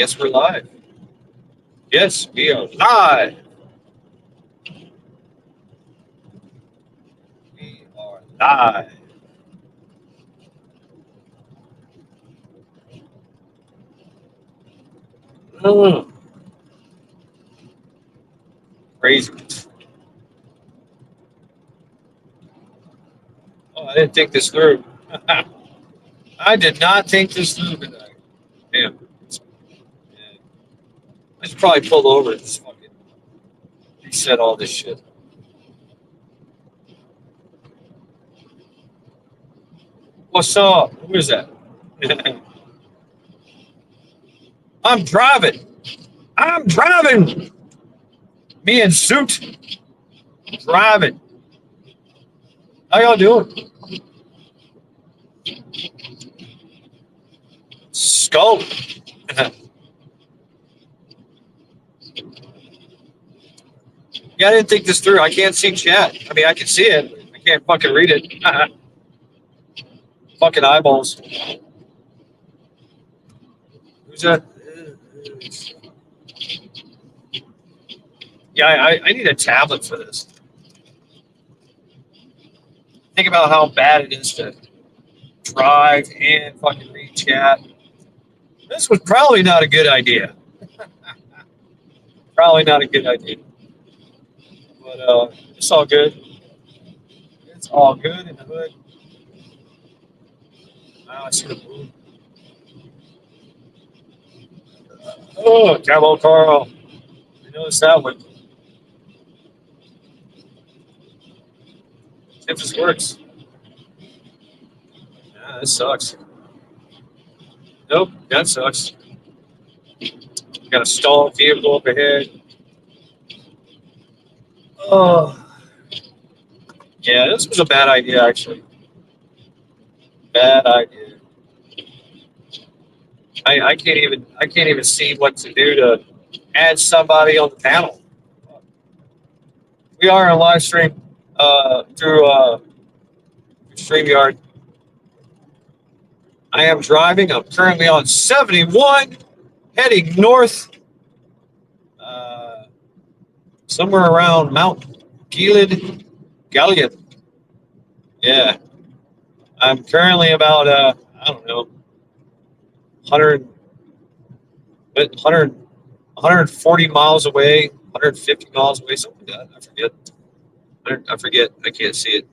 guess we're live. Yes, we are live. We are live. Mm. Crazy. Oh, I didn't think this through. I did not think this through today. Damn. Yeah. I should probably pull over and just fucking reset all this shit. What's up? Who is that? I'm driving. I'm driving. Me in suit. Driving. How y'all doing? Skull. Yeah, I didn't think this through. I can't see chat. I mean, I can see it. I can't fucking read it. Fucking eyeballs. Who's that? Yeah, I need a tablet for this. Think about how bad it is to drive and fucking read chat. This was probably not a good idea. Probably not a good idea. But it's all good. It's all good in the hood. Wow, I see the moon. Oh, Cabo Carl. I noticed that one. If this works. Yeah, this sucks. Nope, that sucks. Got a stalled vehicle up ahead. Oh. Yeah, this was a bad idea, actually. Bad idea. I can't even see what to do to add somebody on the panel. We are on live stream through StreamYard. I am driving. I'm currently on 71, heading north, somewhere around Mount Gilead. Yeah, I'm currently about I don't know 100, 140 miles away, 150 miles away, something like that. I forget. I can't see it.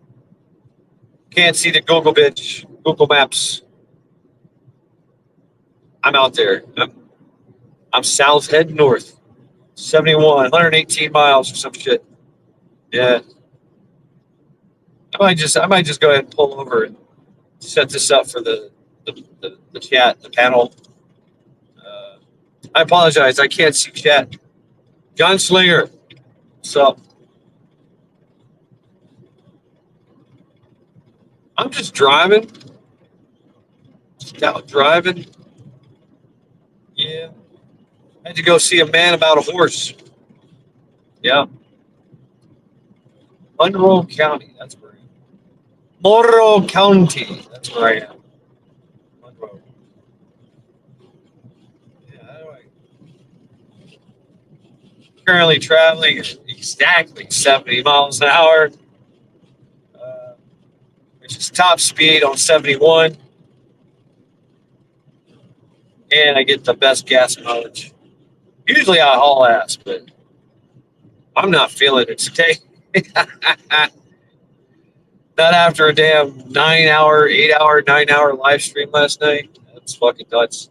Can't see the Google Maps. I'm out there. I'm south, heading north. 71, 118 miles or some shit. Yeah. I might just go ahead and pull over and set this up for the chat, the panel. I apologize. I can't see chat. Gunslinger, what's up? I'm just driving. Just out driving. Yeah. I had to go see a man about a horse. Yeah. Monroe County. That's where I am. Monroe County. That's where I am. Monroe. Yeah, how do I? Currently traveling at exactly 70 miles an hour, which is top speed on 71. And I get the best gas mileage. Usually I haul ass, but I'm not feeling it today. Not after a damn 9-hour, 8-hour, 9-hour live stream last night. That's fucking nuts.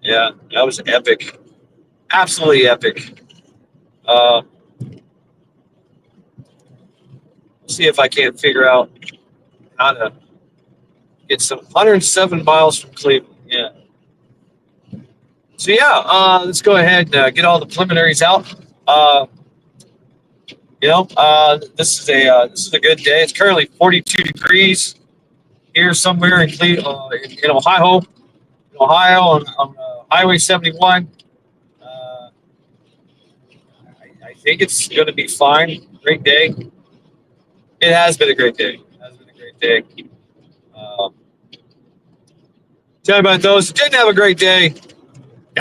Yeah, that was epic. Absolutely epic. See if I can't figure out how to get some 107 miles from Cleveland. Yeah. So yeah, let's go ahead and get all the preliminaries out. This is a good day. It's currently 42 degrees here somewhere in in Ohio. On Highway 71. I think it's going to be fine. Great day. It has been a great day. It has been a great day. Tell you about those who didn't have a great day.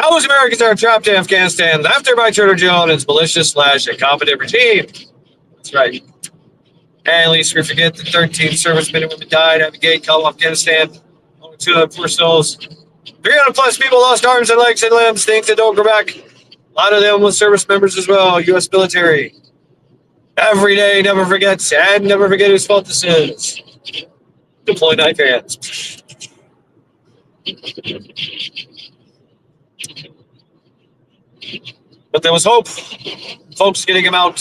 Those Americans are trapped in Afghanistan, left there by Turner Joe and its malicious/incompetent regime. That's right. And at least we forget that 13 servicemen and women died at the gate called Afghanistan. Only 204 souls. 300 plus people lost arms and legs and limbs. Things that don't go back. A lot of them with service members as well. U.S. military. Every day, never forget, and never forget whose fault this is. Deploy knife hands. But there was hope. Folks getting him out.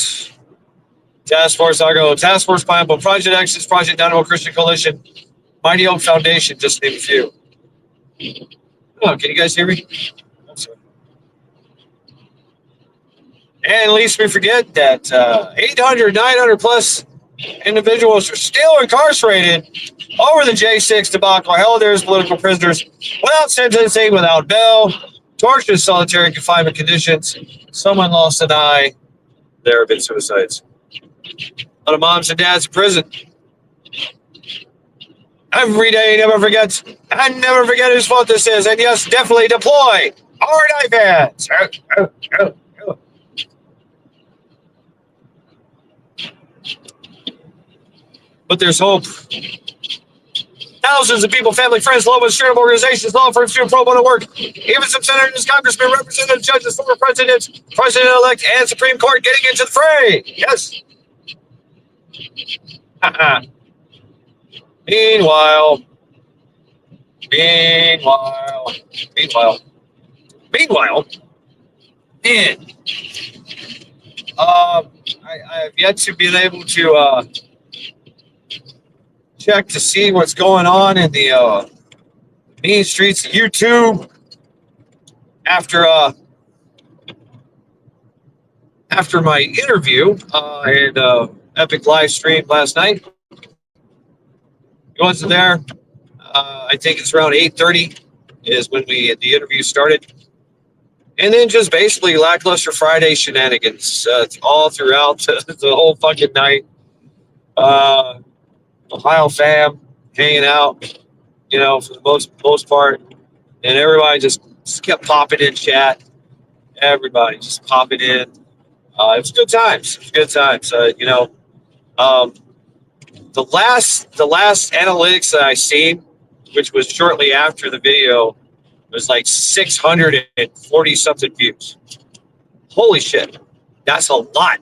Task Force Argo, Task Force Pineapple, Project Exodus, Project Dynamo Christian Coalition, Mighty Oak Foundation, just to name a few. Oh, can you guys hear me? I'm sorry. And at least we forget that 800, 900 plus individuals are still incarcerated over the J6 debacle, held there as political prisoners without sentencing, without bail, tortured in solitary confinement conditions. Someone lost an eye. There have been suicides. A lot of moms and dads in prison. Every day, never forget, and never forget whose fault this is. And yes, definitely deploy our knife hands. But there's hope. Thousands of people, family, friends, loved ones, charitable organizations, law firms doing pro bono work. Even some senators, congressmen, representatives, judges, former presidents, president-elect, and Supreme Court getting into the fray. Yes. Meanwhile, man, I have yet to be able to check to see what's going on in the mean streets of YouTube after my interview and epic live stream last night. You wasn't there. I think it's around 8:30 is when the interview started. And then just basically lackluster Friday shenanigans all throughout the whole fucking night. Ohio fam hanging out, for the most part. And everybody just kept popping in chat. Everybody just popping in. It was good times. The last analytics that I seen, which was shortly after the video, was like 640 something views. Holy shit, that's a lot.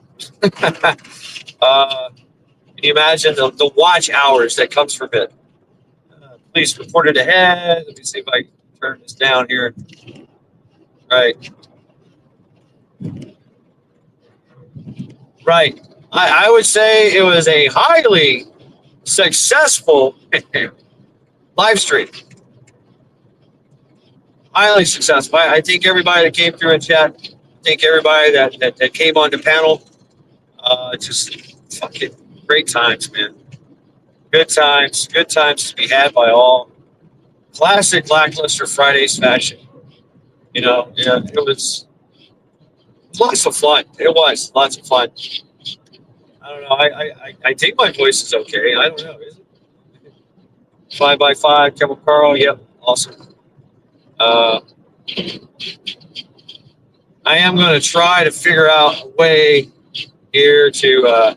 Can you imagine the watch hours that comes from it? Police reported ahead. Let me see if I can turn this down here. Right. I would say it was a highly successful live stream. Highly successful. I think everybody that came through in chat, I think everybody that came on the panel, just fucking great times, man. Good times to be had by all. Classic lackluster Fridays fashion. It was lots of fun. It was lots of fun. I don't know. I think my voice is okay. I don't know. Is it? 5x5, Kevin Carl. Yep. Awesome. I am going to try to figure out a way here to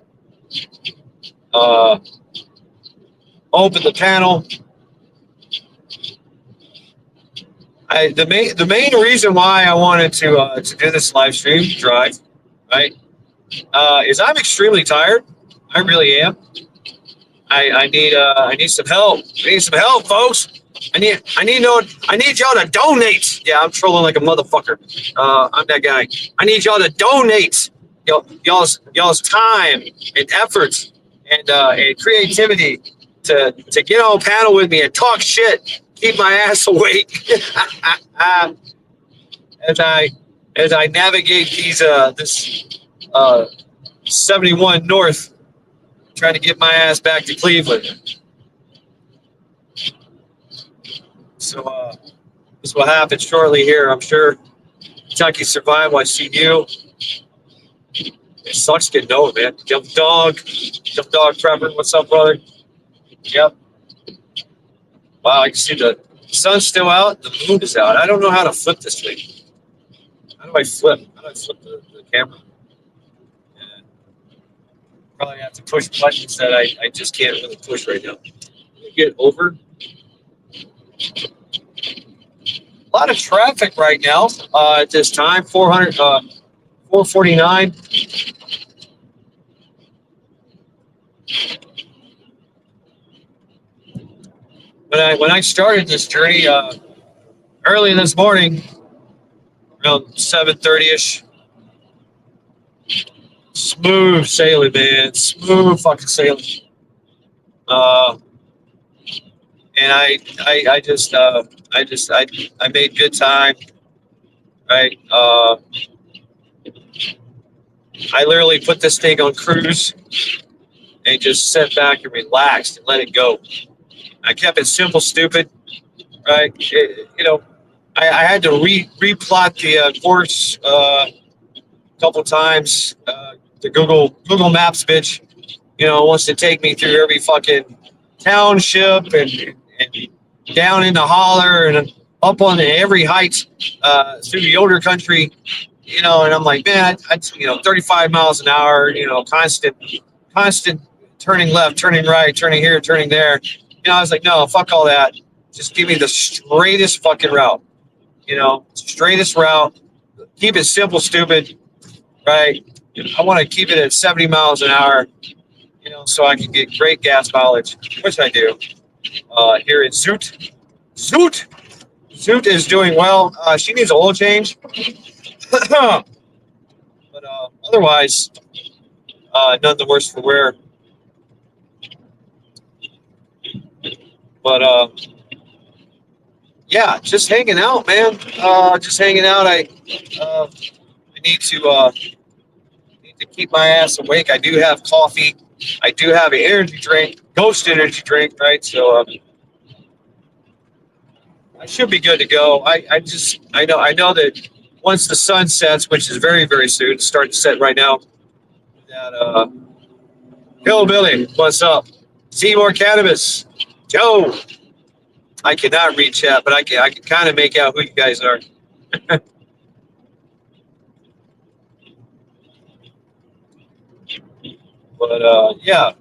open the panel. The main reason why I wanted to do this live stream drive, right, is I'm extremely tired. I really am. I need some help. I need some help, folks. I need y'all to donate. Yeah, I'm trolling like a motherfucker. I'm that guy. I need y'all to donate y'all's time and efforts and creativity to get on a panel with me and talk shit. Keep my ass awake as I navigate this 71 North, trying to get my ass back to Cleveland. So this will happen shortly here, I'm sure. Kentucky survived. I see you. It sucks getting old, man. Jump dog Trevor. What's up, brother? Yep. Wow, I can see the sun's still out. The moon is out. I don't know how to flip this thing. How do I flip? How do I flip the camera? Yeah, probably have to push buttons that I just can't really push right now. Get over. A lot of traffic right now at this time. 449. When I started this journey early this morning, around 7:30ish, smooth sailing, man, smooth fucking sailing. And I made good time, right? I literally put this thing on cruise and just sat back and relaxed and let it go. I kept it simple, stupid, right? I had to replot the course a couple times. The Google Maps bitch, wants to take me through every fucking township and down in the holler and up on every height through the older country, and I'm like, man, 35 miles an hour, constant turning left, turning right, turning here, turning there. I was like, no, fuck all that. Just give me the straightest fucking route, straightest route. Keep it simple, stupid, right? I want to keep it at 70 miles an hour, so I can get great gas mileage, which I do. Here in Zoot is doing well. She needs an oil change, but otherwise, none the worse for wear. But yeah, just hanging out, man. Just hanging out. I need to keep my ass awake. I do have coffee. I do have an energy drink, Ghost energy drink, right? So I should be good to go. I know that once the sun sets, which is very, very soon, it's starting to set right now. That Hillbilly, what's up? Seymour Cannabis, Joe. I cannot read chat, but I can kind of make out who you guys are. But yeah,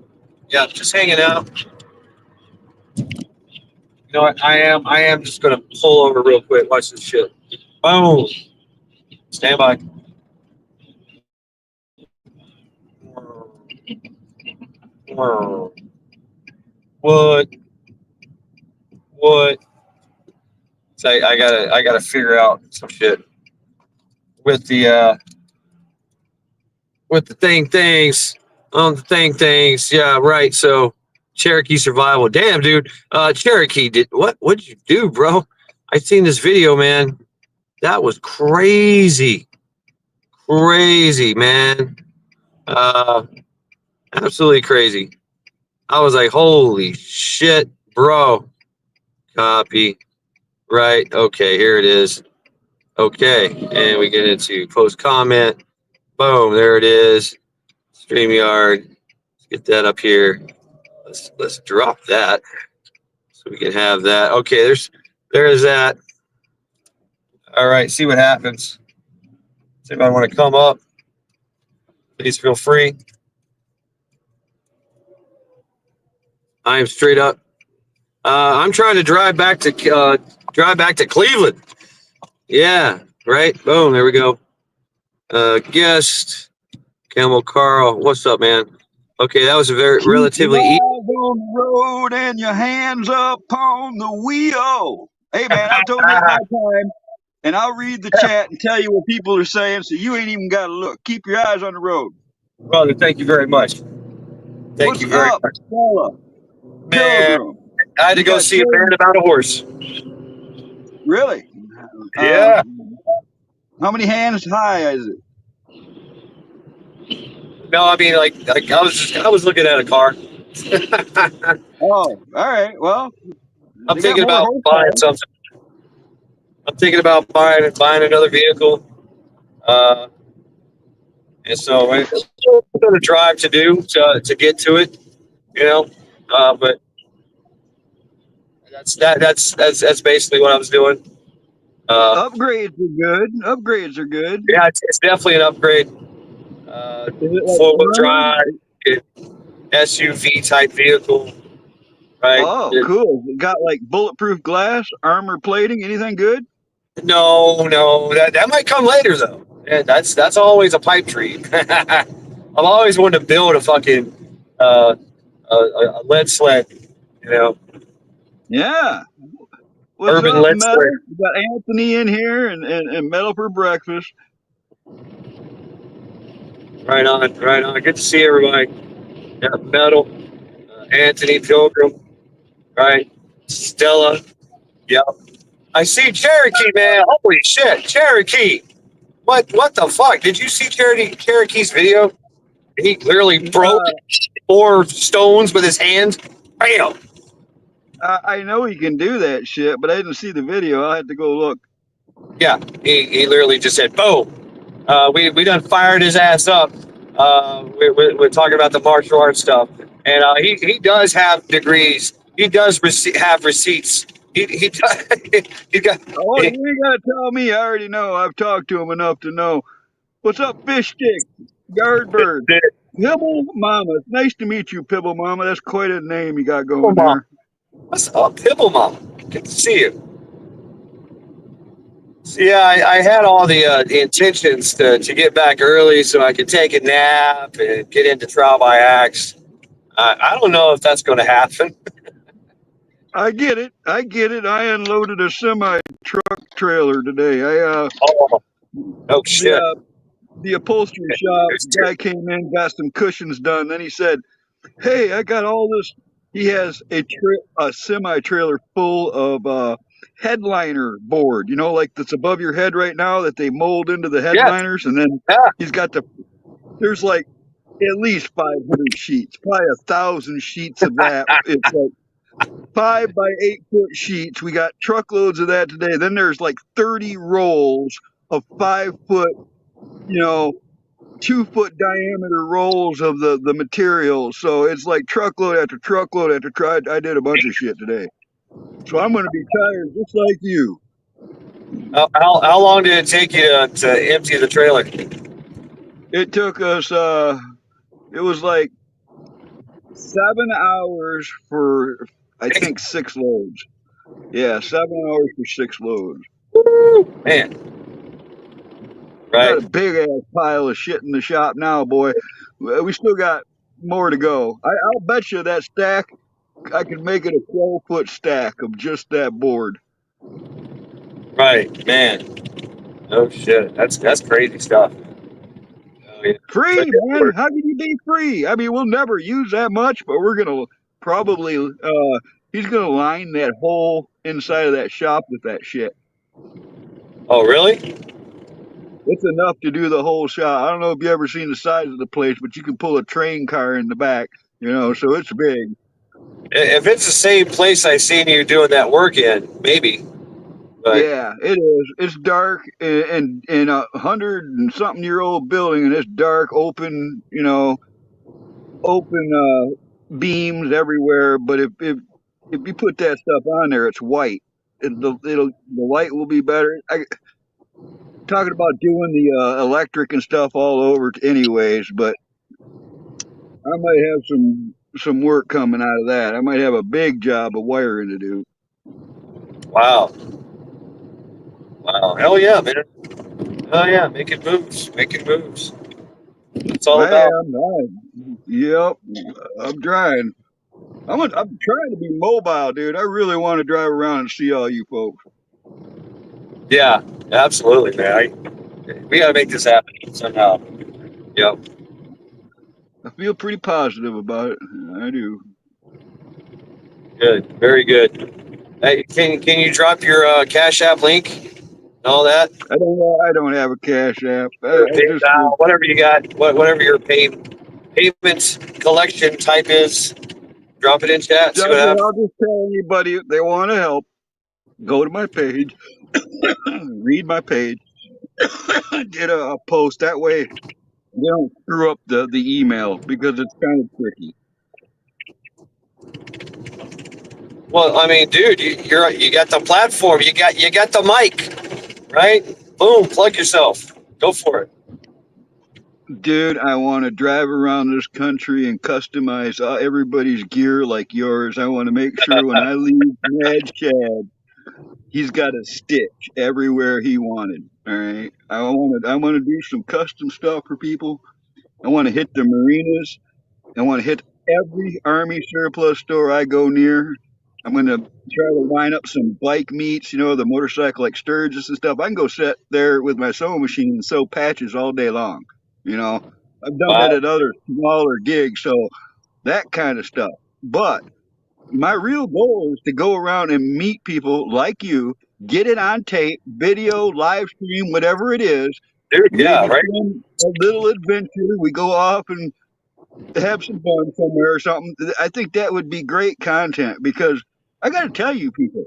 just hanging out. You know what? I am just gonna pull over real quick. Watch this shit. Boom. Stand by. What? What? So I gotta figure out some shit with the things on the things. Yeah, right. So Cherokee survival. Damn, dude. Cherokee did what did you do, bro? I seen this video, man. That was crazy. Crazy, man. Absolutely crazy. I was like, holy shit, bro. Copy. Right. Okay, here it is. Okay. And we get into post comment. Boom, there it is. StreamYard. Let's get that up here. Let's drop that so we can have that. Okay, there's that. All right, see what happens. Does anybody want to come up? Please feel free. I am straight up. I'm trying to drive back to Cleveland. Yeah, right. Boom, there we go. Guest Camel Carl, what's up, man? Okay, that was a very relatively easy. On the road and your hands up on the wheel. Hey, man, I'll donate my time and I'll read the chat and tell you what people are saying, so you ain't even got to look. Keep your eyes on the road. Brother, thank you very much. Thank you very much. Fella? Man, Pilgrim. I had to go see a band about a horse. Really? Yeah. How many hands high is it? No, I mean, like I was looking at a car. Oh, all right. Well, I'm thinking about buying something. I'm thinking about buying another vehicle. And so I'm going to drive to get to it, but that's basically what I was doing. Upgrades are good. Upgrades are good. Yeah, it's definitely an upgrade. Is it like Four-wheel armor? drive, SUV type vehicle, right? Oh, cool. It got like bulletproof glass, armor plating, anything good? No, that might come later though. Yeah, that's always a pipe dream. I've always wanted to build a fucking a lead sled, you know, Yeah. What's urban up, lead sled. Metal? We got Anthony in here and Metal for breakfast. Right on, right on. Good to see everybody. Yeah, Metal, Anthony Pilgrim, right? Stella. Yep. I see Cherokee, man. Holy shit, Cherokee. What the fuck? Did you see Cherokee's video? He literally broke Uh, 4 stones with his hands. Bam. I know he can do that shit, but I didn't see the video. I'll have to go look. Yeah, he literally just said, boom. We done fired his ass up. We're talking about the martial arts stuff. And he does have degrees. He does have receipts. He does, he got, Oh, he, you ain't gotta tell me. I already know. I've talked to him enough to know. What's up, fish stick? Yardbird. Pibble Mama. It's nice to meet you, Pibble Mama. That's quite a name you got Pibble going Mom. there. What's up, Pibble Mom? Good to see you. So, yeah, I had all the intentions to get back early so I could take a nap and get into trial by axe. I don't know if that's going to happen. I get it. I get it. I unloaded a semi truck trailer today. Oh, oh The shit. the upholstery shop guy came in, got some cushions done. Then he said, "Hey, I got all this." He has a semi trailer full of headliner board. You know, like that's above your head right now that they mold into the Yeah, headliners, and then yeah. he's got there's like at least 500 sheets, probably 1,000 sheets of that. It's like 5 by 8 foot sheets. We got truckloads of that today. Then there's like 30 rolls of 5 foot, you know, 2 foot diameter rolls of the material. So it's like truckload after truckload after truck. I did a bunch of shit today. So I'm going to be tired just like you. How long did it take you to empty the trailer? It took us, it was like 7 hours for, I think, 6 loads. Yeah, 7 hours for 6 loads. Man, We got a right? big ass pile of shit in the shop now, boy. We still got more to go. I'll bet you that stack, I could make it a 12-foot stack of just that board. Right, man. Oh shit, that's crazy stuff. Oh, yeah. So, Free, man. How can you be free? I mean, we'll never use that much, but we're gonna probably he's gonna line that whole inside of that shop with that shit. oh really? It's enough to do the whole shop. I don't know if you ever seen the size of the place, but you can pull a train car in the back, so it's big. If it's the same place I seen you doing that work in, maybe. But Yeah, it is. It's dark and in 100 and something-year-old building, and it's dark, open, open beams everywhere. But if you put that stuff on there, it's white. The light will be better. Talking about doing the electric and stuff all over, anyways. But I might have some work coming out of that. I might have a big job of wiring to do. wow, wow, hell yeah, man. Oh yeah, making moves, making moves. It's all I about. am. Yep. I'm trying. I'm trying to be mobile, dude. I really want to drive around and see all you folks. Yeah, absolutely, man. We gotta make this happen somehow. Yep. I feel pretty positive about it. I do. Good, very good. Hey, can you drop your Cash App link and all that? I don't have a cash app. Or I just PayPal, whatever you got, whatever your payment collection type is, drop it in chat. See what happens. I'll just tell anybody if they want to help, go to my page, read my page, get a post. That way they don't screw up the email because it's kind of tricky. Well, I mean, dude, you got the platform, you got the mic. right? Boom, plug yourself. Go for it. Dude, I want to drive around this country and customize everybody's gear like yours. I want to make sure when I leave Mad Chad, he's got a stitch everywhere he wanted. All right. I want to do some custom stuff for people. I want to hit the marinas. I want to hit every Army surplus store I go near. I'm going to try to line up some bike meets, the motorcycle like Sturgis and stuff. I can go sit there with my sewing machine and sew patches all day long. You know, I've done that Wow. at other smaller gigs, so that kind of stuff. But my real goal is to go around and meet people like you, get it on tape, video, live stream, whatever it is. Dude, yeah, Maybe right? film a little adventure. We go off and have some fun somewhere or something. I think that would be great content because I got to tell you, people,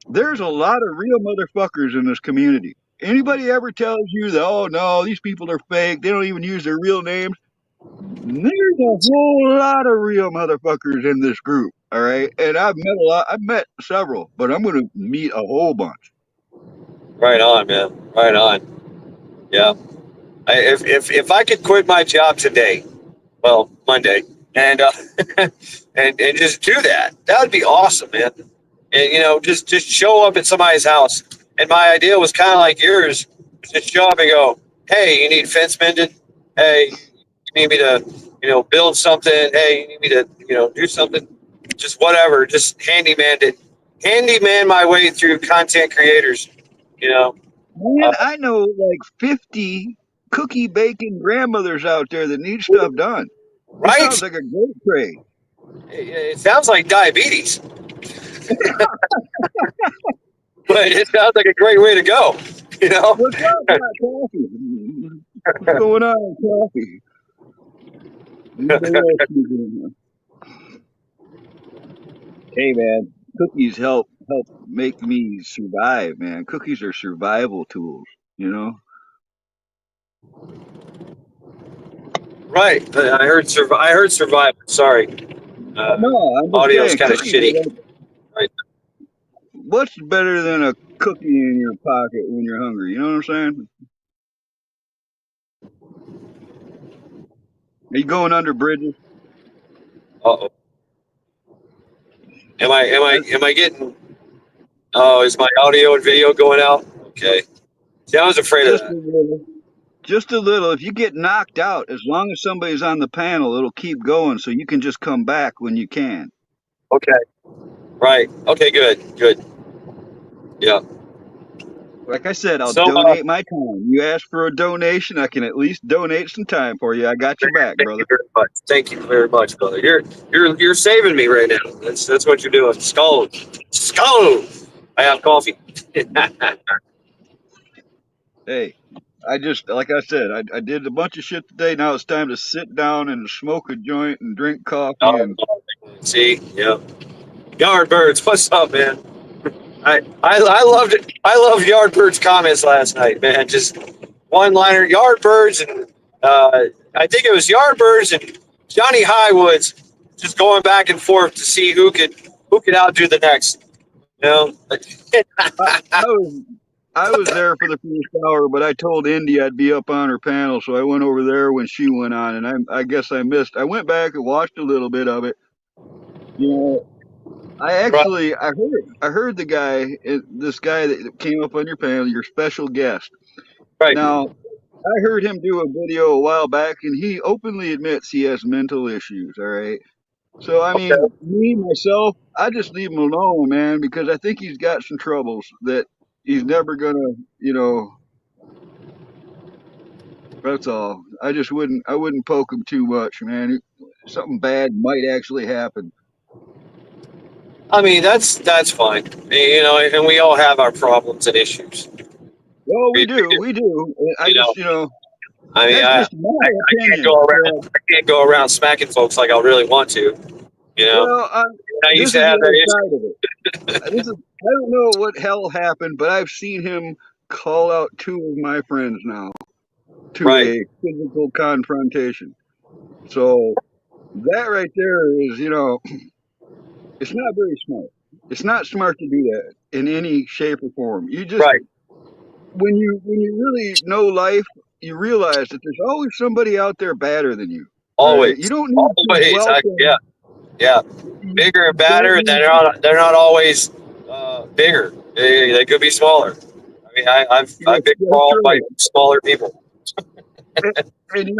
there's a lot of real motherfuckers in this community. Anybody ever tells you that, oh no, these people are fake, they don't even use their real names. There's a whole lot of real motherfuckers in this group. All right. And I've met a lot, I've met several, but I'm going to meet a whole bunch. Right on, man. Right on. Yeah. If I could quit my job today, well, Monday, and and just do that, that would be awesome, man. And just show up at somebody's house. And my idea was kind of like yours. Just show up and go, hey, you need fence mended? Hey, you need me to, build something? Hey, you need me to, do something? Just whatever. Just handyman my way through content creators. You know, Man, uh, I know like 50 cookie baking grandmothers out there that need stuff done. It right? sounds like a great trade. It sounds like diabetes, but it sounds like a great way to go. You know, What's up, Black Coffee? What's going on, Coffee? Anybody else speaking? Hey, man, cookies help make me survive, man. Cookies are survival tools, you know? right? I heard survivor. Sorry, uh, No, I'm just audio is saying, kind of cookies are shitty. like, Right. what's better than a cookie in your pocket when you're hungry? You know what I'm saying? Are you going under bridges? Uh oh. Just, Am I getting? Oh, is my audio and video going out? Okay. See, I was afraid of just a that. little. Just a little. If you get knocked out, as long as somebody's on the panel, it'll keep going so you can just come back when you can. Okay. Right. Okay. Good. Good. Yeah. Like I said, I'll So, donate my time. You ask for a donation, I can at least donate some time for you. I got your back, thank you brother. very much. Thank you very much, brother. You're saving me right now. That's what you're doing. Skull. Skull. I have coffee. Hey, I just, like I said, I did a bunch of shit today. Now it's time to sit down and smoke a joint and drink coffee. Oh, And see, yeah. Yardbirds, what's up, man? I loved it. I loved Yardbirds' comments last night, man. Just one liner, Yardbirds, and I think it was Yardbirds and Johnny Highwoods just going back and forth to see who could outdo the next. You know, I was, I was there for the first hour, but I told Indy I'd be up on her panel, so I went over there when she went on, and I guess I missed. I went back and watched a little bit of it. You know, right, I heard the guy, this guy that came up on your panel, your special guest. right, Now, I heard him do a video a while back, and he openly admits he has mental issues. All right. So, I okay, mean, me, myself, I just leave him alone, man, because I think he's got some troubles that he's never gonna, that's all. I wouldn't poke him too much, man. Something bad might actually happen. I mean, that's fine. And we all have our problems and issues. Well, we We do, do, we do. I you know. just, I mean, that's just my I can't opinion. go around. I can't go around smacking folks like I really want to. You know, Well, I used this to is the have that other issue. side of it. I don't know what hell happened, but I've seen him call out two of my friends now to Right. a physical confrontation. So that right there is, it's not very smart. It's not smart to do that in any shape or form. You just Right. when you really know life, you realize that there's always somebody out there badder than you. All right, you Always, don't need to always. Yeah, welcome. yeah. You Bigger and don't badder. need. They're not always bigger. They could be smaller. I mean, I've been That's crawled by right. smaller people. And, and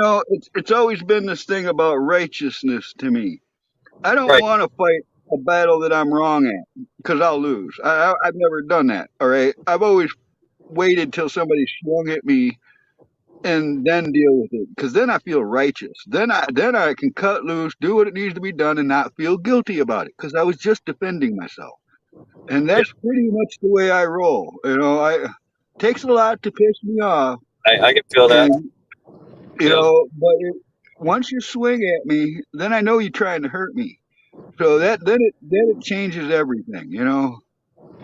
it's always been this thing about righteousness to me. I don't Right. want to fight a battle that I'm wrong at because I'll lose. I've never done that. All right, I've always waited till somebody swung at me and then deal with it because then I feel righteous. Then I can cut loose, do what it needs to be done, and not feel guilty about it because I was just defending myself. And Yeah. that's pretty much the way I roll. I takes a lot to piss me off, I can feel that. and Yeah. but once you swing at me, then I know you're trying to hurt me. So then it changes everything.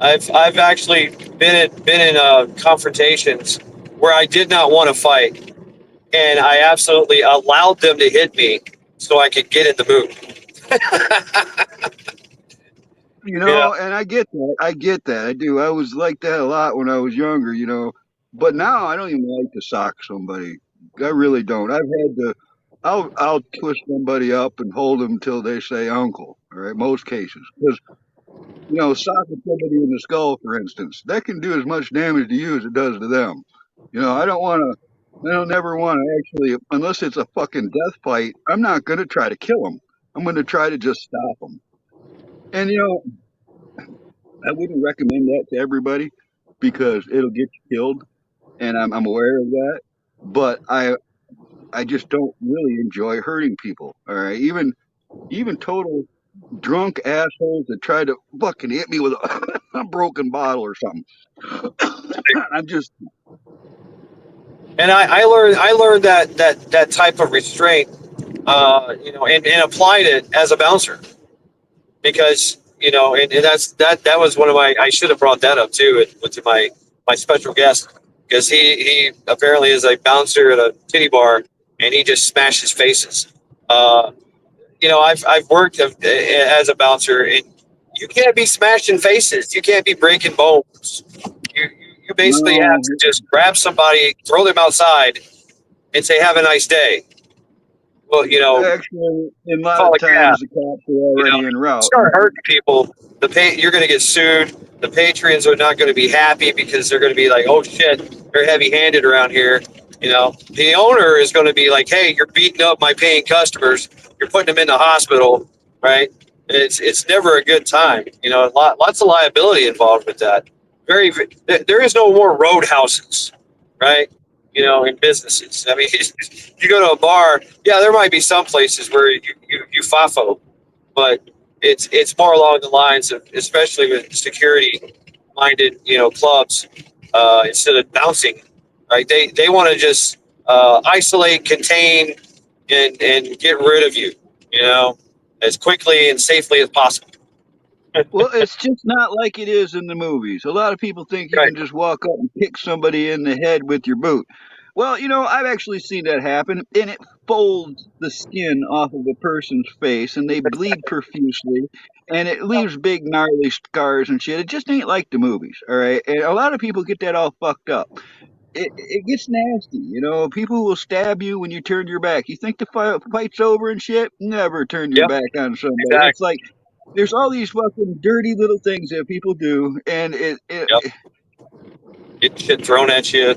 I've actually been in confrontations where I did not want to fight, and I absolutely allowed them to hit me so I could get in the mood. You know, And I get that. I get that. I do. I was like that a lot when I was younger. But now I don't even like to sock somebody. I really don't. I'll twist somebody up and hold them until they say uncle. All right, most cases, because socking somebody in the skull, for instance, that can do as much damage to you as it does to them. I don't want to. I don't never want to actually, unless it's a fucking death fight. I'm not gonna try to kill them. I'm gonna try to just stop them. And I wouldn't recommend that to everybody because it'll get you killed, and I'm aware of that. But I just don't really enjoy hurting people. All right, even total drunk assholes that try to fucking hit me with a broken bottle or something. I'm just and I learned that type of restraint, and applied it as a bouncer because and that was one of my I should have brought that up too with my special guest because he apparently is a bouncer at a titty bar and he just smashes faces. Uh, I've worked as a bouncer and you can't be smashing faces. You can't be breaking bones. You basically have to no. just grab somebody, throw them outside, and say, "Have a nice day." Well, Actually, in a lot call of a cab. times the cops are already en route. Start hurting people. You're going to get sued. The patrons are not going to be happy because they're going to be like, "Oh shit, they're heavy-handed around here." The owner is going to be like, "Hey, you're beating up my paying customers. You're putting them in the hospital, right?" It's never a good time. Lots of liability involved with that. There is no more roadhouses, right? In businesses. I mean, you go to a bar, yeah, there might be some places where you fafo, but it's more along the lines of, especially with security minded, clubs, instead of bouncing, right? They want to just isolate, contain, and get rid of you, as quickly and safely as possible. Well, it's just not like it is in the movies. A lot of people think you Right. can just walk up and kick somebody in the head with your boot. Well, I've actually seen that happen, and it folds the skin off of a person's face, and they bleed profusely, and it leaves big gnarly scars and shit. It just ain't like the movies, all right? And a lot of people get that all fucked up. It gets nasty, People will stab you when you turn your back. You think the fight's over and shit? Never turn your Yep. back on somebody. It's Exactly. like there's all these fucking dirty little things that people do, and Yep. Get shit thrown at you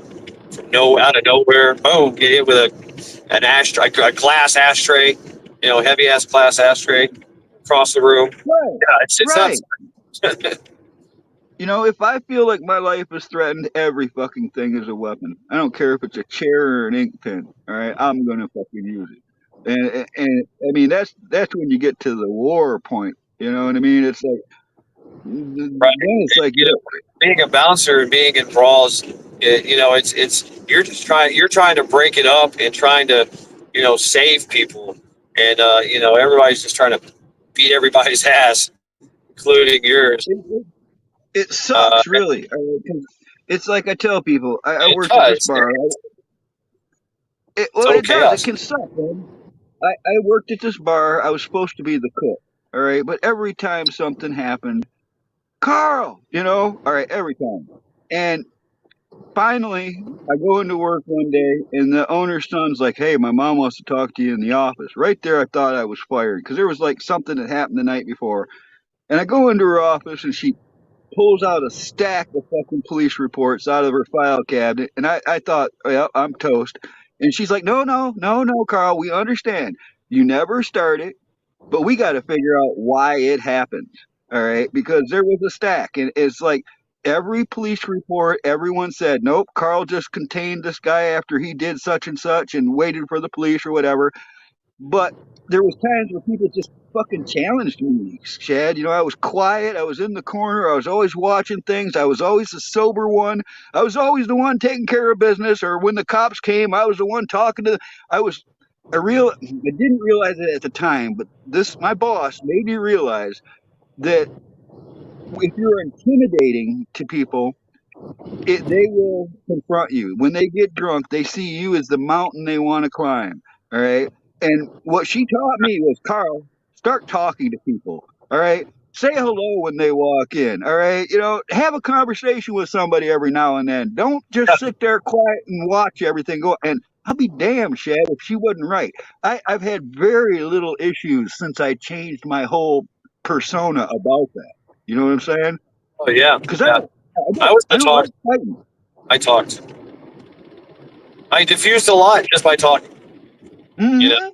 from no out of nowhere. Boom! Get hit with an ashtray, a glass ashtray. Heavy ass glass ashtray across the room. right, Yeah, it's not. right. If I feel like my life is threatened, every fucking thing is a weapon. I don't care if it's a chair or an ink pen. All right, I'm gonna fucking use it. And I mean that's when you get to the war point. You know what I mean? It's like Right. then it's like Being a bouncer and being in brawls, it's you're trying to break it up and trying to, save people, and everybody's just trying to beat everybody's ass, including yours. it, it Uh, sucks really. 'Cause it's like I tell people, I it worked at this does. bar. Well, Total it does. It chaos. can suck, man. I worked at this bar. I was supposed to be the cook. All right, but every time something happened, Carl, all right, every time. And finally, I go into work one day, and the owner's son's like, "Hey, my mom wants to talk to you in the office." Right there, I thought I was fired because there was like something that happened the night before. And I go into her office, and she pulls out a stack of fucking police reports out of her file cabinet, and I thought, oh, yeah, I'm toast. And she's like, "No, no, no, no, Carl, we understand. You never started, but we got to figure out why it happened. All right, because there was a stack, and it's like every police report, everyone said, nope, Carl just contained this guy after he did such and such, and waited for the police or whatever. But there was times where people just fucking challenged me, Chad. You know, I was quiet. I was in the corner. I was always watching things. I was always the sober one. I was always the one taking care of business. Or when the cops came, I was the one talking to. I was. I didn't realize it at the time, but this my boss made me realize that if you're intimidating to people, they will confront you. When they get drunk, they see you as the mountain they want to climb. All right. And what she taught me was, Carl, start talking to people. All right. Say hello when they walk in. All right. You know, have a conversation with somebody every now and then. Don't just sit there quiet and watch everything go. And I'll be damned, Shad, if she wasn't right. I've had very little issues since I changed my whole persona about that. You know what I'm saying? Oh yeah, Because yeah. I was the I don't talk. like fighting. I talked. I diffused a lot just by talking. You know.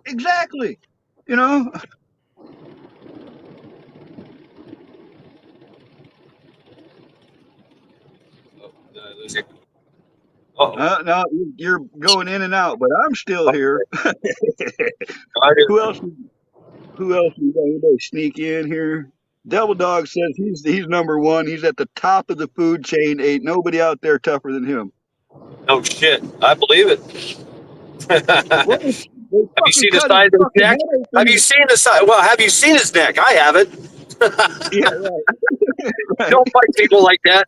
Exactly. You know, Oh, did I lose you? Uh-oh. now you're going in and out, but I'm still here. I who did. else? Who else? We got anybody sneak in here? Devil Dog says he's number one. He's at the top of the food chain. Ain't nobody out there tougher than him. No shit. I believe it. Well, Have they you fucking seen the cut his size of his fucking neck? head Have open. you seen the size? Well, have you seen his neck? I haven't. Yeah, right. right. Don't fight people like that.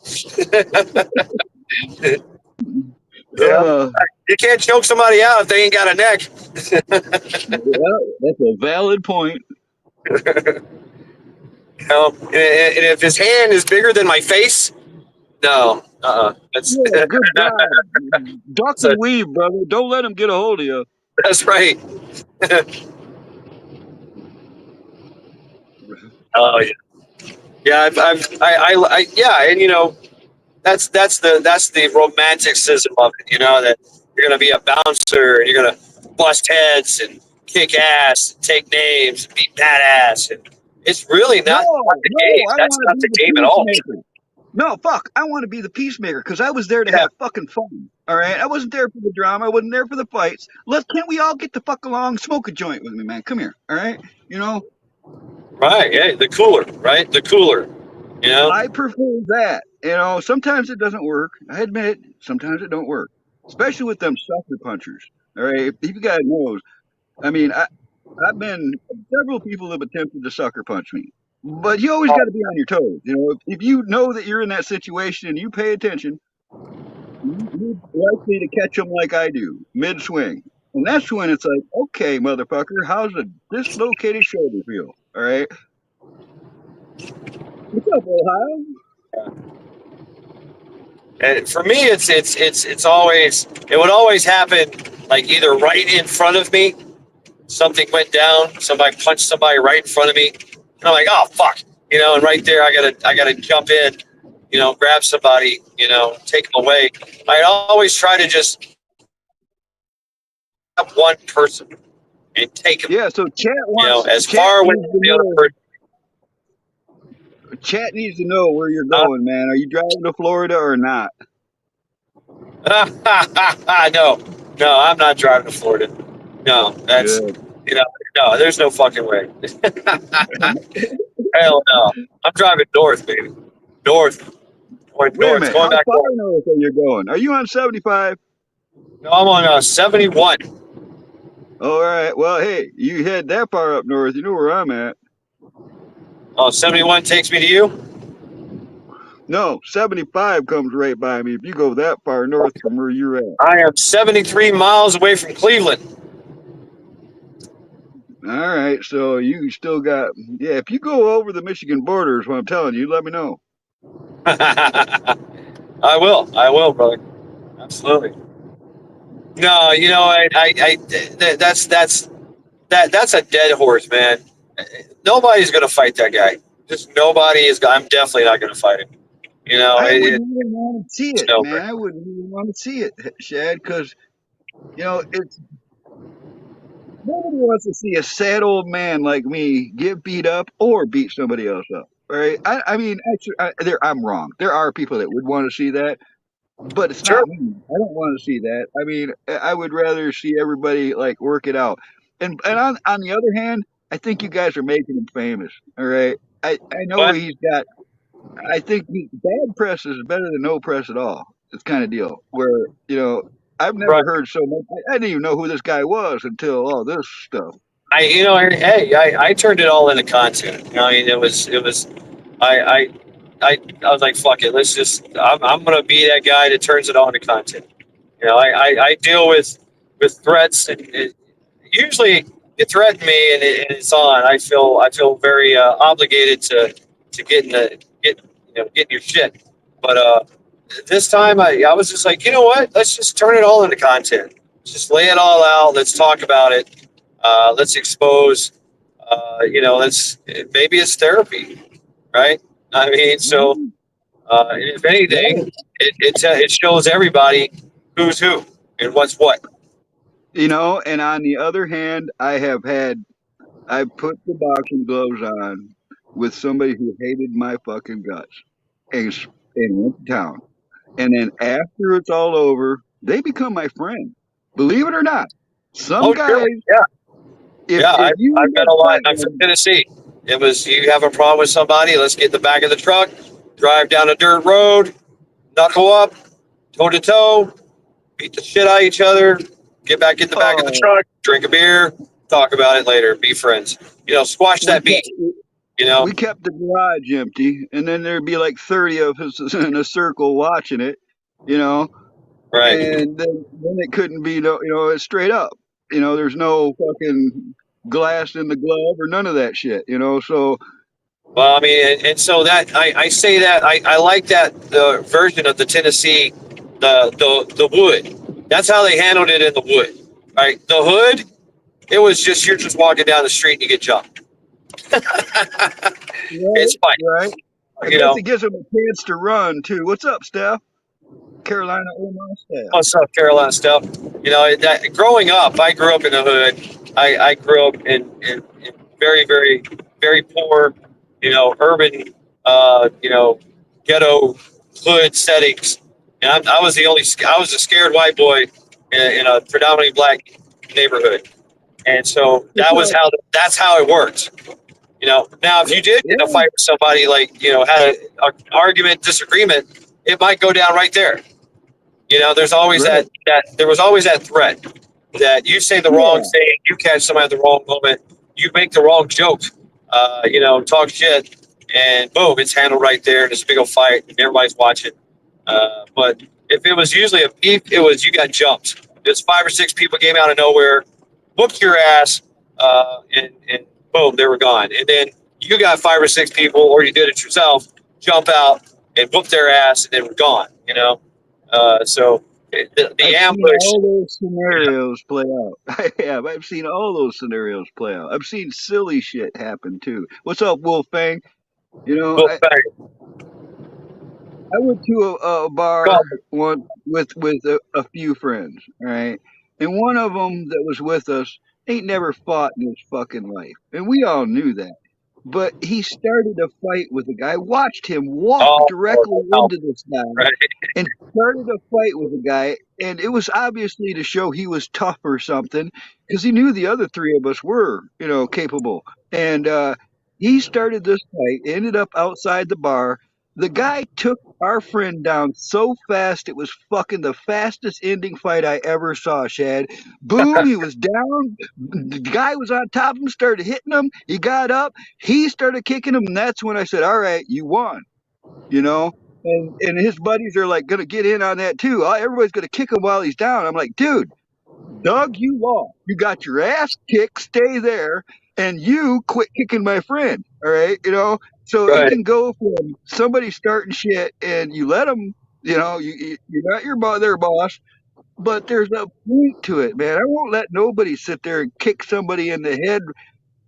Yeah. Uh, You can't choke somebody out if they ain't got a neck. yeah, that's a valid point. You know, and if his hand is bigger than my face, no, that's Yeah, good God. Duck that's, and weave, brother. Don't let him get a hold of you. that's right. Oh yeah, yeah. Yeah, and you know, that's the romanticism of it. You know that you're gonna be a bouncer and you're gonna bust heads and kick ass and take names and be badass, and it's really No, not the no, game. I That's want to not be the the game at all. peacemaker. No, fuck. I want to be the peacemaker because I was there to Yeah, have fucking fun. All right. I wasn't there for the drama. I wasn't there for the fights. Can't we all get the fuck along? Smoke a joint with me, man. Come here. All right. You know, right. Yeah, the cooler, right? The cooler. You know. I prefer that. You know, sometimes it doesn't work. I admit it. Sometimes it don't work, especially with them sucker punchers. All right. If you guys knows, I mean, I've been several people have attempted to sucker punch me, but you always got to be on your toes. You know, if you know that you're in that situation and you pay attention, you're likely to catch them like I do, mid swing. And that's when it's like, okay, motherfucker, how's a dislocated shoulder feel? All right, what's up, Ohio? And for me, it's always it would always happen like either right in front of me, something went down, somebody punched somebody right in front of me, and I'm like, oh fuck, you know, and right there I gotta jump in, you know, grab somebody, you know, take them away. I always try to just have one person and take them, Yeah, so you know, as far away as the other person. Chat needs to know where you're going, man. Are you driving to Florida or not? No, no, I'm not driving to Florida. No, that's Good. you know, no, there's no fucking way. Hell no. I'm driving north, baby. North. Going Wait a north. minute. Going How back far north. north are you going? Are you on 75? No, I'm on 71. All right. Well, hey, you head that far up north. You know where I'm at. Oh, 71 takes me to you? No, 75 comes right by me if you go that far north from where you're at. I am 73 miles away from Cleveland. All right. So you still got, yeah, if you go over the Michigan border, is what I'm telling you, let me know. I will, brother. Absolutely. No, that's a dead horse, man. Nobody's gonna fight that guy. Just nobody is. I'm definitely not gonna fight him. I wouldn't even want to see It's it, no. man. I wouldn't even want to see it, Shad, because it's nobody wants to see a sad old man like me get beat up or beat somebody else up, right? I mean, actually, I'm wrong. There are people that would want to see that, but it's Sure. not me. I don't want to see that. I mean, I would rather see everybody like work it out. And on the other hand, I think you guys are making him famous. All right. I know But he's got. I think bad press is better than no press at all. It's kind of deal where I've never right. heard so much. I didn't even know who this guy was until all this stuff. Hey, I turned it all into content. I mean, I, I, I was like, fuck it. I'm gonna be that guy that turns it all into content. I deal with threats, and usually you threaten me, and it's on. I feel very obligated to get in your shit. But this time, I was just like, you know what? Let's just turn it all into content. Just lay it all out. Let's talk about it. Let's expose. Let's maybe it's therapy, right? I mean, so Mhm. if anything, Right. it shows everybody who's who and what's what. And on the other hand, I put the boxing gloves on with somebody who hated my fucking guts and went to town. And then after it's all over, they become my friend. Believe it or not, some Oh, sure, guys, yeah, yeah. if you I've end been up a lot. fighting I'm from them, Tennessee. It was you have a problem with somebody. Let's get in the back of the truck, drive down a dirt road, knuckle up, toe to toe, beat the shit out of each other, get back in the back of the oh, truck, drink a beer, talk about it later, be friends. Squash we that kept beef. You know, we kept the garage empty, and then there'd be like 30 of us in a circle watching it, you know, right? and then it couldn't be no, it's straight up. There's no fucking glass in the glove or none of that shit, so Well, I mean, and so that I say that I like that the version of the Tennessee, the wood. That's how they handled it in the wood. Right, the hood. It was just you're just walking down the street and you get jumped. right, It's fine. right. I You guess know, it gives them a chance to run too. What's up, Steph? Carolina Omar Steph. South Carolina stuff. Growing up, I grew up in the hood. I grew up in very, very, very poor, urban, ghetto hood settings. And I was I was a scared white boy in a predominantly black neighborhood. And so What's up? that's how it works. Now if Yeah, you did get in a yeah, fight with somebody, like, had an argument, disagreement, it might go down right there. There's always right. that there was always that threat that you say the wrong Yeah, thing, you catch somebody at the wrong moment, you make the wrong joke, talk shit, and boom, it's handled right there. And it's a big old fight, and everybody's watching. But if it was usually a beef, it was you got jumped. It's 5 or 6 people came out of nowhere, whooped your ass, and boom, they were gone. And then you got 5 or 6 people, or you did it yourself, jump out and whoop their ass, and then we're gone. So the I've seen ambush. all those Yeah, scenarios play out. I have. I've seen all those scenarios play out. I've seen silly shit happen too. What's up, Wolfang? You know, we'll I, bang. I went to a bar Go. once with a few friends, right? And one of them that was with us ain't never fought in his fucking life, and we all knew that. But he started a fight with a guy. Watched him walk Oh, directly no, into this guy right? and started a fight with a guy. And it was obviously to show he was tough or something because he knew the other three of us were, capable. And he started this fight, ended up outside the bar. The guy took our friend down so fast, it was fucking the fastest ending fight I ever saw, Shad. Boom, he was down. The guy was on top of him, started hitting him. He got up, he started kicking him. And that's when I said, all right, you won you know. And his buddies are like gonna get in on that too. Everybody's gonna kick him while he's down. I'm like, dude, Doug, you lost. You got your ass kicked. Stay there, and you quit kicking my friend. All right. So it Right. can go from somebody starting shit and you let them. You know, you're not their boss, but there's a point to it, man. I won't let nobody sit there and kick somebody in the head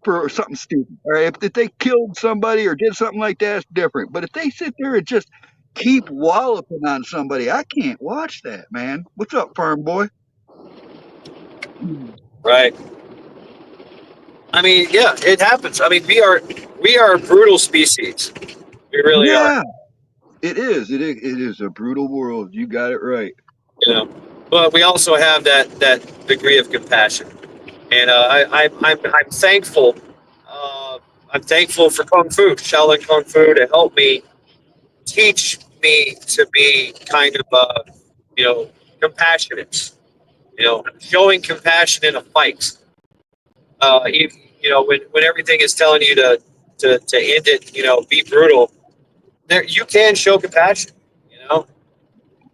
for something stupid. All right, if they killed somebody or did something like that, it's different. But if they sit there and just keep walloping on somebody, I can't watch that, man. What's up, farm boy? Right. I mean, yeah, it happens. I mean, we are a brutal species. We really are. Yeah, it is. It is a brutal world. You got it right. You know, but we also have that degree of compassion, and I'm thankful. Uh, I'm thankful for kung fu, Shaolin kung fu, to help me teach me to be kind of compassionate. Showing compassion in a fight. You, when everything is telling you to end it, be brutal. There, you can show compassion. You know,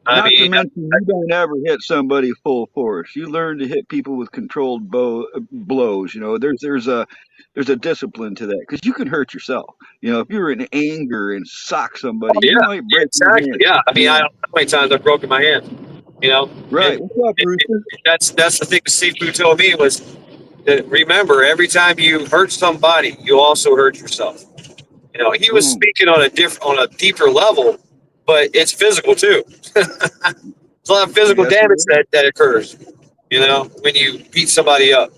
I Not to mean, mention, you don't ever hit somebody full force. You learn to hit people with controlled blows. You know, there's a discipline to that because you can hurt yourself. You know, if you're in anger and sock somebody, yeah, you might break your exactly. hand. Yeah, I mean, You I know, don't know how many times I've broken my hand. You know, right? and What's up, Rooster? that's the thing Sifu told me was that remember every time you hurt somebody, you also hurt yourself. He was Boom. speaking on a deeper level, but it's physical too. There's a lot of physical Yes, it damage is. that occurs. When you beat somebody up,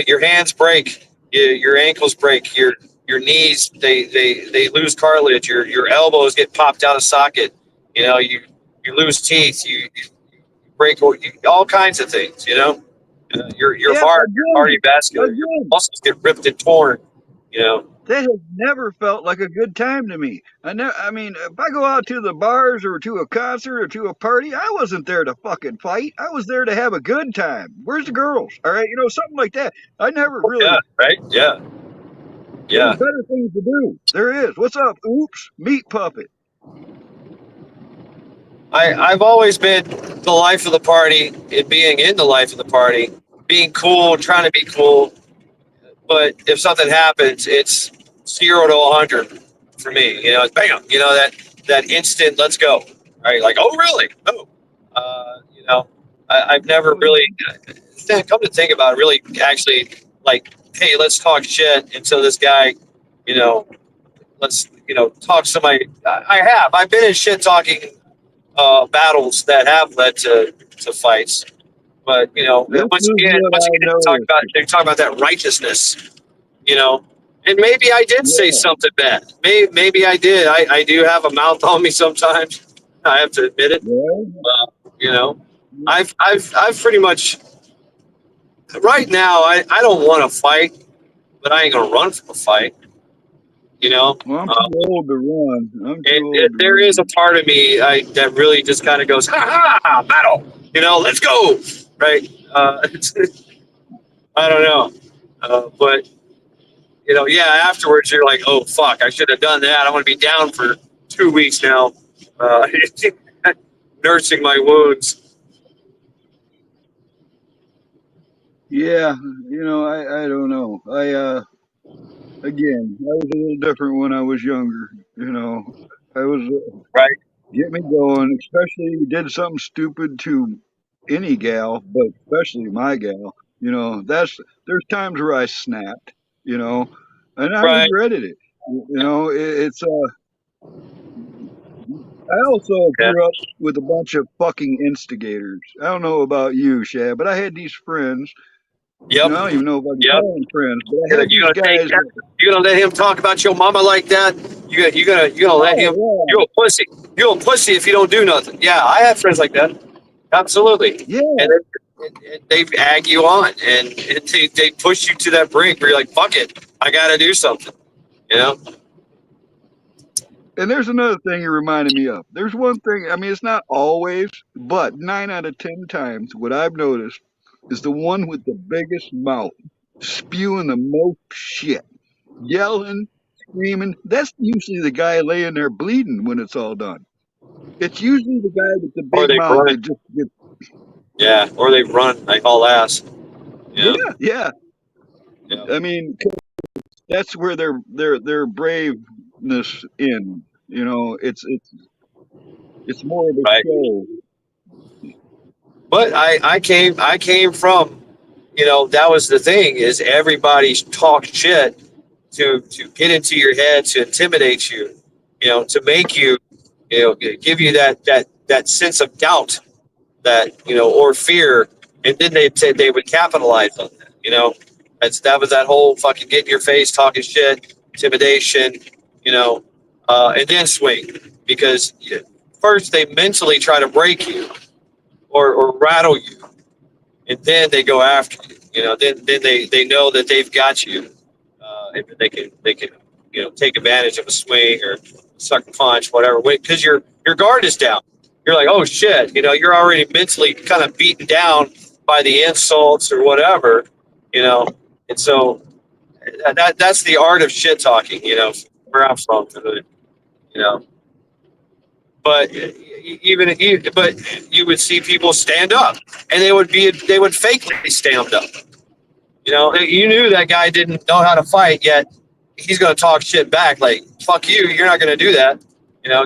your hands break, your ankles break, your knees they lose cartilage, your elbows get popped out of socket. You lose teeth, you break all kinds of things. Your Yeah, heart, your again, cardiovascular, your again. muscles get ripped and torn. You know, That has never felt like a good time to me. I mean, if I go out to the bars or to a concert or to a party, I wasn't there to fucking fight. I was there to have a good time. Where's the girls? All right, something like that. I never yeah, really. right, yeah, There's yeah. better things to do. There is. What's up? Oops, meat puppet. I've always been the life of the party and being in the life of the party, being cool, trying to be cool. But if something happens, it's 0 to 100 for me. It's bam. That instant. Let's go. Right? Like, oh really? Oh, I've never Oh, really come to think about it, really actually like, hey, let's talk shit until this guy, you know, let's talk to somebody. I have. I've been in shit talking battles that have led to fights. But this once is again, what once I again, noticed. they talk about that righteousness. You know, and maybe I did say Yeah, something bad. Maybe I did. I do have a mouth on me sometimes. I have to admit it. yeah. You know, I've pretty much right now. I don't want to fight, but I ain't gonna run from a fight. You know, Well, I'm uh, too old to run. I'm too and old to there is a run. part of me that really just kind of goes, ha ha, battle. Let's go. Right. I don't know. But yeah, afterwards you're like, oh fuck, I should have done that. I'm gonna be down for 2 weeks now, uh, nursing my wounds. Yeah, I don't know. Again, I was a little different when I was younger. I was Right, get me going, especially if you did something stupid to any gal, but especially my gal. There's times where I snapped, you know, and I right. regretted it. It's I also Yeah. grew up with a bunch of fucking instigators. I don't know about you, Shad, but I had these friends. Yep, I don't even know if I can yep. call them friends, but I You gonna, had you these gonna take guys that? that, You gonna let him talk about your mama like that? You gonna let him? oh You're a pussy. You're a pussy if you don't do nothing. Yeah, I have friends like that. Absolutely. yeah, And, yeah. and they ag you on, and they push you to that brink where you're like, fuck it, I got to do something. You know? And there's another thing you reminded me of. There's one thing, I mean, it's not always, but 9 out of 10 times, what I've noticed is the one with the biggest mouth, spewing the most shit, yelling, screaming. That's usually the guy laying there bleeding when it's all done. It's usually the guy with the Or big they mouth run. that just gets, Yeah, or they run like all ass. yeah, Yeah, yeah. yeah. I mean, 'cause that's where their braveness in. It's It's more of a Right. show. But I came from, that was the thing, is everybody talked shit to get into your head, to intimidate you, to make you, give you that sense of doubt, that, or fear. And then they would capitalize on that, that was that whole fucking get in your face, talking shit, intimidation, and then swing, because first they mentally try to break you, or rattle you, and then they go after you. Then they know that they've got you, and they can take advantage of a swing or sucker punch, whatever, because your guard is down. You're like, oh shit, you're already mentally kind of beaten down by the insults or whatever, you know, and so that's the art of shit talking, where I'm from, you know. But but you would see people stand up, and they would fakely stand up. You knew that guy didn't know how to fight, yet he's going to talk shit back. Like, fuck you, you're not going to do that.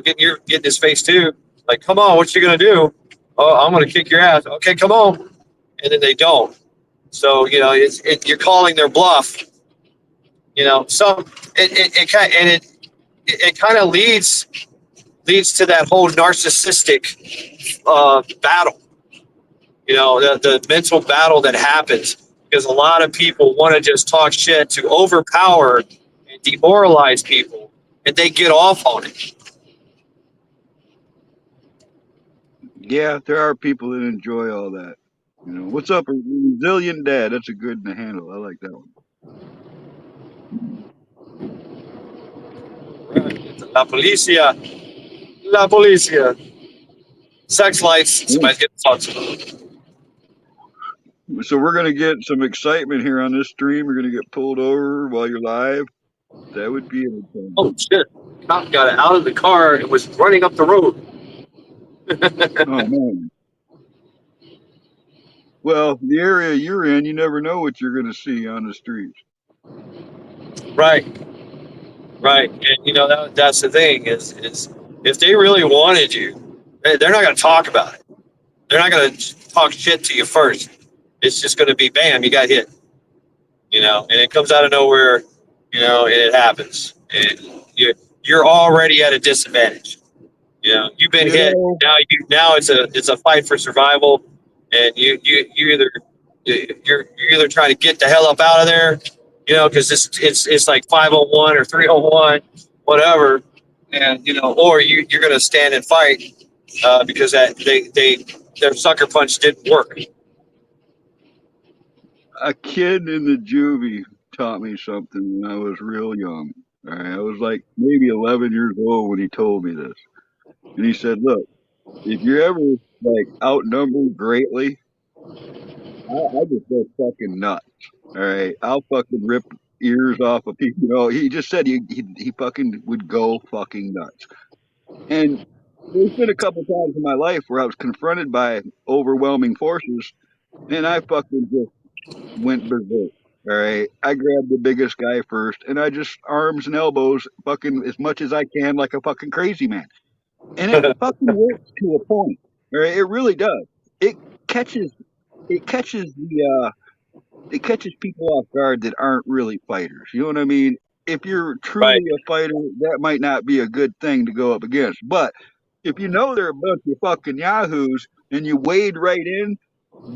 Getting his face too. Like, come on, what you going to do? Oh, I'm going to kick your ass. Okay, come on. And then they don't. So you're calling their bluff. Some it kind of leads to that whole narcissistic battle. The mental battle that happens, because a lot of people want to just talk shit to overpower and demoralize people, and they get off on it. Yeah, there are people that enjoy all that. What's up, a resilient dad? That's a good handle. I like that one. La policia, la policia. Sex lights. Somebody's getting fucked. So we're gonna get some excitement here on this stream. We're gonna get pulled over while you're live. That would be entertaining. Oh shit! Cop got out of the car and was running up the road. Oh man. Well, the area you're in, you never know what you're gonna see on the streets. Right. And that's the thing is if they really wanted you, they're not going to talk about it. They're not going to talk shit to you first. It's just going to be bam, you got hit. And it comes out of nowhere, and it happens. And you're already at a disadvantage. You've been hit. Now it's a fight for survival, and you're either trying to get the hell up out of there, because it's like 501 or 301, whatever, and or you're going to stand and fight because their sucker punch didn't work. A kid in the juvie taught me something when I was real young. All right, I was like maybe 11 years old when he told me this, and he said, "Look, if you're ever like outnumbered greatly, I just go fucking nuts. All right, I'll fucking rip ears off of people. He just said he fucking would go fucking nuts. And there's been a couple times in my life where I was confronted by overwhelming forces, and I fucking just went berserk. All right, I grabbed the biggest guy first, and I just arms and elbows fucking as much as I can, like a fucking crazy man. And it fucking works to a point. All right, it really does. It catches it catches the it catches people off guard that aren't really fighters. You know what I mean? If you're Right. truly a fighter, that might not be a good thing to go up against. But if you know they're a bunch of fucking yahoos and you wade right in,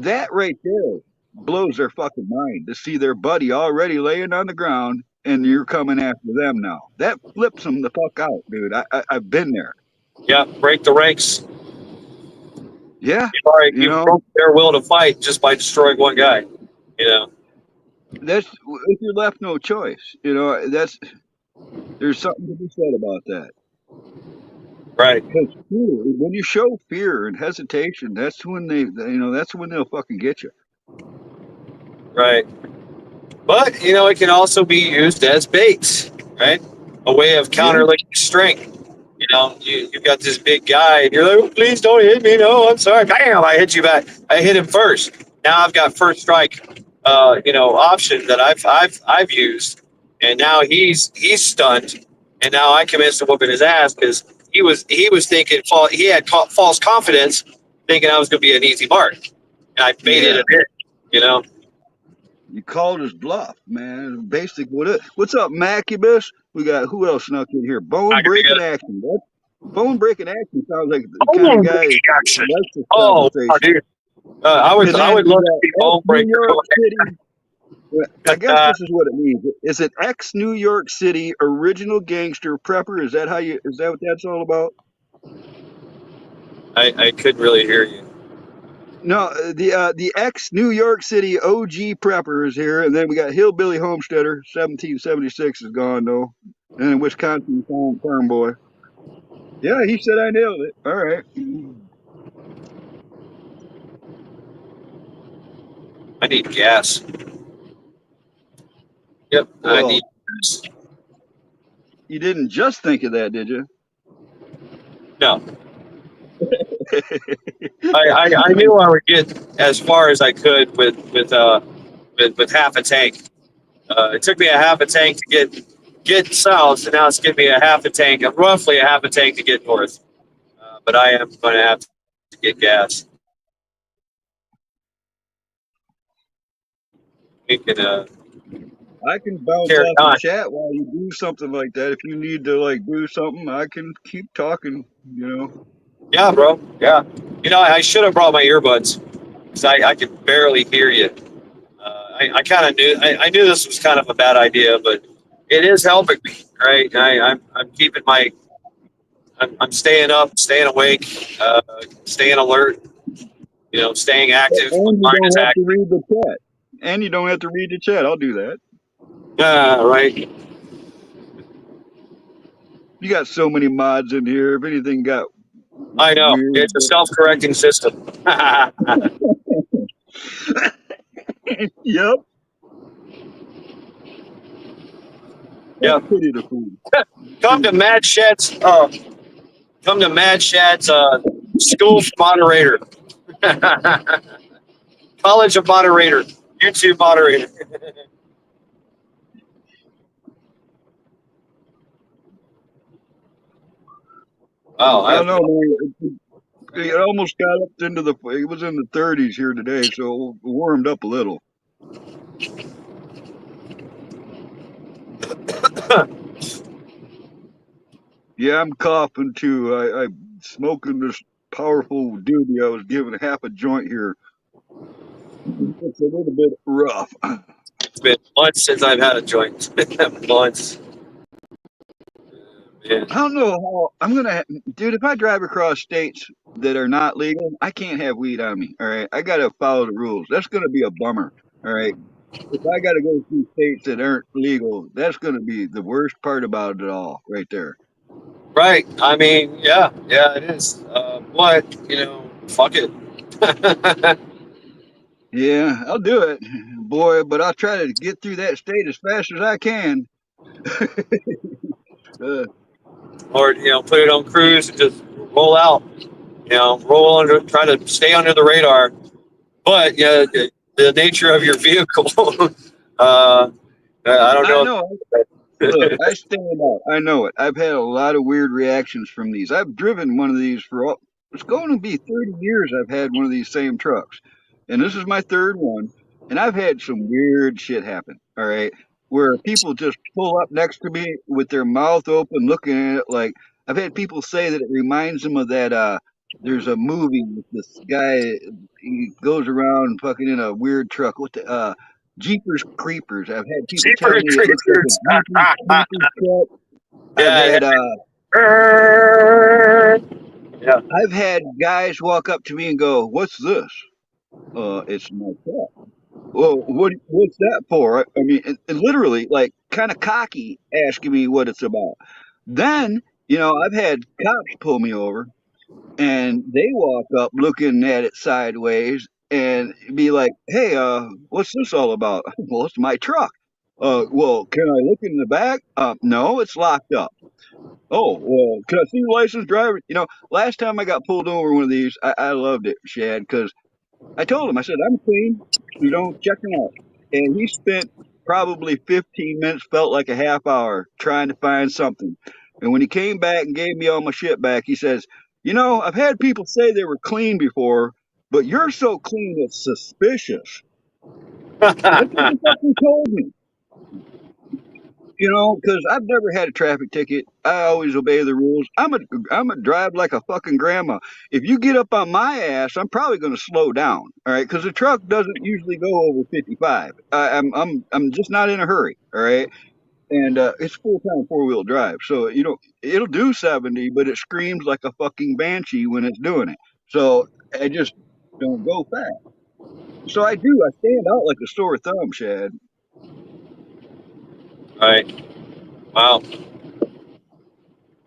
that right there blows their fucking mind to see their buddy already laying on the ground and you're coming after them now. That flips them the fuck out, dude. I've been there. Yeah, break the ranks. Yeah, You broke their will to fight just by destroying one guy. That's if you're left no choice. There's something to be said about that. Right. Because when you show fear and hesitation, that's when that's when they'll fucking get you. Right. But it can also be used as bait, right? A way of counteracting strength. You've got this big guy, and you're like, oh, please don't hit me. No, I'm sorry. Bam! I hit you back. I hit him first. Now I've got first strike, option that I've used, and now he's stunned, and now I commence to whooping his ass because he was thinking he had false confidence, thinking I was going to be an easy mark, and I baited him in. You know, You called his bluff, man. Basic. What's up, Macubus? We got who else snuck in here? I Bone could be breaking a action. What? Bone breaking action sounds like the kind of bone guy breaking who action. likes this Oh, conversation. dude, I And then would we love to see got ex bone New breaker York go City. I guess ahead. this is what it means. Is it ex New York City original gangster prepper? Is that how you? Is that what that's all about? I couldn't really hear you. No, the ex New York City OG prepper is here, and then we got Hillbilly Homesteader. 1776 is gone though, and then Wisconsin farm boy. Yeah, he said I nailed it. All right. I need gas. Yep, I Well, need gas. you didn't just think of that, did you? No, I knew I would get as far as I could with half a tank. It took me a half a tank to get south, and now it's giving me a half a tank, roughly a half a tank to get north. But I am going to have to get gas. We can I can bounce carry off the on. chat while you do something like that. If you need to like do something, I can keep talking. You know. Yeah, bro. Yeah. You know, I should have brought my earbuds because I could barely hear you. I kind of knew I knew this was kind of a bad idea, but it is helping me, right? I'm keeping I'm staying up, staying awake, staying alert. You know, staying active. My And you mind is don't have to active. read the chat. And you don't have to read the chat. I'll do that. Right. You got so many mods in here. If anything got I know. weird, It's a self-correcting system. yep, that's Yeah. pretty the fool. Come to Mad Shad's. Come to Mad Shad's school for moderator. College of moderator. YouTube moderator. Oh, I don't know, man. It almost got up into the. It was in the 30s here today, so it warmed up a little. Yeah, I'm coughing too. I'm smoking this powerful doobie. I was given half a joint here. It's a little bit rough. it's been months since I've had a joint. Months. Man. I don't know how I'm gonna, dude. If I drive across states that are not legal, I can't have weed on me. All right, I gotta follow the rules. That's gonna be a bummer. All right, if I gotta go through states that aren't legal, that's gonna be the worst part about it all, right there. Right. I mean, yeah, it is. But fuck it. Yeah, I'll do it, boy. But I'll try to get through that state as fast as I can. uh, Or put it on cruise and just roll out. Roll under, try to stay under the radar. But yeah, the nature of your vehicle. I don't I know. know. Look, I stand out. I know it. I've had a lot of weird reactions from these. I've driven one of these it's going to be 30 years I've had one of these same trucks. And this is my third one. And I've had some weird shit happen. All right. Where people just pull up next to me with their mouth open looking at it like I've had people say that it reminds them of that there's a movie with this guy he goes around fucking in a weird truck. What the Jeepers Creepers. I've had people tell Cheaper me it looks like a creatures. Jeepers Creepers truck. I've Yeah. had Yeah. I've had guys walk up to me and go, "What's this?" It's my truck. Well, what's that for? I mean, it literally, like, kind of cocky, asking me what it's about. Then, I've had cops pull me over, and they walk up looking at it sideways and be like, "Hey, what's this all about?" Well, it's my truck. Well, can I look in the back? No, it's locked up. Oh, well, can I see your license, driver? Last time I got pulled over one of these, I loved it, Shad, because I told him, I said, I'm clean, check him out. And he spent probably 15 minutes, felt like a half hour, trying to find something. And when he came back and gave me all my shit back, he says, "You know, I've had people say they were clean before, but you're so clean it's suspicious." That's what he fucking told me. You know, because I've never had a traffic ticket. I always obey the rules. I'm a drive like a fucking grandma. If you get up on my ass, I'm probably going to slow down. All right, because the truck doesn't usually go over 55. I'm just not in a hurry. All right, and it's full time 4-wheel drive, so you know it'll do 70, but it screams like a fucking banshee when it's doing it. So I just don't go fast. So I do. I stand out like a sore thumb, Shad. Right. Wow.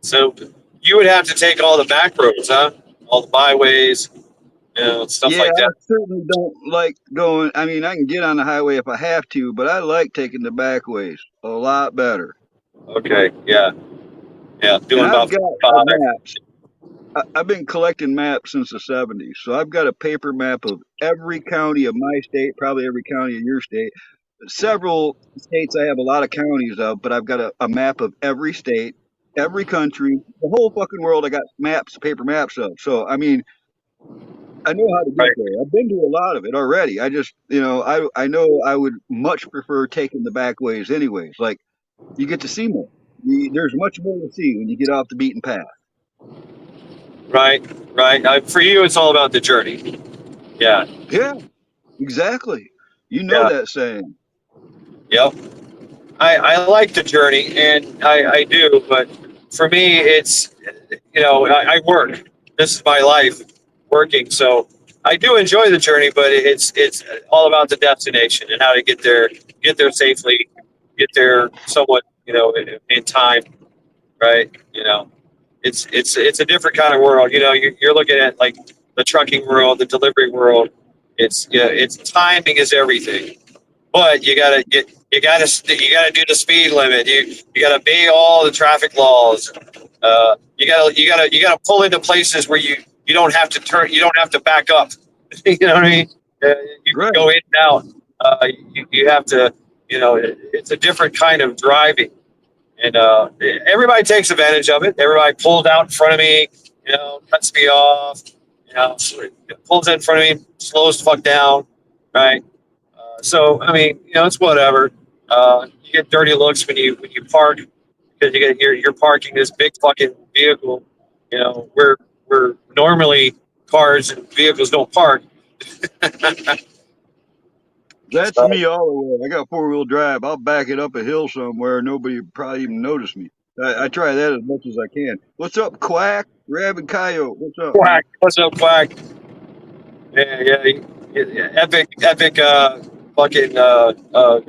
So you would have to take all the back roads, huh? All the byways, stuff Yeah, like I that. certainly don't like going. I mean, I can get on the highway if I have to, but I like taking the back ways a lot better. Okay. Yeah. Yeah. And Doing I've about got 5. maps. I've been collecting maps since the 70s. So I've got a paper map of every county of my state, probably every county of your state. Several states I have a lot of counties of, but I've got a map of every state, every country, the whole fucking world. I got maps, paper maps of. So, I mean, I know how to get Right. there. I've been to a lot of it already. I just, I know I would much prefer taking the back ways anyways. Like, you get to see more. There's much more to see when you get off the beaten path. Right. Right. For you, it's all about the journey. Yeah. Yeah, exactly. You know Yeah. that saying. Yep. I like the journey, and I do, but for me, it's, I work. This is my life, working. So I do enjoy the journey, but it's all about the destination and how to get there safely, get there somewhat, in time, right? It's a different kind of world. You're looking at like the trucking world, the delivery world. It's timing is everything, but you gotta do the speed limit. You gotta obey all the traffic laws. You gotta pull into places where you don't have to turn. You don't have to back up. You know what I mean? You can Right. go in and out. You have to. It's a different kind of driving, and everybody takes advantage of it. Everybody pulls out in front of me. Cuts me off. Pulls in front of me, slows the fuck down. Right. So I mean, it's whatever. You get dirty looks when you park because you're parking this big fucking vehicle. Where normally cars and vehicles don't park. That's So, me all the way. I got 4-wheel drive. I'll back it up a hill somewhere. Nobody would probably even notice me. I try that as much as I can. What's up, Quack? Rabbit Coyote. What's up, man? Quack, what's up, Quack? Yeah, yeah, epic, fucking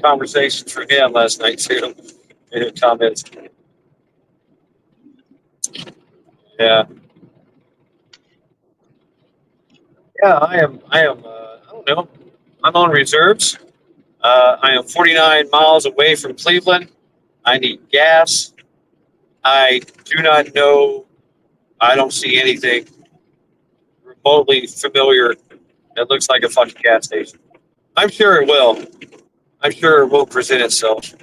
conversation for him last night too. In the comments, yeah, yeah. I am. I don't know. I'm on reserves. I am 49 miles away from Cleveland. I need gas. I do not know. I don't see anything remotely familiar that looks like a fucking gas station. I'm sure it will. I'm sure it will present itself.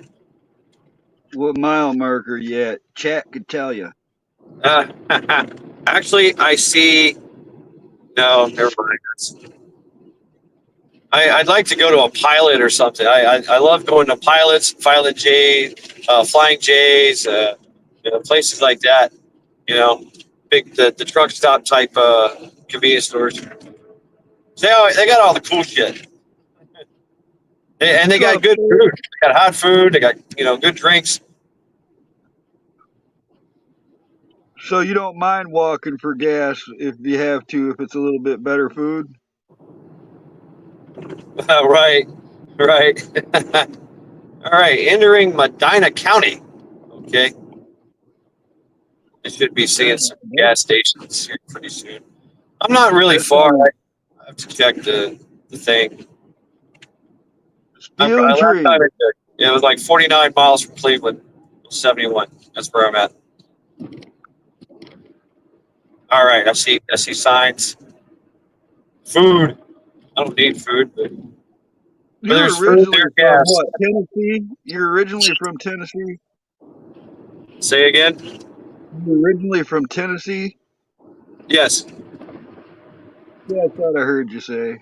What mile marker yet? Chat could tell you. Uh, Actually, I see. No, never mind. I'd like to go to a pilot or something. I love going to pilots, Pilot J, Flying J's, places like that. You know, big the truck stop type convenience stores. They got all the cool shit, and they got So, good food. They got hot food. They got good drinks. so you don't mind walking for gas if you have to, if it's a little bit better food? Right, right. All right, entering Medina County. Okay, I should be seeing some gas stations here pretty soon. I'm not really That's far. I have to check the thing. Steel Last tree. time it was like 49 miles from Cleveland. 71. That's where I'm at. All right, I see signs. Food. I don't need food, but where You're there's food, originally there's from gas. what? Tennessee? You're originally from Tennessee? Say again. You originally from Tennessee? Yes. Yeah, I thought I heard you say.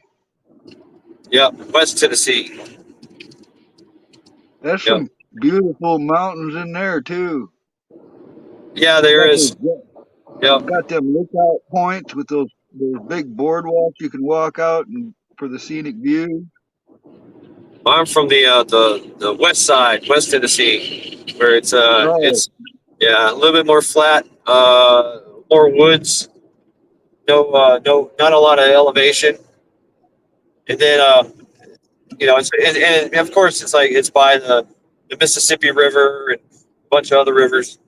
Yep. West Tennessee. There's Yep. some beautiful mountains in there too. Yeah, You there got is. Yep. them lookout points with those big boardwalks you can walk out and for the scenic view. I'm from the west side, West Tennessee, where Oh, it's yeah, a little bit more flat, more woods, no, not a lot of elevation, and then and of course it's by the Mississippi River and a bunch of other rivers,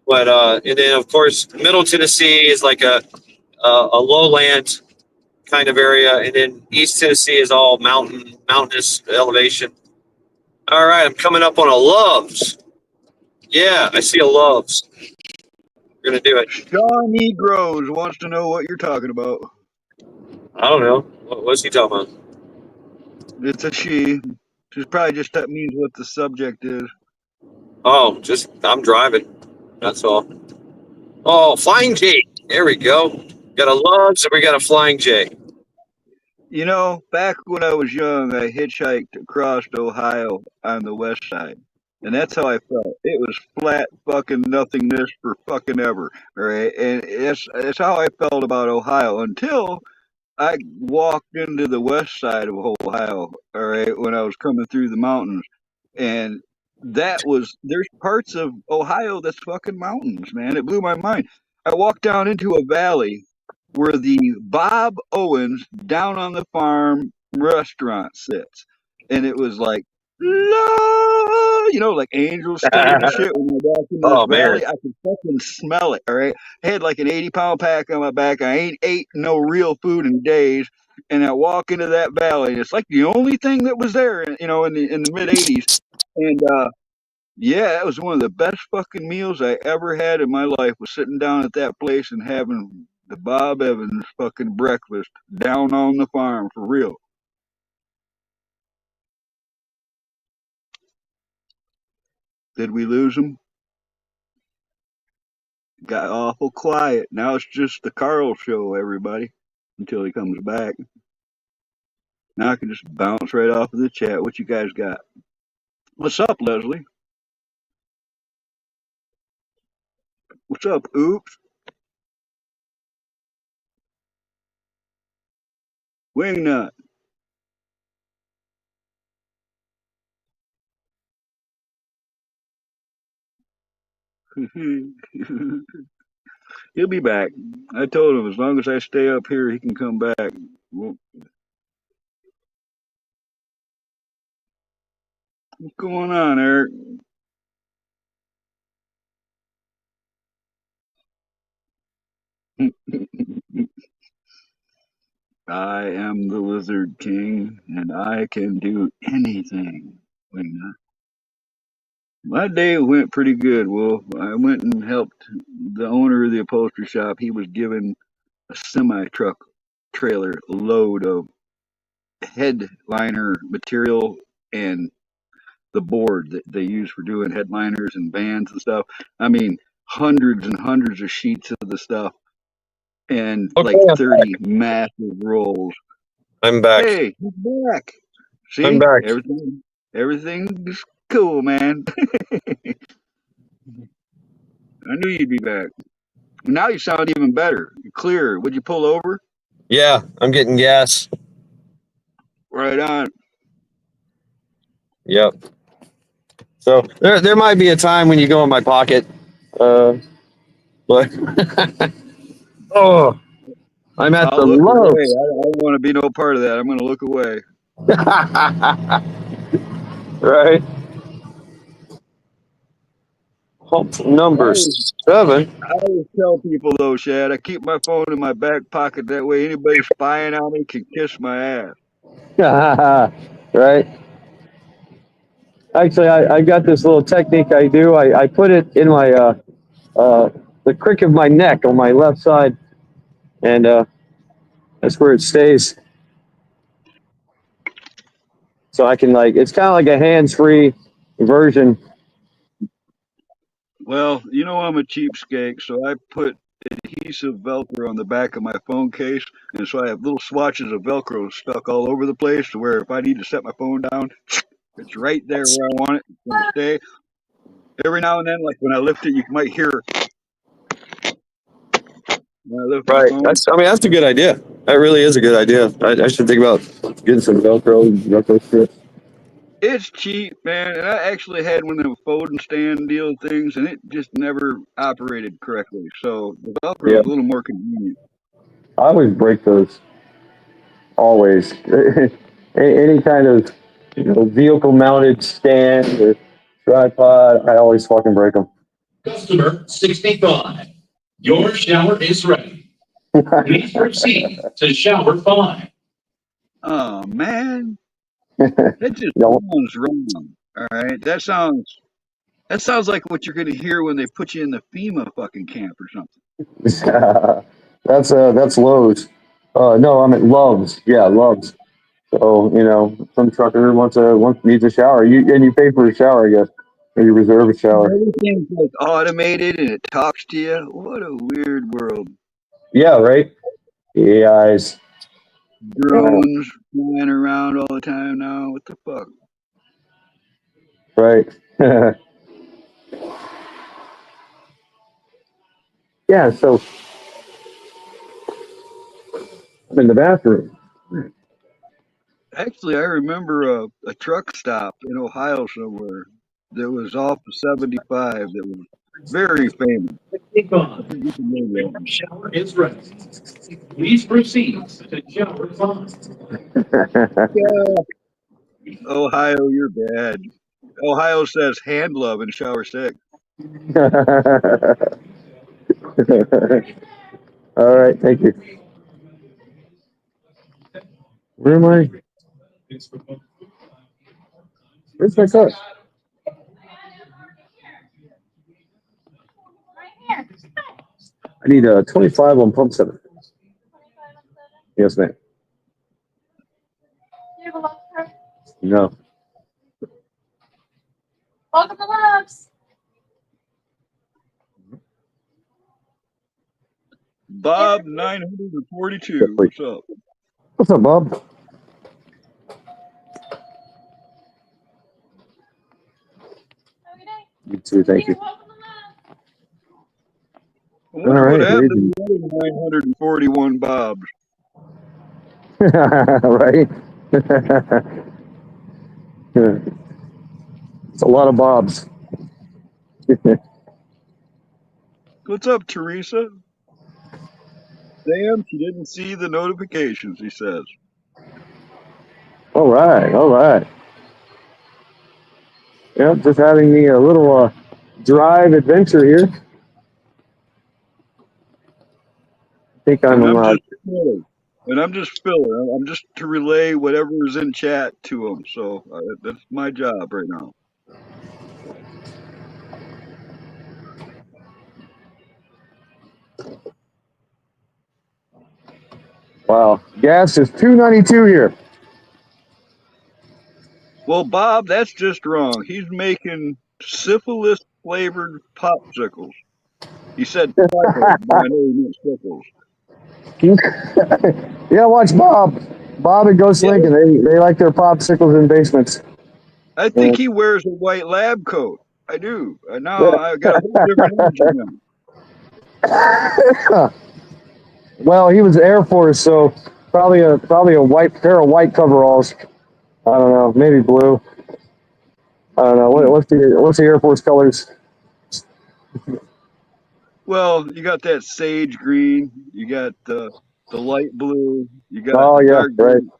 but and then of course Middle Tennessee is like a lowland kind of area, and then East Tennessee is all mountainous elevation. All right, I'm coming up on a Loves. Yeah, I see a Loves. We're gonna do it. Shaw Negroes wants to know what you're talking about. I don't know. What's he talking about? It's a she. She's probably just that means what the subject is. Oh, just I'm driving. That's all. Oh, Flying J. There we go. Got a Loves and we got a Flying J. You know, back when I was young, I hitchhiked across Ohio on the west side. And that's how I felt. It was flat fucking nothingness for fucking ever. All right. And that's how I felt about Ohio until I walked into the west side of Ohio, all right, when I was coming through the mountains. And there's parts of Ohio that's fucking mountains, man. It blew my mind. I walked down into a valley where the Bob Owens down on the farm restaurant sits. And it was like, like angels singing and shit. When I walked into this Oh man. valley, I could fucking smell it. All right. I had like an 80-pound pack on my back. I ain't ate no real food in days. And I walk into that valley. And it's like the only thing that was there, in the mid 80s. And yeah, it was one of the best fucking meals I ever had in my life. Was sitting down at that place and having the Bob Evans fucking breakfast down on the farm for real. Did we lose him? Got awful quiet. Now it's just the Carl show, everybody, until he comes back. Now I can just bounce right off of the chat. What you guys got? What's up, Leslie? What's up, Oops? Wingnut. He'll be back. I told him as long as I stay up here, he can come back. What's going on, Eric? I am the Lizard King, and I can do anything. Wingnut. My day went pretty good, Wolf. I went and helped the owner of the upholstery shop. He was given a semi truck trailer load of headliner material and the board that they use for doing headliners and bands and stuff. I mean, hundreds and hundreds of sheets of the stuff and Okay, like 30 massive rolls. I'm back. Hey, he's back. I'm See, back. everything's cool, man. I knew you'd be back. Now you sound even better, clearer. Would you pull over? Yeah, I'm getting gas. Right on. Yep. So there might be a time when you go in my pocket, but oh, I'm at I'll the look away. Loves. I don't want to be no part of that. I'm going to look away. Right. Hump number I 7. I always tell people though, Shad, I keep my phone in my back pocket. That way, anybody spying on me can kiss my ass. Right. Actually, I got this little technique I do. I put it in my the crick of my neck on my left side, and that's where it stays. So I can it's kind of like a hands-free version. Well, you know I'm a cheapskate, so I put adhesive Velcro on the back of my phone case, and so I have little swatches of Velcro stuck all over the place to where if I need to set my phone down, it's right there where I want it. It's going to stay. Every now and then, like when I lift it, you might hear when I lift my Right. phone. I mean, that's a good idea. That really is a good idea. I should think about getting some Velcro strips. It's cheap, man, and I actually had one of them folding stand deal things, and it just never operated correctly. So the Velcro Yeah. is a little more convenient. I always break those. Always. Any kind of vehicle mounted stand or tripod, I always fucking break them. Customer 65, your shower is ready. Please proceed to shower 5. Oh man, that just sounds wrong. All right, that sounds like what you're gonna hear when they put you in the FEMA fucking camp or something. That's Lowe's. No, I'm at Love's. Yeah, Love's. So some trucker wants needs a shower. You pay for a shower, I guess, or you reserve a shower. Everything's like automated and it talks to you. What a weird world. Yeah, right. AIs. Yeah, Drones flying around all the time now. What the fuck? right. Yeah. So I'm in the bathroom. Actually, I remember a truck stop in Ohio somewhere that was off of 75 that was very famous. I 65, forget the name your of it. shower is ready. Please proceed to shower 5. Yeah, Ohio, you're bad. Ohio says hand love and shower 6. All right, thank you. Where am I? Where's my cup? I need a 25 on pump 7. Yes, ma'am. No. Welcome to Loves. Bob 942. What's up? What's up, Bob? You too, thank you. I All wonder what right, happened ladies. to the other 941 Bobs. Right? It's a lot of Bobs. What's up, Teresa? Sam, she didn't see the notifications, he says. All right, all right. Yeah, just having me a little drive adventure here. I think I'm And I'm allowed. just filler. And I'm just filler. I'm just to relay whatever is in chat to them. So that's my job right now. Wow, gas is $2.92 here. Well, Bob, that's just wrong. He's making syphilis flavored popsicles. He said pickles, but I know he meant sickles. Yeah, watch Bob. Bob and Ghost Yeah, Lincoln. They like their popsicles in basements. I Yeah. think he wears a white lab coat. I do. Now Yeah. I got a whole different image of him. Well, he was Air Force, so probably a white pair of white coveralls. I don't know, maybe blue. I don't know. What's the Air Force colors? Well, you got that sage green, you got the light blue, you got Oh the yeah, dark right. green.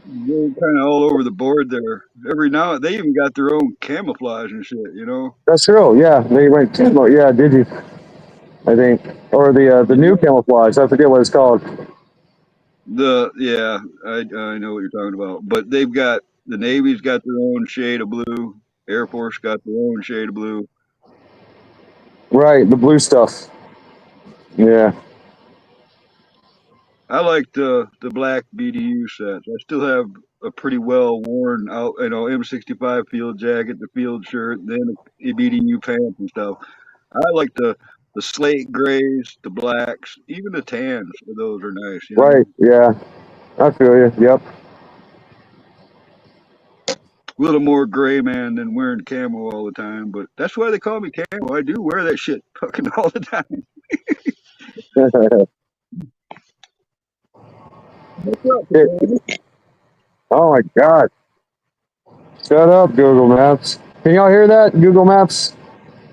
They're kind of all over the board there. Every now they even got their own camouflage and shit, you know. That's true. Yeah, they went camo. Yeah, did you? I think, or the new Yeah. camouflage. I forget what it's called. Yeah, I know what you're talking about. But they've got the Navy's got their own shade of blue. Air Force got their own shade of blue. Right, the blue stuff. Yeah. I like the black BDU sets. I still have a pretty well worn out, M65 field jacket, the field shirt, and then the BDU pants and stuff. I like the slate grays, the blacks, even the tans. Those are nice, Right. Yeah. I feel you. Yep. A little more gray man than wearing camo all the time, but that's why they call me camo. I do wear that shit fucking all the time. What's up, man? Oh my God. Shut up, Google Maps. Can y'all hear that? Google Maps?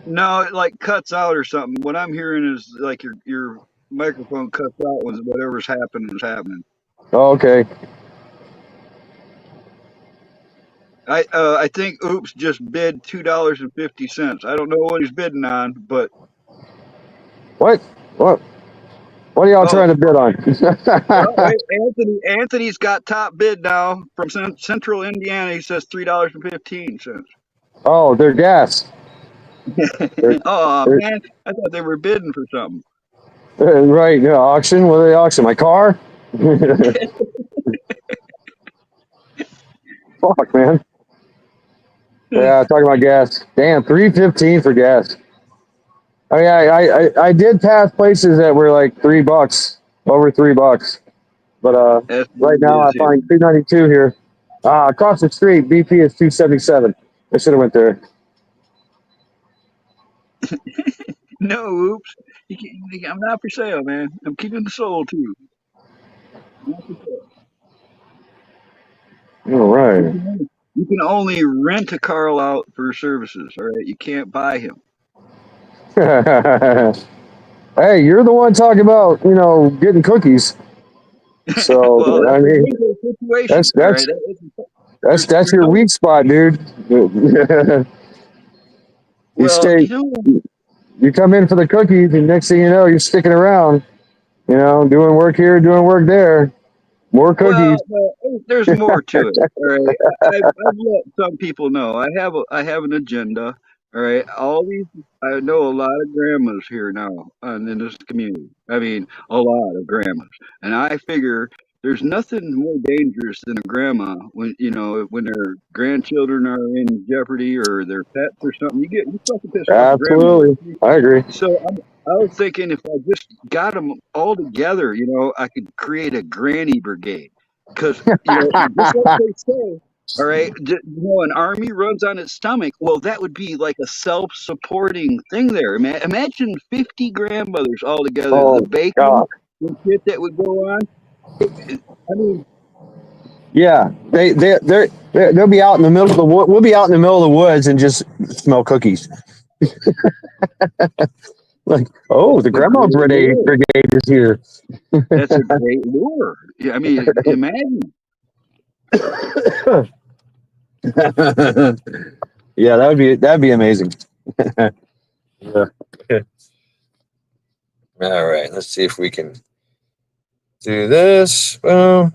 No, it like cuts out or something. What I'm hearing is like your microphone cuts out when whatever's happening is happening. Oh, okay. I think Oops just bid $2.50. I don't know what he's bidding on, but What? What? What are y'all oh trying to bid on? well, wait, Anthony's got top bid now from Central Indiana. He says $3.15. Oh, they're gas. They're, Oh they're, man, I thought they were bidding for something. right. Yeah, auction. What are they auction? My car? Fuck, man. Yeah, talking about gas. Damn, $3.15 for gas. I mean, I did pass places that were like $3, over $3. But That's what right it now I is here. find 292 here. Across the street, BP is 277. I should have went there. No, Oops. I'm not for sale, man. I'm keeping the soul too. Not for sale. All You right. can you can only rent a Carl out for services. All right, you can't buy him. Hey, you're the one talking about getting cookies. So Well, I that's a mean, win-win situation. that's All right, that's that's that's there's your no weak spot, dude. you well, stay, you come in for the cookies, and next thing you know, you're sticking around. Doing work here, doing work there, more well, cookies. there's more to it. All right, I've let some people know I have an agenda. All right, all these I know a lot of grandmas here now in this community. I mean, a lot of grandmas, and I figure there's nothing more dangerous than a grandma when when their grandchildren are in jeopardy or their pets or something. You fucking piss off a grandma. Absolutely, I agree. So I was thinking if I just got them all together, I could create a granny brigade. Because, just like they say, all right, an army runs on its stomach. Well, that would be like a self-supporting thing there. Imagine 50 grandmothers all together. The Oh bacon God, and shit that would go on. I mean, yeah, they'll be out in the middle of the wood. We'll be out in the middle of the woods and just smell cookies. Like, oh, that's the a grandma great lure. brigade is here. That's a great lure. Yeah, I mean, imagine. Yeah, that'd be amazing. Yeah. All right, let's see if we can do this. Boom.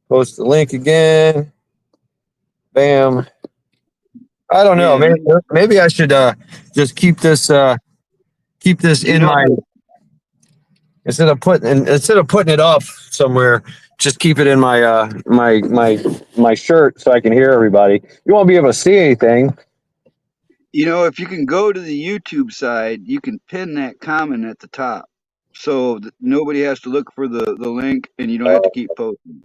Post the link again. Bam. I don't know. Yeah, Maybe I should just keep this you in know my instead of putting it off somewhere. Just keep it in my my shirt so I can hear everybody. You won't be able to see anything. If you can go to the YouTube side, you can pin that comment at the top, so that nobody has to look for the link, and you don't have to keep posting.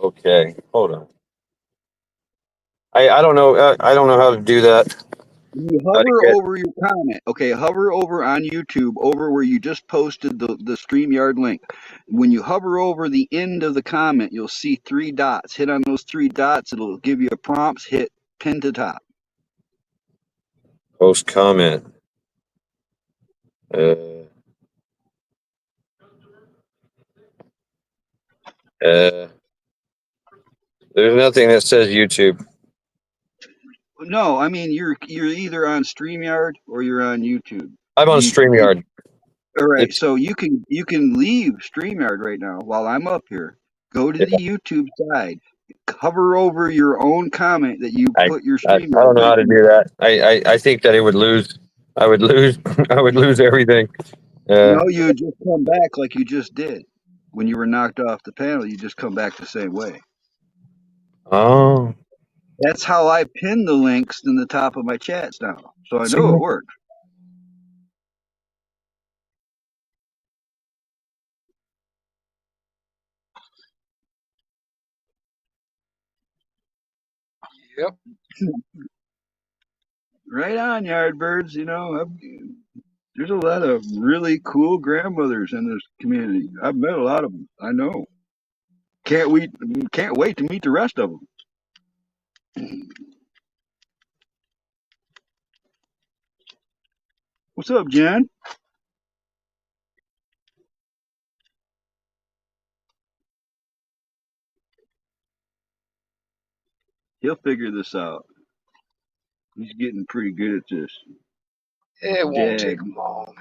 Okay, hold on. I don't know. I don't know how to do that. You How to hover get? over your comment. Okay, hover over on YouTube, over where you just posted the StreamYard link. When you hover over the end of the comment, you'll see three dots. Hit on those three dots. It'll give you a prompts. Hit pin to top. Post comment. Uh, uh, there's nothing that says YouTube. No, I mean you're either on StreamYard or you're on YouTube. I'm on You StreamYard. All right, It's so you can leave StreamYard right now while I'm up here. Go to yeah, the YouTube side, hover over your own comment that you I, put your I StreamYard don't know how link to in. do that. I think that it would lose. I would lose. I would lose everything. No, you just come back like you just did. when you were knocked off the panel, you just come back the same way. Oh, That's how I pin the links in the top of my chats now. So I see, know it works. Yep. Right on, Yardbirds. You know, there's a lot of really cool grandmothers in this community. I've met a lot of them. I know. Can't wait. Can't wait to meet the rest of them. What's up, Jen? He'll figure this out. He's getting pretty good at this. It won't take Dad, him long.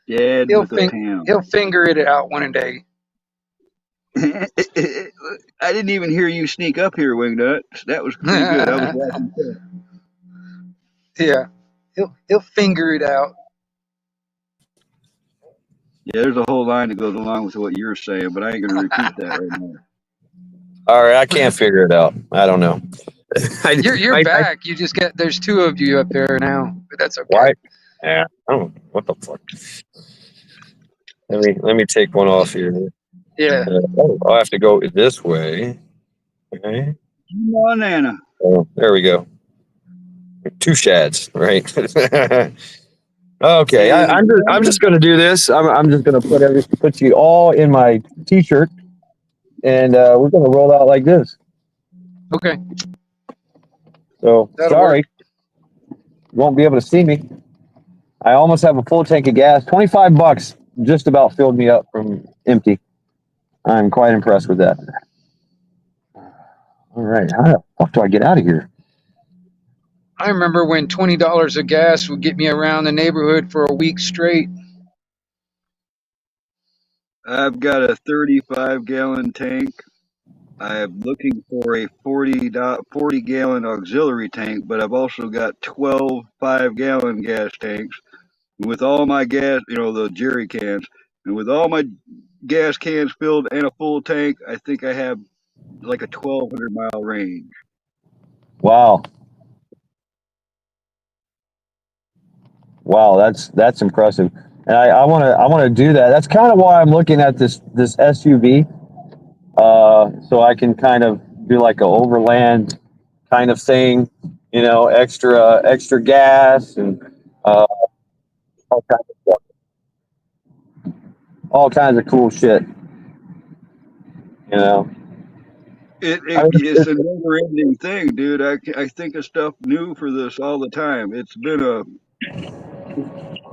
Dad with a pan. He'll finger it out one day. I didn't even hear you sneak up here, Wingnut. That was pretty good. I was watching. Yeah. He'll finger it out. Yeah, there's a whole line that goes along with what you're saying, but I ain't gonna repeat that right now. all right. I can't figure it out. I don't know. You're back. You just get there's two of you up there now, but that's okay. Why? Yeah. I don't know. What the fuck? Let me take one off here. Yeah. I'll have to go this way. Okay. Come on, Nana. Oh, there we go. Two shads, right? Okay. I'm just gonna do this. I'm just gonna put you all in my t-shirt, and we're gonna roll out like this. Okay. So That'll sorry, you won't be able to see me. I almost have a full tank of gas. $25 just about filled me up from empty. I'm quite impressed with that. All right, how the fuck do I get out of here? I remember when $20 of gas would get me around the neighborhood for a week straight. I've got a 35-gallon tank. I'm looking for a 40-gallon auxiliary tank, but I've also got 12 5-gallon gas tanks. With all my gas, the jerry cans, and with all my gas cans filled and a full tank, I think I have like a 1,200-mile range. Wow. Wow, that's impressive. And I want to do that. That's kind of why I'm looking at this SUV. So I can kind of do like a overland kind of thing, extra gas and all kinds of stuff, all kinds of cool shit. It's a never-ending thing, dude. I think of stuff new for this all the time. It's been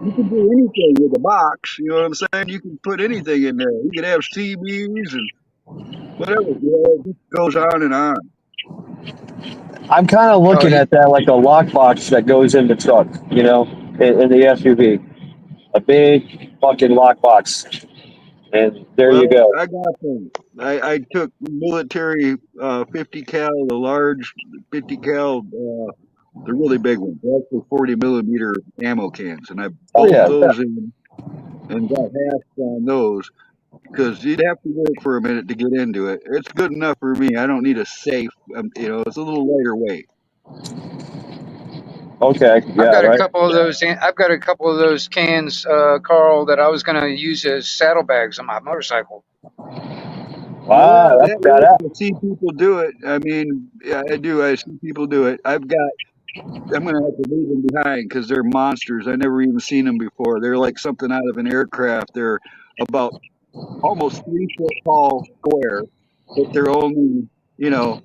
you can do anything with a box. You know what I'm saying? You can put anything in there. You can have CBs and whatever. It just goes on and on. I'm kind of looking at that like a lockbox that goes in the truck, in the SUV, a big fucking lockbox. And there you go. I got them. I took military 50 cal, the large 50 cal, the really big ones, actually 40 millimeter ammo cans, and I bolted those in and got half on those because you'd have to work for a minute to get into it. It's good enough for me. I don't need a safe. It's a little lighter weight. Okay. Yeah. I've got a couple of those. I've got a couple of those cans, Carl, that I was going to use as saddlebags on my motorcycle. Wow, that's badass. I see people do it. I mean, yeah, I do. I see people do it. I'm going to have to leave them behind because they're monsters. I never even seen them before. They're like something out of an aircraft. They're about almost 3 foot tall square, but they're only, 7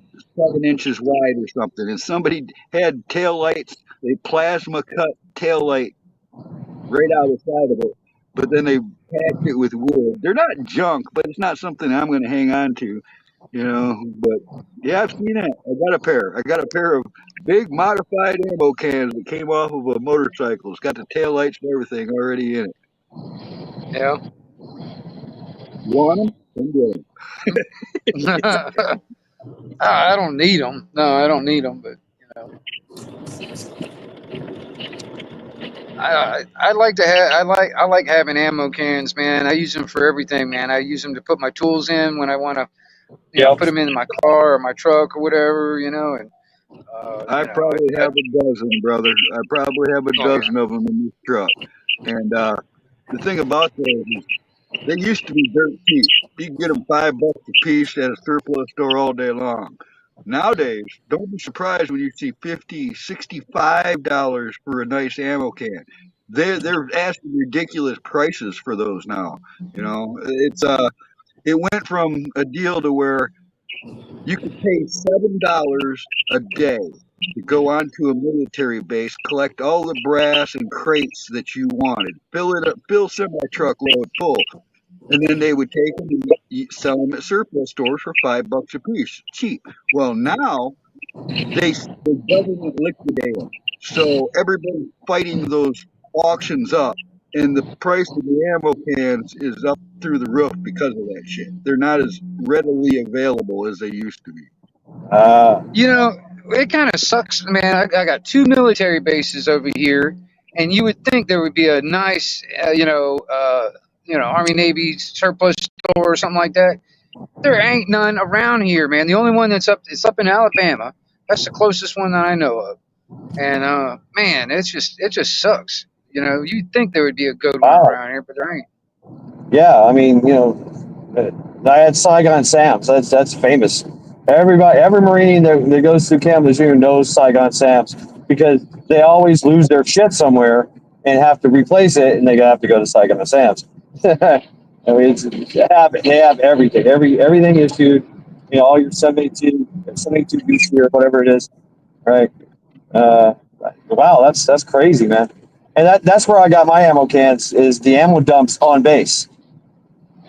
inches wide or something. And somebody had tail lights, they plasma cut tail light right out of the side of it, but then they packed it with wood. They're not junk, but it's not something I'm going to hang on to, But yeah, I've seen that. I got a pair of big modified ammo cans that came off of a motorcycle. It's got the tail lights and everything already in it. Yeah. You want them? Come get them. I don't need them. No, I don't need them, but I like to have I like having ammo cans, man. I use them for everything, man. I use them to put my tools in when I want to, Yep. put them in my car or my truck or whatever, and I probably have a dozen, brother. I probably have a oh yeah, dozen of them in this truck. And the thing about those is they used to be dirt cheap. You could get them $5 a piece at a surplus store all day long. Nowadays, don't be surprised when you see $50, $65 for a nice ammo can. They're asking ridiculous prices for those now. It went from a deal to where you could pay $7 a day to go onto a military base, collect all the brass and crates that you wanted, fill it up, fill semi truckload full, and then they would take them and sell them at surplus stores for $5 a piece, cheap. Well, now the government liquidate them, so everybody's fighting those auctions up, and the price of the ammo cans is up through the roof because of that shit. They're not as readily available as they used to be. it kind of sucks, man. I got two military bases over here, and you would think there would be a nice, Army Navy surplus store or something like that. There ain't none around here, man. The only one it's up in Alabama. That's the closest one that I know of. And man, it just sucks. You'd think there would be a good one Wow. around here, but there ain't. Yeah, I mean, I had Saigon Sam's. That's famous. Every Marine that goes through Camp Lejeune knows Saigon Sam's because they always lose their shit somewhere and have to replace it, and they have to go to Saigon Sam's. I mean, they have everything, everything issued. All your 782 BC or whatever it is, right? Wow, that's crazy, man. And that's where I got my ammo cans. Is the ammo dumps on base.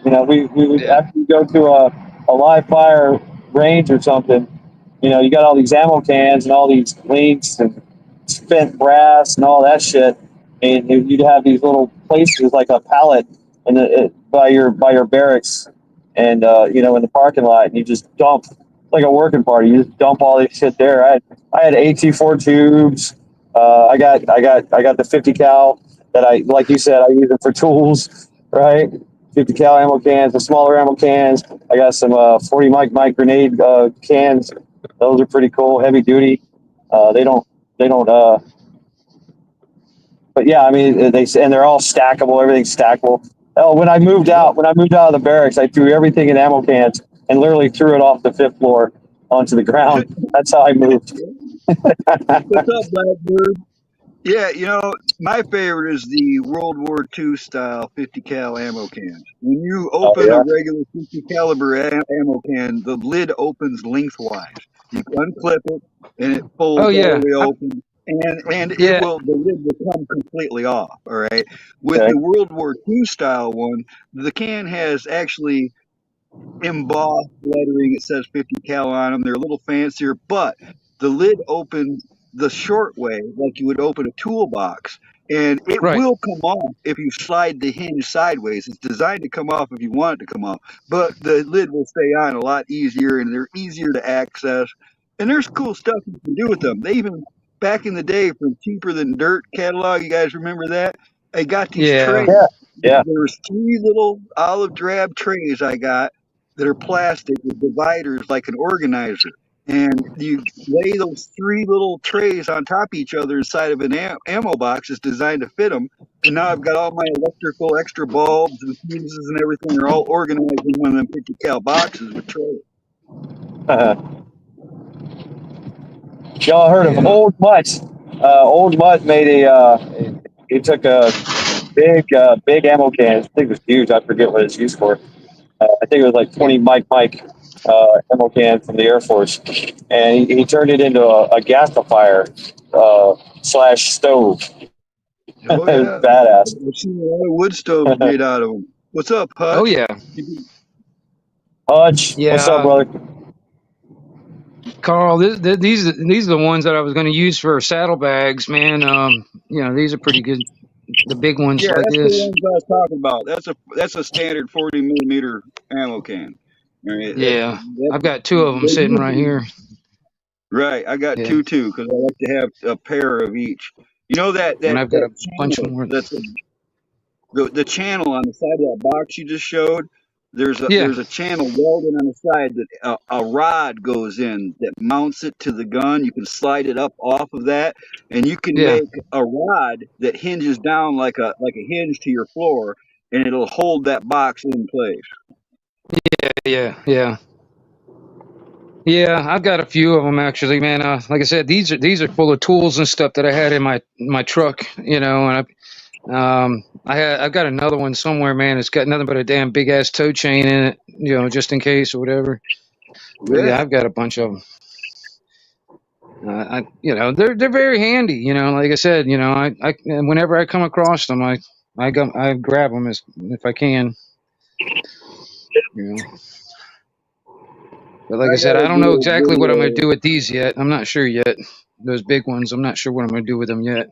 We would after you go to a live fire range or something, you got all these ammo cans and all these links and spent brass and all that shit, and you'd have these little places like a pallet by your barracks, and in the parking lot, and you just dump like a working party. You just dump all this shit there. I had AT4 tubes. I got the 50 cal that like you said, I use it for tools, right? 50 cal ammo cans, the smaller ammo cans. I got some 40 mic grenade cans. Those are pretty cool, heavy duty. They don't. But yeah, I mean, they're all stackable. Everything's stackable. Oh, when I moved out of the barracks, I threw everything in ammo cans and literally threw it off the 5th floor onto the ground. That's how I moved. What's up, Blackbird? Yeah, my favorite is the World War II style 50 cal ammo cans. When you open a regular 50 caliber ammo can, the lid opens lengthwise. You unclip it, and it folds all the way open, and the lid will come completely off. All right. With the World War II style one, the can has actually embossed lettering. It says 50 cal on them. They're a little fancier, but the lid opens the short way, like you would open a toolbox, and it will come off if you slide the hinge sideways. It's designed to come off if you want it to come off, but the lid will stay on a lot easier, and they're easier to access. And there's cool stuff you can do with them. They even, back in the day, from Cheaper Than Dirt catalog, you guys remember that? I got these trays. Yeah. There's 3 little olive drab trays I got that are plastic with dividers like an organizer. And you lay those 3 little trays on top of each other inside of an ammo box is designed to fit them. And now I've got all my electrical extra bulbs and fuses and everything. They're all organized in one of them 50 cal boxes with trays. Y'all heard of Old Mutt? Old Mutt made he took a big ammo can. I think it was huge. I forget what it's used for. I think it was like 20 mic ammo can from the Air Force, and he turned it into a gasifier / stove. Oh, It was yeah. badass. I've seen a lot of wood stoves made out of them. What's up, Hutch? Oh yeah, Hutch, what's up, brother? Carl, these are the ones that I was going to use for saddlebags, man. These are pretty good. The big ones like that's this. the ones I was talking about. That's a standard 40 millimeter ammo can. Right? I've got 2 of them sitting right here. Right, I got 2 too because I like to have a pair of each. You know that and that I've got that a bunch channel more. that's the channel on the side of that box you just showed. Yeah, There's a channel welded on the side that a rod goes in that mounts it to the gun. You can slide it up off of that, and you can yeah, make a rod that hinges down like a hinge to your floor, and it'll hold that box in place. yeah. Yeah, I've got a few of them actually, man. Like I said, these are full of tools and stuff that I had in my truck, you know, and I've got another one somewhere, man. It's got nothing but a damn big ass toe chain in it, you know, just in case or whatever. But Yeah. yeah, I've got a bunch of them. You know, they're very handy. You know, like I said, you know, I whenever I come across them, I grab them if I can. You know, but like I I said, got I a don't know good exactly what I'm gonna video. do with these yet. I'm not sure yet. Those big ones, I'm not sure what I'm gonna do with them yet.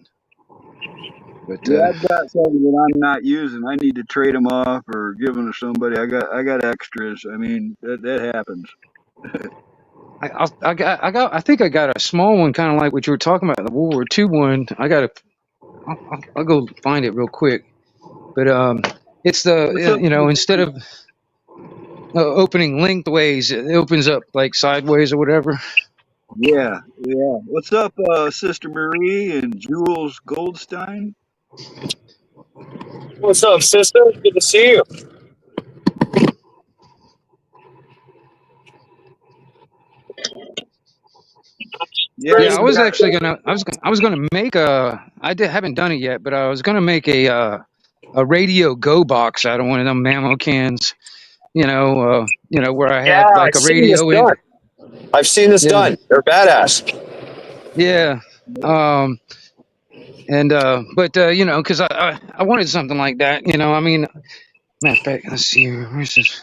But Yeah, I've got some that I'm not using. I need to trade them off or give them to somebody. I got extras. I mean, that happens. I think I got a small one, kind of like what you were talking about, the World War II one. I'll go find it real quick. But it's What's up? you know, instead of opening lengthways, it opens up like sideways or whatever. Yeah, yeah. What's up, Sister Marie and Jules Goldstein? What's up, sister? Good to see you. Yeah, Yeah, I was actually gonna. I was gonna make a. Haven't done it yet, but I was gonna make a radio go box out of one of them mammo cans. You know where I Yeah, have like I've a seen this radio in. done. I've seen this Yeah, done. They're badass. yeah. Um, and but you know, because I wanted something like that. You know, I mean, matter of fact, let's see, where's this?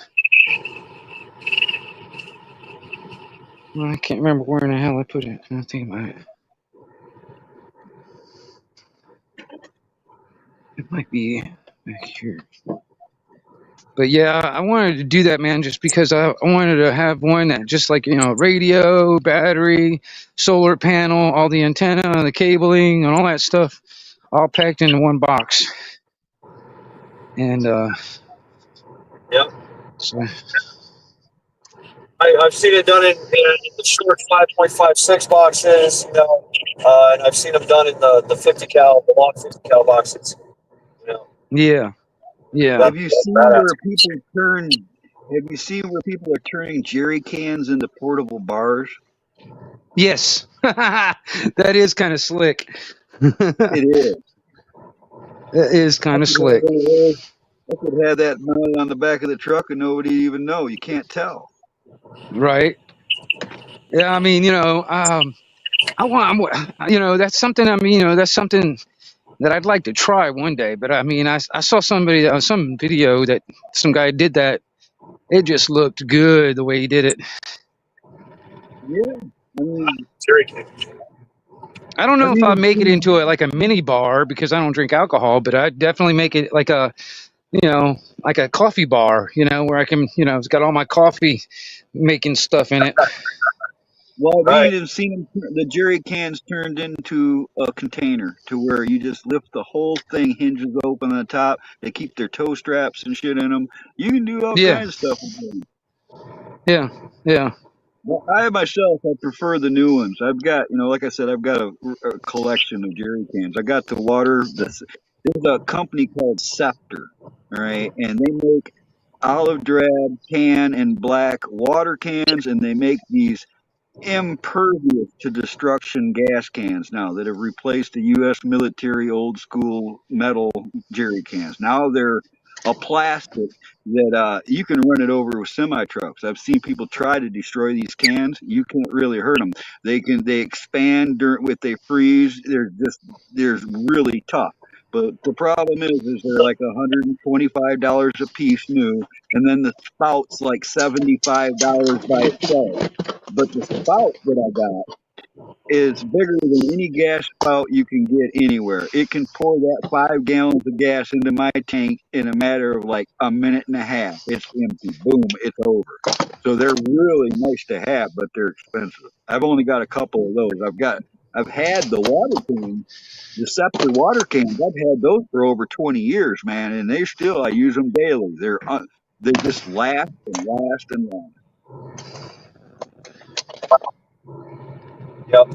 Well, I can't remember where in the hell I put it. I think about it. It might be back here. But yeah, I wanted to do that, man, just because I wanted to have one that just like, you know, radio, battery, solar panel, all the antenna, the cabling, and all that stuff, all packed into one box. And Yep. so I've seen it done in the short 5.56 boxes, you know, and I've seen them done in the 50 cal, the long 50 cal boxes. You know, yeah, yeah, have you that's seen badass. where people turn? Have you seen where people are turning jerry cans into portable bars? yes, that is kind of slick. That It is. is I kind of could have slick, one of those. I could have that mounted on the back of the truck and nobody even know. You can't tell. right? Yeah, I mean, you know, you know, that's something. I mean, you know, that's something that I'd like to try one day. But I mean, I saw somebody on some video that some guy did that. It just looked good the way he did it. Yeah. I mean, Jerry King. I don't know I've if I'd even make it seen. into like a mini bar because I don't drink alcohol, but I'd definitely make it like a, you know, like a coffee bar, you know, where I can, you know, it's got all my coffee making stuff in it. Well, I've Right. even seen the jerry cans turned into a container to where you just lift the whole thing, hinges open on the top. They keep their toe straps and shit in them. You can do all Yeah, kinds of stuff with them. yeah, yeah, Well, I myself, I prefer the new ones. I've got, like I said, I've got a collection of jerry cans. I got the water. There's a company called Scepter, all right, and they make olive drab, tan, and black water cans, and they make these impervious to destruction gas cans now that have replaced the U.S. military old school metal jerry cans. Now they're a plastic that you can run it over with semi trucks. I've seen people try to destroy these cans. You can't really hurt them. They expand during with they freeze. They're really tough. But the problem is they're like $125 a piece new, and then the spout's like $75 by itself. But the spout that I got is bigger than any gas spout you can get anywhere. It can pour that 5 gallons of gas into my tank in a matter of like a minute and a half. It's empty. Boom, it's over. So they're really nice to have, but they're expensive. I've only got a couple of those. I've had the water cans, the Scepter water cans. I've had those for over 20 years, man, and I use them daily. They just last and last and last. Yep.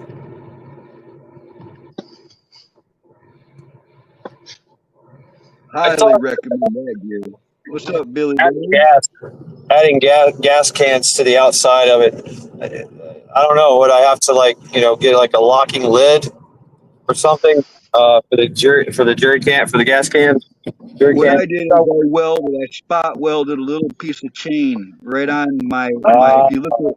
I Highly thought recommend that gear. What's up, Billy? adding gas cans to the outside of it. I don't know. Would I have to get like a locking lid or something for the jerry can for the gas cans? Jerry What can. I did is I spot welded a little piece of chain right on my. If you look at,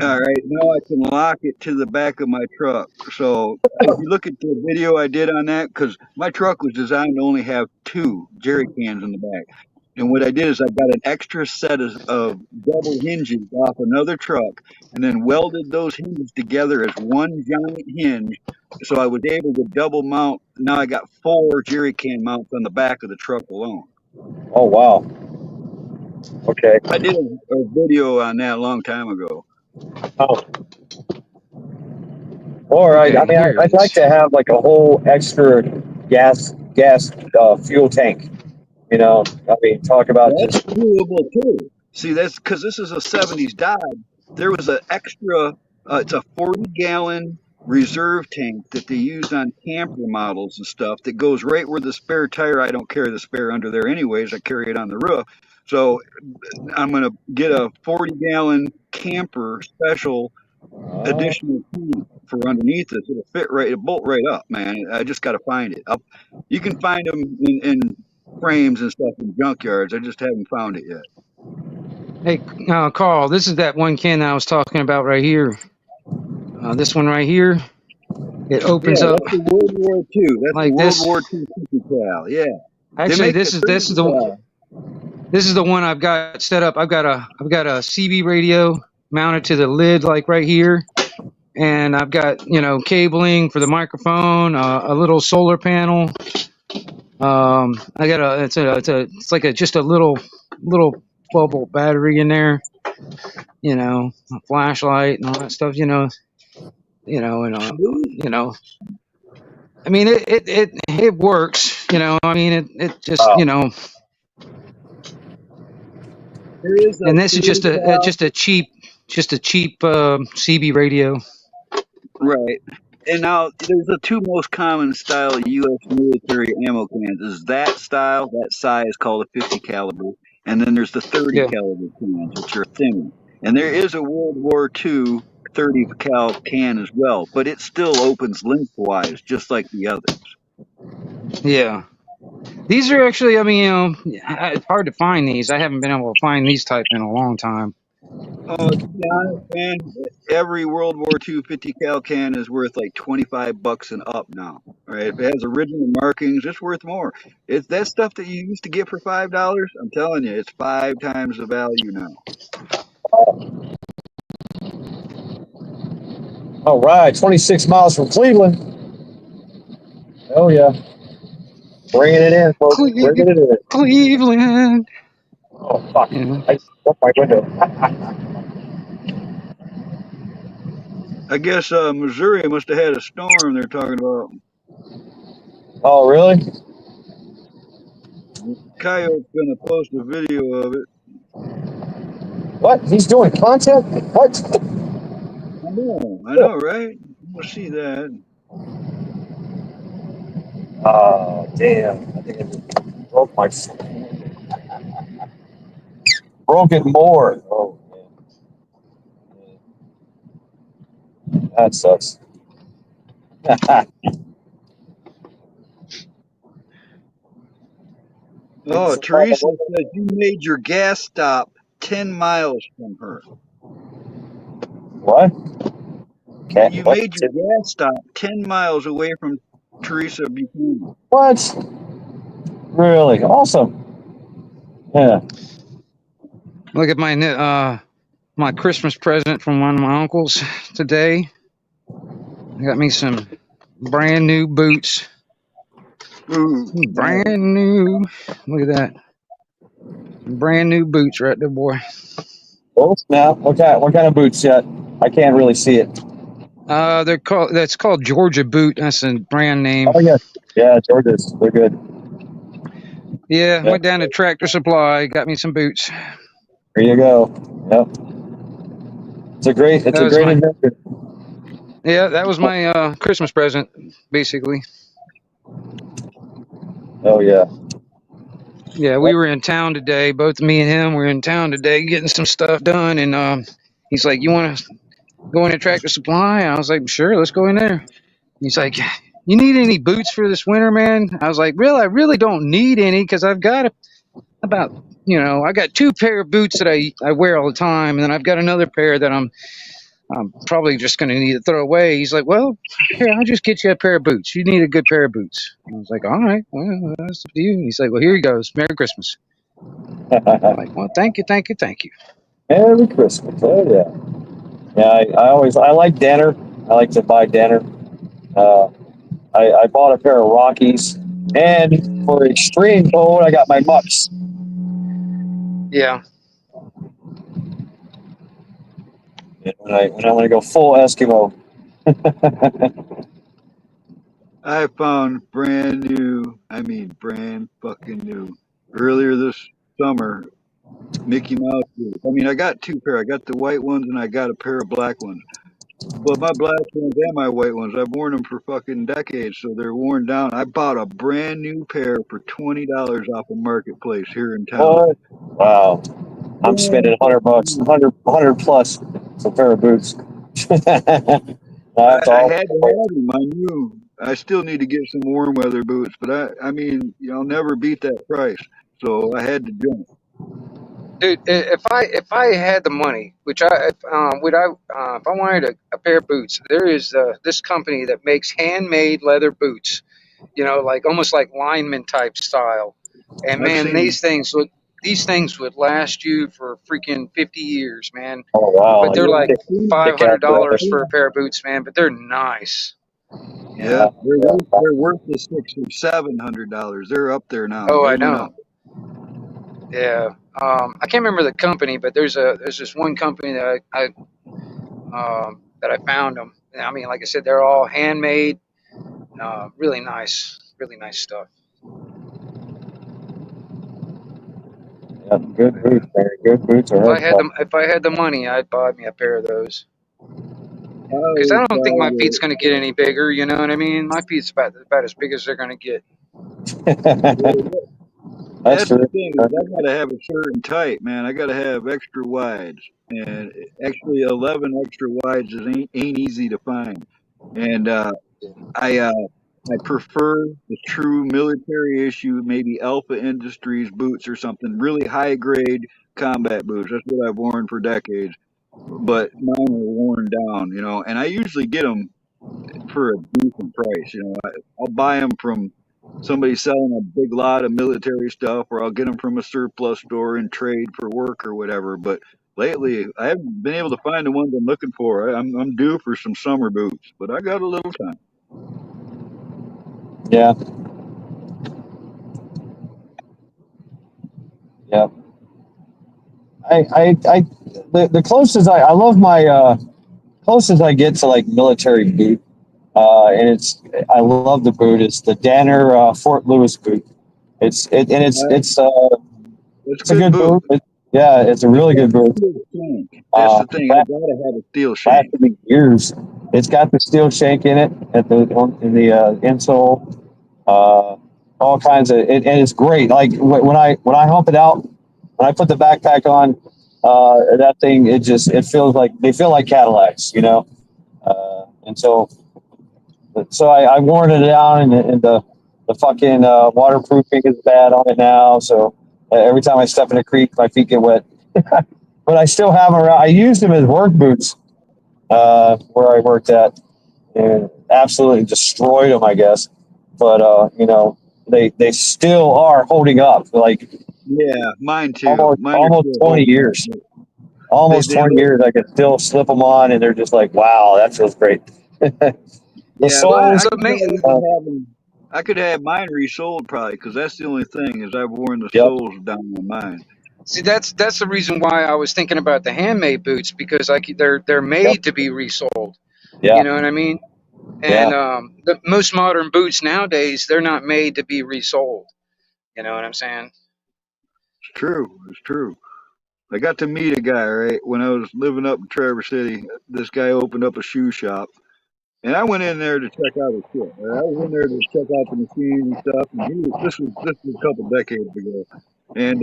all right, now I can lock it to the back of my truck. So if you look at the video I did on that, because my truck was designed to only have 2 jerry cans in the back. And what I did is I got an extra set of double hinges off another truck and then welded those hinges together as one giant hinge. So I was able to double mount. Now I got 4 jerry can mounts on the back of the truck alone. Oh wow. Okay. I did a video on that a long time ago. Oh. Or Okay, I'd like to have like a whole extra gas fuel tank. Talk about That's just doable too. See, that's because this is a 70s Dodge. There was an extra, it's a 40-gallon reserve tank that they use on camper models and stuff that goes right where the spare tire. I don't carry the spare under there anyways. I carry it on the roof. So I'm going to get a 40-gallon camper special additional tank for underneath it. It'll fit right, it'll bolt right up, man. I just got to find it. You can find them in frames and stuff in junkyards. I just haven't found it yet. Hey, Carl, this is that one can I was talking about right here. This one right here. It opens up. That's the World War II. That's like the World this. War II 50 cal. Yeah. Actually, this is the one I've got set up. I've got a CB radio mounted to the lid, like right here, and I've got cabling for the microphone, a little solar panel. I got it's like just a little 12-volt battery in there. A flashlight and all that stuff. I mean, it works. I mean, it just And this is just a cheap CB radio. Right. And now there's the 2 most common style of U.S. military ammo cans. Is that style, that size called a 50 caliber, and then there's the 30 caliber cans, which are thinner. And there is a World War II 30 cal can as well, but it still opens lengthwise, just like the others. Yeah. These are actually, it's hard to find these. I haven't been able to find these type in a long time. Oh, to be honest, man, every World War II 50 cal can is worth like $25 and up now. Right? If it has original markings, it's worth more. It's that stuff that you used to get for $5. I'm telling you, it's 5 times the value now. all right, 26 miles from Cleveland. Oh yeah. Bringing it in, folks. Bringing it in. Cleveland. Oh, fuck. Yeah. I broke my window. I guess Missouri must have had a storm they're talking about. Oh, really? Coyote's going to post a video of it. What? He's doing content? What? I know, right? We'll see that. Oh, damn. I think I broke my... Broke it more. Oh, man. That sucks. Oh, Teresa says you made your gas stop 10 miles from her. What? You made your gas stop 10 miles away from Teresa Buchanan. What? Really? Awesome. Yeah. Look at my Christmas present from one of my uncles today. I got me some brand new boots. Ooh. Brand new. Look at that. Brand new boots right there, boy. Oh, snap. What kind of boots yet? I can't really see it. That's called Georgia Boot. That's a brand name. Oh yeah, yeah, Georgia's, they're good. Yeah, Yep. went down to Tractor Supply, got me some boots. There you go. Yep. It's a great adventure. That was my Christmas present, basically. Oh yeah. Yeah, we were in town today. Both me and him were in town today getting some stuff done. And he's like, "You want to go into Tractor Supply?" And I was like, "Sure, let's go in there." He's like, "You need any boots for this winter, man?" I was like, "Really? I really don't need any because I've got I got 2 pair of boots that I wear all the time, and then I've got another pair that I'm probably just going to need to throw away." He's like, "Well, here, I'll just get you a pair of boots. You need a good pair of boots." I was like, "All right, well, that's up to you." He's like, "Well, here he goes. Merry Christmas." I'm like, "Well, thank you, thank you, thank you." Merry Christmas. Oh yeah. Yeah, I like Danner. I like to buy Danner. Uh, I bought a pair of Rockies, and for extreme cold, I got my Mucks. Yeah. When I want to go full Eskimo. I found brand fucking new, earlier this summer, Mickey Mouse boots. I mean, I got 2 pair. I got the white ones and I got a pair of black ones. But my black ones and my white ones, I've worn them for fucking decades, so they're worn down. I bought a brand new pair for $20 off a marketplace here in town. What? Wow. I'm spending $100, 100 plus for a pair of boots. That's I all. had to have them. I knew I still need to get some warm weather boots, but I mean, I'll never beat that price. So I had to jump. Dude, if I had the money, which I if I wanted a pair of boots, there is this company that makes handmade leather boots, like almost like lineman type style. And I've man, seen them. these things would last you for freaking 50 years, man. Oh, wow. But they're like I've seen them. $500 for a pair of boots, man. But they're nice. Yeah, Yeah. they're worth the $600 or $700. They're up there now. Oh, They I went up. know. Yeah. I can't remember the company, but there's this one company that I found them. I mean, like I said, they're all handmade. Really nice stuff. Yeah, good boots, man. Good boots are hard to buy. If I had the money, I'd buy me a pair of those. I Because I always don't think buy my feet's going to get any bigger. You know what I mean? My feet's about as big as they're going to get. That's That's the true. thing is I gotta have a certain type, man. I gotta have extra wides, and actually 11 extra wides ain't easy to find. And I uh, I prefer the true military issue, maybe Alpha Industries boots or something, really high grade combat boots. That's what I've worn for decades. But mine are worn down, and I usually get them for a decent price. I'll buy them from somebody selling a big lot of military stuff, or I'll get them from a surplus store and trade for work or whatever. But lately, I haven't been able to find the ones I'm looking for. I'm due for some summer boots, but I got a little time. Yeah. Yeah. The closest I love my closest I get to like military boot, and I love the boot. It's the Danner Fort Lewis boot. Uh, It's It's a good good boot. boot. Yeah, it's a It's really got good boot. steel shank. That's the thing. I gotta have a steel shank. Lasted me years. It's got the steel shank in it in the insole. All kinds of and it's great. Like when I hump it out, when I put the backpack on, that thing it feels like they feel like Cadillacs, and so I worn it down, and the fucking waterproofing is bad on it now. So every time I step in a creek, my feet get wet. But I still have them around. I used them as work boots where I worked at, and absolutely destroyed them, I guess. But they still are holding up. Like Yeah, mine too. Mine are almost still 20 holding up. years. They Almost they 20 look. years, I can still slip them on, and they're just like, wow, that feels great. The Yeah, Well, mine. soles, I so could probably ma- even have them. I could have mine resold probably because that's the only thing is I've worn the yep, soles down on mine. See, that's the reason why I was thinking about the handmade boots because they're yep, made to be resold. Yeah. You know what I mean? And the most modern boots nowadays, they're not made to be resold. You know what I'm saying? It's true. It's true. I got to meet a guy, right, when I was living up in Traverse City. This guy opened up a shoe shop. And I went in there to check out his shit. I was in there to check out the machines and stuff. And this was a couple decades ago. And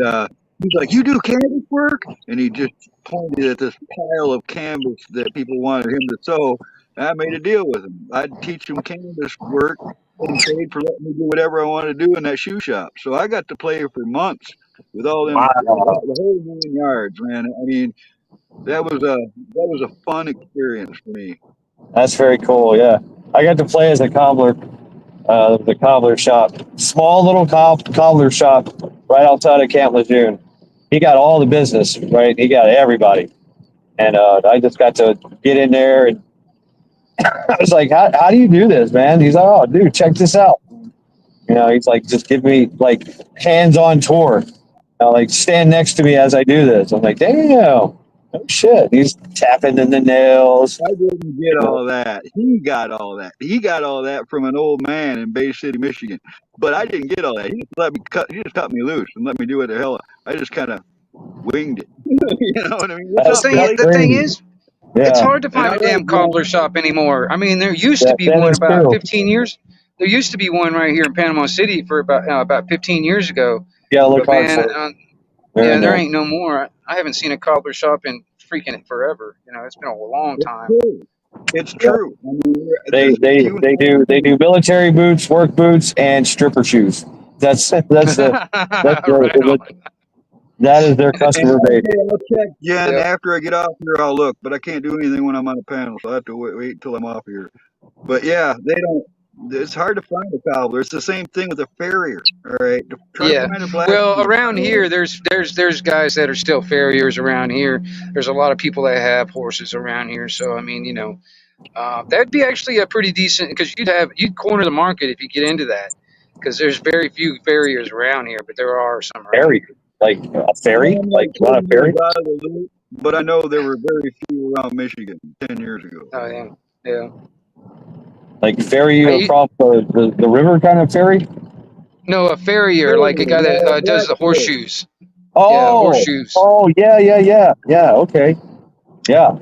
he's like, "You do canvas work?" And he just pointed at this pile of canvas that people wanted him to sew. And I made a deal with him. I'd teach him canvas work and paid for letting me do whatever I wanted to do in that shoe shop. So I got to play for months with all them Wow. the whole million yards, man. I mean, that was a fun experience for me. That's very cool. Yeah. I got to play as a cobbler, the cobbler shop, small little cobbler shop right outside of Camp Lejeune. He got all the business, right? He got everybody. And I just got to get in there and I was like, how do you do this, man? He's like, oh, dude, check this out. You know, he's like, just give me like hands-on tour. Like stand next to me as I do this. I'm like, damn, no shit. He's tapping in the nails. I didn't get all that. He got all that. He got all that from an old man in Bay City, Michigan. But I didn't get all that. He just let me He just cut me loose and let me do what the hell. I just kind of winged it. You know what I mean? What's up, Billy? The thing is, it's Yeah. hard to find a damn cobbler shop anymore. I mean, there used to be that one is about true. 15 years. There used to be one right here in Panama City for about 15 years ago. Yeah, look But hard man, for it. They're yeah, in there there. ain't no more. I haven't seen a cobbler shop in freaking forever. You know, it's been a long It's time. true. It's true. I mean, They there's they few and they far do they between. do military boots, work boots, and stripper shoes. That's Right on. that is their And customer base. I'll check, Jen. Yeah, After I get off here, I'll look. But I can't do anything when I'm on the panel, so I have to wait until I'm off here. But yeah, they don't. It's hard to find a cobbler. It's the same thing with a farrier. All right, try to yeah. find a Well, blacksmith. around here, there's guys that are still farriers around here. There's a lot of people that have horses around here. So I mean, you know, that'd be actually a pretty decent because you'd corner the market if you get into that because there's very few farriers around here, but there are some around Ferry, here. like a ferry, I'm not like you want a 10 years ferry? out of the loop, but I know there were very few around Michigan 10 years ago. Oh yeah, yeah. Like ferry you I, across the river kind of ferry? no, a farrier, like a Farrier, guy that yeah, does the blacksmith. horseshoes. Yeah, Oh, horseshoes. oh yeah. Okay, yeah.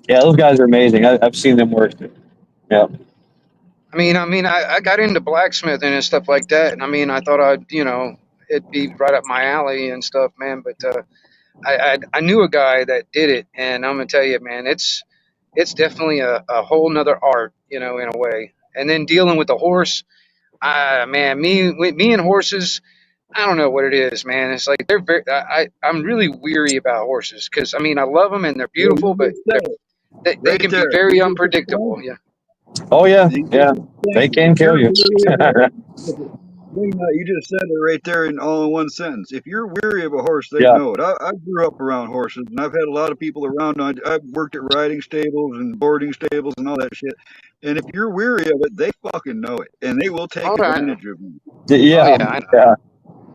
Yeah, those guys are amazing. I've seen them work. Yeah. I got into blacksmithing and stuff like that, and I mean, I thought it'd be right up my alley and stuff, man. But I knew a guy that did it, and I'm gonna tell you, man, it's definitely a whole nother art, you know, in a way. And then dealing with the horse, man, me and horses, I don't know what it is, man. It's like they're very, I'm really weary about horses because I mean, I love them and they're Yeah, beautiful, you but just said it they right can be there. very You just unpredictable. explained Yeah. Oh yeah, it. You yeah. just They explained it. can If kill you're you. weary of a horse, you just said it right there in all in one sentence. If you're weary of a horse, they Yeah. know it. I grew up around horses, and I've had a lot of people around. I've worked at riding stables and boarding stables and all that shit. And if you're weary of it, they fucking know it, and they will take Oh, I know. advantage of you. Oh Yeah, yeah, I know. yeah,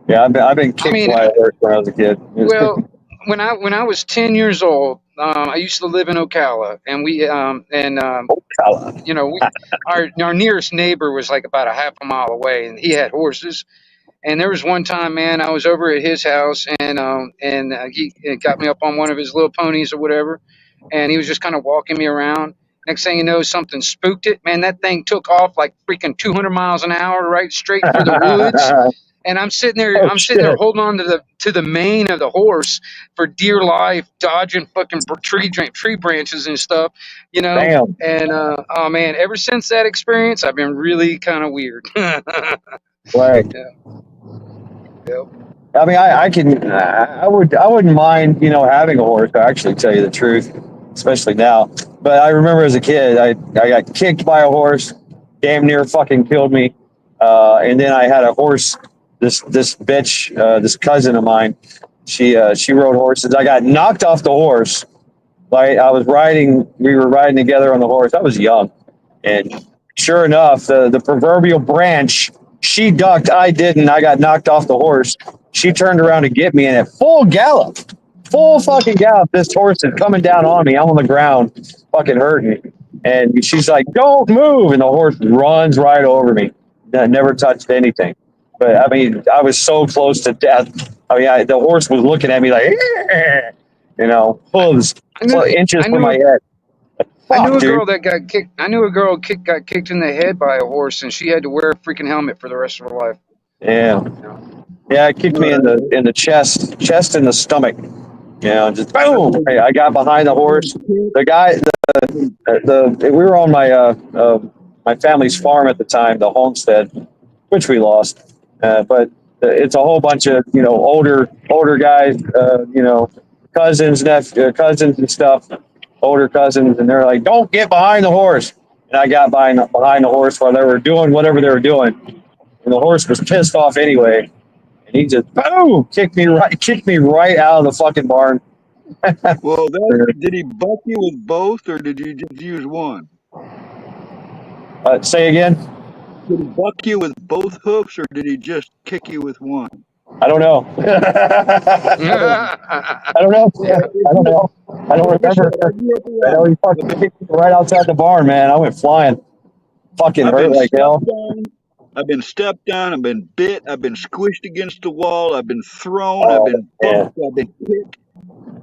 yeah. I've been I kicked mean, by a horse when I was a kid. well, when I was 10 years old, I used to live in Ocala, and you know, our nearest neighbor was like about a half a mile away, and he had horses. And there was one time, man, I was over at his house, and he got me up on one of his little ponies or whatever, and he was just kind of walking me around. Next thing you know, something spooked it. Man, that thing took off like freaking 200 miles an hour, right straight for the woods. And Oh I'm sitting there shit! holding on to the mane of the horse for dear life, dodging fucking tree branches and stuff, you know. Damn. And oh man, ever since that experience, I've been really kind of weird. Yeah, Right. yeah. I mean, I can. I wouldn't mind, having a horse. To actually tell you the truth, especially now. But I remember as a kid, I got kicked by a horse, damn near fucking killed me. And then I had a horse. This bitch, this cousin of mine, she rode horses. I got knocked off the horse. Like we were riding together on the horse. I was young, and sure enough, the proverbial branch. She ducked. I didn't. I got knocked off the horse. She turned around to get me, and at full gallop, full fucking gallop. This horse is coming down on me. I'm on the ground, fucking hurting. And she's like, "Don't move!" And the horse runs right over me. Never touched anything. But I mean, I was so close to death. I mean, the horse was looking at me like, hooves I knew, inches I from knew, my head. I knew Fuck, a dude. girl that got kicked. I knew a girl got kicked in the head by a horse, and she had to wear a freaking helmet for the rest of her life. Yeah, yeah. It kicked me in the chest and the stomach. Just boom. Hey, I got behind the horse. The guy, we were on my family's farm at the time, the homestead, which we lost. But it's a whole bunch of older guys, cousins, cousins and stuff, older cousins, and they're like, "Don't get behind the horse." And I got behind the horse while they were doing whatever they were doing, and the horse was pissed off anyway, and he just boom kicked me right out of the fucking barn. Well, did he buck you with both, or did you just use one? Say again. Did he buck you with both hoofs, or did he just kick you with one? I don't know. I don't know. I don't remember. I know he fucking kicked me right outside the barn, man. I went flying. Fucking hurt like hell. I've been stepped on. I've been bit. I've been squished against the wall. I've been thrown. I've been bumped. I've been kicked.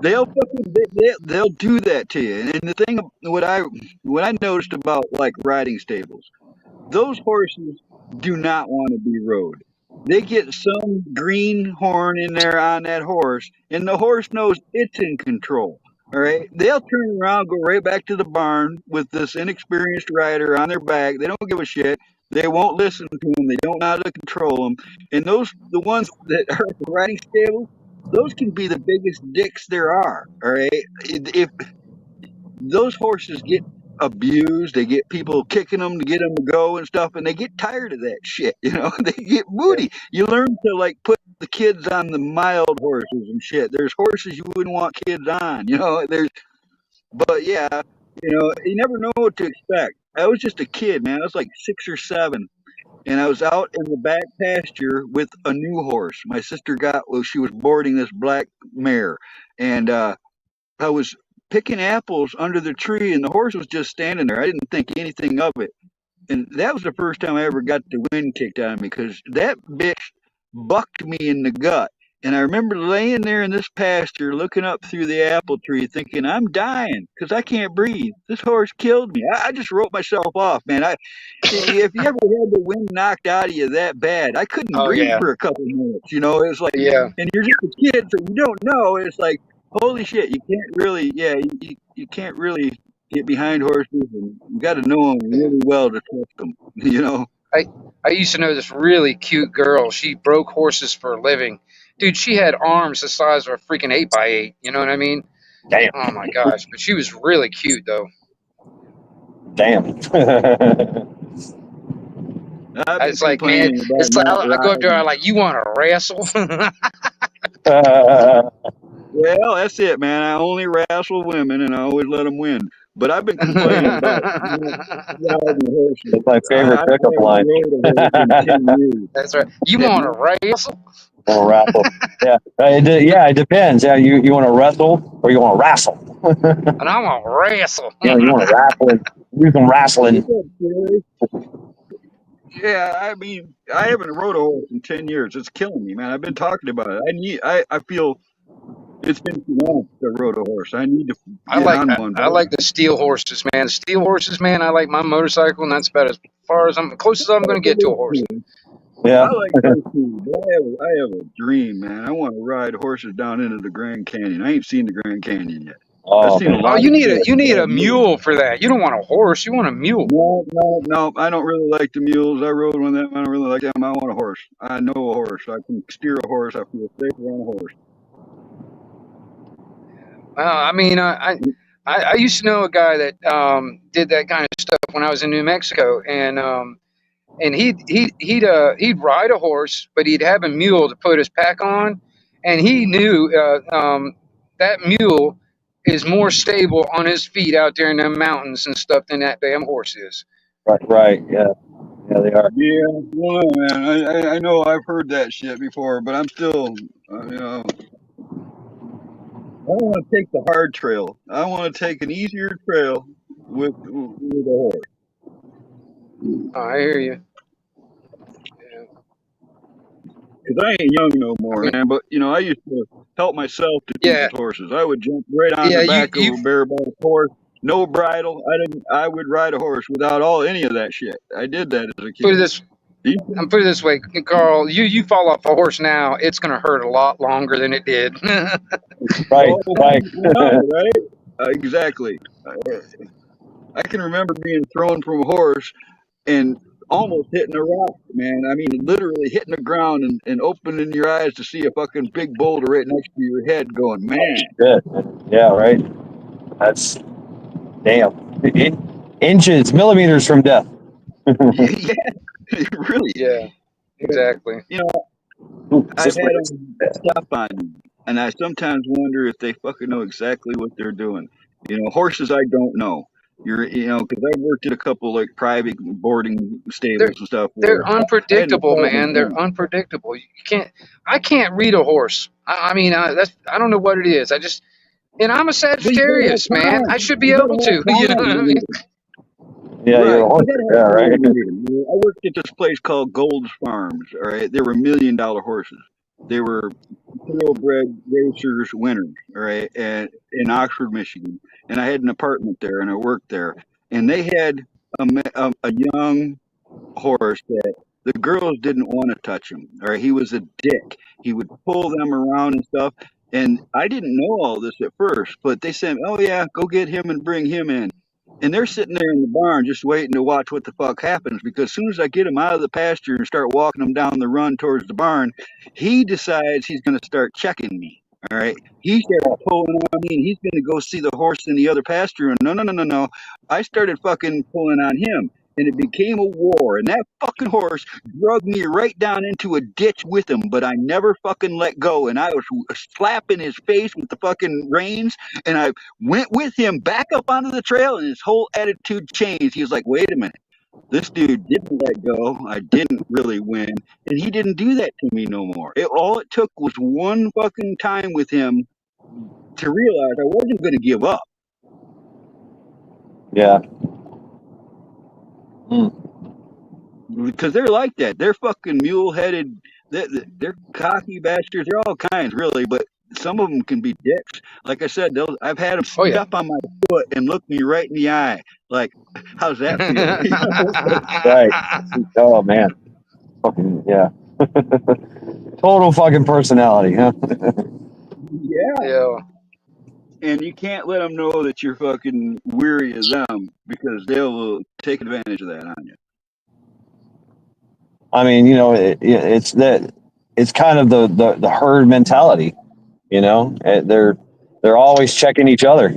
They'll do that to you. And the thing, what I noticed about like riding stables, those horses do not want to be rode. They get some greenhorn in there on that horse, and the horse knows it's in control. All right, they'll turn around, go right back to the barn with this inexperienced rider on their back. They don't give a shit. They won't listen to them. They don't know how to control them. And the ones that are at the riding stable, those can be the biggest dicks there are. All right, if those horses get abused, they get people kicking them to get them to go and stuff, and they get tired of that shit. They get moody. You learn to like put the kids on the mild horses and shit. There's horses you wouldn't want kids on. But yeah, you never know what to expect. I was just a kid, man. I was like 6 or 7, and I was out in the back pasture with a new horse. My sister she was boarding this black mare, and I was picking apples under the tree, and the horse was just standing there. I didn't think anything of it. And that was the first time I ever got the wind kicked out of me, because that bitch bucked me in the gut. And I remember laying there in this pasture looking up through the apple tree thinking, I'm dying because I can't breathe. This horse killed me. I just wrote myself off, man. If you ever had the wind knocked out of you that bad, I couldn't breathe for a couple minutes. It's like, and you're just a kid, so you don't know. It's like, holy shit, you can't really get behind horses, and you got to know them really well to trust them. I used to know this really cute girl. She broke horses for a living. Dude, she had arms the size of a freaking 8x8. You know what I mean? Damn. Oh my gosh. But she was really cute, though. Damn. It's like, man, I go up to her, I'm like, you want to wrestle? Well, that's it, man. I only wrestle women, and I always let them win. But I've been complaining about riding horses. It's my favorite pickup line. That's right. You want to wrestle? Or raffle. Yeah. It depends. Yeah, you want to wrestle or you want to wrestle? And I want to wrestle. You want to raffle. You can wrestling. Yeah, I mean, I haven't rode a horse in 10 years. It's killing me, man. I've been talking about it. I feel it's been too long since I rode a horse. I need to get on one. I like the steel horses, man. Steel horses, man. I like my motorcycle, and that's about as far as close as I'm going to get to a horse. Yeah. I like those too, but I have a dream, man. I want to ride horses down into the Grand Canyon. I ain't seen the Grand Canyon yet. Oh, you need a mule for that. You don't want a horse. You want a mule. No. I don't really like the mules. I rode one of them. I don't really like them. I want a horse. I know a horse. I can steer a horse. I feel safe around a horse. I mean, I used to know a guy that did that kind of stuff when I was in New Mexico, and he'd ride a horse, but he'd have a mule to put his pack on, and he knew that mule is more stable on his feet out there in the mountains and stuff than that damn horse is. Right. Yeah, they are. Yeah, well, man. I know I've heard that shit before, but I'm still, don't want to take the hard trail. I want to take an easier trail with a horse. Oh, I hear you. Yeah. Because I ain't young no I more, mean, man. But I used to help myself to teach yeah, horses. I would jump right on yeah. the You, back of you a bareback horse, no bridle. I would ride a horse without any of that shit. I did that as a put it kid. this. I'm put it this way, Carl. You fall off a horse now, it's gonna hurt a lot longer than it did. Right, Oh, right. I know, right? Exactly. I can remember being thrown from a horse and almost hitting a rock, man. I mean, literally hitting the ground and opening your eyes to see a fucking big boulder right next to your head going, man. Good. Yeah, right. That's damn. Inches, millimeters from death. Yeah, really. Yeah, exactly. I've had them step on me, and I sometimes wonder if they fucking know exactly what they're doing. Horses I don't know. Because I've worked at a couple like private boarding They're stables and stuff where they're I had no unpredictable, problem man. with They're them. unpredictable. I can't read a horse. I mean, I don't know what it is. And I'm a But you gotta Sagittarius, have man. time. I should be You able gotta to. have You know time what to I read mean? them. Yeah, you're Right. a You horse. gotta Yeah, have right. time to read them. I worked at this place called Gold's Farms. All right. They were $1 million horses. They were thoroughbred racers winners, all right, and in Oxford, Michigan. And I had an apartment there, and I worked there. And they had a young horse that the girls didn't want to touch him. All right, he was a dick. He would pull them around and stuff. And I didn't know all this at first, but they said, "Oh yeah, go get him and bring him in." And they're sitting there in the barn just waiting to watch what the fuck happens. Because as soon as I get him out of the pasture and start walking him down the run towards the barn, he decides he's going to start checking me. All right. He started pulling on me and he's going to go see the horse in the other pasture. And no, no, no, no, no. I started fucking pulling on him. And it became a war. And that fucking horse drug me right down into a ditch with him. But I never fucking let go. And I was slapping his face with the fucking reins. And I went with him back up onto the trail, and his whole attitude changed. He was like, wait a minute. This dude didn't let go. I didn't really win. And he didn't do that to me no more. All it took was one fucking time with him to realize I wasn't going to give up. Yeah. Because they're like that. They're fucking mule-headed. They're cocky bastards. They're all kinds, really. But some of them can be dicks. Like I said, I've had them Oh yeah. step on my foot and look me right in the eye. Like, how's that feel? Right. Oh man. Fucking yeah. Total fucking personality, huh? Yeah. Yeah. And you can't let them know that you're fucking weary of them because they'll take advantage of that on you. I mean, it's that it's kind of the herd mentality. They're always checking each other.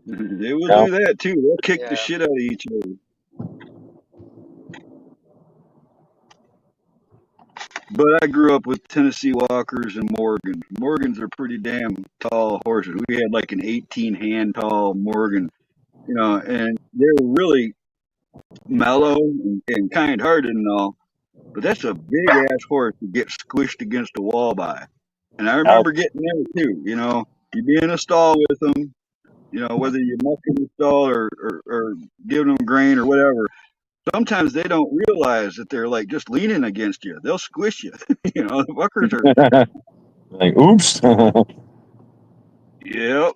They will do that too. They'll kick the Yeah. shit out of each other. But I grew up with Tennessee Walkers and Morgans. Morgans are pretty damn tall horses. We had like an 18-hand tall Morgan, and they're really mellow and kind-hearted and all. But that's a big ass horse to get squished against a wall by. And I remember getting there too. You'd be in a stall with them. Whether you're milking the stall or giving them grain or whatever. Sometimes they don't realize that they're like just leaning against you. They'll squish you. The fuckers are. Like, oops. Yep.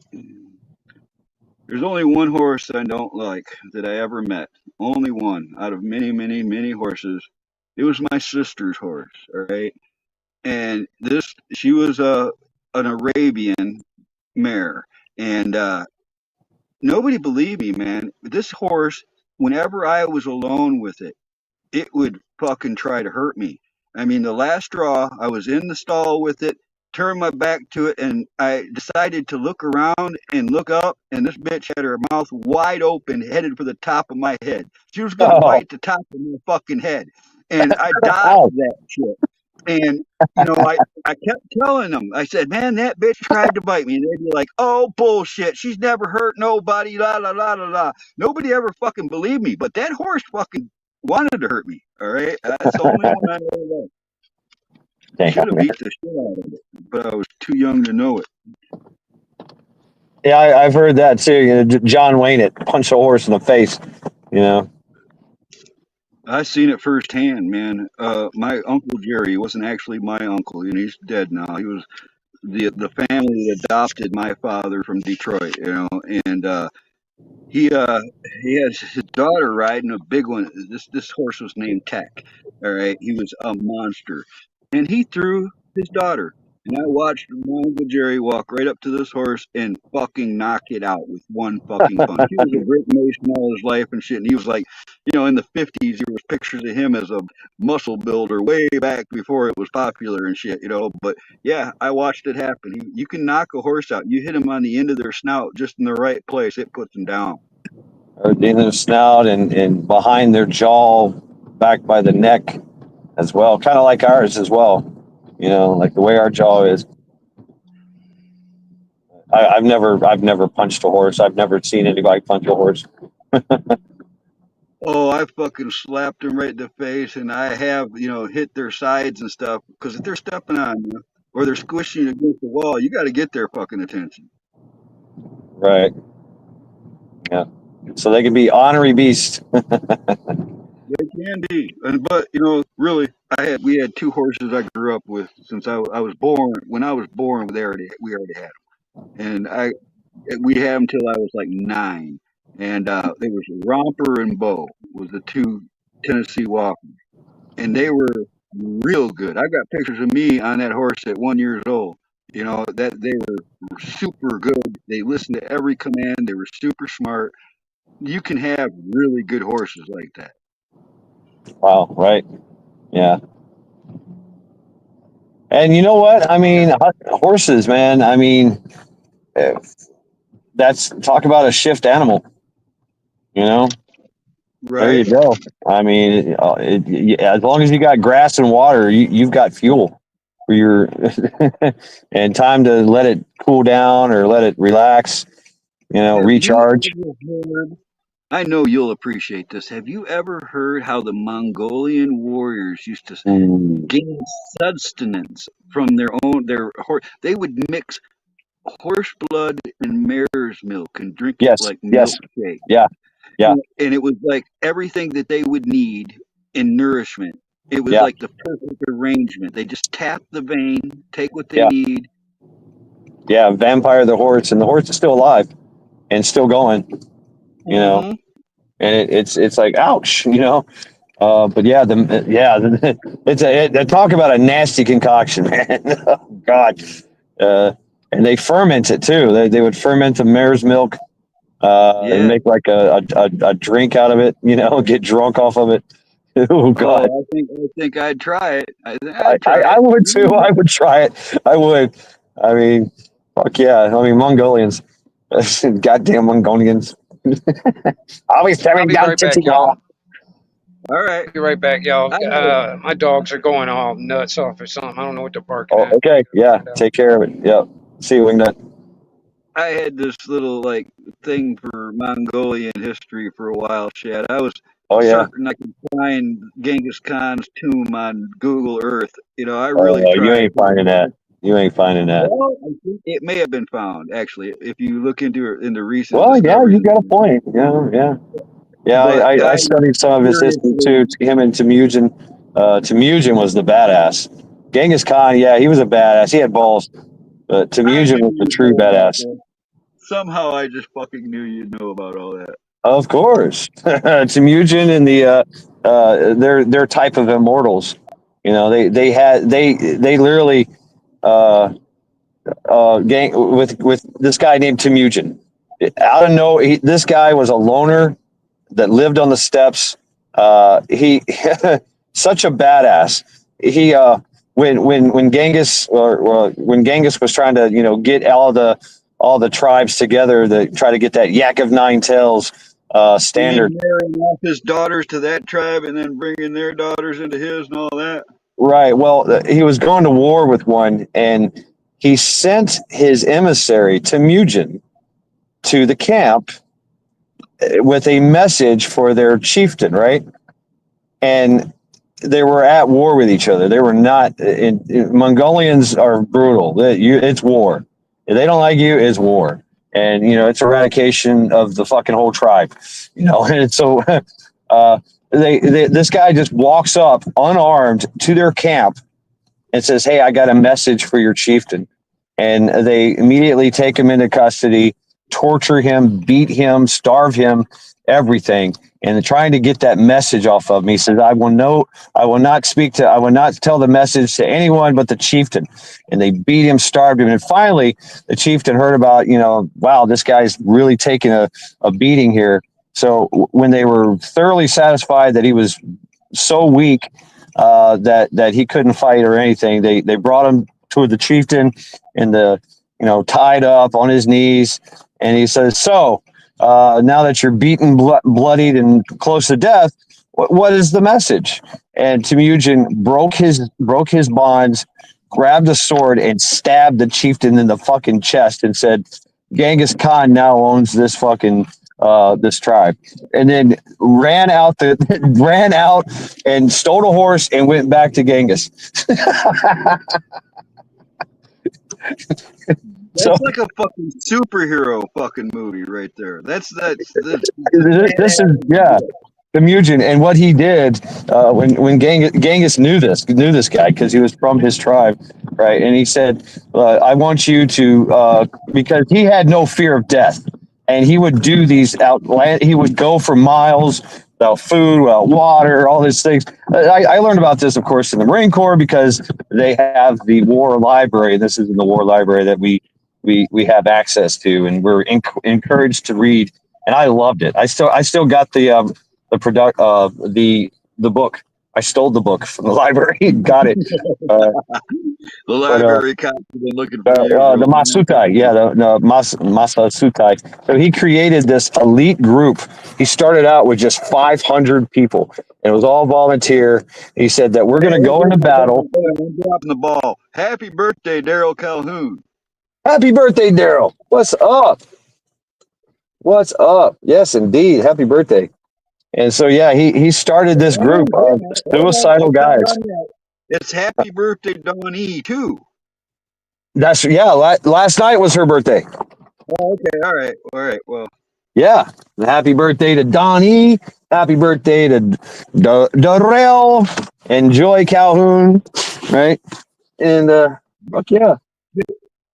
There's only one horse I don't like that I ever met. Only one out of many, many, many horses. It was my sister's horse. All right. And she was an Arabian mare. And nobody believed me, man. This horse, whenever I was alone with it, it would fucking try to hurt me. I mean, the last straw, I was in the stall with it, turned my back to it, and I decided to look around and look up, and this bitch had her mouth wide open, headed for the top of my head. She was going to bite the top of my fucking head. And I dodged that shit. And, I kept telling them, I said, man, that bitch tried to bite me. And they'd be like, oh, bullshit. She's never hurt nobody, la, la, la, la, la. Nobody ever fucking believed me. But that horse fucking wanted to hurt me. All right. That's the only one I ever loved. I should have beat the shit out of it, but I was too young to know it. Yeah, I've heard that too. You know, John Wayne it punched a horse in the face. You know. I seen it firsthand, man. My uncle Jerry wasn't actually my uncle, and he's dead now. He was the family that adopted my father from Detroit, and he uh he had his daughter riding a big one. This horse was named Tech. All right, he was a monster, and he threw his daughter. And I watched my uncle Jerry walk right up to this horse and fucking knock it out with one fucking punch. He was a brick mason all his life and shit. And he was like, in the 50s, there was pictures of him as a muscle builder way back before it was popular and shit. But yeah, I watched it happen. You can knock a horse out. You hit him on the end of their snout just in the right place, it puts them down. Or in their snout and behind their jaw, back by the neck as well. Kind of like ours as well. You know, like the way our jaw is. I've never punched a horse. I've never seen anybody punch a horse. Oh, I fucking slapped them right in the face, and I have, hit their sides and stuff. Because if they're stepping on you or they're squishing you against the wall, you got to get their fucking attention. Right. Yeah. So they can be ornery beasts. They can be, but really, we had two horses I grew up with since I was born. When I was born, we already had them, and we had them till I was like 9, and they was Romper and Bo was the two Tennessee Walkers, and they were real good. I got pictures of me on that horse at 1 year old. That they were super good. They listened to every command. They were super smart. You can have really good horses like that. Wow. Right. Yeah. And you know what? I mean, horses, man. I mean, eh, that's talk about a shift animal. You know, there you Right. go. I mean, as long as you got grass and water, you've got fuel for your and time to let it cool down or let it relax. You know, Have you recharge. ever heard? I know you'll appreciate this. Have you ever heard how the Mongolian warriors used to Mm, gain sustenance from their horse? They would mix horse blood and mare's milk and drink it yes. like Yes. milkshake. Yeah. Yeah. And it was like everything that they would need in nourishment. It was Yeah. like the perfect arrangement. They just tap the vein, take what they Yeah. need. Yeah. Vampire the horse, and the horse is still alive and still going. You know, Hmm. and it's like ouch. You know. But yeah, talk about a nasty concoction, man. Oh God. And they ferment it too. They would ferment the mare's milk and Yeah. make like a drink out of it. You know, get drunk off of it. Oh Oh, God, I think I'd try it. I think I, I'd I, try I it. would too. I would try it. I would. I mean, fuck yeah. I mean, Mongolians. Goddamn Mongolians. Always I'll having be down right back, tipsy y'all. All right. Be right back, y'all. I had My dogs are going all nuts off or something. I don't know what they're barking Oh, at. okay. Yeah. Find out. Take care of it. Yeah. See you, Wingnut. I had this little like thing for Mongolian history for a while, Chad. I was Oh yeah. certain I could find Genghis Khan's tomb on Google Earth. I really Oh, you tried. ain't finding that. You ain't finding that. Well, I think it may have been found actually if you look into recent Well, yeah, discoveries. you got a point. Yeah, yeah, yeah. But I studied some of his history too. seriously, Him and Temujin. Temujin was the badass. Genghis Khan, yeah, he was a badass. He had balls. But I Temujin knew was the you'd true know about badass. that. Somehow I just fucking knew you'd know about all that. Of course, Temujin and their type of immortals. You know, they literally gang with this guy named Temujin. Out of no, this guy was a loner that lived on the steppes. He such a badass. He when Genghis or when Genghis was trying to get all the tribes together to try to get that Yak of Nine Tails You standard. mean marrying off his daughters to that tribe and then bringing their daughters into his and all that? Right. Well, he was going to war with one, and he sent his emissary Temujin to the camp with a message for their chieftain. Right. And they were at war with each other. They were not. Mongolians are brutal. It's war. If they don't like you, it's war. and it's eradication of the fucking whole tribe, and so this guy just walks up unarmed to their camp and says, "Hey, I got a message for your chieftain." And they immediately take him into custody, torture him, beat him, starve him, everything. And they're trying to get that message off of me. He says, I will not tell the message to anyone but the chieftain. And they beat him, starved him. And finally, the chieftain heard about, wow, this guy's really taking a beating here. So when they were thoroughly satisfied that he was so weak that he couldn't fight or anything, they brought him to the chieftain and tied up on his knees, and he says, "So now that you're beaten, bloodied, and close to death, what is the message?" And Temujin broke his bonds, grabbed a sword, and stabbed the chieftain in the fucking chest, and said, "Genghis Khan now owns this fucking this tribe," and then ran out and stole a horse and went back to Genghis. That's like a fucking superhero fucking movie right there. That's This is Temujin, and what he did when Genghis knew this guy because he was from his tribe, right? And he said, "I want you to," because he had no fear of death, and he would do these he would go for miles without food, without water, all these things. I learned about this, of course, in the Marine Corps because they have the war library. This is in the war library that we have access to, and we're encouraged to read. And I loved it. I still got the book. I stole the book from the library. Got it. the library copy been looking for you. The Masutai, the Masasutai. So he created this elite group. He started out with just 500 people. It was all volunteer. He said that we're going to go into battle. I'm dropping the ball. Happy birthday, Daryl Calhoun. Happy birthday, Daryl. What's up? What's up? Yes, indeed. Happy birthday. And so, yeah, he started this group of suicidal guys. It's happy birthday, Donnie, too. Last night was her birthday. Oh, okay. All right. Well. Yeah. Happy birthday to Donnie. Happy birthday to Darrell and Joy Calhoun. Right. And, fuck yeah.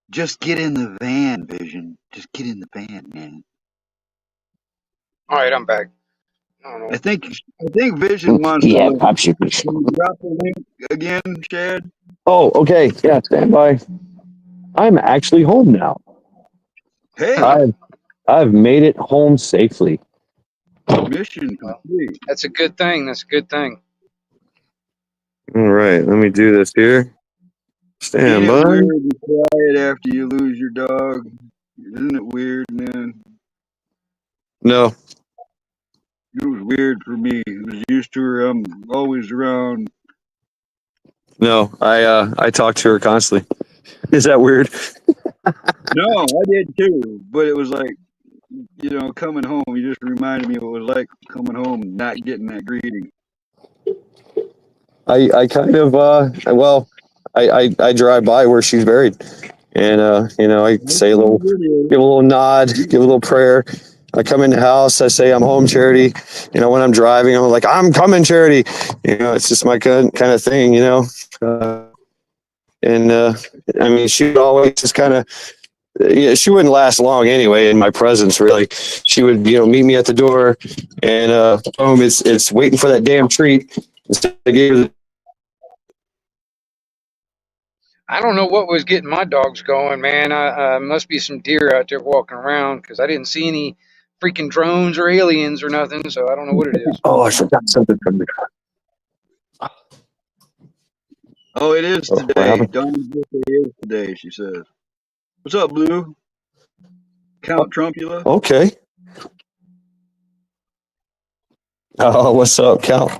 Just get in the van, Vision. Just get in the van, man. All right, I'm back. I think Vision wants yeah, to Can you drop the link again, Chad. Oh, okay. Yeah, stand by. I'm actually home now. Hey, I've made it home safely. mission complete. That's a good thing. All right, let me do this here. Stand by. Isn't it weird to be quiet after you lose your dog? Isn't it weird, man? No. It was weird for me. I was used to her. I'm always around. No, I talk to her constantly. Is that weird? No, I did too. But it was like, coming home. You just reminded me of what it was like coming home, not getting that greeting. I kind of I drive by where she's buried, and I say give a little nod, give a little prayer. I come in the house, I say I'm home, Charity. When I'm driving, I'm like, I'm coming, Charity. It's just my kind of thing, and I mean, she would always just kind of. She wouldn't last long anyway in my presence, really. She would, meet me at the door, and boom, it's waiting for that damn treat. I don't know what was getting my dogs going, man. I must be some deer out there walking around because I didn't see any freaking drones or aliens or nothing, so I don't know what it is. Oh, I forgot something from the car. Oh, it is today. Donnie's birthday is today, she says. What's up, Blue? Count Trumpula? Okay. Oh, what's up, Count?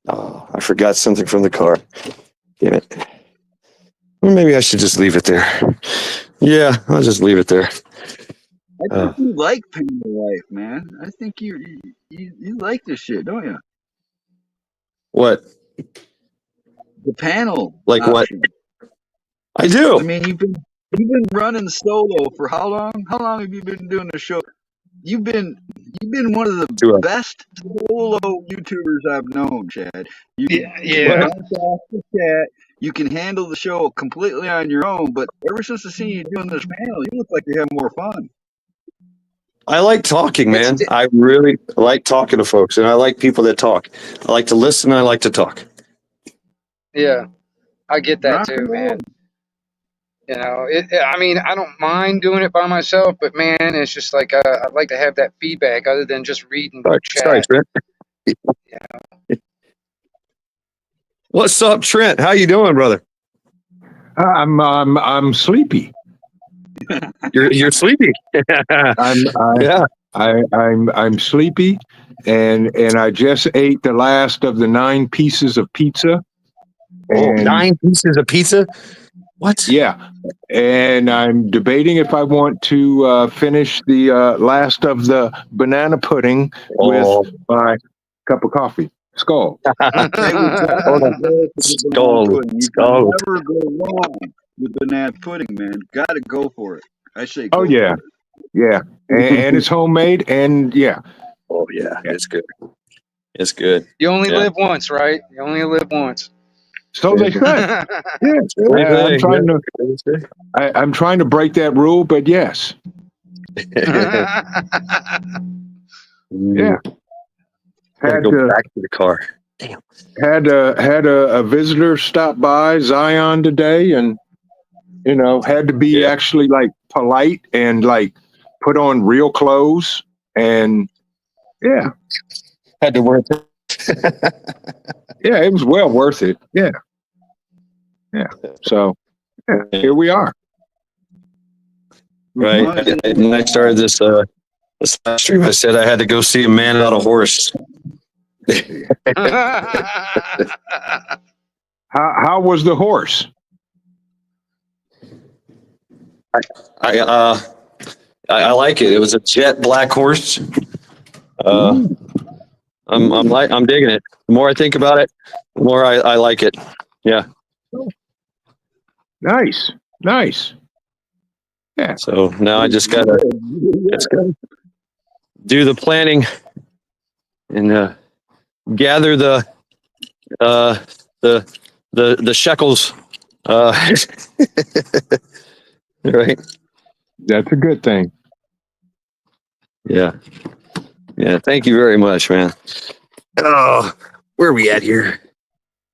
Oh, I forgot something from the car. Damn it. Or maybe I should just leave it there. Yeah, I'll just leave it there. I think you like panel life, man. I think you like this shit, don't you? What? The panel. Like option. what? I do. I mean, You've been running solo for how long? How long have you been doing the show? You've been one of the best solo YouTubers I've known, Chad. You Yeah. bounce off the chat. You can handle the show completely on your own. But ever since I seen you doing this panel, you look like you have more fun. I like talking, man. I really like talking to folks, and I like people that talk. I like to listen. I like to talk. Yeah, I get that Rock too, and roll. man. You know, I mean, I don't mind doing it by myself, but man, it's just like I'd like to have that feedback other than just reading chat. Sorry, Trent. What's up, Trent? How you doing, brother? I'm sleepy. You're sleepy. I'm sleepy, and I just ate the last of the 9 pieces of pizza. Oh, 9 pieces of pizza? What? Yeah, and I'm debating if I want to finish the last of the banana pudding with my cup of coffee. Skull. Skull. You can never go wrong with banana pudding, man. Got to go for it. I say. Oh yeah, yeah, and it's homemade, and yeah. Oh yeah, it's good. It's good. You only live once, right? You only live once. So they say. Yeah, I'm trying to break that rule, but yes. Yeah. Had to go back to the car. Damn. Had a visitor stop by Zion today, and had to be actually like polite and like put on real clothes, and had to work. Yeah, it was well worth it. Yeah. So here we are. Right. When I started this live stream, I said I had to go see a man on a horse. How was the horse? I like it. It was a jet black horse. I'm digging it. The more I think about it, the more I like it. Yeah. Nice. Yeah. So now I just gotta do the planning and gather the shekels. Right. That's a good thing. Yeah. Thank you very much, man. Oh, where are we at here?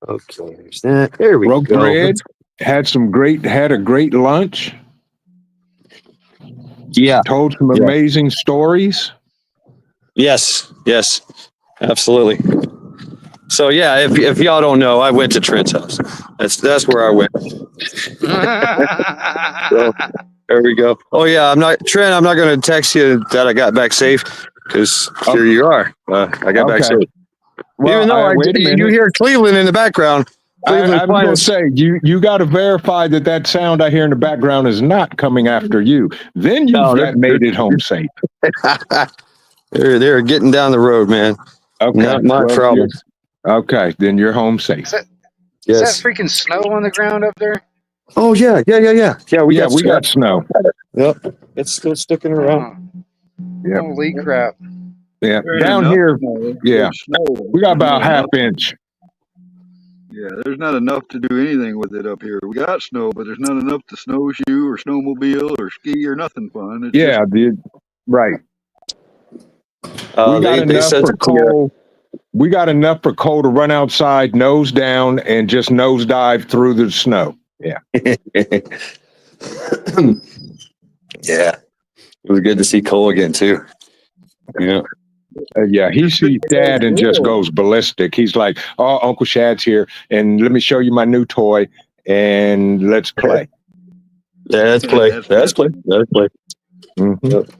Okay, there's that. There we Broke go. bread. Had a great lunch. Yeah. Told some amazing stories. Yes, absolutely. So yeah, if y'all don't know, I went to Trent's house. That's where I went. So, there we go. Oh yeah, I'm not going to text you that I got back safe because here you are. I got back safe. Well, even though you hear Cleveland in the background. I'm going to say you got to verify that sound I hear in the background is not coming after you. Then you've made it home safe. They're getting down the road, man. Okay, not my problem. Okay, then you're home safe. Is that freaking snow on the ground up there? Oh yeah. We got snow. Yep, it's still sticking around. Yep. Holy crap! Yeah, down here. Yeah, we got about half inch. Yeah, there's not enough to do anything with it up here. We got snow, but there's not enough to snowshoe or snowmobile or ski or nothing fun. It's right. We got enough for Cole to run outside, nose down, and just nose dive through the snow. Yeah. Yeah. It was good to see Cole again too. Yeah. He sees Dad and just goes ballistic. He's like, "Oh, Uncle Shad's here, and let me show you my new toy, and let's play." Let's play. Mm-hmm. Yep.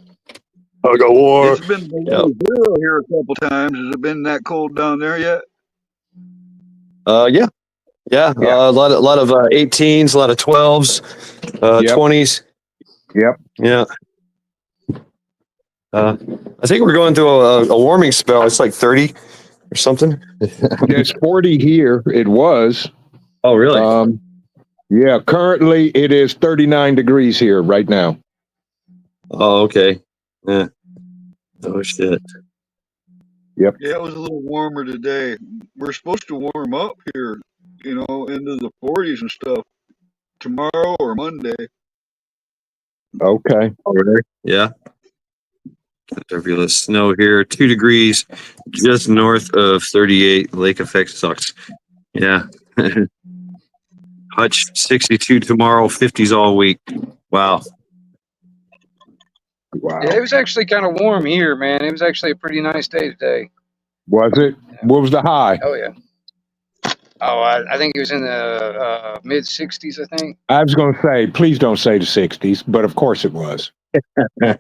I got war. It's been below zero here a couple times. Has it been that cold down there yet? Yeah. A lot of 18s, a lot of 12s, 20s. Yep. Yeah. I think we're going through a warming spell. It's like 30 or something. There's 40 here. It was. Oh, really? Yeah, currently it is 39 degrees here right now. Oh, okay. Yeah. Oh shit. Yeah, it was a little warmer today. We're supposed to warm up here, into the 40s and stuff tomorrow or Monday. Okay. Over there. Yeah. Turbulent snow here. 2 degrees just north of 38. Lake effect sucks. Yeah. Hutch 62 tomorrow, 50s all week. Wow. Wow. Yeah, it was actually kind of warm here, man. It was actually a pretty nice day today. Was it? What was the high? Oh yeah. Oh, I think it was in the mid 60s. I think. I was going to say, please don't say the 60s, but of course it was. Yeah.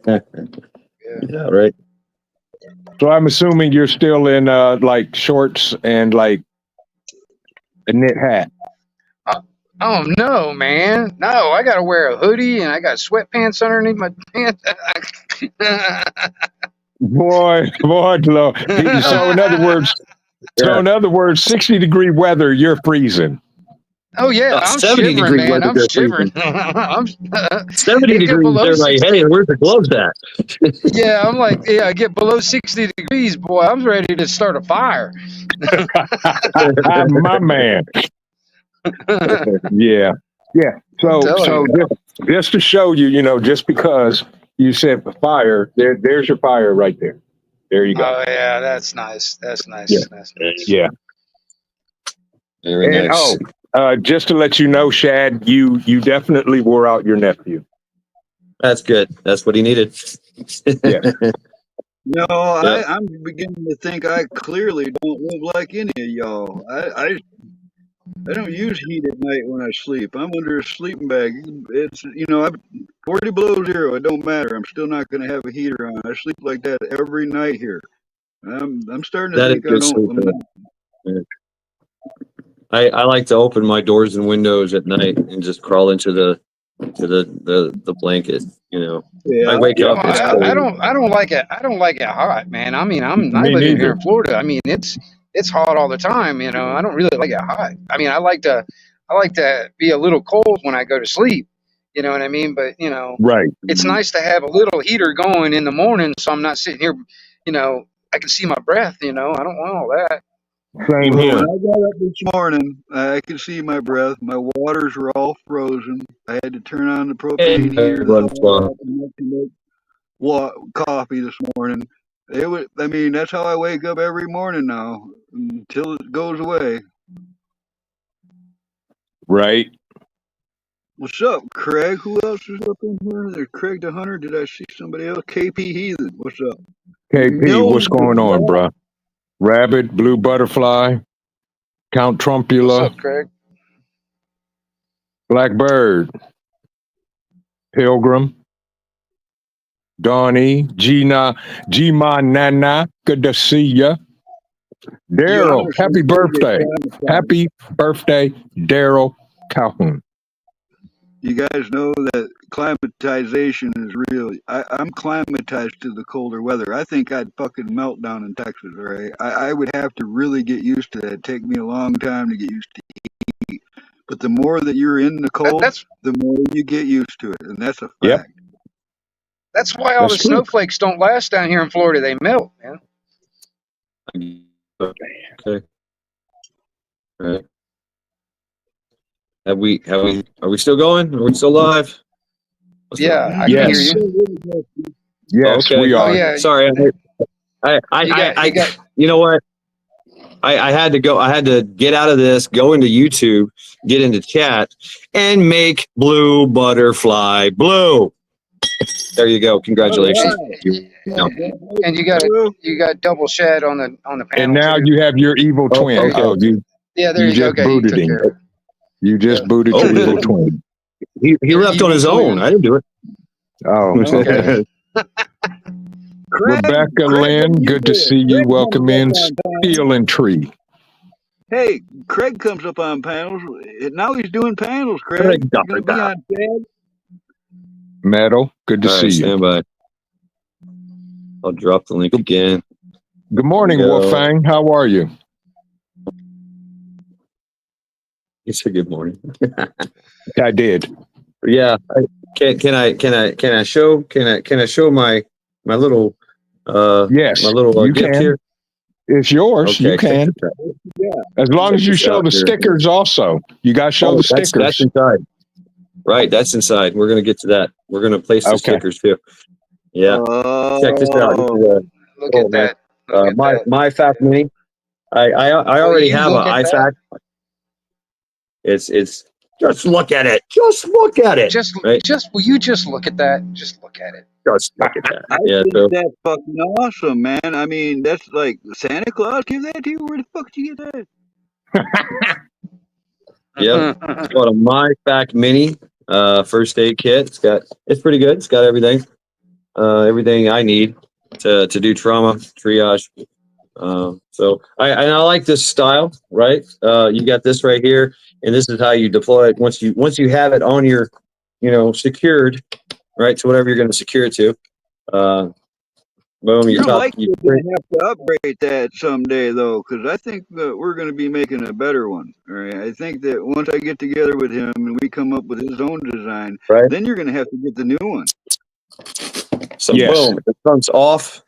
Yeah, right. So I'm assuming you're still in like shorts and like a knit hat. Oh no, man! No, I gotta wear a hoodie and I got sweatpants underneath my pants. Boy, Lord. So in other words, 60-degree weather, you're freezing. Oh yeah, I'm 70 shivering, degree man. weather, I'm they're shivering. freezing. 70 It get degrees, below they're like, 60. hey, where's the gloves at? Yeah, I'm like, yeah, I get below 60 degrees, boy. I'm ready to start a fire. My man. Yeah. So just to show you, just because you said fire, there's your fire right there. There you go. Oh yeah, that's nice. That's nice. Yeah. That's nice. Yeah. Very And nice. just to let you know, Shad, you definitely wore out your nephew. That's good. That's what he needed. Yeah. I'm beginning to think I clearly don't look like any of y'all. I don't use heat at night when I sleep. I'm under a sleeping bag. It's I'm 40 below zero. It don't matter. I'm still not going to have a heater on. I sleep like that every night here. I'm starting to That is think I good don't. sleep. I like to open my doors and windows at night and just crawl into the blanket. Yeah, I wake up. It's I cold. don't like it. I don't like it hot, man. I mean, I Me live here neither. in Florida. I mean, it's hot all the time. I don't really like it hot. I mean, I like to be a little cold when I go to sleep. You know what I mean? But Right. it's nice to have a little heater going in the morning, so I'm not sitting here. I can see my breath. I don't want all that. Same Well, here. when I got up this morning, I could see my breath. My waters were all frozen. I had to turn on the propane heater to make coffee this morning. That's how I wake up every morning now until it goes away. Right. What's up, Craig? Who else is up in here? There's Craig the Hunter. Did I see somebody else? KP Heathen. What's up? KP, what's going on, bruh? Rabbit, Blue Butterfly, Count What's Trumpula, up, Craig? Blackbird, Pilgrim, Donnie, Gma Nana, good to see ya. Daryl, happy birthday. Happy birthday, Daryl Calhoun. You guys know that climatization is real. I'm climatized to the colder weather. I think I'd fucking melt down in Texas, right? I would have to really get used to that. It'd take me a long time to get used to heat. But the more that you're in the cold, the more you get used to it. And that's a fact. Yep. That's why all the snowflakes don't last down here in Florida. They melt, man. Okay. All right. Are we still going? Are we still live? Yeah, I can hear you. Yes, okay. we are. Oh, yeah. Sorry. You know what? I had to go. I had to get out of this, go into YouTube, get into chat, and make Blue Butterfly blue. There you go. Congratulations. And you got double shed on the panel. And now you have your evil twin. Okay. Yeah, there you go. Okay, booted him. You just booted your evil twin. He left on his own. I didn't do it. Oh, okay. Rebecca Lynn, good to see you. Welcome in. Steel and Tree. Hey, Craig comes up on panels. Now he's doing panels, Craig. You're going to be on Chad? Metal, good to see you. Stand by. I'll drop the link again. Good morning, Wolfang. How are you? You said good morning. I did. Yeah. Can I show my little Yes, my little you gift can. here? It's yours. Okay. You can. As long Check as you this show out the here. stickers also. You got to show Oh, the that's stickers. inside. Right, that's inside. We're gonna get to that. We're gonna place the Okay. stickers too. Yeah. Check this out. This is Oh, Look oh at man. that. Look at that. My Fat Mini. I Will already you have look an at that? iFac. It's just look at it. Just look at it. Right. Will you just look at that? Just look at it. Just look at that. I Yeah. think So that's fucking awesome, man. I mean, that's like Santa Claus give that to you. Where the fuck did you get that? yeah. It's called a My Fac Mini first aid kit. It's pretty good. It's got everything I need to do trauma triage. So I like this style, right? You got this right here, and this is how you deploy it once you have it on your, secured, right? To whatever you're going to secure it to. Boom, your You're top. likely going to have to upgrade that someday, though, because I think that we're going to be making a better one. All right, I think that once I get together with him and we come up with his own design, right? then you're going to have to get the new one. So Yes. boom, it comes off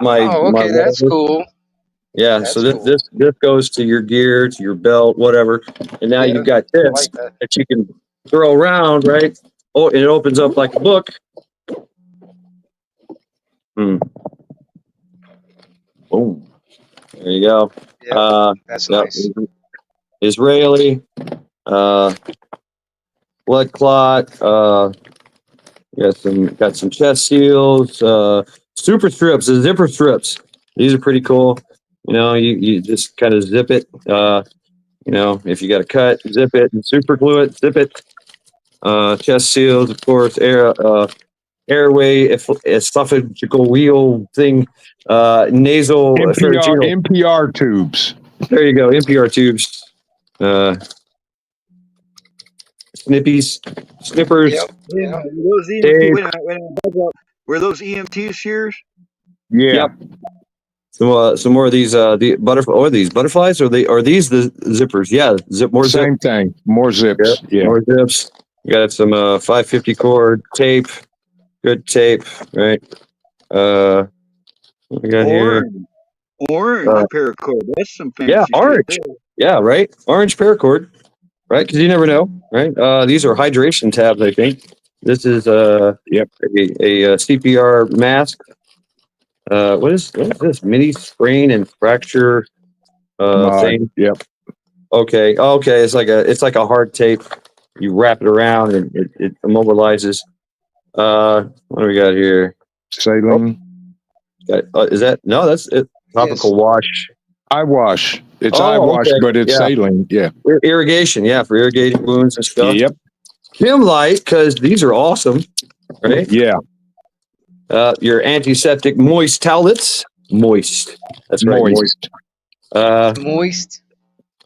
my. Oh, okay, that's cool. Yeah, That's so this cool. this goes to your gear, to your belt, whatever, and now Yeah, you've got I this like that. that you can throw around, right? Oh, and it opens up like a book. Boom. There you go. Yeah, that's nice. Israeli, blood clot. Got some chest seals. Super strips, the zipper strips. These are pretty cool. You just kind of zip it. If you got a cut, zip it and super glue it. Zip it. Chest seals, of course. Airway, esophageal wheel thing. Nasal. NPR tubes. There you go. NPR tubes. Snippers. Yep. Yeah, those EMT, were those EMT shears? Yeah. Yep. Some more of these the butterflies, or these the zippers? Yeah, more zip. Same thing. More zips. Yeah. More zips. You got some 550 cord tape. Good tape, right? What we got here? Orange paracord. That's some fancy Yeah, orange. shit there. Yeah, right. Orange paracord, right? Because you never know, right? These are hydration tabs, I think. This is a CPR mask. What is this? Mini sprain and fracture thing. Yep. Okay. It's like a hard tape. You wrap it around and it immobilizes. What do we got here? Saline. Is that no? That's it. Topical wash. Eye wash. It's eye wash, okay. but it's saline. Yeah. Irrigation. Yeah, for irrigating wounds and stuff. Yep. Kim Light, because these are awesome, right? Yeah. Your antiseptic moist towelettes. Moist. That's right. Moist. Moist.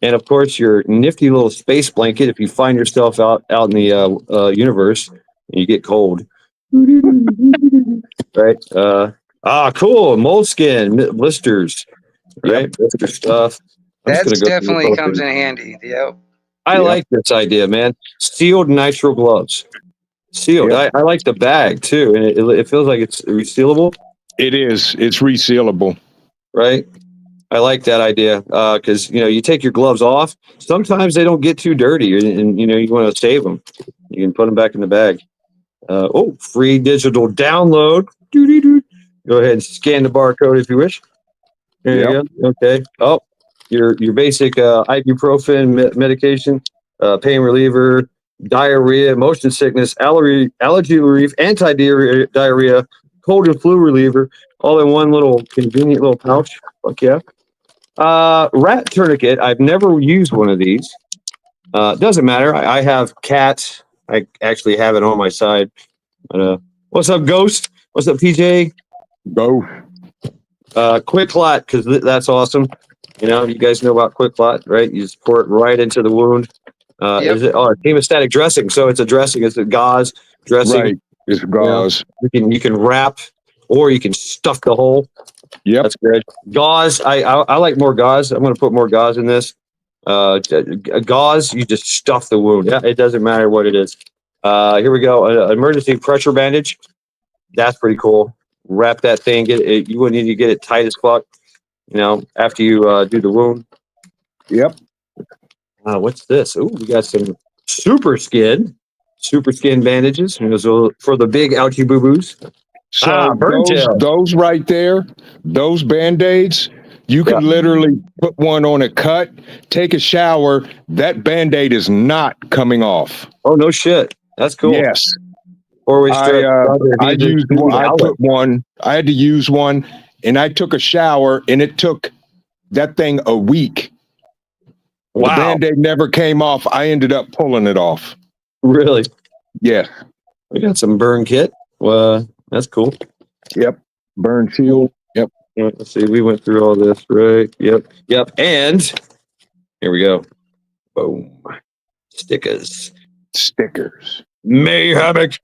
And of course, your nifty little space blanket if you find yourself out in the universe and you get cold. Right. Cool. Moleskin blisters. Right. Blister stuff. That definitely comes in handy. Yep. I like this idea, man. Sealed nitrile gloves. Sealed. Yep. I like the bag too, and it feels like it's resealable. It is. It's resealable. Right. I like that idea because you take your gloves off. Sometimes they don't get too dirty, and you want to save them. You can put them back in the bag. Free digital download. Go ahead and scan the barcode if you wish. There you go. Okay. Oh, your basic ibuprofen medication, pain reliever, diarrhea, motion sickness, allergy relief, anti-diarrhea, cold and flu reliever, all in one little convenient little pouch. Fuck yeah. Rat tourniquet. I've never used one of these. Doesn't matter. I have cats. I actually have it on my side. What's up, Ghost? What's up, PJ? Go. Quick clot, because that's awesome. You guys know about quick clot, right? You just pour it right into the wound. Is it hemostatic dressing? So it's a dressing. It's a gauze dressing. Right. It's gauze. You can wrap, or you can stuff the hole. Yep. That's good. Gauze. I like more gauze. I'm going to put more gauze in this. Gauze, you just stuff the wound. Yeah, it doesn't matter what it is. Here we go. Emergency pressure bandage. That's pretty cool. Wrap that thing. Get it. You would need to get it tight as fuck. You know, after you do the wound. Yep. What's this? Oh, we got some super skin bandages. You know, so for the big ouchie boo boos. So burn gel. those right there, those Band-Aids, you can literally put one on a cut, take a shower. That Band-Aid is not coming off. Oh, no shit. That's cool. Yes. Or we I put one. I had to use one, and I took a shower, and it took that thing a week. Wow. The Band-Aid never came off. I ended up pulling it off. Really? Yeah. We got some burn kit. That's cool. Yep. Burn shield. Yep. Let's see. We went through all this, right? Yep. And here we go. Boom. Stickers. Mayhemic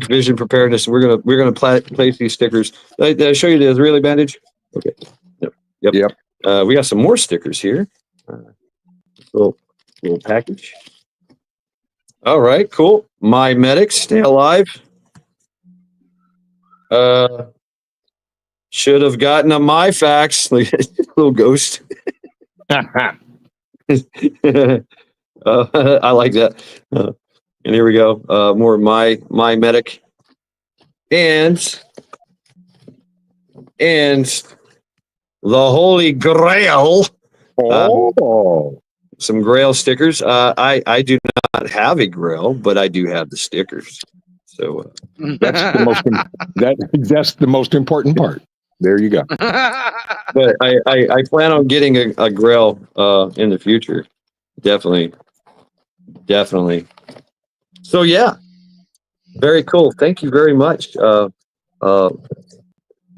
vision preparedness. We're gonna place these stickers. Did I show you the Israeli bandage? Okay. Yep. We got some more stickers here. Little package. All right, cool. My medics, stay alive. Should have gotten a my fax. Little ghost. I like that. And here we go. More my medic. And the Holy Grail. Some Grail stickers. I do not have a Grail, but I do have the stickers. So that's the most important part. There you go. But I plan on getting a Grail in the future. Definitely. So yeah, very cool. Thank you very much,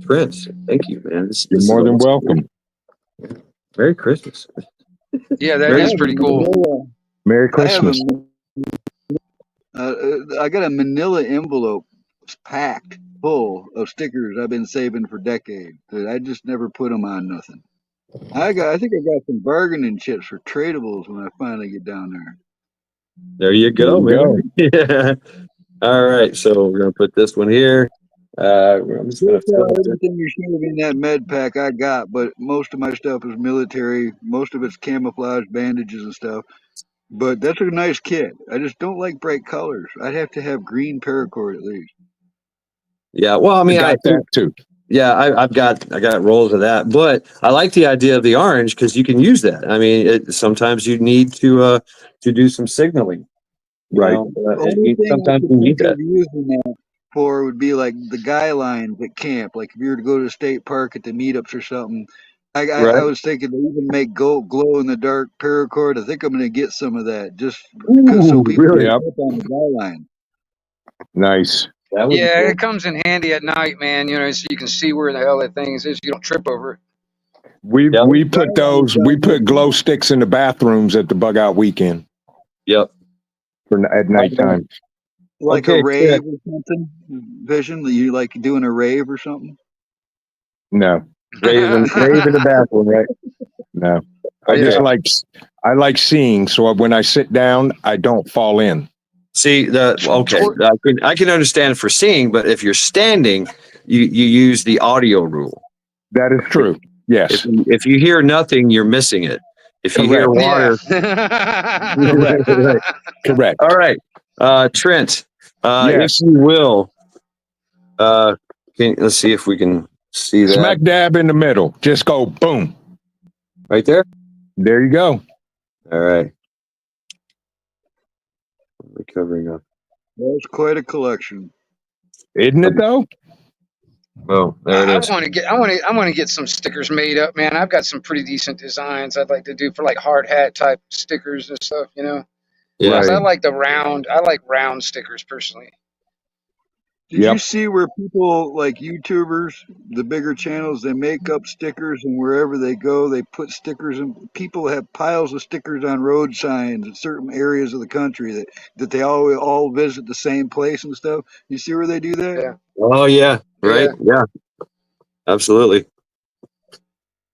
Prince. Thank you, man. You're more than welcome. Merry Christmas. Yeah, that is pretty cool. Merry Christmas. I got a manila envelope packed full of stickers I've been saving for decades. I just never put them on nothing. I think I got some bargaining chips for tradables when I finally get down there. There you go, man. Yeah. All right, so we're gonna put this one here. I'm just gonna everything you're showing in that med pack I got, but most of my stuff is military. Most of it's camouflage bandages and stuff. But that's a nice kit. I just don't like bright colors. I'd have to have green paracord at least. Yeah, well, I mean, I got that too. Yeah, I got rolls of that, but I like the idea of the orange because you can use that. I mean, sometimes you need to do some signaling, right? Sometimes you need that. Using that for would be like the guy lines at camp. Like if you were to go to the state park at the meetups or something. I was thinking they even make glow in the dark paracord. I think I'm going to get some of that just so people really? up on the guy line. Nice. Yeah, it comes in handy at night, man. You know, so you can see where the hell that thing is. You don't trip over it. We put glow sticks in the bathrooms at the bug out weekend. Yep. At nighttime. Like a rave or something? Vision? You like doing a rave or something? No. Rave in the bathroom, right? No. I like seeing, so when I sit down, I don't fall in. See, I can understand for seeing, but if you're standing, you use the audio rule. That is true. Yes. If you hear nothing, you're missing it. If you hear water, correct. All right, Trent, yes. if you will, let's see if we can see that. Smack dab in the middle. Just go boom. Right there. There you go. All right. We're covering up. That's quite a collection, isn't it? Though. Oh, there it is. I want to get some stickers made up, man. I've got some pretty decent designs I'd like to do for like hard hat type stickers and stuff, you know. Yeah, I like round stickers personally. Did you see where people like YouTubers, the bigger channels, they make up stickers and wherever they go, they put stickers and people have piles of stickers on road signs in certain areas of the country that they all visit the same place and stuff. You see where they do that? Yeah. Oh yeah. Right. Yeah. Absolutely.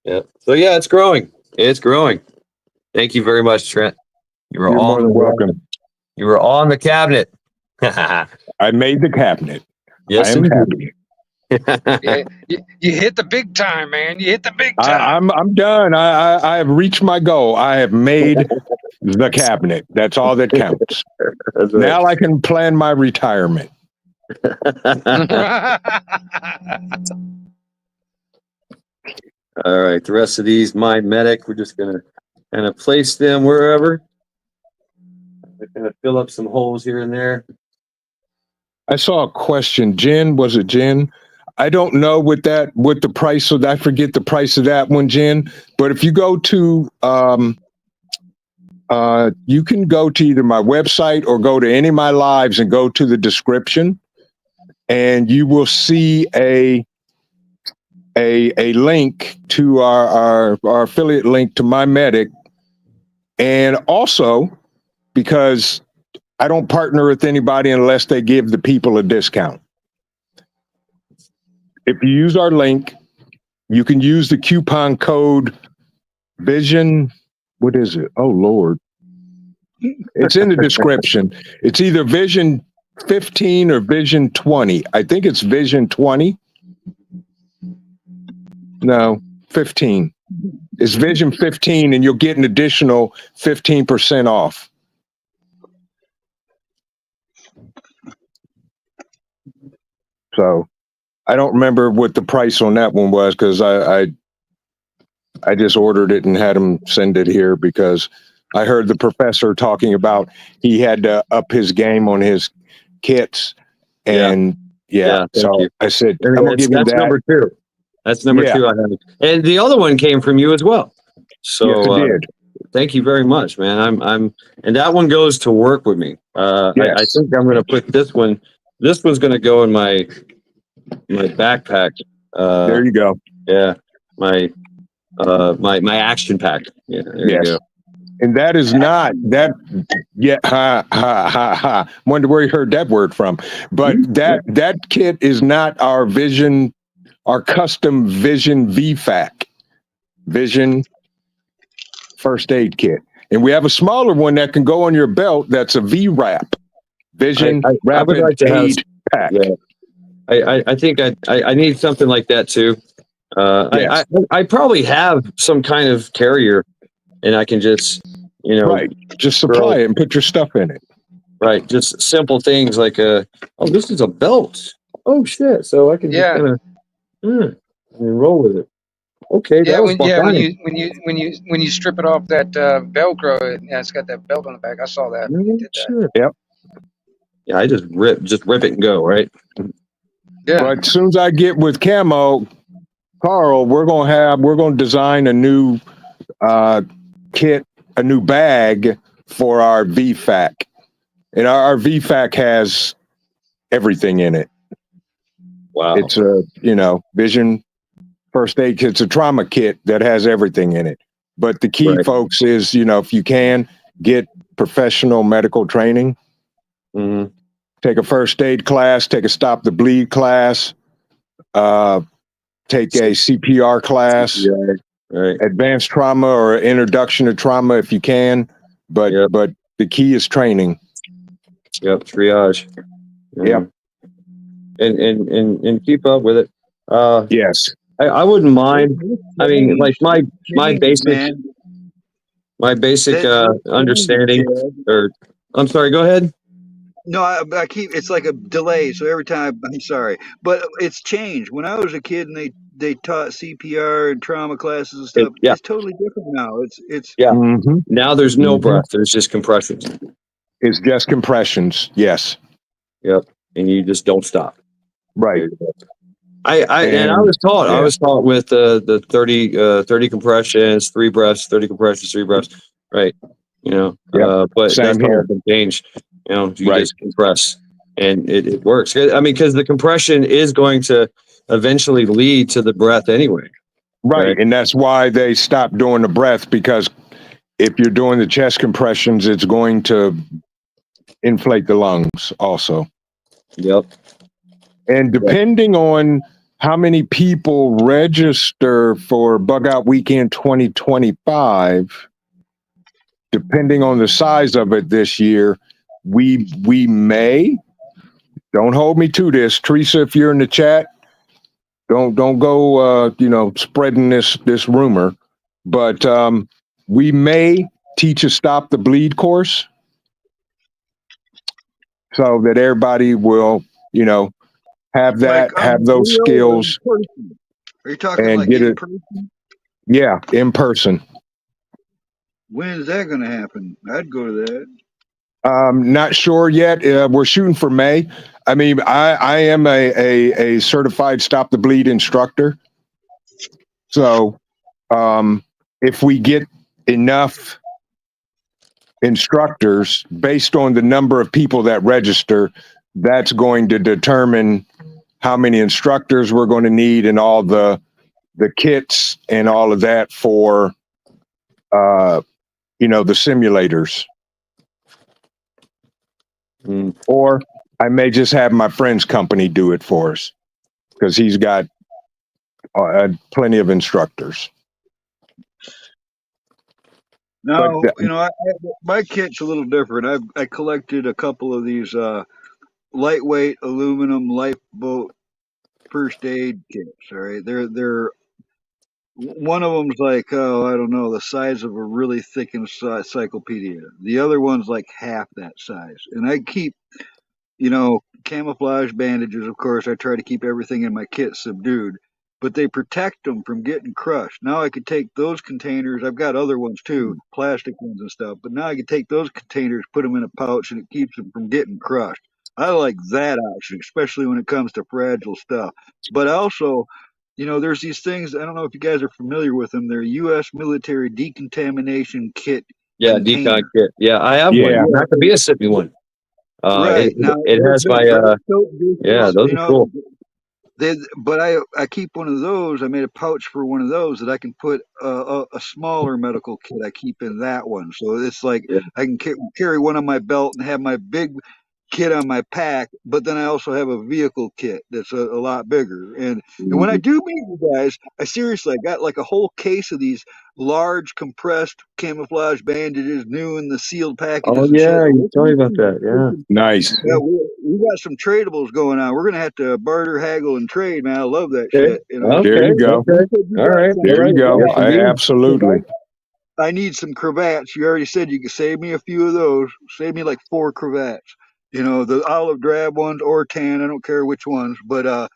Yeah. So yeah, it's growing. It's growing. Thank you very much, Trent. You were You're more on than welcome. You were on the cabinet. I made the cabinet. Yes, I am indeed. happy. Yeah, you hit the big time, man. You hit the big time. I'm done. I have reached my goal. I have made the cabinet. That's all that counts. That's right. Now I can plan my retirement. All right, the rest of these, my medic, we're just gonna kind of place them wherever. We're gonna fill up some holes here and there. I saw a question. Jen, was it Jen? I don't know what the price of, I forget the price of that one, Jen. But if you go to, you can go to either my website or go to any of my lives and go to the description, and you will see a link to our affiliate link to my medic. And also, because I don't partner with anybody unless they give the people a discount. If you use our link, you can use the coupon code Vision. What is it? Oh, Lord. It's in the description. It's either Vision 15 or Vision 20. I think it's Vision 20. No, 15. It's Vision 15, and you'll get an additional 15% off. So I don't remember what the price on that one was, because I just ordered it and had them send it here, because I heard the professor talking about he had to up his game on his kits. And so you. I said, I'm gonna give you That's that. number 2. That's number 2 I have. And the other one came from you as well. So Yes, it did. thank you very much, man. And that one goes to work with me. I think I'm gonna put this one. This one's gonna go in my backpack. There you go. Yeah, my action pack. Yeah, there you go. And that is not that. Yeah, ha ha ha ha. Wonder where you heard that word from. But that kit is not our Vision, our custom Vision VFAC, Vision First Aid Kit. And we have a smaller one that can go on your belt. That's a VRAP, Vision Rapid I would like to Aid Pack. Yeah. I think I need something like that too. I probably have some kind of carrier, and I can just, just supply it and put your stuff in it. Right, just simple things like this is a belt. Oh shit! So I can just kind of roll with it. Okay, when you strip it off that Velcro, it's got that belt on the back. I saw that. Yep. Yeah, I just rip it and go, right? Yeah. But as soon as I get with Camo, Carl, we're gonna design a new kit, a new bag for our VFAC. And our VFAC has everything in it. Wow. It's a, Vision First Aid kit. It's a trauma kit that has everything in it. But the key, folks, is, if you can, get professional medical training. Mm-hmm. Take a first aid class, take a stop the bleed class, take a CPR class, advanced trauma or introduction to trauma if you can. But the key is training. Yep, triage. Yep. And keep up with it. Yes. I wouldn't mind. I mean, like my basic understanding, or I'm sorry, go ahead. No, I keep, it's like a delay. So every time, I'm sorry, but it's changed. When I was a kid and they taught CPR and trauma classes and stuff, it's totally different now. It's Now there's no breath. There's just compressions. It's just compressions. Yes. Yep. And you just don't stop. Right. I was taught with the 30 compressions, 3 breaths, 30 compressions, 3 breaths. Right. But same that's here. all can change. You just compress, and it works. I mean, because the compression is going to eventually lead to the breath anyway. Right. And that's why they stopped doing the breath, because if you're doing the chest compressions, it's going to inflate the lungs also. Yep. And depending on how many people register for Bug Out Weekend 2025, depending on the size of it this year, we may, don't hold me to this, Teresa, if you're in the chat, don't go spreading this rumor, but we may teach a stop the bleed course so that everybody will have that, Like have those video or in skills, person? Are you talking and like get in it, person? yeah, in person. When is that going to happen? I'd go to that. Not sure yet. We're shooting for May. I mean, I am a certified stop the bleed instructor. So if we get enough instructors based on the number of people that register, that's going to determine how many instructors we're going to need and all the kits and all of that for the simulators. Or I may just have my friend's company do it for us because he's got plenty of instructors. Now, But my kit's a little different. I collected a couple of these lightweight aluminum lifeboat first aid kits. All right, they're one of them's like, oh, I don't know, the size of a really thick encyclopedia. The other one's like half that size, and I keep camouflage bandages. Of course, I try to keep everything in my kit subdued, but they protect them from getting crushed. Now I could take those containers. I've got other ones too, plastic ones and stuff, but now I can take those containers, put them in a pouch, and it keeps them from getting crushed. I like that option, especially when it comes to fragile stuff. But also, there's these things. I don't know if you guys are familiar with them. They're U.S. military decontamination kit. Yeah, container. decon kit. Yeah, I have Yeah. one. Not to be a sippy one. Right. Now, it has my yeah, those are cool. But I keep one of those. I made a pouch for one of those that I can put a smaller medical kit. I keep in that one, so it's like Yeah. I can carry one on my belt and have my big kit on my pack. But then I also have a vehicle kit that's a lot bigger. And when I do meet you guys, I got like a whole case of these large compressed camouflage bandages, new in the sealed packages. Oh and yeah, shit. you told me about that. Yeah. nice. Yeah, we got some tradables going on. We're gonna have to barter, haggle, and trade, man. I love that Okay. shit. There you go. Okay. All right. There you go. Yes, indeed. Absolutely. I need some cravats. You already said you could save me a few of those. Save me like 4 cravats. The olive drab ones or tan. I don't care which ones. But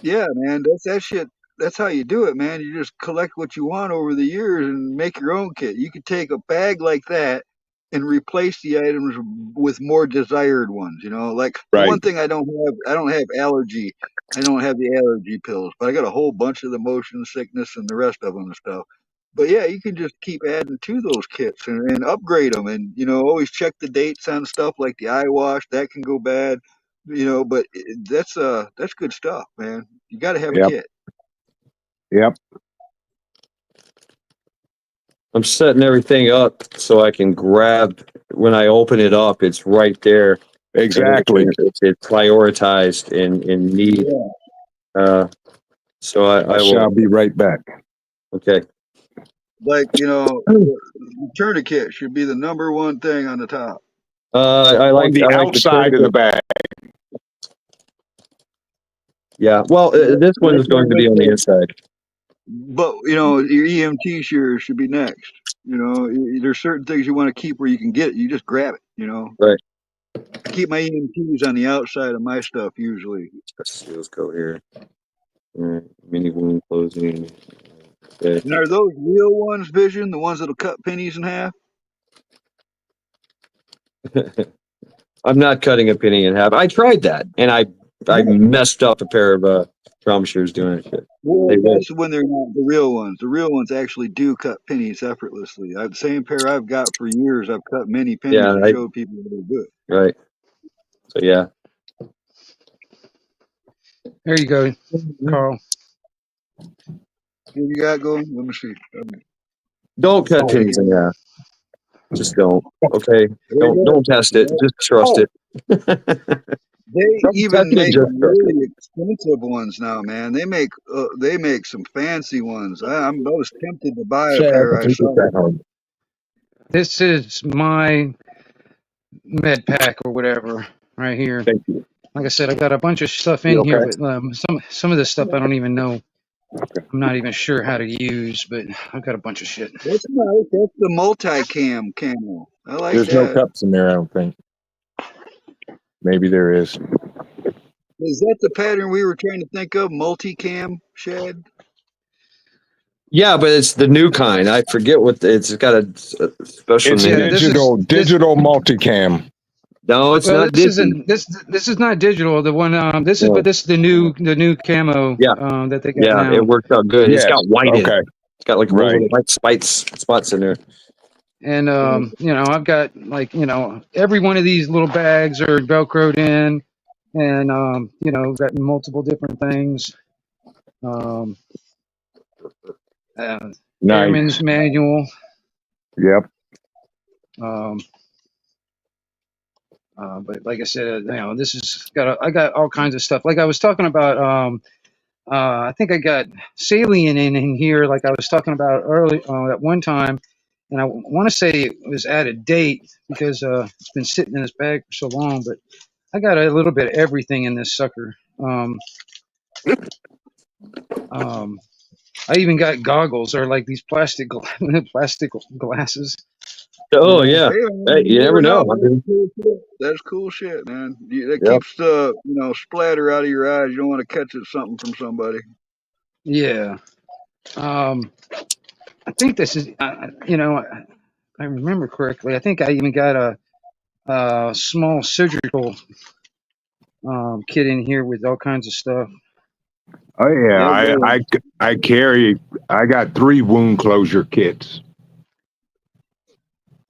yeah, man, that's that shit. That's how you do it, man. You just collect what you want over the years and make your own kit. You could take a bag like that and replace the items with more desired ones. Like the Right. one thing I don't have allergy. I don't have the allergy pills, but I got a whole bunch of the motion sickness and the rest of them and stuff. But yeah, you can just keep adding to those kits and upgrade them, and always check the dates on stuff like the eye wash. That can go bad, but that's good stuff, man. You got to have a Yep. kit. Yep. I'm setting everything up so I can grab when I open it up. It's right there. Exactly. It's prioritized in need. So I will. Shall be right back. Okay. Like the tourniquet should be the number one thing on the top. I like on the outside of the bag. Yeah. Well, this one is going to be on the inside. But your EMT shears should be next. There's certain things you want to keep where you can get it. You just grab it. Right. I keep my EMTs on the outside of my stuff usually. Let's go here. Mini wound closing. Okay. And are those real ones, Vision? The ones that'll cut pennies in half? I'm not cutting a penny in half. I tried that, and I messed up a pair of trauma shears doing it. Well, that's when they're not the real ones. The real ones actually do cut pennies effortlessly. The same pair I've got for years. I've cut many pennies and showed people how to do it. Right. So yeah. There you go, Carl. What you got going? Let me see. Don't cut pennies in half. Just don't. Okay. Don't test it. Just trust it. They even make really expensive ones now, man. They make some fancy ones. I was tempted to buy a pair. I saw. This is my med pack or whatever right here. Thank you. Like I said, I got a bunch of stuff in You here, okay? but some of this stuff I don't even know. Okay. I'm not even sure how to use, but I've got a bunch of shit. That's nice. That's the multi-cam camo. I like There's no that. cups in there, I don't think. Maybe there is. Is that the pattern we were trying to think of? Multi-cam, Shad? Yeah, but it's the new kind. I forget what it's got a special It's name. digital multicam. No, it's Well, not this Disney. isn't this is not digital. The one this is No. but this is the new camo Yeah. that they got Yeah, now. it worked out good. It's Yes. got white in it. Okay. It's got like Right. little white spots in there. And you know, I've got like, you know, every one of these little bags are velcroed in, and you know, got multiple different things. Nice. Airman's manual. Yep. But like I said, you know, this is I got all kinds of stuff. Like I was talking about, I think I got Salient in here, like I was talking about early at one time, and I want to say it was out of date because it's been sitting in this bag for so long. But I got a little bit of everything in this sucker. I even got goggles, or like these plastic glasses. Oh yeah. Hey, man, Hey, you never know. I mean, That's cool shit, man. That Yep. keeps the splatter out of your eyes. You don't want to catch it something from somebody. Yeah. I think this is, you know, I remember correctly. I think I even got a small surgical kit in here with all kinds of stuff. Oh yeah. Yeah, I got 3 wound closure kits.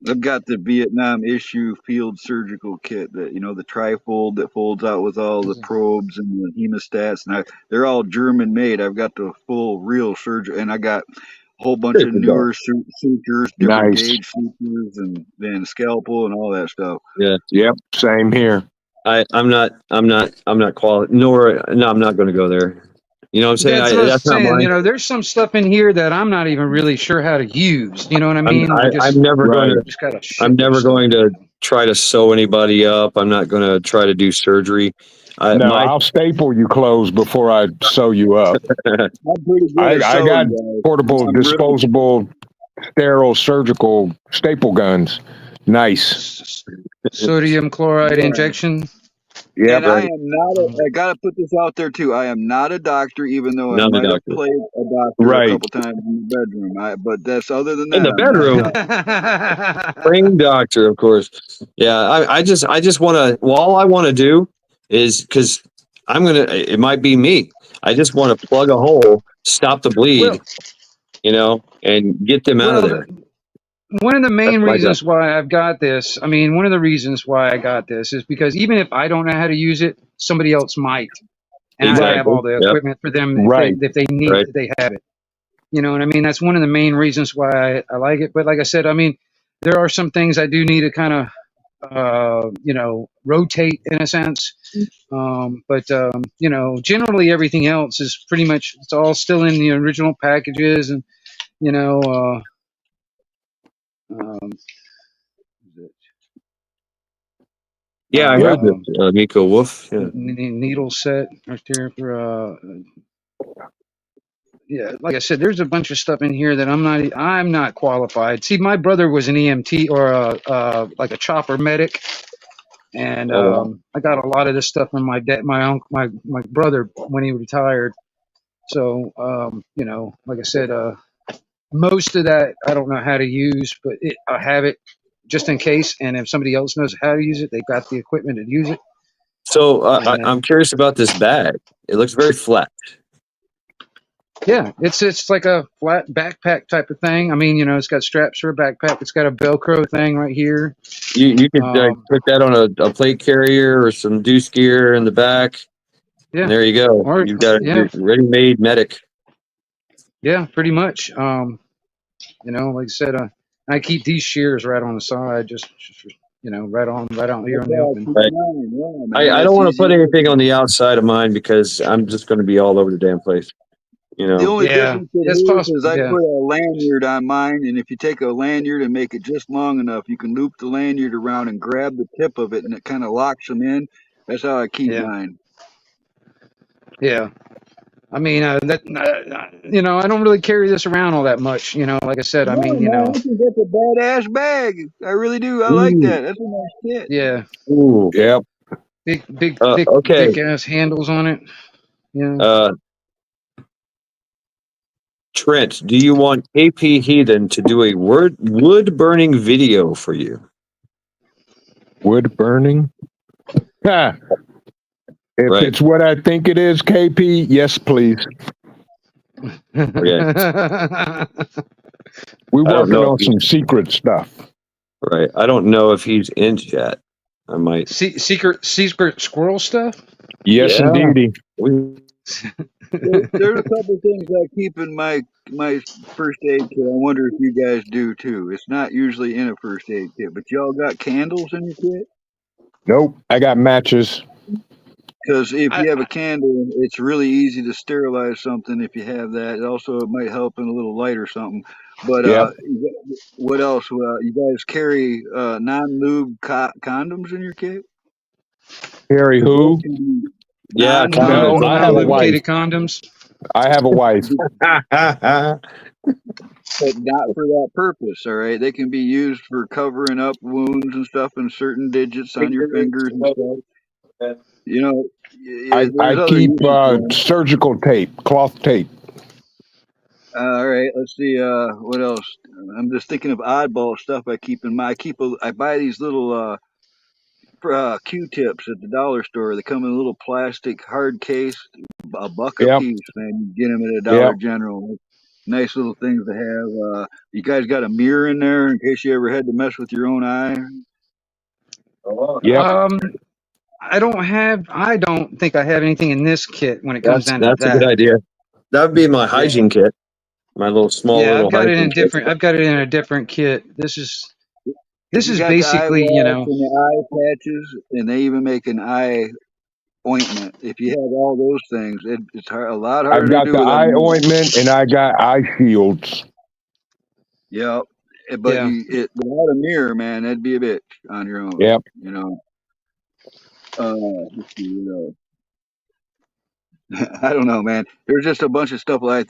I've got the Vietnam issue field surgical kit, that the trifold that folds out with all the probes and the hemostats, and they're all German made. I've got the full real surgery, and I got a whole bunch of There you go. newer sutures, different Nice. gauge sutures, and then scalpel and all that stuff. Yeah. Yep. Same here. I'm not qualified. No, I'm not going to go there. You know what I'm saying? That's what I was That's not saying. mine. You know, there's some stuff in here that I'm not even really sure how to use. You know what I mean? I'm never Right. going to. Just got a shit I'm never stuff. going to try to sew anybody up. I'm not going to try to do surgery. No, I'll staple you closed before I sew you up. I'm pretty good I at got sewing, guys. portable, I'm really- disposable, sterile surgical staple guns. Nice. Sodium chloride injection. Yeah. And I am not. I gotta put this out there too. I am not a doctor, even though I Not a might have doctor. played a doctor Right. a couple times in the bedroom. But that's other than that. In the I'm not. bedroom. Trained doctor, of course. Yeah, I just want to. Well, all I want to do is, because it might be me. I just want to plug a hole, stop the bleed, and get them out of there. One of the main That's my reasons why I've got this, I mean, one of the reasons why I got this is because even if I don't know how to use it, somebody else might. And I have all the Yep. equipment for them Right. if they need Right. it, they have it. You know what I mean? That's one of the main reasons why I like it. But like I said, I mean, there are some things I do need to kind of, rotate in a sense. But generally everything else is pretty much, it's all still in the original packages, and, Yeah, I heard this, Miko Wolf. Yeah. needle set right there for yeah, like I said, there's a bunch of stuff in here that I'm not qualified. See, my brother was an EMT, or like a chopper medic, and I got a lot of this stuff from my brother when he retired. So like I said, most of that I don't know how to use, but I have it just in case. And if somebody else knows how to use it, they've got the equipment to use it. So I'm curious about this bag. It looks very flat. Yeah, it's like a flat backpack type of thing. I mean, it's got straps for a backpack. It's got a Velcro thing right here. You could put that on a plate carrier or some deuce gear in the back. Yeah, and there you go. Or, You've got a ready-made medic. Yeah, pretty much. Like I said, I keep these shears right on the side, just right on here in the open. Right. I don't want to put anything on the outside of mine because I'm just going to be all over the damn place. You The know. only Yeah, difference it it's is possible. I Yeah, put a lanyard on mine, and if you take a lanyard and make it just long enough, you can loop the lanyard around and grab the tip of it, and it kind of locks them in. That's how I keep yeah, mine. yeah. I mean, I don't really carry this around all that much. Like I said, I No, mean, man, I think that's a badass bag. I really do. I like Ooh. that. That's a nice kit. yeah, Ooh. Yep. big, big, Okay. thick ass handles on it. Yeah. Uh, Trent, do you want AP Heathen to do a wood burning video for you? Wood burning. Ha. If Right. it's what I think it is, KP, yes, please. Okay. We're I don't working know if on some secret stuff. Right. I don't know if he's in chat. I might. Secret squirrel stuff. Yes, Yeah. indeedy. There's a couple things I keep in my first aid kit. I wonder if you guys do too. It's not usually in a first aid kit, but y'all got candles in your kit? Nope. I got matches. Because if I, you have I a candle, it's really easy to sterilize something if you have that. Also, it might help in a little light or something. But Yep. what else? You guys carry non-lube condoms in your kit? Harry, 'Cause those who? can be Yeah. No, non-lube. I have a wife. non-lubricated condoms. I have a wife. But not for that purpose, all right? They can be used for covering up wounds and stuff and certain digits on your fingers and stuff. You know, I there's other keep uses for them. surgical tape, cloth tape. All right, let's see. What else? I'm just thinking of oddball stuff I keep in mind. I buy these little Q-tips at the dollar store. They come in a little plastic hard case, a buck a Yep. piece, man. You get them at a Dollar Yep. General. Nice little things to have. You guys got a mirror in there in case you ever had to mess with your own eye? Yep. I don't think I have anything in this kit when it comes down to That's a good that. idea. That would be my Yeah. hygiene kit. My little small Yeah, little I've got it in hygiene kit. different. I've got it in a different kit. This You is got the eye basically, wash and the eye patches, and they even make an eye ointment. If you have all those things, it's a lot harder I've to got do the without. eye ointment and I got eye shields. Yep. But Yeah. without a mirror, man, that'd be a bitch on your own. Yep. You know. Let's see, I don't know, man. There's just a bunch of stuff like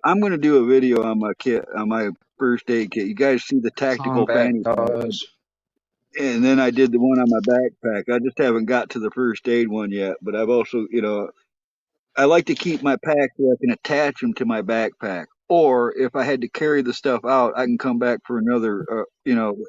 I'm gonna do a video on my kit, on my first aid kit. You guys see the tactical Combat fanny pack, gauze. and then I did the one on my backpack. I just haven't got to the first aid one yet. But I've also, I like to keep my packs so I can attach them to my backpack. Or if I had to carry the stuff out, I can come back for another,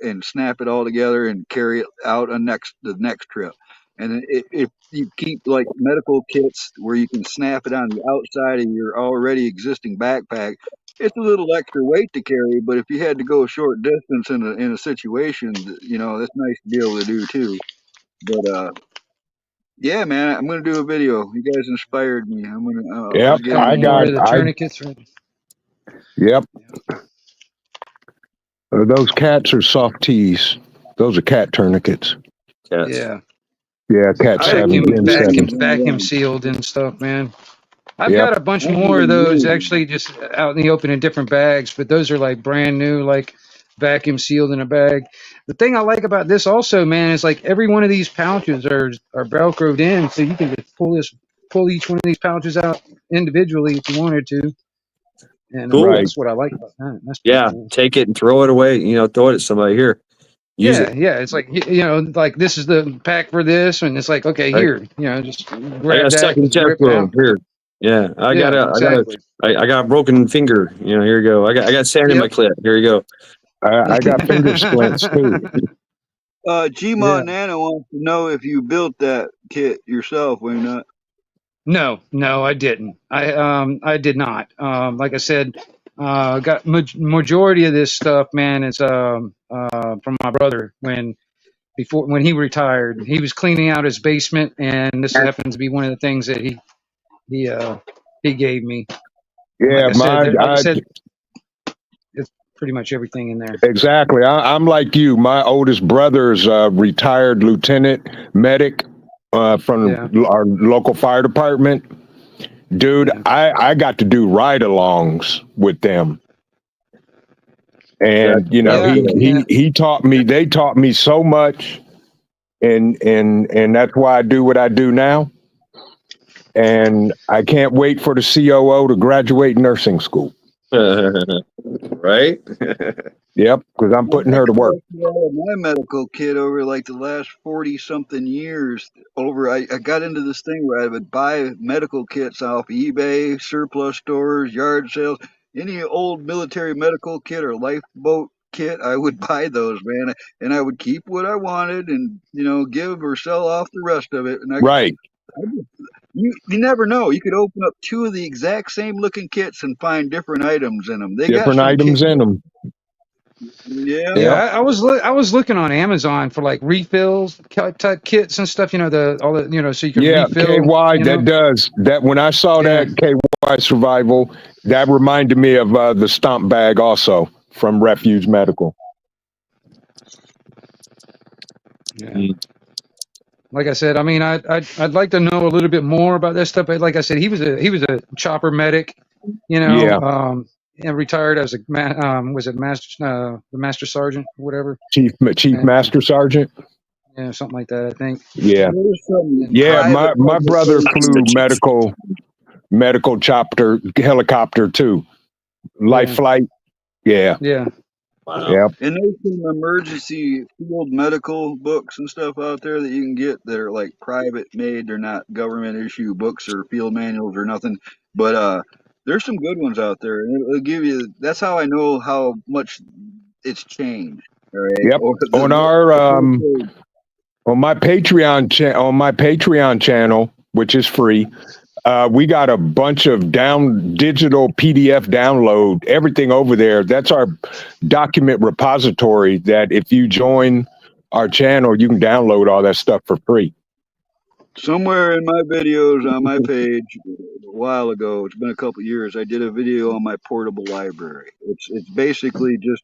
and snap it all together and carry it out on the next trip. And then if you keep like medical kits where you can snap it on the outside of your already existing backpack, it's a little extra weight to carry. But if you had to go a short distance in a situation, that's nice to be able to do too. But yeah, man, I'm gonna do a video. You guys inspired me. Yep. I'll get Got I on more got of the I tourniquets. yep. Those cats are soft tees. Those are cat tourniquets. Cats. Yeah. Yeah, cat I seven, remember Gen doing seven. those Vacuum on sealed and stuff, man. I've Yep. got a bunch one. more of those actually just out in the open in different bags, but those are like brand new, like vacuum sealed in a bag. The thing I like about this also, man, is like every one of these pouches are velcroed in, so you can just pull each one of these pouches out individually if you wanted to. And Cool. Right. that's what I like about that. That's pretty Yeah. cool. Take it and throw it away. Throw it at somebody. Here. Use Yeah, it. yeah. It's like like this is the pack for this, and it's like okay, Right. here, just I got grab a that, second chest rip it wound. out. Here. Yeah. I got Exactly. a broken finger. Here you go. I got sand in my Yep. clip. Here you go. I got finger splints too. Gmod Nano wants to know if you built that kit yourself. Why not? No, I didn't. I did not. Like I said, got majority of this stuff, man, is from my brother when he retired. He was cleaning out his basement, and this happens to be one of the things that he gave me. And Yeah, like I said, it's pretty much everything in there. exactly. I'm like you. My oldest brother's a retired lieutenant medic from Yeah. our local fire department, dude, I got to do ride-alongs with them. And you know, he taught me, they taught me so much, and that's why I do what I do now. And I can't wait for the COO to graduate nursing school. Right? Yep, because I'm putting her to work. My medical kit over like the last 40 something years. I got into this thing where I would buy medical kits off eBay, surplus stores, yard sales, any old military medical kit or lifeboat kit. I would buy those, man, and I would keep what I wanted, and give or sell off the rest of it. And Right. You never know. You could open up two of the exact same looking kits and find different items in them. They Different got some items in them. Yeah. Yeah, I was looking on Amazon for like refills type kits and stuff. You know, so you can refill. KY, that does that. When I saw that KY survival, that reminded me of the stomp bag also from Refuge Medical. Yeah. Like I said, I mean, I'd like to know a little bit more about that stuff. But like I said, he was a chopper medic, and retired as was it the master sergeant or whatever, Chief Master Sergeant. Yeah, something like that, I think. Yeah, my brother flew medical chopper helicopter too, light flight. Yeah. Wow. Yep. And there's some emergency field medical books and stuff out there that you can get that are like private made. They're not government issue books or field manuals or nothing. But there's some good ones out there, and it'll give you. That's how I know how much it's changed. All right. Yep. On my Patreon channel, which is free. We got a bunch of digital PDF download, everything over there. That's our document repository that if you join our channel, you can download all that stuff for free. Somewhere in my videos on my page a while ago, it's been a couple years, I did a video on my portable library. It's basically just,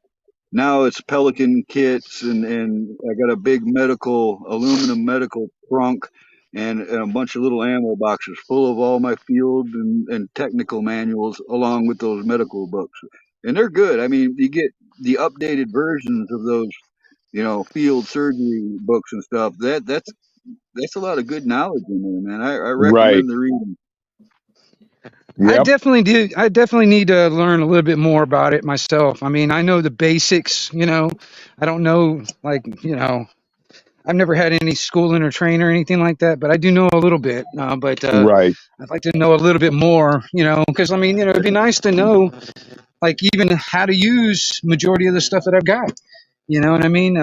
now it's Pelican kits, and I got a big aluminum medical trunk, and a bunch of little ammo boxes full of all my field and technical manuals, along with those medical books. And they're good. I mean, you get the updated versions of those, field surgery books and stuff. That's a lot of good knowledge in there, man. I recommend the reading. Yep. I definitely need to learn a little bit more about it myself. I mean, I know the basics, I don't know, I've never had any schooling or training or anything like that, but I do know a little bit. But I'd like to know a little bit more, because I mean, it'd be nice to know, like, even how to use majority of the stuff that I've got. You know what I mean?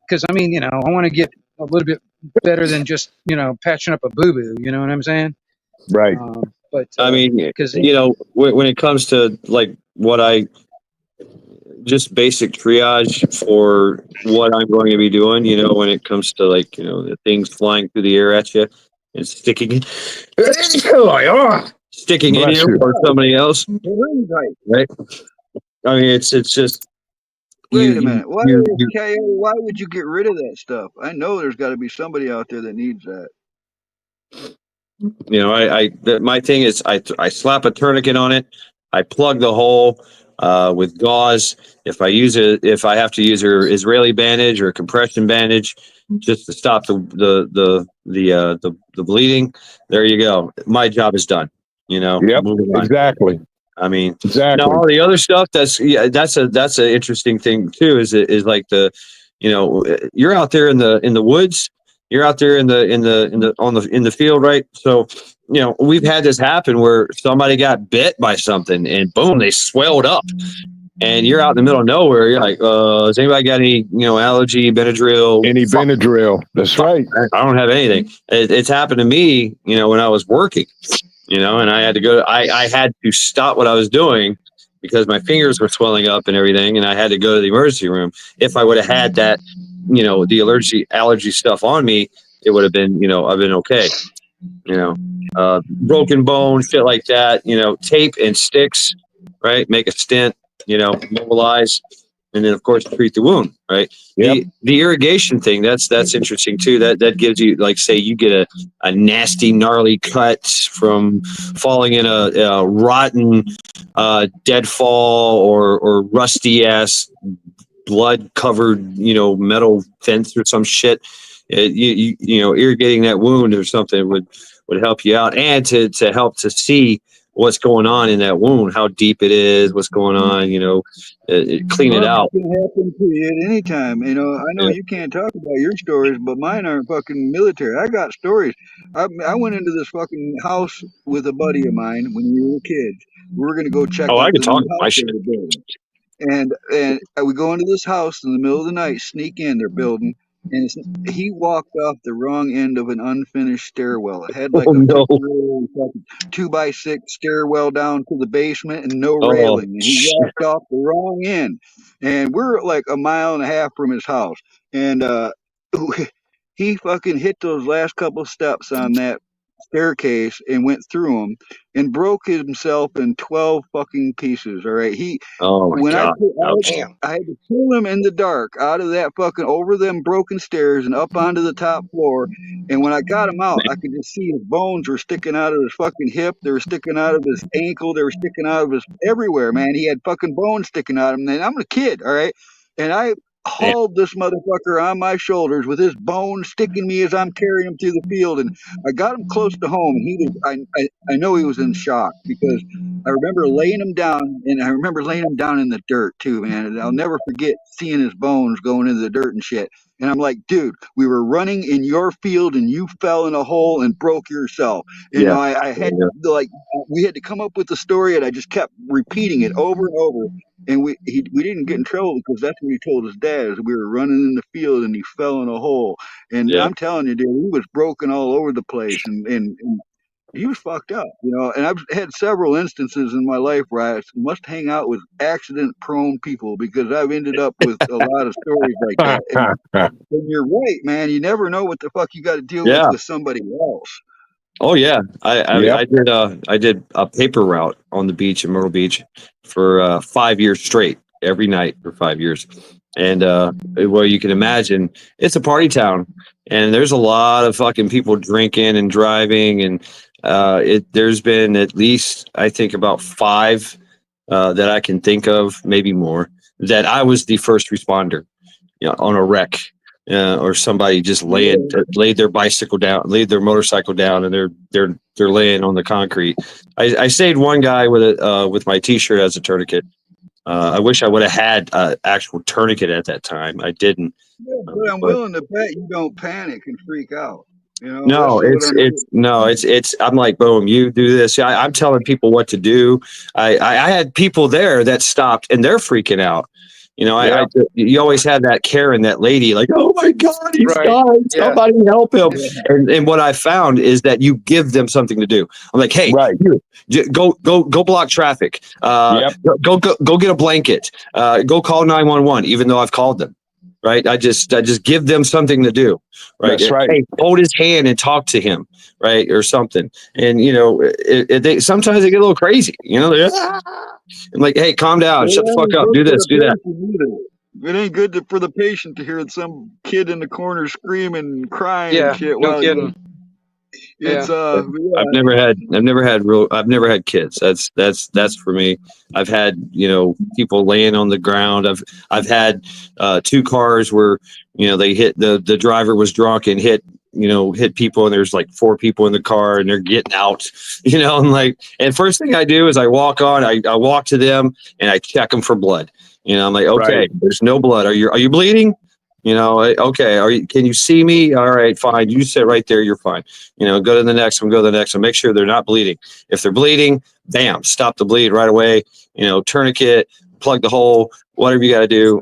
Because I mean, I want to get a little bit better than just patching up a boo boo. You know what I'm saying? Right. But I mean, because when it comes to like what just basic triage for what I'm going to be doing, when it comes to like, the things flying through the air at you and sticking sticking in you or somebody else. Right. I mean, it's just. Wait a minute. Why would you get rid of that stuff? I know there's got to be somebody out there that needs that. My thing is I slap a tourniquet on it. I plug the hole with gauze. If I have to use an Israeli bandage or a compression bandage just to stop the bleeding, there you go. My job is done. Yep, exactly. I mean, exactly. Now all the other stuff that's an interesting thing too. Is like you're out there in the woods. You're out there in the field, right? So, we've had this happen where somebody got bit by something and boom, they swelled up. And you're out in the middle of nowhere. You're like, has anybody got any, allergy, Benadryl? Any Benadryl? That's right. I don't have anything. It's happened to me, when I was working, and I had to go. I had to stop what I was doing because my fingers were swelling up and everything, and I had to go to the emergency room. If I would have had that, the allergy stuff on me, it would have been, I've been okay. Broken bone, shit like that, tape and sticks, right? Make a stent, mobilize. and then of course treat the wound. Right. Yep. The irrigation thing, that's interesting too. That gives you, like, say you get a nasty gnarly cut from falling in a rotten deadfall or rusty ass blood covered metal fence or some shit. Irrigating that wound or something would help you out, and to help to see what's going on in that wound, how deep it is, what's going on, clean it out. It can happen to you at any time. I know Yeah. you can't talk about your stories, but mine aren't fucking military. I got stories. I went into this fucking house with a buddy of mine when we were kids. We were gonna go check Oh, I out could the talk new my house they shit. were building. And we go into this house in the middle of the night, sneak in their building, and he walked off the wrong end of an unfinished stairwell. It had like Oh a no. temporary fucking 2x6 stairwell down to the basement and no Oh railing. And he shit. walked off the wrong end. And we're like a mile and a half from his house. And he fucking hit those last couple steps on that staircase and went through them and broke himself in 12 fucking pieces. All right. Oh my When god. Ouch. Damn. I had to pull him in the dark out of that fucking over them broken stairs and up onto the top floor. And when I got him out, I could just see his bones were sticking out of his fucking hip. They were sticking out of his ankle. They were sticking out of his everywhere, man. He had fucking bones sticking out of him. And I'm a kid, all right. And I Damn. hauled this motherfucker on my shoulders with his bones sticking me as I'm carrying him through the field. And I got him close to home. And he was, I know he was in shock because I remember laying him down, and I remember laying him down in the dirt too, man. And I'll never forget seeing his bones going into the dirt and shit. And I'm like, dude, we were running in your field, and you fell in a hole and broke yourself. Yeah. I had like we had to come up with the story, and I just kept repeating it over and over. And we didn't get in trouble because that's what he told his dad is we were running in the field and he fell in a hole. And Yeah. I'm telling you, dude, he was broken all over the place, and he was fucked up, and I've had several instances in my life where I must hang out with accident-prone people because I've ended up with a lot of stories like that. And you're right, man. You never know what the fuck you got to deal Yeah. with somebody else. Oh yeah. Yep. I did a paper route on the beach in Myrtle Beach for 5 years straight, every night for 5 years. And well, you can imagine it's a party town, and there's a lot of fucking people drinking and driving, and there's been at least, I think, about 5 that I can think of, maybe more, that I was the first responder, on a wreck, or somebody just laid their bicycle down, laid their motorcycle down, and they're laying on the concrete. I saved one guy with my T-shirt as a tourniquet. I wish I would have had an actual tourniquet at that time. I didn't. Yeah, but I'm willing to bet you don't panic and freak out. No, that's what it's I'm like, boom, you do this. I'm telling people what to do. I had people there that stopped and they're freaking out. You always had that Karen, that lady, like, oh my God, he's Right. dying. Yeah. Somebody help him. And what I found is that you give them something to do. I'm like, hey, Right. go block traffic. Yep. Go get a blanket. Go call 911, even though I've called them. Right. I just give them something to do. Right. That's right. Hey, hold his hand and talk to him. Right. Or something. And, they sometimes they get a little crazy. They're, I'm like, hey, calm down. Shut the fuck up. Do this, do that. It ain't good for the patient to hear some kid in the corner screaming and crying Yeah, and shit. no kidding. It's I've never had kids. That's for me. I've had, people laying on the ground. I've had 2 cars where, they hit the driver was drunk and hit people, and there's like 4 people in the car and they're getting out, and first thing I do is I walk to them and I check them for blood. I'm like, okay, Right. There's no blood. Are you bleeding? Okay. Can you see me? All right, fine. You sit right there. You're fine. Go to the next one, make sure they're not bleeding. If they're bleeding, bam, stop the bleed right away. Tourniquet, plug the hole, whatever you got to do.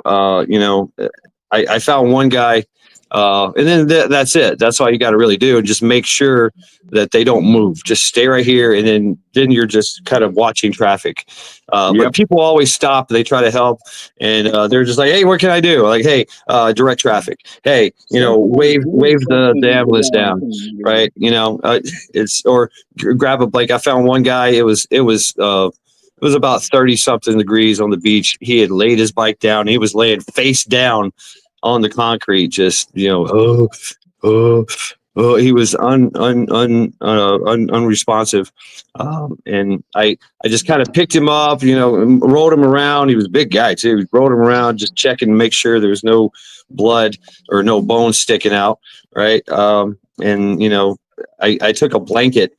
I found one guy, and then that's it. That's all you got to really do. And just make sure that they don't move. Just stay right here. And then you're just kind of watching traffic. But people always stop. They try to help. And they're just like, hey, what can I do? Like, hey, direct traffic. Hey, wave the ambulance down. Right. It's, or grab a blanket. I found one guy. It was It was about 30 something degrees on the beach. He had laid his bike down. He was laying face down on the concrete, just, he was unresponsive. And I just kind of picked him up, and rolled him around. He was a big guy too. We rolled him around, just checking to make sure there was no blood or no bones sticking out. Right. And I took a blanket.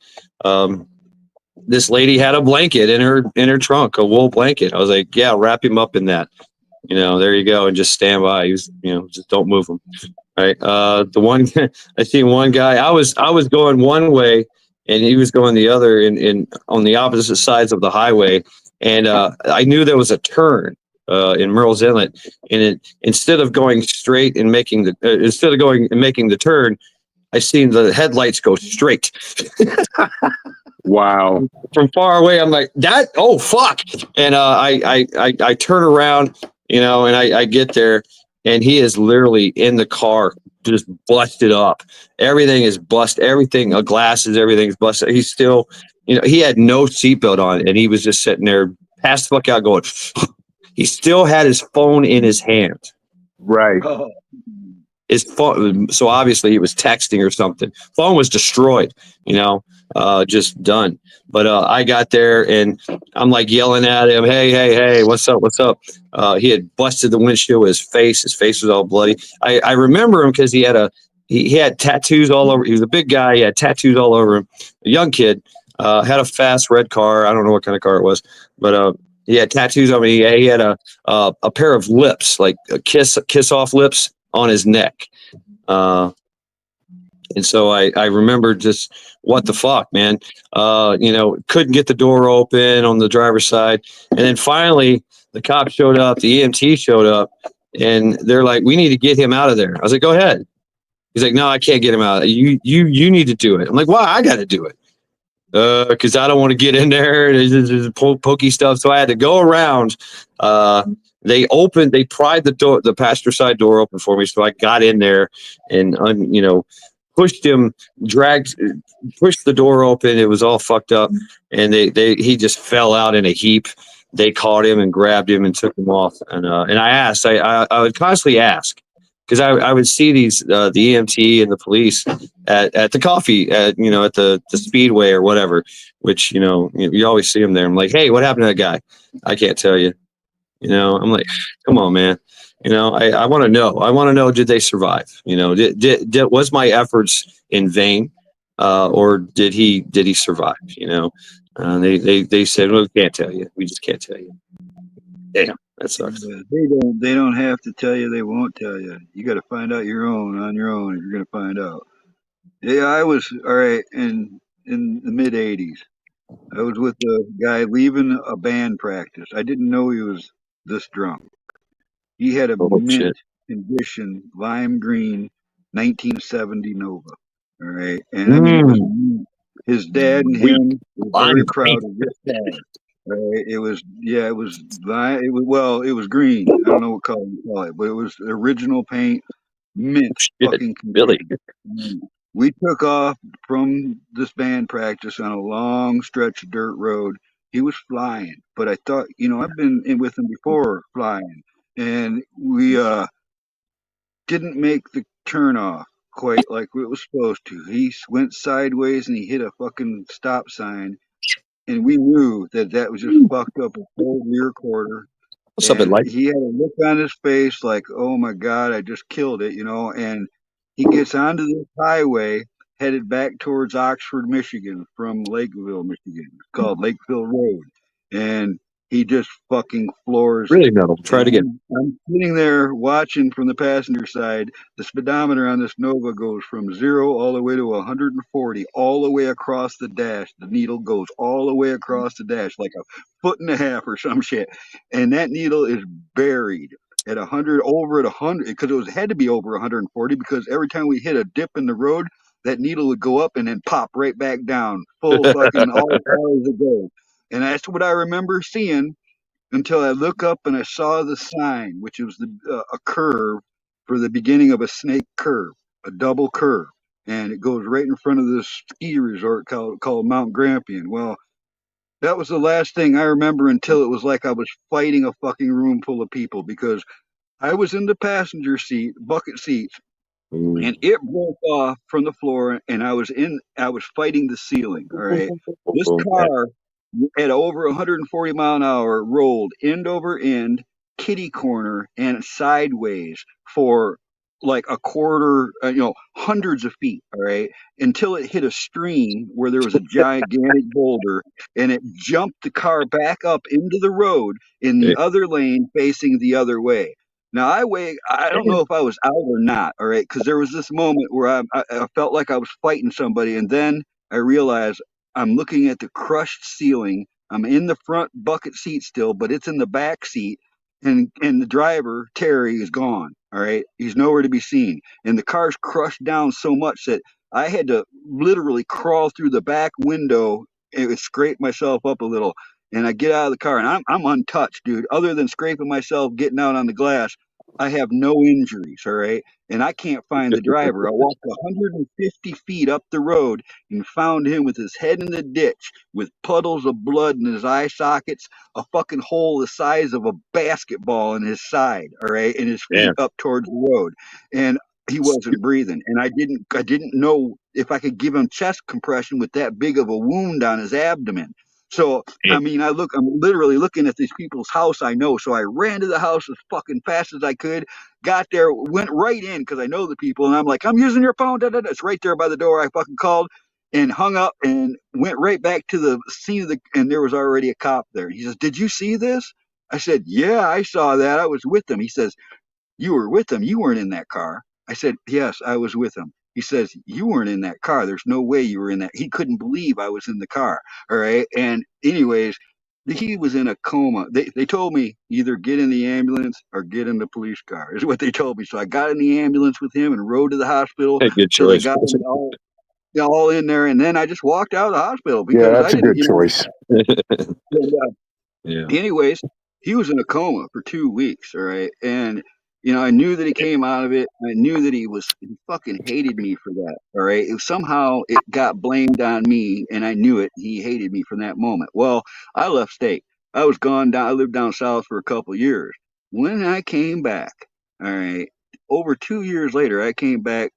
This lady had a blanket in her trunk, a wool blanket. I was like, yeah, wrap him up in that. There you go, and just stand by. He was, just don't move him. Right. The one I seen one guy. I was going one way, and he was going the other, in on the opposite sides of the highway. And I knew there was a turn in Merle's Inlet, and instead of going straight and making the turn, I seen the headlights go straight. Wow. From far away, I'm like, that, oh fuck. And I turn around, and I get there, and he is literally in the car, just busted up. Everything is busted. Everything, glasses, everything's busted. He's still, he had no seatbelt on, and he was just sitting there, passed the fuck out, going. He still had his phone in his hand. Right. Oh. His phone, so obviously he was texting or something. Phone was destroyed, just done. But I got there, and I'm like yelling at him, hey, what's up? He had busted the windshield with his face. His face was all bloody. I remember him because he had tattoos all over. He was a big guy. He had tattoos all over him. A young kid, had a fast red car. I don't know what kind of car it was, but he had tattoos on me. He had a pair of lips, like a kiss off lips on his neck. And so I remember just, what the fuck, man? Couldn't get the door open on the driver's side. And then finally the cop showed up, the EMT showed up, and they're like, we need to get him out of there. I was like, go ahead. He's like, no, I can't get him out. You need to do it. I'm like, why? I got to do it. Because I don't want to get in there. There's pokey stuff. So I had to go around. They pried the door, the passenger side door open for me. So I got in there and, pushed him, pushed the door open. It was all fucked up. And he just fell out in a heap. They caught him and grabbed him and took him off. And I asked, I would constantly ask, because I would see these, the EMT and the police at the coffee, at the Speedway or whatever, which, you always see them there. I'm like, hey, what happened to that guy? I can't tell you. I'm like, come on, man. I want to know. I want to know, did they survive? Was my efforts in vain, or did he survive? They said, well, we can't tell you. We just can't tell you. Damn, that sucks. They don't have to tell you. They won't tell you. You got to find out on your own. If you're going to find out. Yeah, I was all right in the mid '80s. I was with a guy leaving a band practice. I didn't know he was this drunk. He had a mint condition, lime green, 1970 Nova. All right, and I mean, it was his dad and him were very proud of this car. It was green. I don't know what color you call it, but it was original paint, mint fucking Billy. We took off from this band practice on a long stretch of dirt road. He was flying, but I thought, I've been in with him before flying, and we didn't make the turn off quite like it was supposed to. He went sideways and he hit a fucking stop sign, and we knew that was just fucked up a whole rear quarter. What's up, like? He had a look on his face like, oh my God, I just killed it, and he gets onto this highway headed back towards Oxford, Michigan from Lakeville, Michigan. It's called Lakeville Road. And he just fucking floors. Really metal. Try it again. I'm sitting there watching from the passenger side. The speedometer on this Nova goes from 0 all the way to 140, all the way across the dash. The needle goes all the way across the dash, like a foot and a half or some shit. And that needle is buried at 100, over at 100, because it had to be over 140, because every time we hit a dip in the road, that needle would go up and then pop right back down, full fucking all as far as it goes. And that's what I remember seeing until I look up and I saw the sign, which was a curve for the beginning of a snake curve, a double curve. And it goes right in front of this ski resort called Mount Grampian. Well, That was the last thing I remember until it was like I was fighting a fucking room full of people because I was in the passenger seat, bucket seat, and it broke off from the floor and I was fighting the ceiling. All right. This car at over 140 mile an hour rolled end over end, kitty corner, and sideways for like a quarter, hundreds of feet, all right, until it hit a stream where there was a gigantic boulder, and it jumped the car back up into the road in the other lane facing the other way. Now I don't know if I was out or not, all right, because there was this moment where I felt like I was fighting somebody, and then I realized I'm looking at the crushed ceiling. I'm in the front bucket seat still, but it's in the back seat, and the driver Terry is gone. All right, he's nowhere to be seen, and the car's crushed down so much that I had to literally crawl through the back window and scrape myself up a little. And I get out of the car, and I'm untouched, dude. Other than scraping myself, getting out on the glass, I have no injuries. All right, and I can't find the driver. I walked 150 feet up the road and found him with his head in the ditch, with puddles of blood in his eye sockets, a fucking hole the size of a basketball in his side, all right, and his feet up towards the road. And he wasn't breathing. And I didn't know if I could give him chest compression with that big of a wound on his abdomen. So I mean, I'm literally looking at these people's house I know. So I ran to the house as fucking fast as I could, got there, went right in because I know the people, and I'm like, I'm using your phone. Da, da, da. It's right there by the door. I fucking called and hung up and went right back to the scene of and there was already a cop there. He says, "Did you see this?" I said, "Yeah, I saw that. I was with them." He says, "You were with them. You weren't in that car." I said, "Yes, I was with them." He says, "You weren't in that car. There's no way you were in that." He couldn't believe I was in the car. All right. And anyways, he was in a coma. They told me either get in the ambulance or get in the police car, is what they told me. So I got in the ambulance with him and rode to the hospital. Hey, good So they choice. got him all in there. And then I just walked out of the hospital Yeah, because I that's a didn't, good choice. Yeah. anyways, he was in a coma for 2 weeks, all right, and I knew that he came out of it. I knew that he fucking hated me for that, all right. Somehow it got blamed on me, and I knew it. He hated me from that moment. Well, I left state. I was gone down. I lived down south for a couple years. When I came back, all right, over 2 years later, I came back.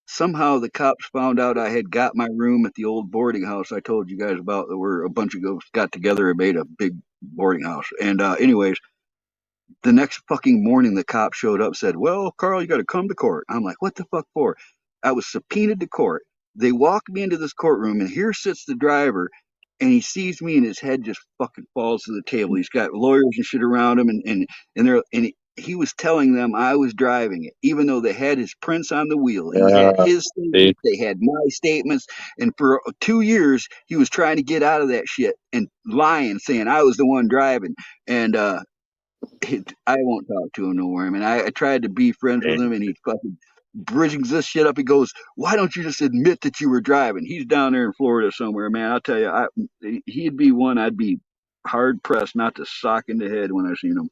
Somehow the cops found out I had got my room at the old boarding house I told you guys about, that where a bunch of ghosts got together and made a big boarding house. And anyways, the next fucking morning the cop showed up, said, "Well, Carl, you got to come to court." I'm like, "What the fuck for?" I was subpoenaed to court. They walked me into this courtroom, and here sits the driver, and he sees me, and his head just fucking falls to the table. He's got lawyers and shit around him, and he was telling them I was driving it, even though they had his prints on the wheel. He had his See? statements, they had my statements, and for 2 years he was trying to get out of that shit and lying, saying I was the one driving. And I won't talk to him no more. I mean, I tried to be friends with him, and he fucking bridgings this shit up. He goes, "Why don't you just admit that you were driving?" He's down there in Florida somewhere, man. I'll tell you, he'd be one I'd be hard pressed not to sock in the head when I seen him.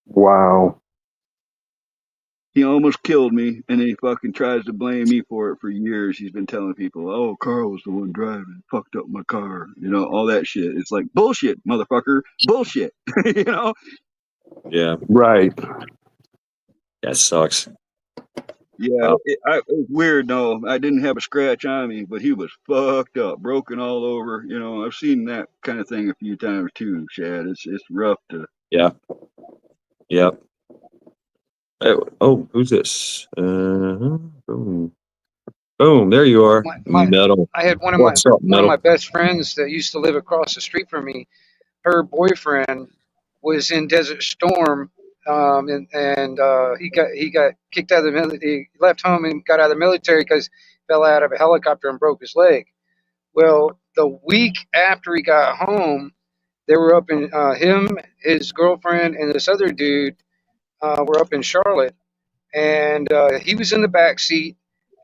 Wow. He almost killed me, and then he fucking tries to blame me for it for years. He's been telling people, "Oh, Carl was the one driving, fucked up my car," all that shit. It's like bullshit, motherfucker, bullshit, you know. Yeah. Right. That sucks. Yeah, Wow. it was weird. No, I didn't have a scratch on me, but he was fucked up, broken all over. I've seen that kind of thing a few times too, Chad. It's rough to. Yeah. Yep. Oh, who's this? Boom. Boom. There you are. Metal. I had one of What's up, my Metal? best friends that used to live across the street from me. Her boyfriend was in Desert Storm, and he got kicked out of the military. He left home and got out of the military because he fell out of a helicopter and broke his leg. Well, the week after he got home, they were up in him, his girlfriend, and this other dude were up in Charlotte, and he was in the back seat,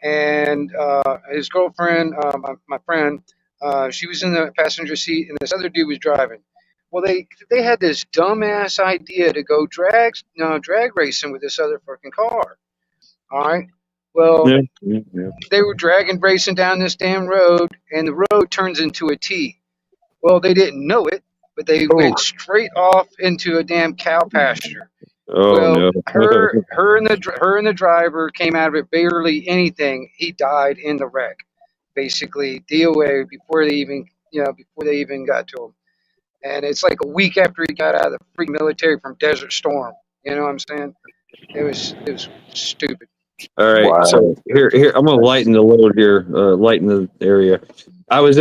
and his girlfriend, my friend, she was in the passenger seat, and this other dude was driving. Well, they had this dumbass idea to go drag racing with this other fucking car. All right. Well, Yeah. they were dragging racing down this damn road, and the road turns into a T. Well, they didn't know it, but they went straight off into a damn cow pasture. Oh Well, no. her and the driver came out of it barely anything. He died in the wreck, basically DOA before they even got to him. And it's like a week after he got out of the free military from Desert Storm. You know what I'm saying? It was stupid. All right. Wow. So here I'm gonna lighten the load here, lighten the area. I was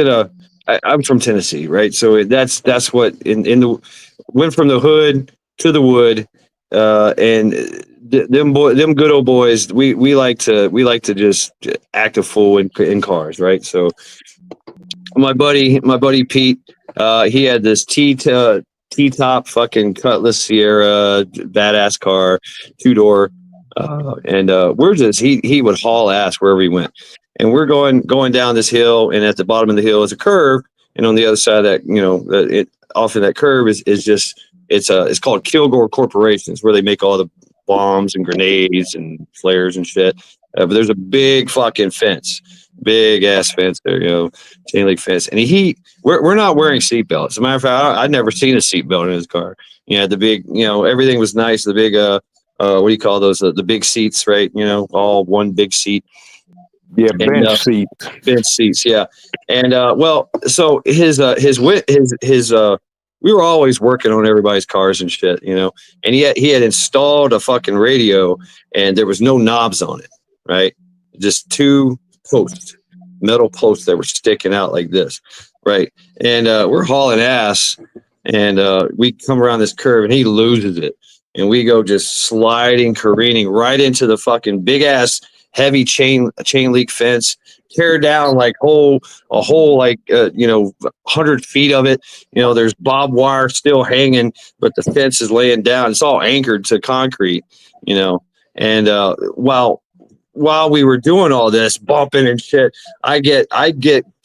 I'm from Tennessee, right? So that's what in the went from the hood to the wood, and them good old boys. We like to just act a fool in cars, right? So my buddy Pete, he had this T-top fucking Cutlass Sierra, badass car, 2-door, and we're just he would haul ass wherever he went, and we're going down this hill, and at the bottom of the hill is a curve, and on the other side of that, off of that curve is just it's called Kilgore Corporation. It's where they make all the bombs and grenades and flares and shit. But there's a big fucking fence, big ass fence there, chain link fence. And we're not wearing seatbelts. As a matter of fact, I'd never seen a seatbelt in his car. The big, everything was nice. The big, what do you call those? The big seats, right? All one big seat. Yeah, bench seats. Bench seats, yeah. And so his we were always working on everybody's cars and shit, and he had installed a fucking radio, and there was no knobs on it, right? Just two metal posts that were sticking out like this, right? And we're hauling ass, and we come around this curve, and he loses it, and we go just sliding, careening right into the fucking big ass heavy chain link fence, tear down like a whole 100 feet of it. There's barbed wire still hanging, but the fence is laying down. It's all anchored to concrete, and while we were doing all this bumping and shit, I get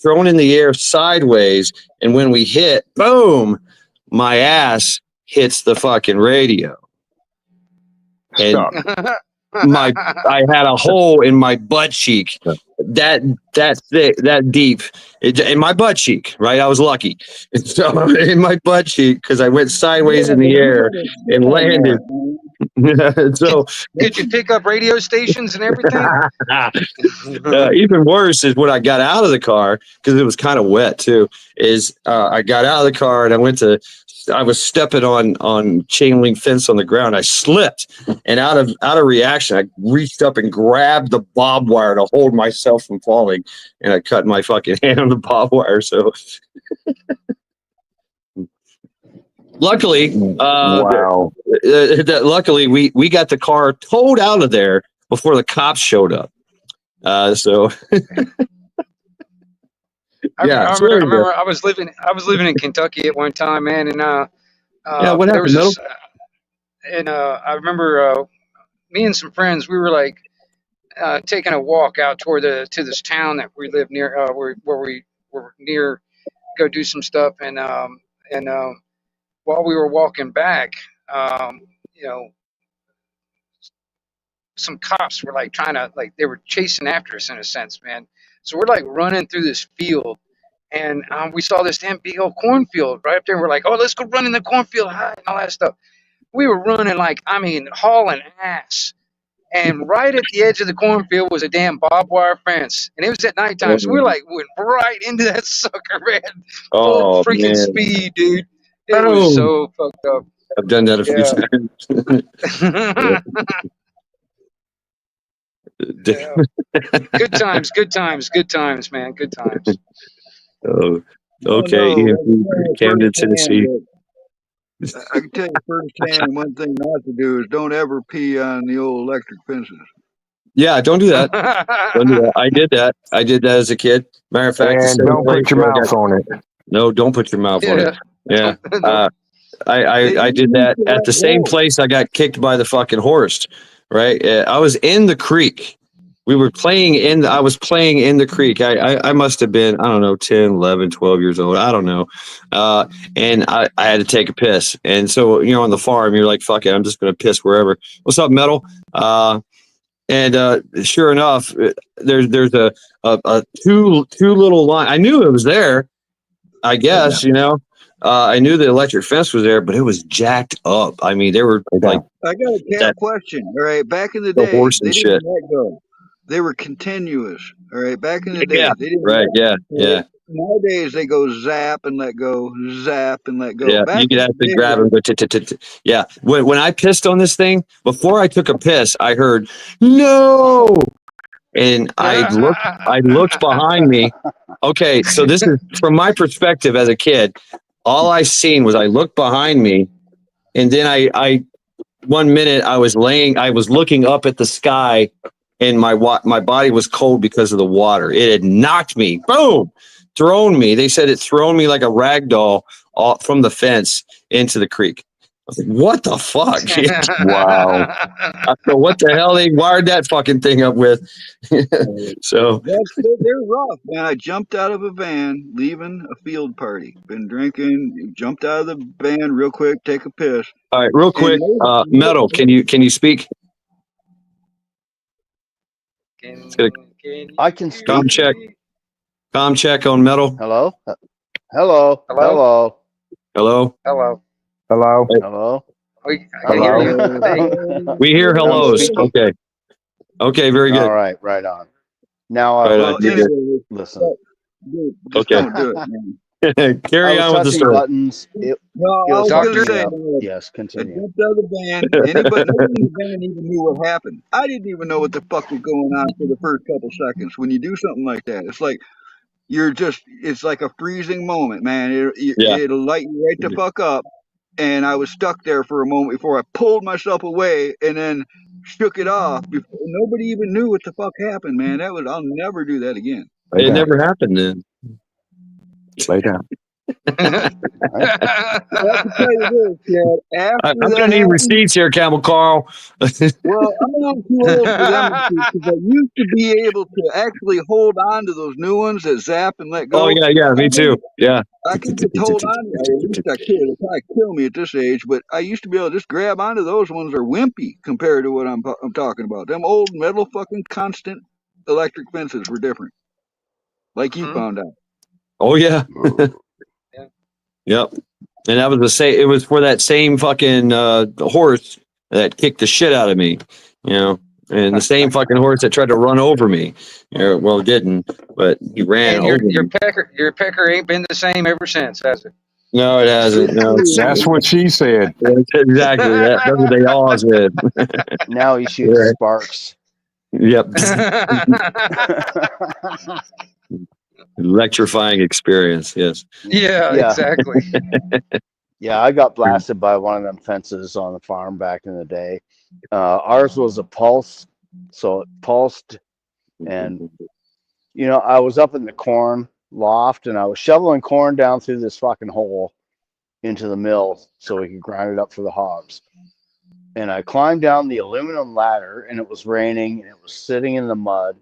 thrown in the air sideways, and when we hit, boom, my ass hits the fucking radio, and I had a hole in my butt cheek that thick, that deep, in my butt cheek, right? I was lucky. So in my butt cheek, because I went sideways in the air and landed. So did you pick up radio stations and everything? Even worse is when I got out of the car, because it was kind of wet too, is I got out of the car and I was stepping on chain link fence on the ground. I slipped, and out of reaction, I reached up and grabbed the barbed wire to hold myself from falling, and I cut my fucking hand on the barbed wire. So luckily, Wow. luckily we got the car towed out of there before the cops showed up. So I remember I was living in Kentucky at one time, man, and what there was happened? I remember me and some friends, we were like taking a walk out to this town that we live near, where we were near, go do some stuff, and while we were walking back, some cops were like they were chasing after us in a sense, man. So we're like running through this field, and we saw this damn big old cornfield right up there. We're like, oh, let's go run in the cornfield, and all that stuff. We were running hauling ass. And right at the edge of the cornfield was a damn barbed wire fence, and it was at nighttime. So we went right into that sucker, man. Full freaking speed, dude. It was so fucked up. I've done that a few times. Yeah. Good times, man. Good times. Oh, okay. Camden, Tennessee. I can tell you firsthand, one thing not to do is don't ever pee on the old electric fences. Yeah, don't do that. Don't do that. I did that as a kid. Matter of fact, And don't put your mouth on it. No, don't put your mouth on it. Yeah. I did that at the same place I got kicked by the fucking horse, right? I was in the creek. I was playing in the creek. I must have been, I don't know, 10, 11, 12 years old. I don't know. And I had to take a piss. And so, on the farm, you're like, fuck it, I'm just going to piss wherever. What's up, Metal? And sure enough, there's a two little line. I knew it was there. I guess, I knew the electric fence was there, but it was jacked up. I mean, they were like I got a cat that, question. All right, back in the the day, horse they and didn't shit. let go. They were continuous. All right, back in the Yeah. day, they didn't Right. let. Yeah. All right, Yeah. nowadays they go zap and let go, zap and let go. Yeah. Back You could in the actually day, grab and go. Yeah. When I pissed on this thing, before I took a piss, I heard no. And I looked behind me. Okay, so this is from my perspective as a kid. All I seen was I looked behind me, and then I 1 minute I was looking up at the sky, and my body was cold because of the water. It had knocked me, boom, thrown me. They said it thrown me like a rag doll from the fence into the creek. I was like, what the fuck? Wow. So what the hell they wired that fucking thing up with? So they're rough, man. I jumped out of a van leaving a field party. Been drinking, jumped out of the van real quick, take a piss. all right, real quick, Metal, can you speak? I can speak. Com check on Metal. Hello? Hello? Hello? Hello? Hello. Hello. Hello. Hello? I can hear you. Hey. We hear hellos. speaking. Okay. Okay, very good. All right, right on. Now, Right on. Well, You're good. anyway, listen. dude, just Okay. don't do it, man. I Carry was on with the touching story. buttons. It No, I was was Doctor, gonna fucking me say, up. man, Yes, I continue. jumped out of the van. Nobody in the van even knew what happened. I didn't even know what the fuck was going on for the first couple seconds. When you do something like that, it's like it's like a freezing moment, man. Yeah. It'll light you right the fuck up. And I was stuck there for a moment before I pulled myself away and then shook it off. Before, nobody even knew what the fuck happened, man. I'll never do that again. Lay It down. never happened then. Lay down. I have to tell you this, Chad. After I'm that gonna need happened, receipts here, Camel Carl. well, I'm not too old for them because I used to be able to actually hold on to those new ones that zap and let Oh go. yeah, me too. Yeah. I can just hold on. Or at least I could. It'll probably kill me at this age, but I used to be able to just grab onto those ones. Are wimpy compared to what I'm talking about. Them old metal fucking constant electric fences were different, like you found out. Oh yeah. Yep. And that was the same. It was for that same fucking horse that kicked the shit out of me, and the same fucking horse that tried to run over me. Well, didn't, but he ran And over your me. pecker ain't been the same ever since, has it? No, it hasn't. No, That's what she said. exactly. That's what they all said. Now he shoots Right. sparks. Yep. Electrifying experience. Yes. Yeah, Yeah. exactly. Yeah, I got blasted by one of them fences on the farm back in the day. Ours was a pulse, so it pulsed. And, I was up in the corn loft and I was shoveling corn down through this fucking hole into the mill so we could grind it up for the hogs. And I climbed down the aluminum ladder and it was raining and it was sitting in the mud.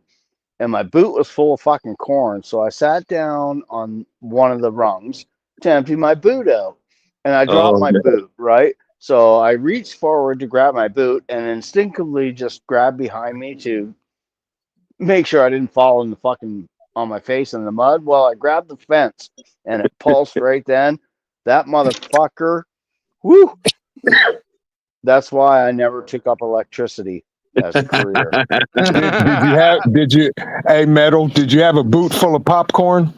And my boot was full of fucking corn. So I sat down on one of the rungs to empty my boot out. And I dropped my boot, right? So I reached forward to grab my boot and instinctively just grabbed behind me to make sure I didn't fall in the fucking on my face in the mud. Well, I grabbed the fence and it pulsed right then. That motherfucker, whoo! That's why I never took up electricity as a career. Hey, Metal, did you have a boot full of popcorn?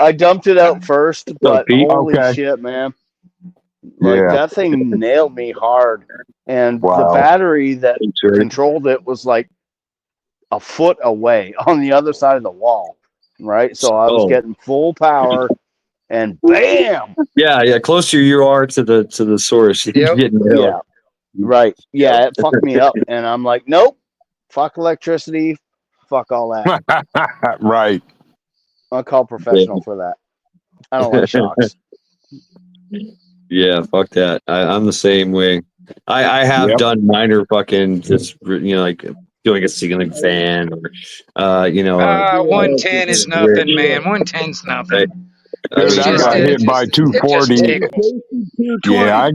I dumped it out first, but holy shit, man. That thing nailed me hard. And the battery that controlled it was like a foot away on the other side of the wall. Right. So I was getting full power and bam. Yeah. Closer you are to the source. You're getting nailed. Yeah. Right. Yeah. It fucked me up. And I'm like, nope. Fuck electricity. Fuck all that. Right. I'll call professional for that. I don't like shocks. Yeah, fuck that. I'm the same way. I have done minor fucking just like doing a ceiling fan or 110 is nothing, man. 110's nothing. Right. Dude, I got hit by 240. Yeah,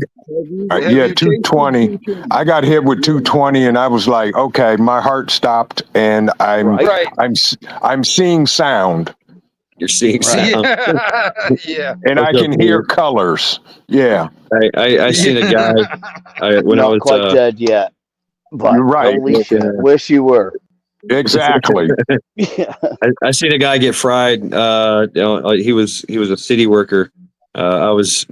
220. I got hit with 220, and I was like, okay, my heart stopped, and I'm seeing sound. You're seeing Right. sound. Yeah. And I What's up, can hear dude? colors. Yeah, I seen a guy when I Not was quite dead yet, but you're right. holy shit, working. wish you were. Exactly. Yeah. I seen a guy get fried. He was a city worker. I was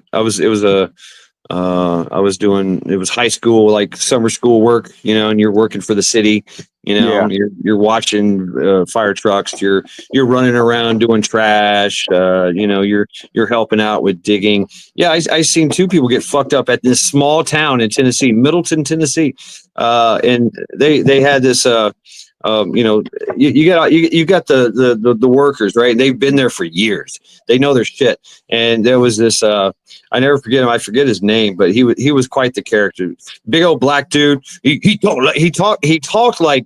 doing, it was high school, like summer school work, and you're working for the city, Yeah. you're watching fire trucks, you're running around doing trash, you're helping out with digging. Yeah, I seen two people get fucked up at this small town in Tennessee, Middleton, Tennessee, and they had this. You got the workers, right? They've been there for years. They know their shit. And there was this. I never forget him. I forget his name, but he was quite the character. Big old black dude. He talked like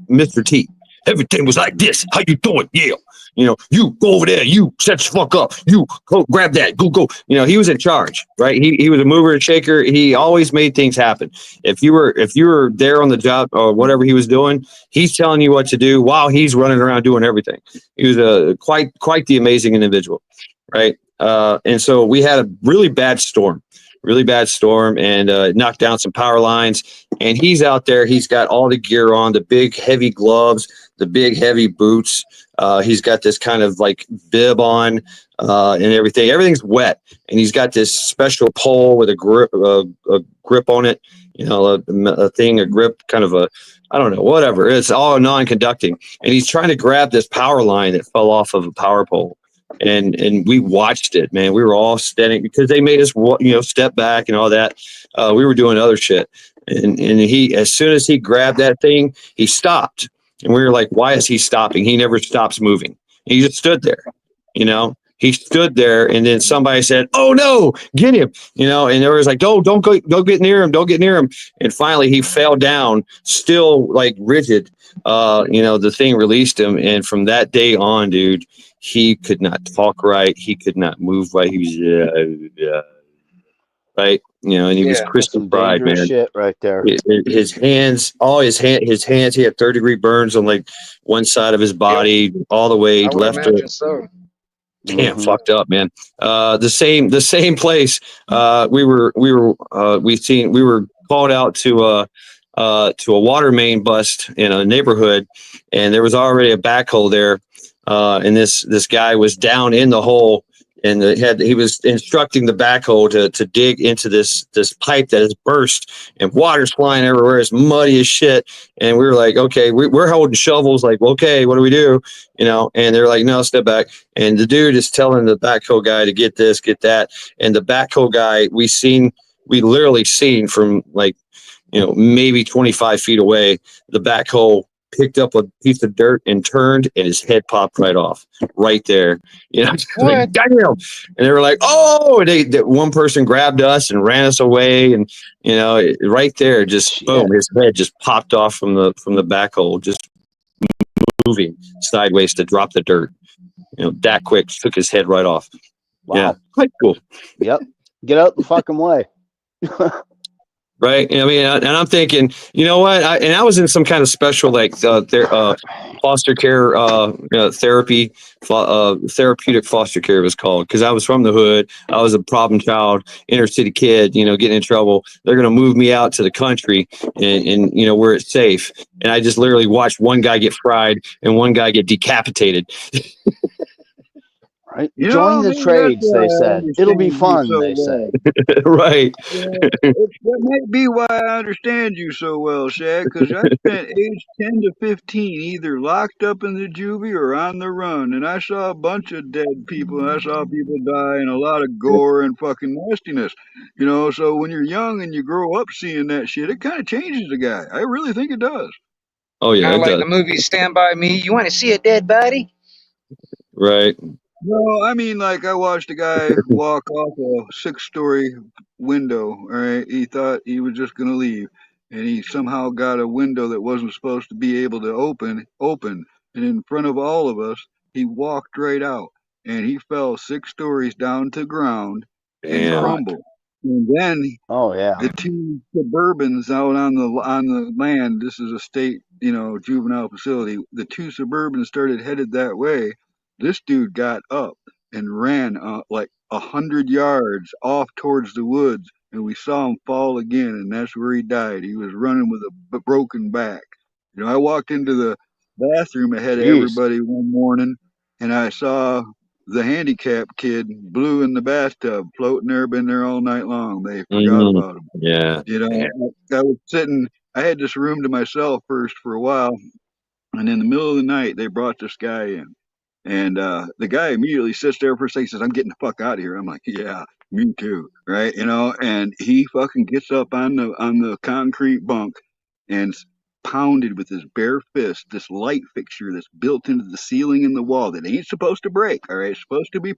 Mr. T. Everything was like this. How you doing? Yeah. You go over there. You set the fuck up. You go grab that. Go. He was in charge, right? He was a mover and shaker. He always made things happen. If you were there on the job or whatever he was doing, he's telling you what to do while he's running around doing everything. He was quite the amazing individual, right? And so we had a really bad storm, and knocked down some power lines. And he's out there. He's got all the gear on, the big heavy gloves, the big heavy boots. He's got this kind of like bib on and everything. Everything's wet, and he's got this special pole with a grip on it. A grip, kind of a, I don't know, whatever. It's all non-conducting, and he's trying to grab this power line that fell off of a power pole. And we watched it, man. We were all standing because they made us, step back and all that. We were doing other shit, and he, as soon as he grabbed that thing, he stopped, and we were like, "Why is he stopping? He never stops moving." And he just stood there, He stood there, and then somebody said, "Oh no, get him!" And there was like, "Don't get near him, don't get near him." And finally, he fell down, still like rigid. The thing released him, and from that day on, dude, he could not talk right. He could not move right. He was right, and he was Yeah. That's Christian some Pride, dangerous man. shit right there. His hands, his hands, he had 3rd-degree burns on like one side of his body, all the way I would left to imagine so. damn, Mhm. fucked up, man. The same place. We were called out to a water main bust in a neighborhood, and there was already a backhoe there. And this guy was down in the hole, and he was instructing the backhoe to dig into this pipe that has burst, and water's flying everywhere. It's muddy as shit. And we were like, okay, we're holding shovels, like, okay, what do we do? And they're like, no, step back. And the dude is telling the backhoe guy to get this, get that. And the backhoe guy, we literally seen from like, maybe 25 feet away, the backhoe picked up a piece of dirt and turned, and his head popped right off right there. What? Like, damn. And they were like, oh, and one person grabbed us and ran us away. And, right there, just Shit. boom, his head just popped off from the backhoe, just moving sideways to drop the dirt. That quick, took his head right off. Wow. Yeah, quite cool. Yep. Get out the fucking way. Right. I mean, and I'm thinking, you know what? I was in some kind of special, like, foster care, therapy, therapeutic foster care was called, because I was from the hood. I was a problem child, inner city kid, getting in trouble. They're going to move me out to the country and where it's safe. And I just literally watched one guy get fried and one guy get decapitated. Right. Join the trades, they said. It'll be fun, they say. Right. That might be why I understand you so well, Shaq, because I spent age 10 to 15 either locked up in the juvie or on the run, and I saw a bunch of dead people, and I saw people die, and a lot of gore and fucking nastiness. So when you're young and you grow up seeing that shit, it kind of changes a guy. I really think it does. Oh, yeah, Kind it of like does. the movie Stand By Me. You want to see a dead body? Right. No, I mean, like, I watched a guy walk off a 6-story window, all right? He thought he was just going to leave, and he somehow got a window that wasn't supposed to be able to open, and in front of all of us, he walked right out, and he fell 6 stories down to ground and Damn. crumbled. And then Oh, yeah. the 2 Suburbans out on the land, this is a state, juvenile facility, the 2 Suburbans started headed that way, This dude got up and ran like 100 yards off towards the woods, and we saw him fall again, and that's where he died. He was running with a broken back. I walked into the bathroom ahead of Jeez. everybody one morning, and I saw the handicapped kid Blue in the bathtub floating there, been there all night long. They forgot Mm, about him. yeah. I was sitting. I had this room to myself first for a while, and in the middle of the night, they brought this guy in. And the guy immediately sits there for a second, says, "I'm getting the fuck out of here." I'm like, "Yeah, me too." Right? And he fucking gets up on the concrete bunk and pounded with his bare fist this light fixture that's built into the ceiling and the wall that ain't supposed to break. All right, it's supposed to be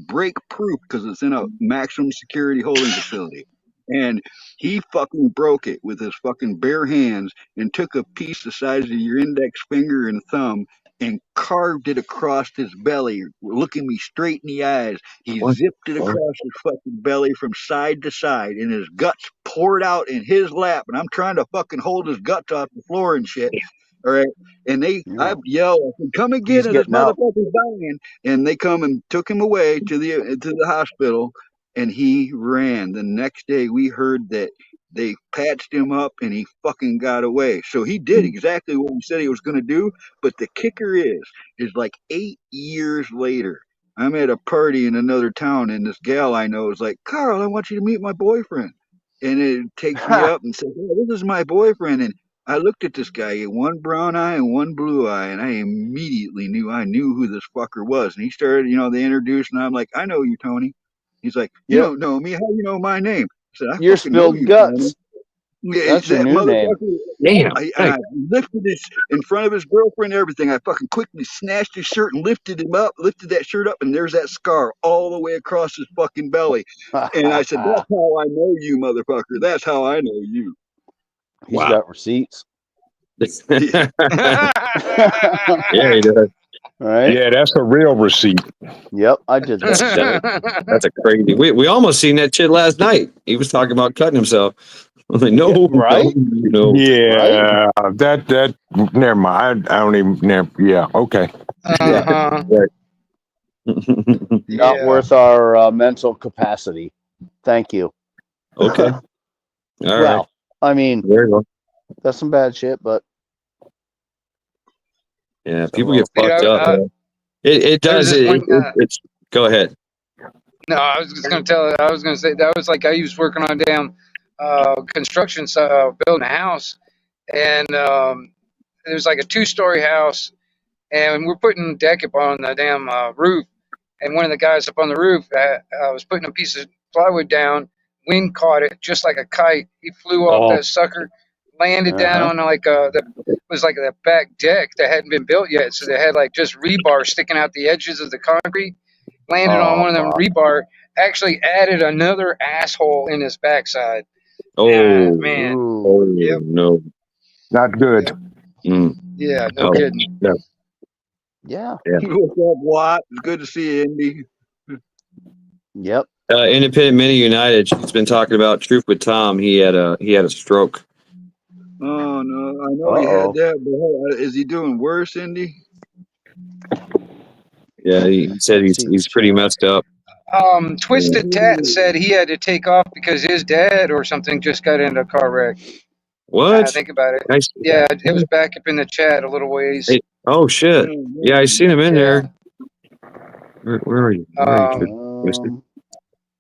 break proof, because it's in a maximum security holding facility. And he fucking broke it with his fucking bare hands and took a piece the size of your index finger and thumb and carved it across his belly, looking me straight in the eyes. He What? zipped it across his fucking belly from side to side, and his guts poured out in his lap. And I'm trying to fucking hold his guts off the floor and shit. All right. And I Yeah. yelled, I said, "Come and get He's him, this getting out. motherfucker's dying." And they come and took him away to the hospital, and he ran. The next day we heard that they patched him up and he fucking got away. So he did exactly what we said he was going to do. But the kicker is like 8 years later, I'm at a party in another town, and this gal I know is like, "Carl, I want you to meet my boyfriend." And it takes me Ha! up and says, "Oh, this is my boyfriend." And I looked at this guy, he had one brown eye and one blue eye, and I immediately knew who this fucker was. And he started, they introduced, and I'm like, "I know you, Tony." He's like, "You Yep. don't know me. How you know my name?" I said, "I Your fucking know spilled you, Tony." guts. Yeah, That's your that new name. motherfucker. Damn. I lifted his in front of his girlfriend and everything. I fucking quickly snatched his shirt and lifted that shirt up, and there's that scar all the way across his fucking belly. And I said, "That's how I know you, motherfucker. That's how I know you." He's Wow. got receipts. Yeah. Yeah, he does. Right? Yeah, that's a real receipt. Yep, I did that shit. That's a crazy. We almost seen that shit last night. He was talking about cutting himself. I'm like, no, Yeah, right? no. Yeah, that never mind. I don't even never. Yeah, okay. Uh-huh. Right. Not Yeah. worth our mental capacity. Thank you. Okay. All right. Well, I mean, There you go. that's some bad shit, but Yeah, so, people get Dude, fucked up. Man. It there's does. this one. It's. Go ahead. No, I was just gonna tell. I was gonna say that was like I was working on a damn construction, building a house, and it was like a 2-story house, and we're putting deck up on the damn roof. And one of the guys up on the roof, was putting a piece of plywood down. Wind caught it just like a kite. He flew off Oh, that sucker, landed down on like it was like the back deck that hadn't been built yet, so they had like just rebar sticking out the edges of the concrete. Landed on one of them fuck. rebar. Actually added another asshole in his backside. oh, Man. Ooh. oh Yep. no. Not good. Mm. Yeah, no Oh, kidding. no. Yeah. What's up, Watt? It's good to see you, Indy. Yep. Independent Mini United. She's been talking about Truth with Tom. He had a stroke. Oh no, I know he had that, but is he doing worse, Indy? Yeah, he said Let's see the he's pretty chat. messed up. Twisted Tat said he had to take off because his dad or something just got into a car wreck. What? Think about it. Nice. Yeah, it was back up in the chat a little ways. Hey, oh shit. Yeah, I seen him in Yeah. there. Where are you? Where are you, Twisted?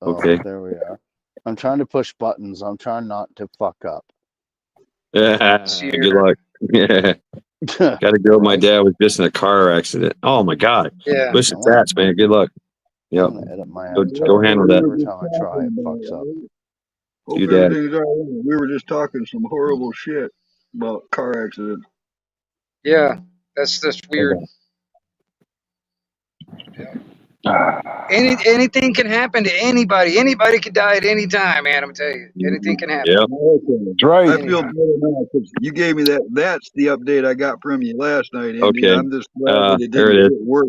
Okay. There we are. I'm trying to push buttons. I'm trying not to fuck up. Good luck. Yeah. Got to go. My dad was just in a car accident. Oh my god. Yeah. Twisted Tats, man. Good luck. Yep. I'm gonna edit my Go avatar. handle that. Every time I try, it fucks up. Hope You dad. everything's all right. We were just talking some horrible shit about car accidents. Yeah. That's weird. Anything can happen to anybody. Anybody could die at any time, man. I'm telling you, anything can happen. Yep. That's right. I feel better now because you gave me that. That's the update I got from you last night, Indy. Okay. I'm just glad that it There didn't it is. get worse.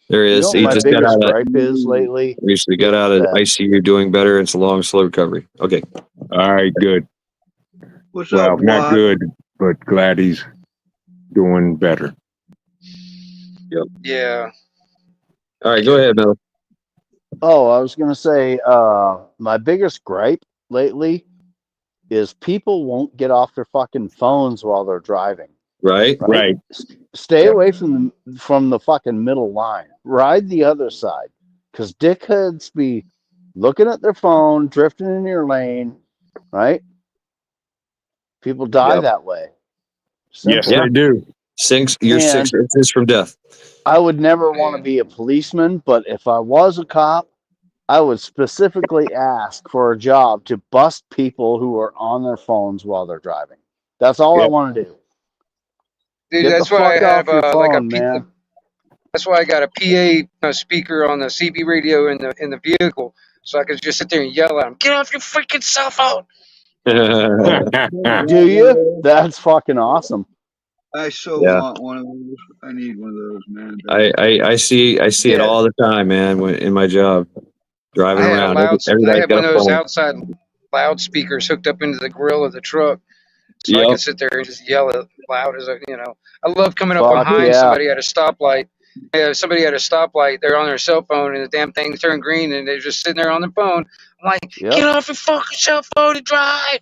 There he You is. know He what my just got biggest out of. gripe is lately? He got out of that- ICU, doing better. It's a long, slow recovery. Okay. All right, good. What's Well, up, not Watt? good, but glad he's doing better. Yeah. All right, go ahead, Mel. Oh, I was gonna say, my biggest gripe lately is people won't get off their fucking phones while they're driving. Right? Right? Stay away from the fucking middle line. Ride the other side, because dickheads be looking at their phone, drifting in your lane. Right? People die Yep. that way. Yes, Simple. they do. You're And 6 inches from death. I would never want to be a policeman, but if I was a cop, I would specifically ask for a job to bust people who are on their phones while they're driving. That's all I Yeah. want to do. Dude, Get the that's why I fuck off have your like a phone, man. that's why I got a PA speaker on the CB radio in the vehicle, so I could just sit there and yell at them, "Get off your freaking cell phone!" Do you? That's fucking awesome. I so Yeah. want one of those. I need one of those, man. I see it Yeah. all the time, man, in my job. Driving I had around. I Everybody's had got one of a those phone. outside loudspeakers hooked up into the grill of the truck, so I Yep. could sit there and just yell it loud as I love coming up Fuck behind yeah. somebody at a stoplight. If somebody at a stoplight, they're on their cell phone and the damn thing turned green and they're just sitting there on their phone. I'm like, Yep. get off your fucking cell phone and drive.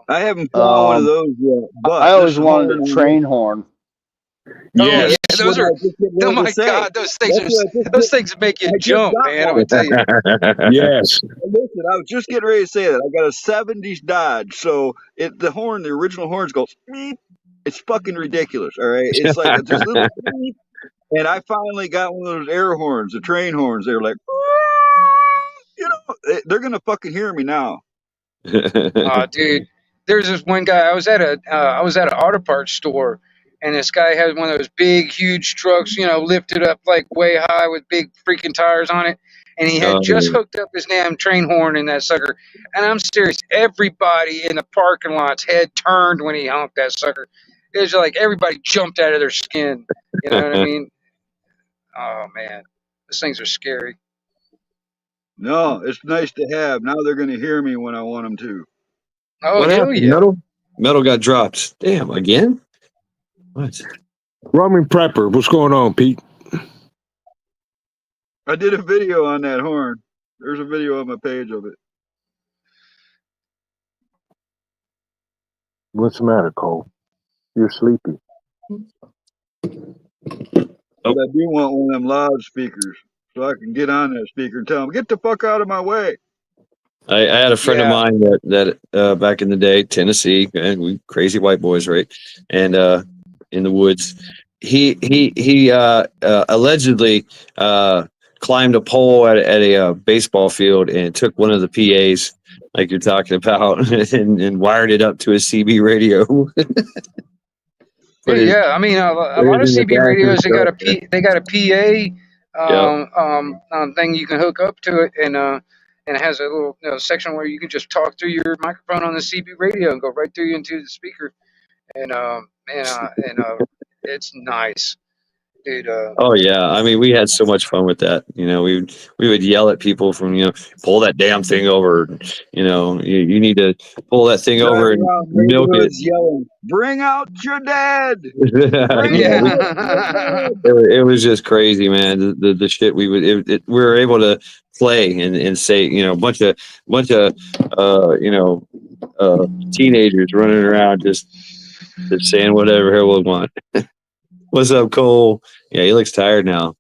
I haven't found one of those yet, but I always this wanted horn a on train horn. Oh Yes. yeah, That's those what are. I just getting Oh ready to my say. God, those things That's what I just those things make you I just jump, got man. I'm one. gonna tell you. Yes. Listen, I was just getting ready to say that. I got a 70s Dodge, so the original horns goes beep. It's fucking ridiculous, all right? It's like this little beep. And I finally got one of those air horns, the train horns. They were like, they're going to fucking hear me now. Dude, there's this one guy. I was at an auto parts store, and this guy had one of those big, huge trucks, lifted up like way high with big freaking tires on it. And he had just hooked up his damn train horn in that sucker. And I'm serious, everybody in the parking lot's head turned when he honked that sucker. It was like everybody jumped out of their skin. You know what I mean? Oh man, those things are scary. No, it's nice to have. Now they're going to hear me when I want them to. Oh What hell happened? yeah! Metal got dropped. Damn, again? What? Roman Prepper, what's going on, Pete? I did a video on that horn. There's a video on my page of it. What's the matter, Cole? You're sleepy. But I do want one of them loudspeakers so I can get on that speaker and tell them, get the fuck out of my way. I had a friend of Yeah. mine that back in the day, Tennessee, and we crazy white boys, right? And in the woods, he allegedly climbed a pole at a baseball field and took one of the PAs, like you're talking about, and wired it up to his CB radio. Yeah, I mean, a lot of CB radios they got a PA thing you can hook up to it, and it has a little section where you can just talk through your microphone on the CB radio and go right through into the speaker, and it's nice, dude. Oh yeah, I mean, we had so much fun with that. We would yell at people from pull that damn thing over. You need to pull that thing over and milk it. Yelling, bring out your dad. It was just crazy, man. The shit we were able to play and say, a bunch of teenagers running around just saying whatever hell we want. What's up, Cole? Yeah, he looks tired now.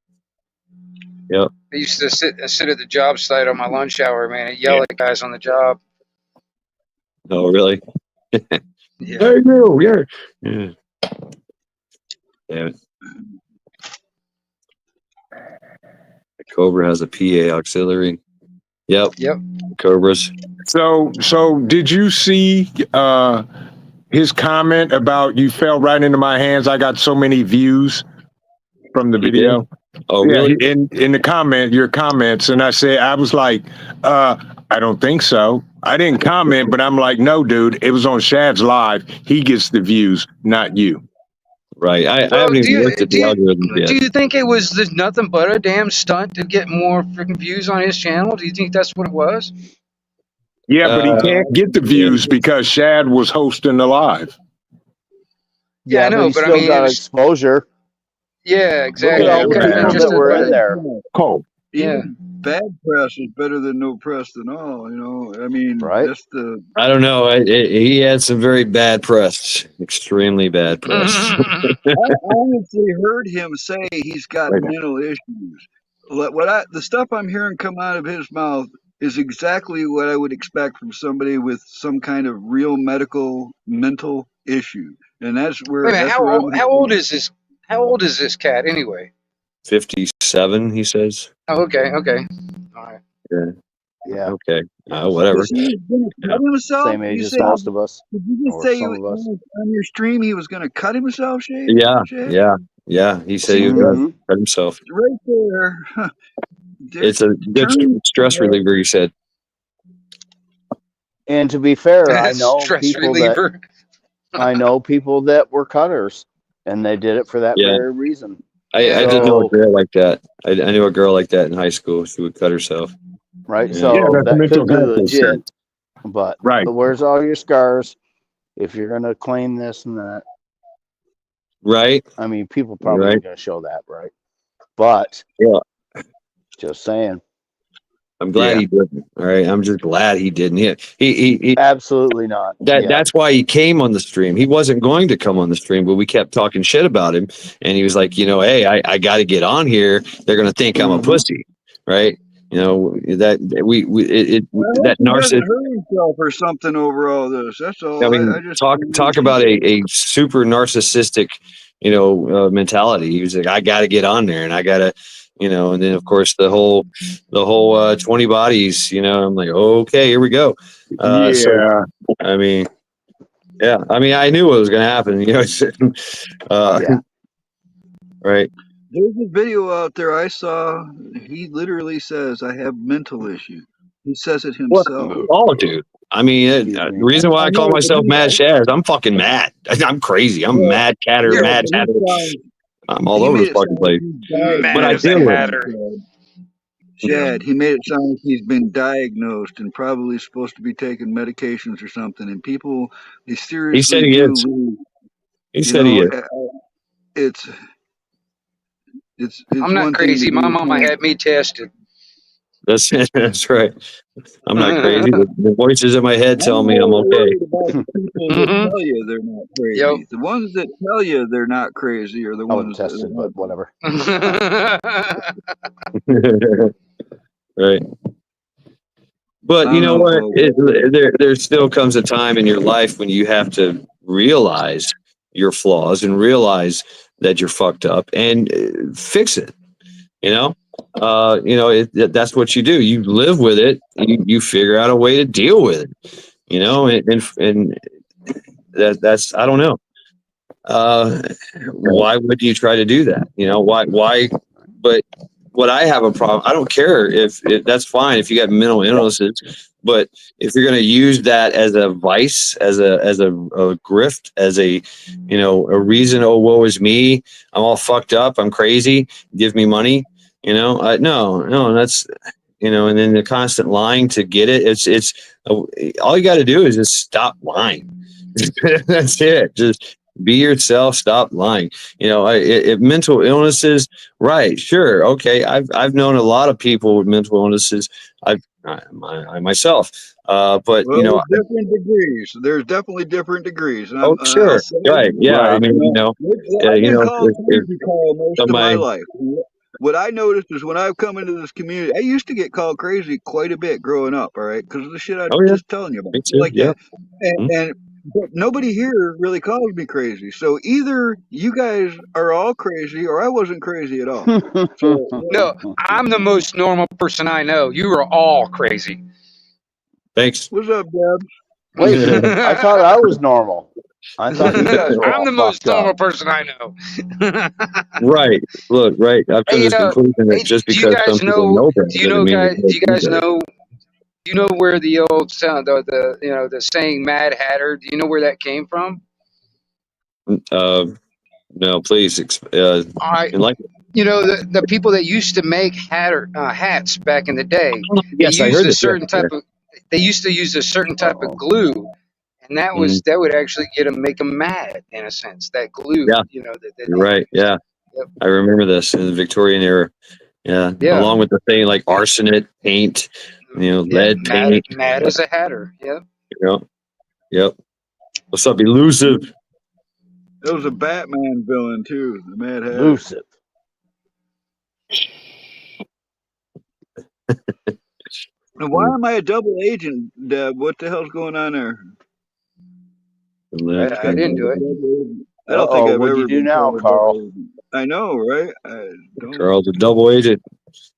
Yep. I used to sit at the job site on my lunch hour, man, and yell at guys on the job. Oh, really? Yeah. Hey, you, yeah. Damn it. The Cobra has a PA auxiliary. Yep. Cobras. So did you see his comment about you fell right into my hands? I got so many views from the video. Oh, really? In the your comments, and I was like, I don't think so. I didn't comment, but I'm like, no, dude, it was on Shad's live. He gets the views, not you. Right. I haven't even looked at the algorithms yet. Do you think it was nothing but a damn stunt to get more freaking views on his channel? Do you think that's what it was? Yeah, but he can't get the views because Shad was hosting the live. Yeah, I know, but he but still I mean, got exposure. Yeah, Look exactly. at all It the could have been people just that were in a there. Cold. yeah. Even bad press is better than no press than all. You know, I mean, Right. that's the. I don't know. He had some very bad press, extremely bad press. I honestly heard him say he's got Right. mental issues. The stuff I'm hearing come out of his mouth is exactly what I would expect from somebody with some kind of real medical mental issue, and Wait a minute, that's where I'm. how old is this? How old is this cat anyway? 57, he says. Oh, okay, okay, all right. Yeah. Yeah. Okay. Whatever. Was he going to Yeah. cut himself? Same age You as say? most of us, Did you just or say some of us. on your stream he was going to cut himself, Yeah. Shad? Yeah. Yeah. He said See, he was that's going hmm to cut himself. right there. It's a good Turn. stress reliever, he said. And to be fair, I know Stress people that reliever. were cutters, and they did it for that Yeah. very reason. I did know a So, girl like that. I knew a girl like that in high school. She would cut herself. right? Yeah. So Yeah, that's that mental could be health legit. issue. But Right. where's all your scars? If you're gonna claim this and that, Right. I mean, people probably Right. ain't gonna show that, right? But Yeah. just saying, I'm glad he didn't. All right. I'm just glad he didn't. He absolutely not. Yeah. that's why he came on the stream. He wasn't going to come on the stream, but we kept talking shit about him. And he was like, hey, I got to get on here. They're going to think I'm a pussy. Right. That that He doesn't narcissist. hurt himself or something over all this. That's all. I mean, I just talk about a super narcissistic, mentality. He was like, I got to get on there, and I got to, and then of course the whole 20 bodies. I'm like, okay, here we go. Yeah. So, I mean, yeah, I mean, I knew what was going to happen. Yeah. Right. There's a video out there I saw. He literally says, "I have mental issues." He says it What? himself. Oh, dude. I mean, Excuse the me. reason why I call know, but myself Mad Shaz, I'm fucking mad. I'm crazy. I'm Yeah, mad catter, yeah, mad but hatter. I'm all he over made this it fucking sound like place. he's Mad But I as a deal with it. hatter. Chad, he made it sound like he's been diagnosed and probably supposed to be taking medications or something. And people, they He seriously said he do. is. Lose. He You said he know, is. it's I'm not one thing to crazy. My be mama had me tested. That's that's right. I'm not crazy. The voices in my head tell I'm me I'm more okay. worried about the people that Mhm. tell you they're not crazy. Yep. The ones that tell you they're not crazy are the I wasn't ones that tested, are. but whatever. Right. But I you don't know know, what? folks. There still comes a time in your life when you have to realize your flaws and realize that you're fucked up and fix it. That's what you do. You live with it. You figure out a way to deal with it. And that's I don't know. Why would you try to do that? Why? But what I have a problem, I don't care if that's fine if you got mental illnesses, but if you're going to use that as a vice, as a grift, as a reason, oh, woe is me, I'm all fucked up, I'm crazy, give me money, no, that's, and then the constant lying to get it. It's all you got to do is just stop lying. That's it. Just be yourself. Stop lying. If mental illnesses, right? Sure, okay. I've known a lot of people with mental illnesses. I myself, but Well, there's different degrees. There's definitely different degrees. And oh, I'll sure, say, right, yeah. I Right. mean, I've been called if crazy, Carl, most of my somebody, life. What I noticed is when I've come into this community, I used to get called crazy quite a bit growing up, all right, because of the shit I oh yeah, just telling you about, me shit too, like yeah. that. But nobody here really calls me crazy. So either you guys are all crazy, or I wasn't crazy at all. So No, I'm the most normal person I know. You are all crazy. Thanks. what's up, Deb? Wait, I thought I was normal. I thought you guys were I'm all the most fucked normal up. person I know. Right. Look, right. I've come to Hey, this conclusion that just do you because some guys people know? know better Do you doesn't know, mean guys? that Do you guys know? Do you know where the old sound, the saying "Mad Hatter"? Do you know where that came from? No, please. I, Enlighten. the people that used to make hats back in the day, they Yes, I used heard a this. certain type of. They used to use a certain type of glue, and that would actually make them mad in a sense. That glue, Yeah. that You're right. Yeah. Yep. I remember this in the Victorian era. Yeah. Yeah. Along with the thing like arsenate paint, lead Mad, paint. mad as a hatter. Yep. Yep. What's up, elusive? There was a Batman villain too, the Mad Hatter. Elusive. Now, why am I a double agent, Deb? What the hell's going on there? I didn't do it. I don't think I've What'd ever you do been now, called a Carl? double agent. I know, right? I don't. Carl's a double agent.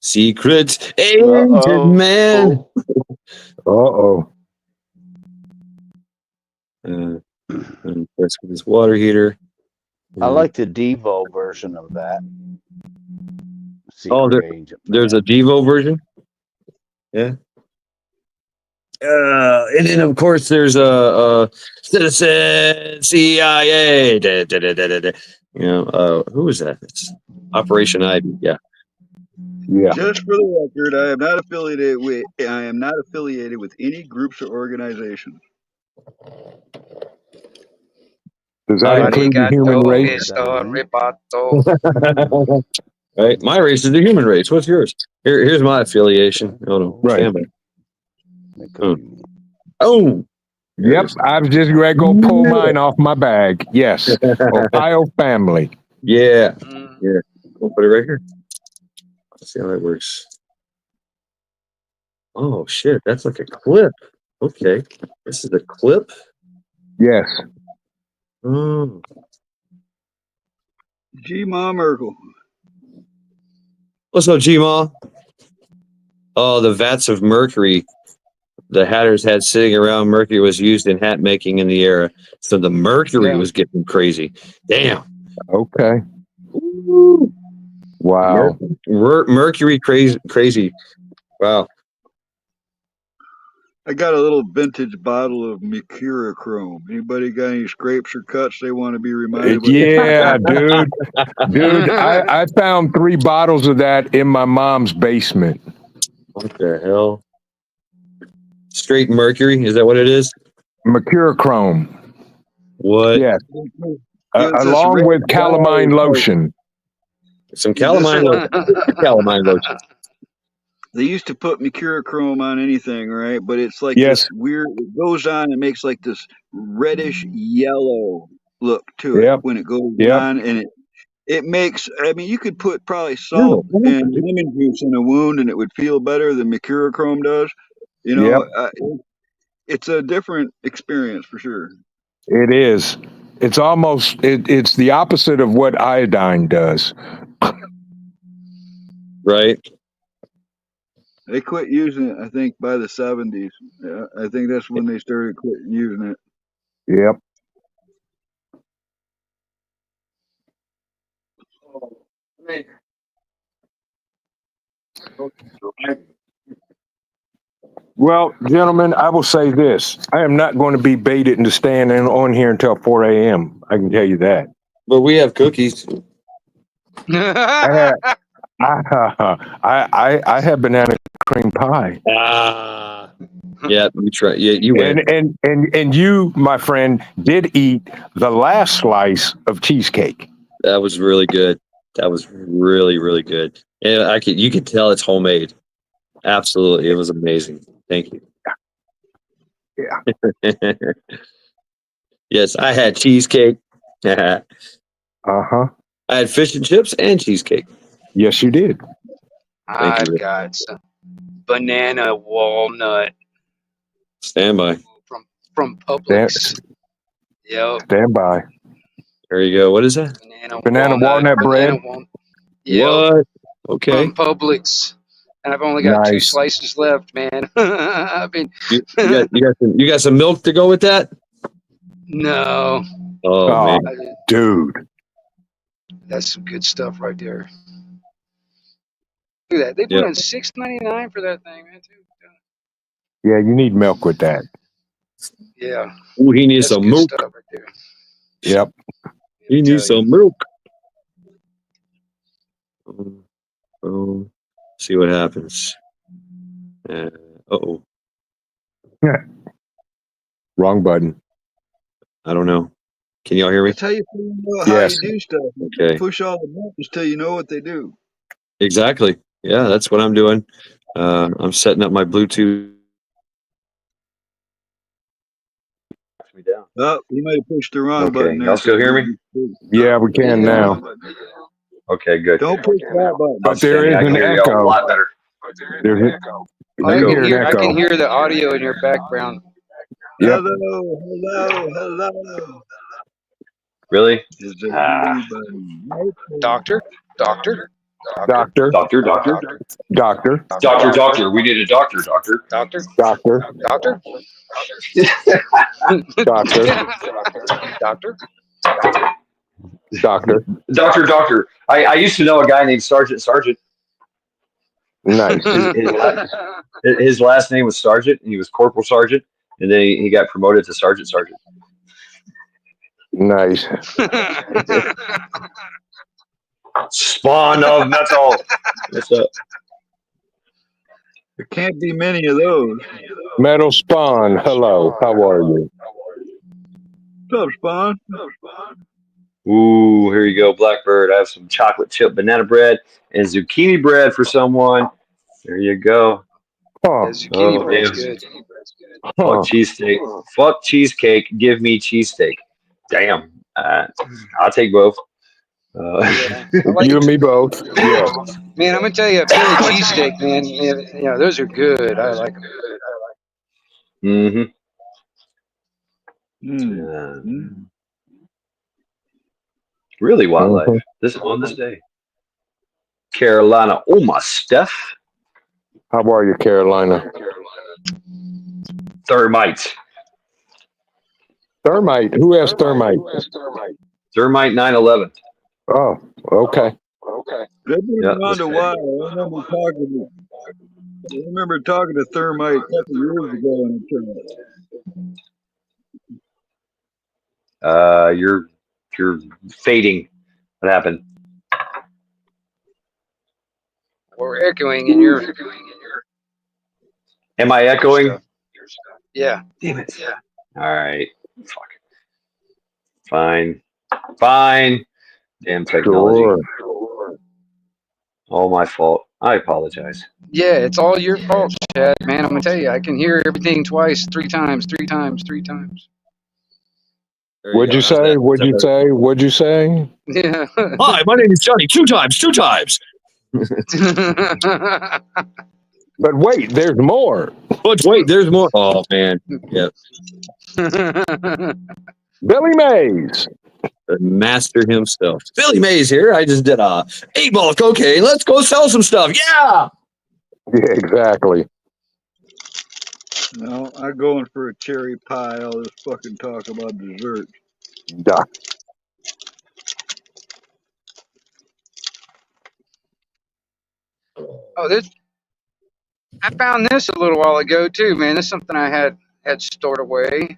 Secret agent Uh-oh. man. Uh-oh. And that's with his water heater. I like the Devo version of that. Oh, Secret agent. there's a man. Devo version. Yeah. And then of course there's a citizen CIA. Who is that? It's Operation Ivy. Yeah. Yeah. Just for the record, I am not affiliated with any groups or organizations. Does that include the human race? Right. My race is the human race. What's yours? Here's my affiliation. Oh no. Right. Stand by. Oh. Yep. I was just ready to go pull mine off my bag. Yes. Ohio family. Yeah. Yeah. We'll put it right here. Let's see how that works. Oh shit, that's like a clip. Okay. This is a clip? Yes. Oh. G-Ma Merkel. What's up, G-Ma? Oh, the vats of mercury the hatters had sitting around. Mercury was used in hat making in the era. So the mercury was getting crazy. Damn. Okay. Ooh. Wow. Mercury crazy. Wow. I got a little vintage bottle of mercurochrome. Anybody got any scrapes or cuts they want to be reminded of? Yeah, dude. Dude, I found 3 bottles of that in my mom's basement. What the hell? Straight mercury? Is that what it is? Mercurochrome. What? Yes. Along with calamine lotion. Some calamine lotion. Calamine lotion. They used to put mercurochrome on anything, right? But it's like this weird, it goes on and makes like this reddish yellow look to it when it goes on. And it makes, I mean, you could put probably salt and lemon juice in a wound and it would feel better than mercurochrome does. You know, it's a different experience for sure. It is. It's almost, it's the opposite of what iodine does. Right. They quit using it, I think, by the 70s. Yeah, I think that's when they started quitting using it. Yep. Well, gentlemen, I will say this. I am not going to be baited into staying on here until 4 a.m. I can tell you that. But we have cookies. I have banana cream pie. Yeah, you try. Yeah, you win. And you, my friend, did eat the last slice of cheesecake. That was really good. That was really, really good. And you could tell it's homemade. Absolutely, it was amazing. Thank you. Yeah. Yes, I had cheesecake. I had fish and chips and cheesecake. Yes, you did. I've got some banana walnut. Stand by. From Publix. Yep. Stand by. There you go. What is that? Banana walnut bread. Yep. What? Okay. From Publix. And I've only got 2 slices left, man. I mean, you got some milk to go with that? No. Oh man, dude, that's some good stuff right there. Look at that. They put on $6.99 for that thing, man. Too. Yeah, you need milk with that. Yeah. Ooh, he needs some milk. Stuff right there. Yep. He needs some milk. Oh, see what happens. Uh-oh. Yeah. Wrong button. I don't know. Can y'all hear me? That's how you figure out how Yes. you do stuff. You Okay. push all the buttons till you know what they do. Exactly. Yeah, that's what I'm doing. I'm setting up my Bluetooth. Oh, you may have pushed the wrong Okay, button there. y'all still hear me? Yeah, we can Yeah. now. Okay, good. Don't push that button. But there is I an can hear y'all a echo. lot better. There's an, I you can hear an hear. I echo. can hear the audio in your background. Yep. Hello. Really? Is there Ah. anybody out there? Doctor. Doctor. Doctor. Doctor. We need a doctor. Doctor. Doctor. Doctor. Doctor. Doctor. Doctor. I used to know a guy named Sergeant. Nice. His last name was Sergeant, and he was Corporal Sergeant, and then he got promoted to Sergeant. Nice. Spawn of metal. What's up? There can't be many of those. Metal Spawn. Hello. How are you? What's up, Spawn? Ooh, here you go, Blackbird. I have some chocolate chip banana bread and zucchini bread for someone. There you go. Huh. Yeah, zucchini bread's damn. good. Huh. Fuck cheesesteak. Fuck cheesecake. Give me cheesesteak. Damn. I'll take both. Yeah. I like You and me both. Yeah. Man, I'm gonna tell you, a Philly cheesesteak, man. Yeah, those are good. I like them. Mm-hmm. Really wildlife. On this day. Carolina. Oh my Steph. How are you, Carolina? Thermite. Thermite. Who has thermite? Thermite 911. Oh, okay. They've been Yeah, around this a guy. while. I remember talking to Thermite a couple years ago in a You're fading. What happened? We're echoing in your. Am I echoing? Stuff. Yeah. Damn it. All right. Fuck. Fine. Damn technology. Sure. All my fault. I apologize. Yeah, it's all your fault, Chad. Man, I'm gonna tell you, I can hear everything twice, three times. What'd you say? What'd you say? Yeah. Hi, my name is Johnny. Two times. But wait, there's more. But wait, there's more. Oh man. Yep. Billy Mays. The master himself. Billy Mays here. I just did a 8 ball of cocaine. Let's go sell some stuff. Yeah. Yeah, exactly. No, I'm going for a cherry pie. All this fucking talk about dessert. Doc. Oh, I found this a little while ago too, man. This is something I had stored away.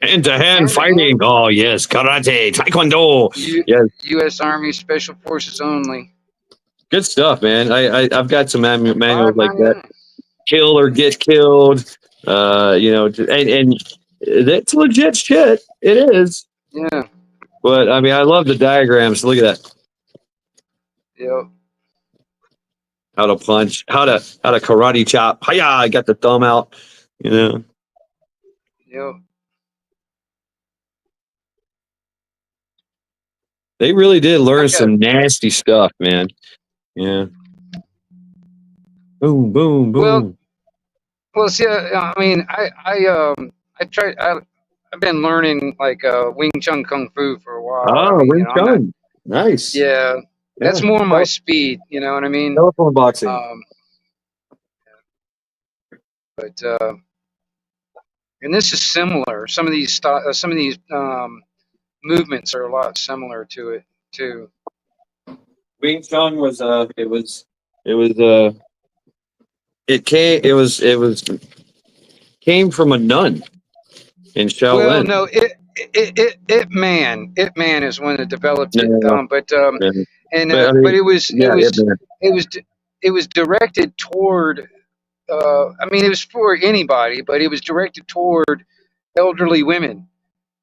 Hand-to-hand fighting. Oh yes, karate, taekwondo. Yes, U.S. Army Special Forces only. good stuff, man. I've got some manuals like that. $5.99. Kill or get killed. And that's legit shit. It is. Yeah. But I mean, I love the diagrams. Look at that. Yep. How to punch. How to karate chop. Hiya! I got the thumb out. You know. Yep. They really did learn some nasty stuff, man. Yeah. Boom, boom, boom. Well, see, I mean, I've been learning like Wing Chun Kung Fu for a while. Oh, I mean, Wing Chun. Nice. Yeah, that's more my speed. You know what I mean? Telephone boxing. And this is similar. Some of these movements are a lot similar to it too. Wing Chun was came from a nun in Shaolin. Well, no, Ip Man is one that developed it. But it was directed toward. I mean, it was for anybody, but it was directed toward elderly women.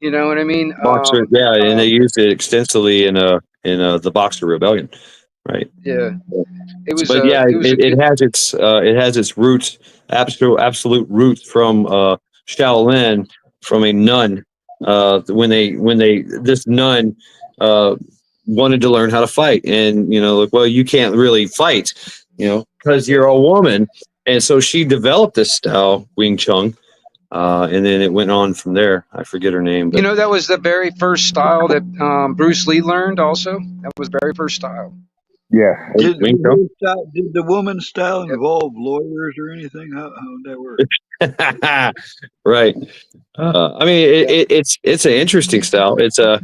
You know what I mean? Boxer, yeah, and they used it extensively in the Boxer Rebellion, right? Yeah, it was But a yeah, it was a it good. has its roots, absolute roots from Shaolin, from a nun. When this nun uh, wanted to learn how to fight, and like, well, you can't really fight, because you're a woman, and so she developed this style, Wing Chun, and then it went on from there. I forget her name, You but know, that was the very first style that Bruce Lee learned. Also, that was the very first style. Yeah. Wing Chun. Did the woman's style Yep. involve lawyers or anything? How did that work? Right. I mean, it's an interesting style. It's a,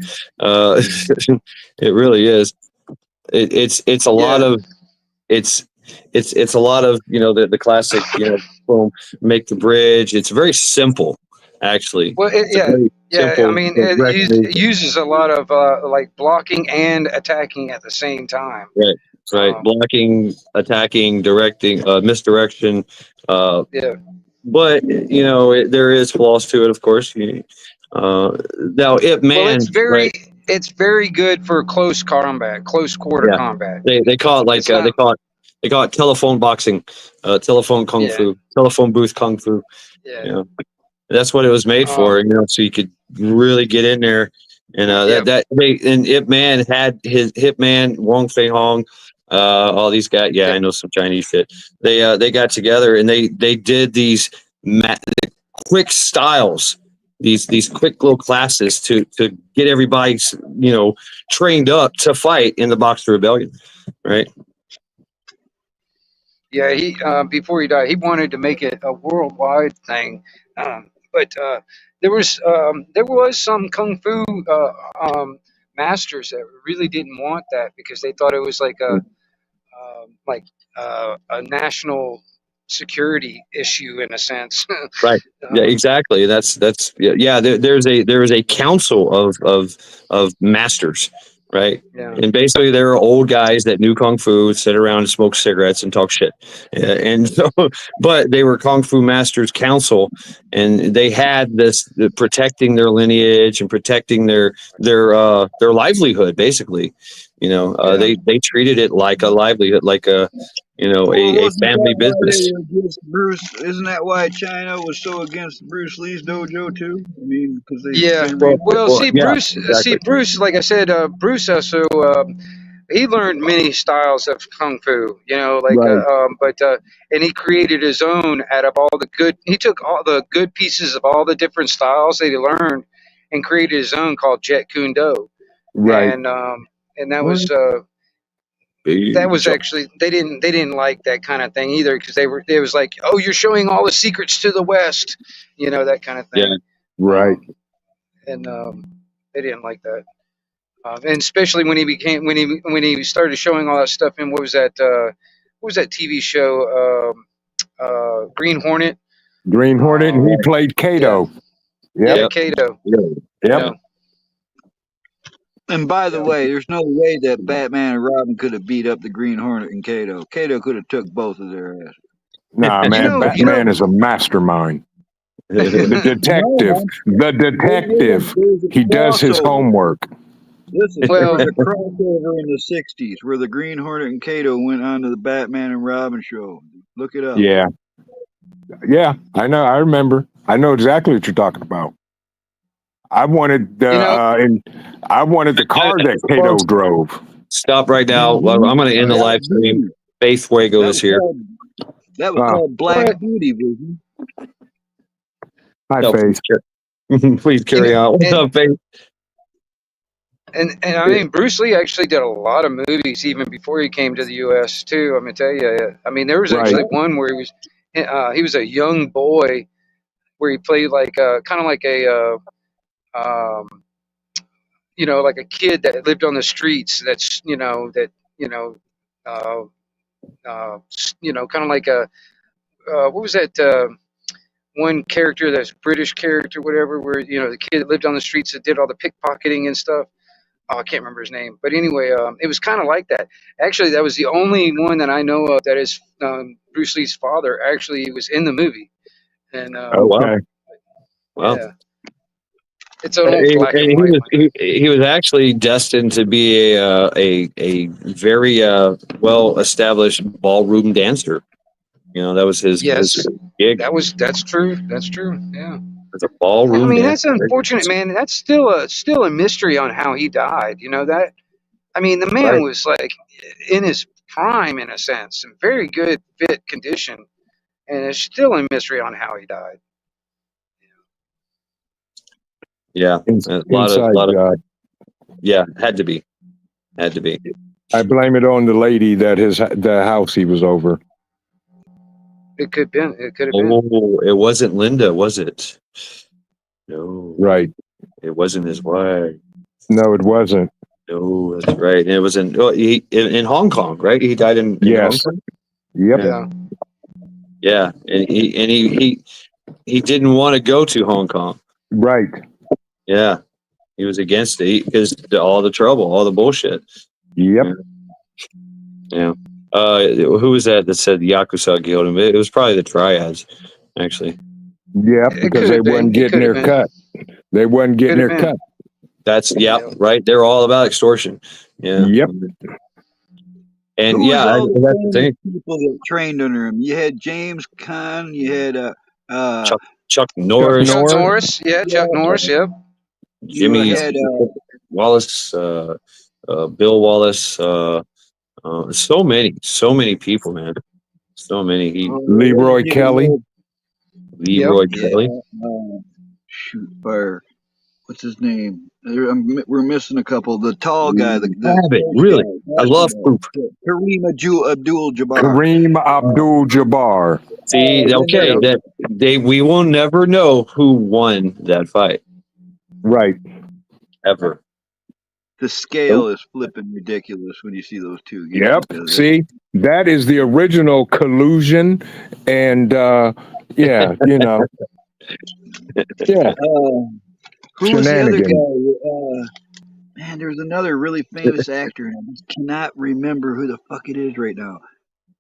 it really is. It's a lot Yeah. of it's a lot of the classic boom, make the bridge. It's very simple, actually. Well, It's a very yeah. I simple, mean, direct it movement. uses a lot of like blocking and attacking at the same time. Right. Right. Um, Blocking, attacking, directing, misdirection. yeah. But there is flaws to it, of course. Now, Well, Man, right? it's very good for close combat, close quarter Yeah, combat. they call it like It's not. they call it telephone boxing, telephone kung Yeah. fu, telephone booth kung fu. Yeah. That's what it was made for. Um, So you could really get in there, and yeah. Ip Man had his Hip Man, Wong Fei Hong, all these guys. Yeah, I know some Chinese shit. They got together and they did these quick styles, these quick little classes to get everybody trained up to fight in the Boxer Rebellion, right? Yeah, he before he died, he wanted to make it a worldwide thing, but there was some kung fu masters that really didn't want that because they thought it was like a national security issue in a sense. Right. Yeah, exactly. That's yeah. There is a council of masters, right? Yeah. And basically, there are old guys that knew kung fu, sit around and smoke cigarettes and talk shit. And so, but they were kung fu masters council, and they had this protecting their lineage and protecting their livelihood. Basically, they treated it like a livelihood, like a Wasn't family that why they business. were against Bruce? Isn't that why China was so against Bruce Lee's dojo too? I mean, because they Yeah. same Well, reason. Well, well, yeah, See exactly. Bruce, like I said, Bruce also he learned many styles of kung fu. Right. And he created his own out of all the good. He took all the good pieces of all the different styles that he learned and created his own called Jet Kune Do. Right. And that Big was jump. actually they didn't like that kind of thing either because it was like, oh, you're showing all the secrets to the West, that kind of Yeah. thing. Right. They didn't like that. And especially when he started showing all that stuff in what was that TV show, Green Hornet. Green Hornet, and he played Kato. Yeah, Yep. Kato. Yeah. Yep. And by the way, there's no way that Batman and Robin could have beat up the Green Hornet and Kato. Kato could have took both of their asses. Nah, man, Batman is a mastermind. The detective. The detective. He does his homework. Listen, there was a crossover in the '60s where the Green Hornet and Kato went on to the Batman and Robin show. Look it up. Yeah. Yeah, I know. I remember. I know exactly what you're talking about. I wanted the car that Kato drove. Stop right now. Well, I'm going to end the live stream. Faith Fuego is here. That was called Black Beauty, Vision. Hi, No, Faith. please carry on. What's up, Faith? And I mean, Bruce Lee actually did a lot of movies even before he came to the U.S. too. I'm gonna tell you. I mean, there was actually one where he was a young boy where he played like kind of like a like a kid that lived on the streets. That's kind of like a what was that one character, that's British character, whatever, where the kid that lived on the streets that did all the pickpocketing and stuff. Oh, I can't remember his name, but anyway, it was kind of like that. Actually, that was the only one that I know of that is Bruce Lee's father. Actually, was in the movie, and Oh wow, wow. Yeah. It's an old black and white one. He was actually destined to be a very well established ballroom dancer. You know, that was his gig. That's true. That's true. Yeah. As a ballroom I mean, dancer. that's unfortunate, man. That's still a mystery on how he died. You know that. I mean, the man Right. was like in his prime, in a sense, in very good fit condition, and it's still a mystery on how he died. Yeah, a lot of yeah, had to be. I blame it on the lady that the house he was over. It could have been. It could have been. Oh, it wasn't Linda, was it? No. Right. It wasn't his wife. No, it wasn't. No, that's right. And it was in Hong Kong, right? He died in Yes. Hong Kong. Yep. Yeah. Yeah, and he didn't want to go to Hong Kong. Right. Yeah, he was against it because all the trouble, all the bullshit. Yep. Yeah. Who was that said the Yakuza killed him? It was probably the Triads, actually. Yeah, because they wasn't getting their cut. They wasn't getting their cut. That's right. They're all about extortion. Yeah. Yep. And Who was yeah, all the that's the thing. people that trained under him? You had James Caan. You had Chuck Norris. Chuck Norris. Yeah, Chuck Norris. Yep. Jimmy You had Wallace. Bill Wallace. So many people, man. So many. Leroy Kelly. Leroy Kelly. Shoot fire. What's his name? We're missing a couple. The tall guy. The really. I love Kareem Abdul-Jabbar. Kareem Abdul-Jabbar. See, okay, that we will never know who won that fight. Right. Ever. The scale is flipping ridiculous when you see those two. Yep. See, that is the original collusion, and yeah, you know, yeah. Who was the other guy? Man, there's another really famous actor, and I just cannot remember who the fuck it is right now.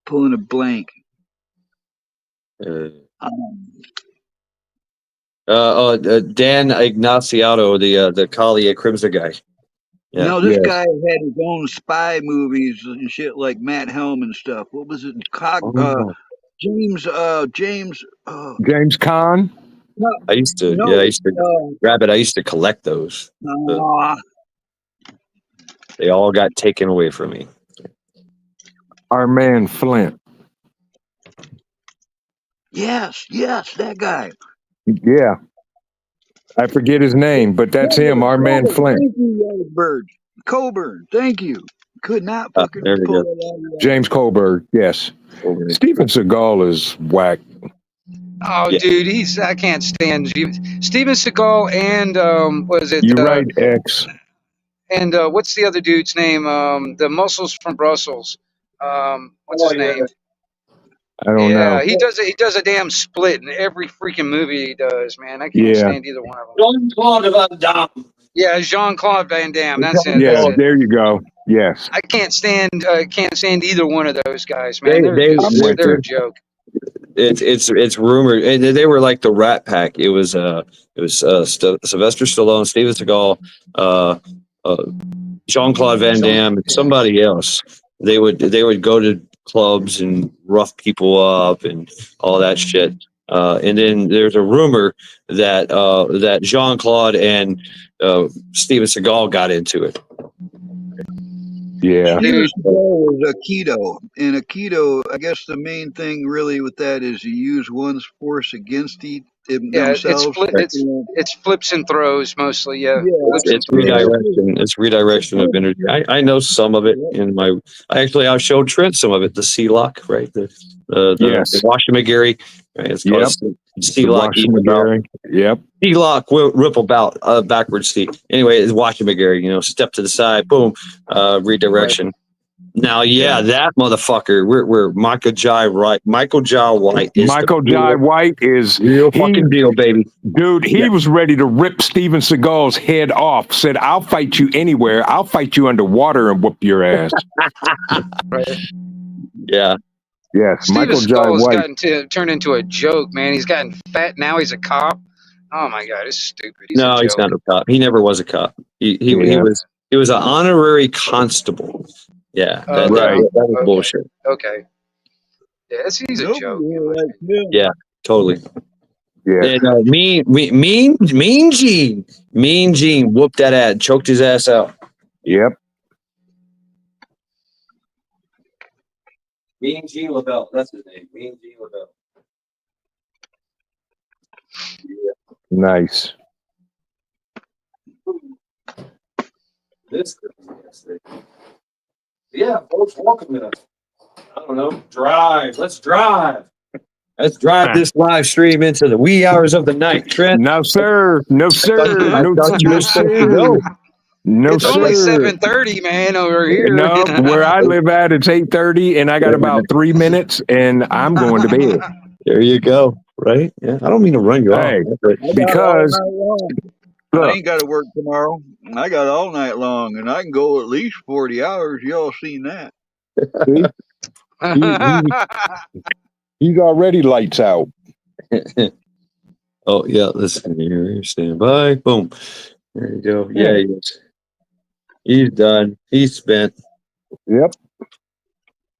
Pulling a blank. Dan Ignaciato, the Kalia Crimson guy. Yeah. No, this guy had his own spy movies and shit like Matt Helm and stuff. What was it? James Caan. No, I used to grab it. I used to collect those. They all got taken away from me. Our man Flint. Yes, that guy. Yeah. I forget his name, but that's him, our man Flint. Thank you, Bird. Coburn, thank you. Could not fucking pull that out. James Coburn, yes. Steven Seagal is whack. Oh, dude, I can't stand Steven Seagal and what is it? You're right, X. And what's the other dude's name? The Muscles from Brussels. What's his name? I don't know. He does a damn split in every freaking movie he does, man. I can't stand either one of them. Jean-Claude Van Damme. Yeah, Jean-Claude Van Damme. That's it. Yeah, that's it. there you go. Yes. I can't stand either one of those guys, man. They're a joke. It's rumored, and they were like the Rat Pack. It was Sylvester Stallone, Steven Seagal, Jean-Claude Van Damme, and somebody else. They would go to clubs and rough people up and all that shit. And then there's a rumor that Jean-Claude and Steven Seagal got into it. Yeah. Steven Seagal was Aikido. In Aikido, I guess the main thing really with that is you use one's force against themselves. It's flips and throws mostly. Yeah. It's redirection. It's redirection of energy. I know some of it in my. I've showed Trent some of it. The sea lock, right? The Washimagiri. Right? It's called sea lock. Yep. Sea lock ripple backwards sea. Anyway, it's Washimagiri. Step to the side. Boom. Redirection. Right. Now, that motherfucker. We're Michael Jai White. Michael Jai White is real fucking deal, baby. Dude, he was ready to rip Steven Seagal's head off. Said, "I'll fight you anywhere. I'll fight you underwater and whoop your ass." Right. Yeah. Yes. Steven Seagal's gotten turned into a joke, man. He's gotten fat now. He's a cop. Oh my God, it's stupid. He's a No, he's joke. not a cop. He never was a cop. He Yeah. was an honorary constable. Yeah, that Right. was Okay. bullshit. Okay. Yeah, he's a Nobody joke. here likes him. Yeah, totally. Yeah. And Mean Gene whooped that ass, choked his ass out. Yep. Mean Gene LaBelle, that's his name. Mean Gene LaBelle. Nice. This yeah, folks, welcome to I don't know, drive. Let's drive. Let's drive this live stream into the wee hours of the night, Trent. No, sir. No, sir. I No, thought you no, were supposed to go. sir. No, It's only sir. 7:30, man, over here. No, where I live at, it's 8:30, and I got about 3 minutes, and I'm going to bed. There you go. Right? Yeah. I don't mean to run you Hey, off. But because I look, ain't got to work tomorrow. I got all night long, and I can go at least 40 hours. Y'all seen that? he's already lights out. oh yeah, listen here. Stand by. Boom. There you go. Yeah, he's done. He's spent. Yep.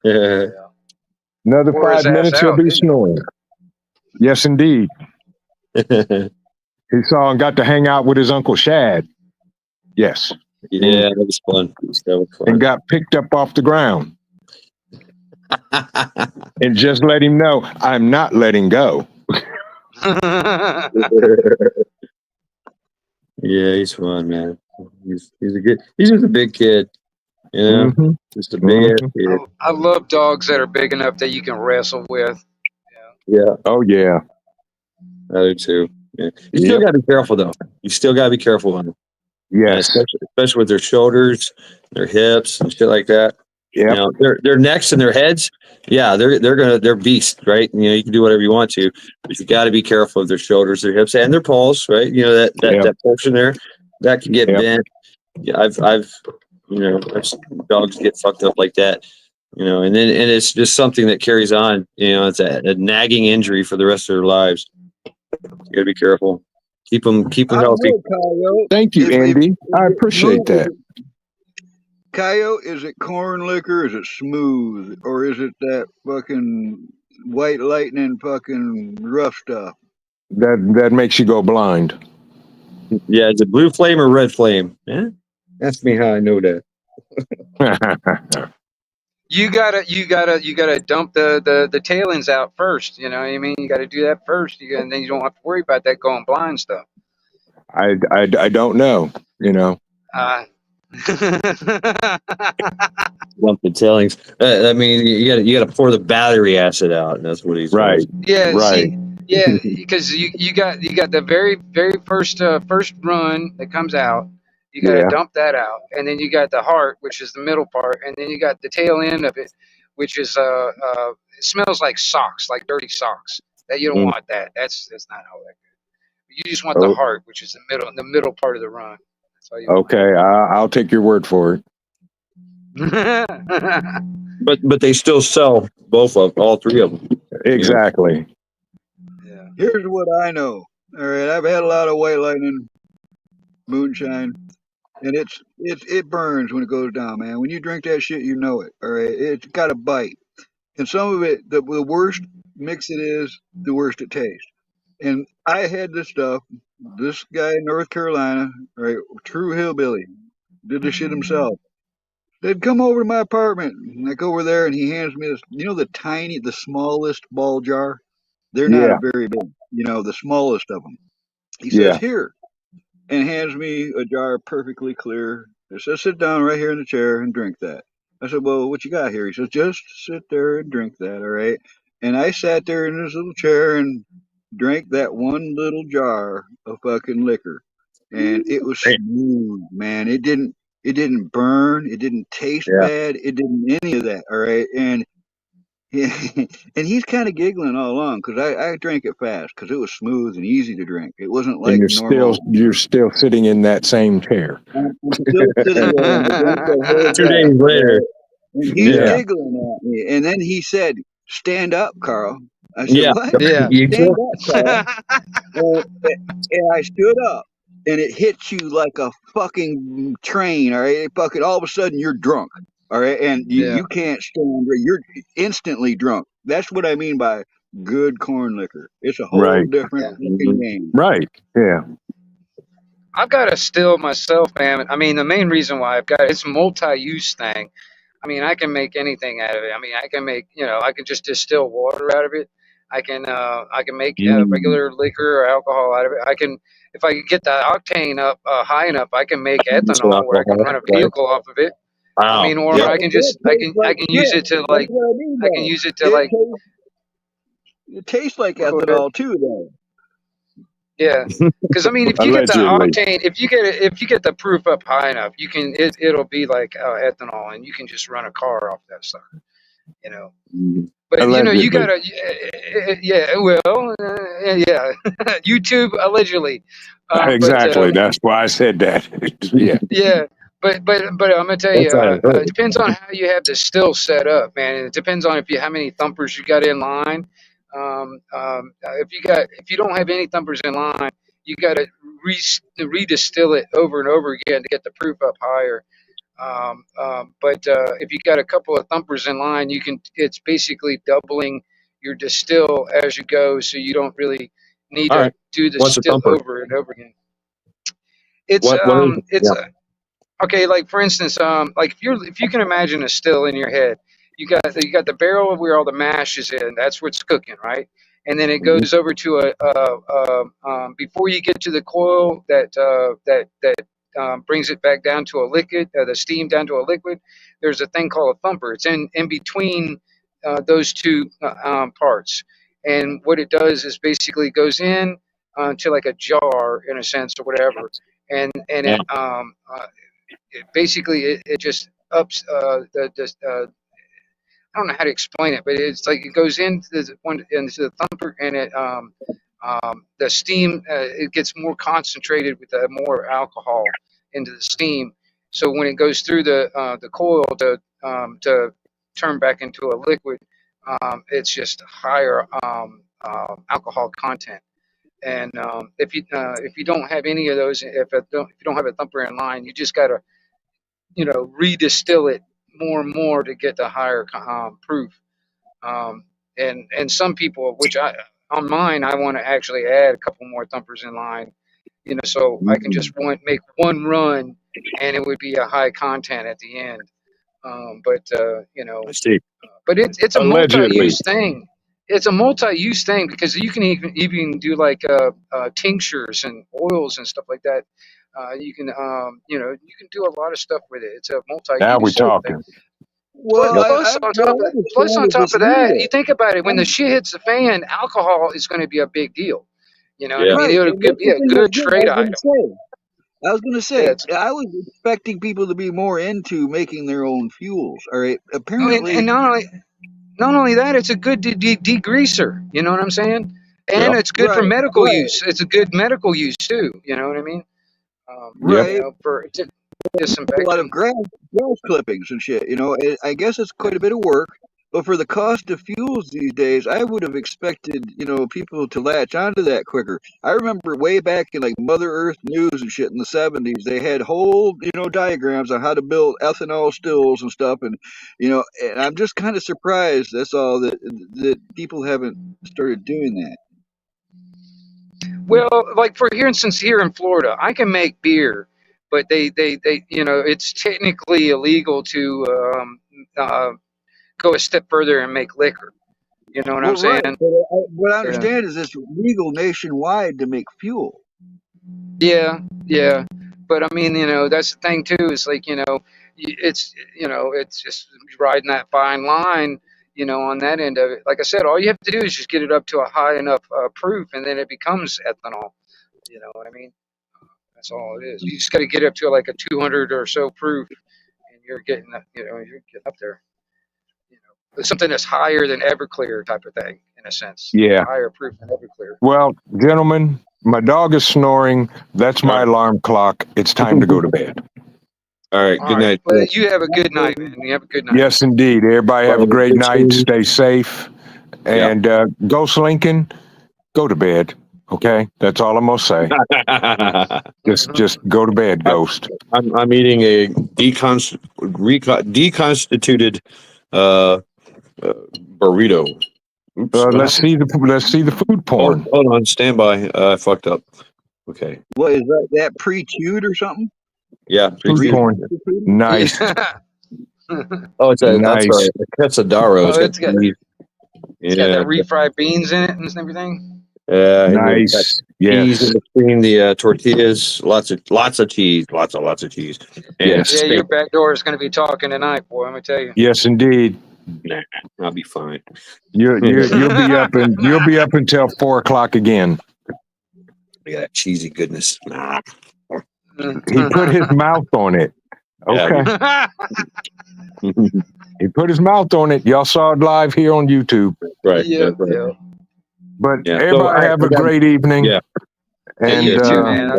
Yeah. Another Wore his 5 minutes, ass he'll out, be didn't he? snoring. Yes, indeed. He saw and got to hang out with his Uncle Shad. Yes. Yeah, that was fun. That was And fun. got picked up off the ground. And just let him know, I'm not letting go. Yeah, he's fun, man. He's just a big kid. You know, Mhm. just a big ass kid. I love dogs that are big enough that you can wrestle with. Yeah, Oh, yeah. I do too. Yeah. You still got to be careful though. You still got to be careful on them. Yes. Especially with their shoulders, their hips, and shit like that. Yep. You know, their necks and their heads. Yeah, they're beasts, right? You know, you can do whatever you want to, but you got to be careful of their shoulders, their hips, and their paws, right? You know that portion there that can get bent. Yeah, I've seen dogs get fucked up like that. You know, and it's just something that carries on. You know, it's a nagging injury for the rest of their lives. You got to be careful. Keep them healthy. Coyote. Thank you, Andy. I appreciate that. Coyote, is it corn liquor? Is it smooth? Or is it that fucking white lightning fucking rough stuff? That makes you go blind. Yeah, is it blue flame or red flame? Yeah, ask me how I know that. You gotta dump the tailings out first. You know what I mean? You gotta do that first, and then you don't have to worry about that going blind stuff. I don't know, you know. Lump the tailings. I mean, you got to pour the battery acid out, and that's what he's right. Yeah, Right. see, yeah, because you got the very first run that comes out. You got to dump that out, and then you got the heart, which is the middle part, and then you got the tail end of it, which is it smells like socks, like dirty socks. That you don't want that. That's not all that good. You just want the heart, which is the middle part of the run. That's all you want. Okay, I'll take your word for it. But they still sell all three of them. Exactly. Yeah. Here's what I know. All right, I've had a lot of white lightning moonshine, and it burns when it goes down, man. When you drink that shit, you know it. All right, it's got a bite, and some of it, the worse mix it is, the worse it tastes. And I had this stuff. This guy in North Carolina, right, true hillbilly, did the shit himself. They'd come over to my apartment, and I go over there, and he hands me this, the smallest ball jar? They're not very big, the smallest of them. He says, here, and hands me a jar perfectly clear. He says, sit down right here in the chair and drink that. I said, well, what you got here? He says, just sit there and drink that, all right? And I sat there in this little chair and drank that one little jar of fucking liquor. And it was smooth, man. It didn't burn. It didn't taste bad. It didn't any of that. All right. And and he's kind of giggling all along because I drank it fast because it was smooth and easy to drink. It wasn't like and normal. you're still sitting in that same chair. I'm still sitting there. And I drank the whole 2 days later. and he's giggling at me. And then he said, stand up, Carl. I said, Yeah. what? Yeah. You Stand could. up, Paul. And I stood up, and it hits you like a fucking train. All right, fucking all of a sudden you're drunk. All right, and Yeah. you can't stand. You're instantly drunk. That's what I mean by good corn liquor. It's a whole Right. different Yeah. fucking game. Right. Yeah. I've got a still myself, man. I mean, the main reason why I've got it, it's a multi-use thing. I mean, I can make anything out of it. I mean, I can make, I can just distill water out of it. I can make Mm. regular liquor or alcohol out of it. If I could get the octane up high enough, I can make Some ethanol where I can alcohol, run a right? vehicle off of it. I Wow. mean, or Yep. I can It just, tastes I like can use shit. it to That's like, what I mean I can by use it to it. like, It tastes like go ahead. ethanol too, though. Yeah, because I mean, if you get the Allegedly. octane, if you get the proof up high enough, it'll be like ethanol, and you can just run a car off that stuff, you know. But you Allegedly. gotta, yeah, well, yeah, YouTube allegedly, Exactly. That's why I said that. Yeah. yeah, but I'm gonna tell you, That's how I heard. it depends on how you have the still set up, man. And it depends on how many thumpers you got in line. If you don't have any thumpers in line, you got to redistill it over and over again to get the proof up higher. But if you got a couple of thumpers in line, it's basically doubling your distill as you go, so you don't really need All to right. do the What's a still thumper? over and over again. It's What is it? it's Yeah. okay. Like for instance, like if you can imagine a still in your head, you got the barrel of where all the mash is in. That's what's cooking, right? And then it Mhm. goes over to before you get to the coil that brings it back down to a liquid, the steam down to a liquid. There's a thing called a thumper. It's in between those two parts. And what it does is basically goes in to like a jar in a sense or whatever, and Yeah. it just ups I don't know how to explain it, but it's like it goes into the thumper, and the steam it gets more concentrated with more alcohol into the steam. So when it goes through the coil to turn back into a liquid, it's just higher alcohol content. And if you don't have any of those, if you don't have a thumper in line, you just gotta redistill it more and more to get the higher proof. And some people, on mine, I want to actually add a couple more thumpers in line, so I can just make one run, and it would be a high content at the end. I see. But it's a Allegedly. multi-use thing. It's a multi-use thing because you can even do like tinctures and oils and stuff like that. You can you can do a lot of stuff with it. It's a Now we're multi-use thing. talking. Well, Plus, on top of that, you legal. think about it. When the shit hits the fan, alcohol is going to be a big deal. You know what I Yeah. mean? Right, It and could that's be the a thing good trade item. I was gonna Yeah, say, I was expecting people to be more into making their own fuels. All right, and apparently, not only that, it's a good degreaser. You know what I'm saying? And Yep. it's good for right, medical right, use. It's a good medical use too. You know what I mean? Yep. right. For A lot of disinfectant. grass clippings and shit. I guess it's quite a bit of work, but for the cost of fuels these days, I would have expected people to latch onto that quicker. I remember way back in like Mother Earth News and shit in the '70s, they had whole diagrams on how to build ethanol stills and stuff, and I'm just kind of surprised. That's all that people haven't started doing that. Well, like for instance, here in Florida, I can make beer, but they it's technically illegal to uh, go a step further and make liquor. You know what I'm Well, right, saying? but what I Yeah, understand is it's legal nationwide to make fuel. yeah. But I mean, that's the thing too. Is like, it's just riding that fine line, on that end of it. Like I said, all you have to do is just get it up to a high enough proof, and then it becomes ethanol. You know what I mean? That's all it is. You just got to get up to like a 200 or so proof, and you're getting up there. It's something that's higher than Everclear type of thing, in a sense. Yeah. Higher proof than Everclear. Well, gentlemen, my dog is snoring. That's my alarm clock. It's time to go to bed. All right. All Good right. night. Well, you have a good night, man. You have a good night. Yes, indeed. Everybody have a great night. Stay safe. And Ghost Lincoln, go to bed. Okay, that's all I'm gonna say. Just go to bed, Ghost. I'm eating a deconstituted burrito. Oops. Let's see the food porn. Hold on, stand by. I fucked up. Okay. What is that pre-chewed or something? Yeah, Food porn. Nice. Oh, it's a Nice. that's a quesadaro. Oh, it's got cheese. it's got that refried beans in it and everything. Nice. Cheese Yes. in between the tortillas. Lots of cheese. Lots of cheese. And Yes. Yeah, steak. your back door is going to be talking tonight, boy. Let me tell you. Yes, indeed. Nah, I'll be fine. You'll be up until 4 o'clock again. Look at that cheesy goodness. Nah. He put his mouth on it. Okay. He put his mouth on it. Y'all saw it live here on YouTube. Right. Yeah, That's right. yeah. But Yeah. everybody So have a great evening. Yeah. And you too, man.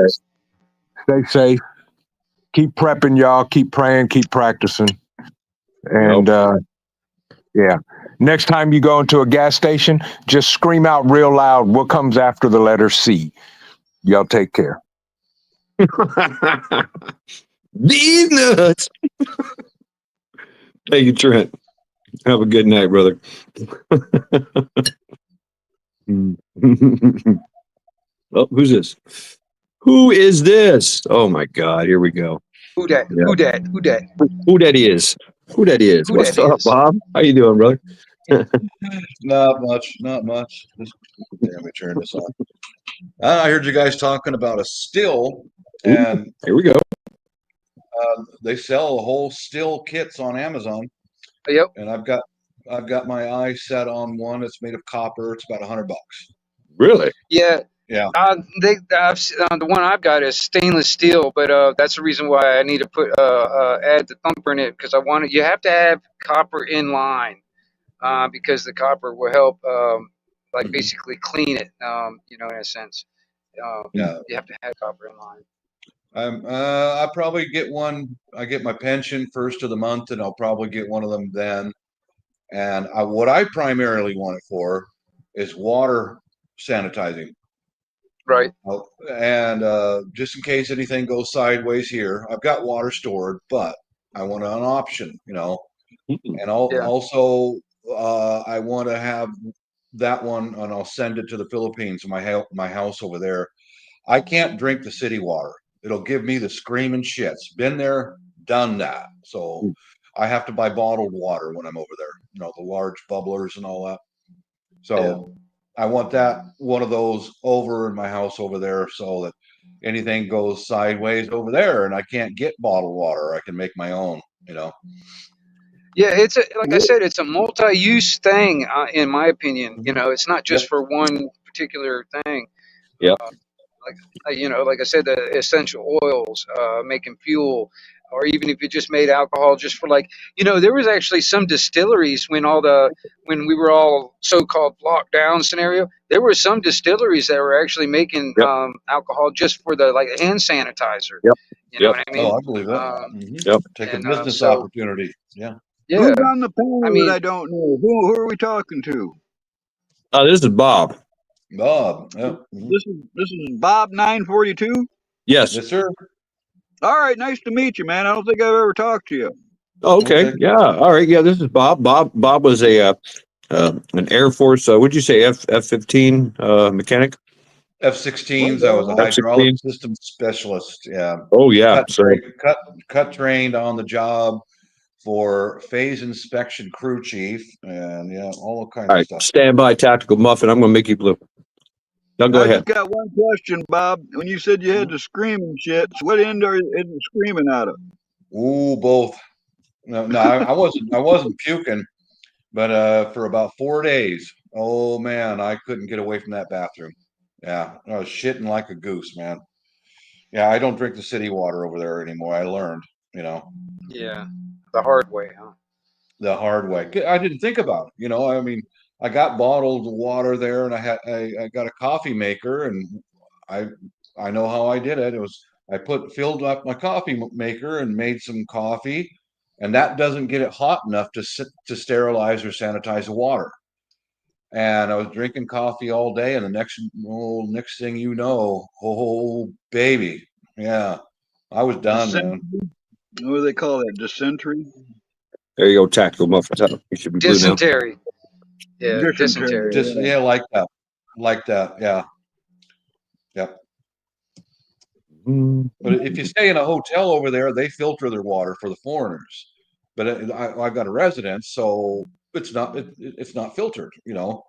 stay safe. Keep prepping, y'all. Keep praying. Keep practicing. And yeah. Next time you go into a gas station, just scream out real loud what comes after the letter C. Y'all take care. These nuts. Thank you, Trent. Have a good night, brother. Oh, who's this? Who is this? Oh my God! Here we go. Who that? Yeah. Who that? Who that? Who that is? Who that is? Who What's that up, is? Bob? How you doing, brother? Not much. Just, let me turn this on. I heard you guys talking about a still, and Here we go. they sell whole still kits on Amazon. Yep. And I've got my eye set on one that's made of copper. It's about $100. Really? Yeah. Yeah. The one I've got is stainless steel, but that's the reason why I need to put add the thumper in it, because you have to have copper in line, because the copper will help basically clean it, in a sense. Yeah. You have to have copper in line. I probably get one. I get my pension first of the month, and I'll probably get one of them then. And what I primarily want it for is water sanitizing. Right. And just in case anything goes sideways here, I've got water stored, but I want an option, And also, I want to have that one, and I'll send it to the Philippines, my house over there. I can't drink the city water. It'll give me the screaming shits. Been there, done that. So I have to buy bottled water when I'm over there, the large bubblers and all that. So I want one of those over in my house over there, so that anything goes sideways over there and I can't get bottled water, I can make my own, Yeah, like I said, it's a multi-use thing, in my opinion. It's not just for one particular thing. Yeah. Like I said, the essential oils, making fuel, or even if you just made alcohol, just for there was actually some distilleries when we were all so-called locked down scenario. There were some distilleries that were actually making alcohol just for the hand sanitizer. Yep. You know what I mean? Oh, I believe that. Yep. Take a business opportunity. Yeah. Yeah. Who's on the panel mean, that I don't know? Who are we talking to? This is Bob. Bob. Yep. This is Bob 942. Yes. Yes, sir. All right, nice to meet you, man. I don't think I've ever talked to you. Oh, okay. Yeah. All right. Yeah. This is Bob. Bob was an Air Force. What'd you say? F-15 mechanic. F-16s. I was a hydraulic systems specialist. Yeah. Oh yeah. Cut trained on the job for phase inspection crew chief, and all kinds of stuff. Stand by, tactical muffin. I'm going to make you blue. Now go ahead. I just got one question, Bob. When you said you had to scream and shit, what end are you screaming out of? Ooh, both. No, I wasn't puking, but for about 4 days, oh man, I couldn't get away from that bathroom. Yeah, I was shitting like a goose, man. Yeah, I don't drink the city water over there anymore. I learned, Yeah, the hard way, huh? The hard way. I didn't think about it. I mean, I got bottled water there, and I got a coffee maker, and I know how I did it. It was filled up my coffee maker and made some coffee, and that doesn't get it hot enough to sterilize or sanitize the water. and I was drinking coffee all day. And the next thing you know, oh baby, yeah, I was done, man. What do they call that? Dysentery? There you go, tactical muffins. You should be blue now. Dysentery. Yeah, dysentery. Just yeah, like that, yeah, yep. But if you stay in a hotel over there, they filter their water for the foreigners. But I've got a residence, so it's not filtered. You know.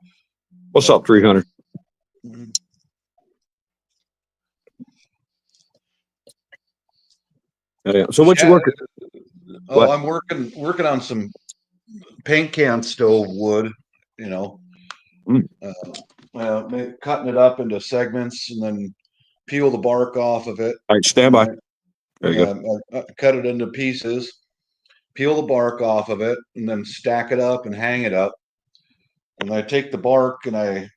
What's up, 300? Yeah. So what you working? Oh, What? I'm working on some paint can stove wood. You know, cutting it up into segments and then peel the bark off of it. All right, stand by. There you go. Cut it into pieces, peel the bark off of it, and then stack it up and hang it up. And I take the bark and I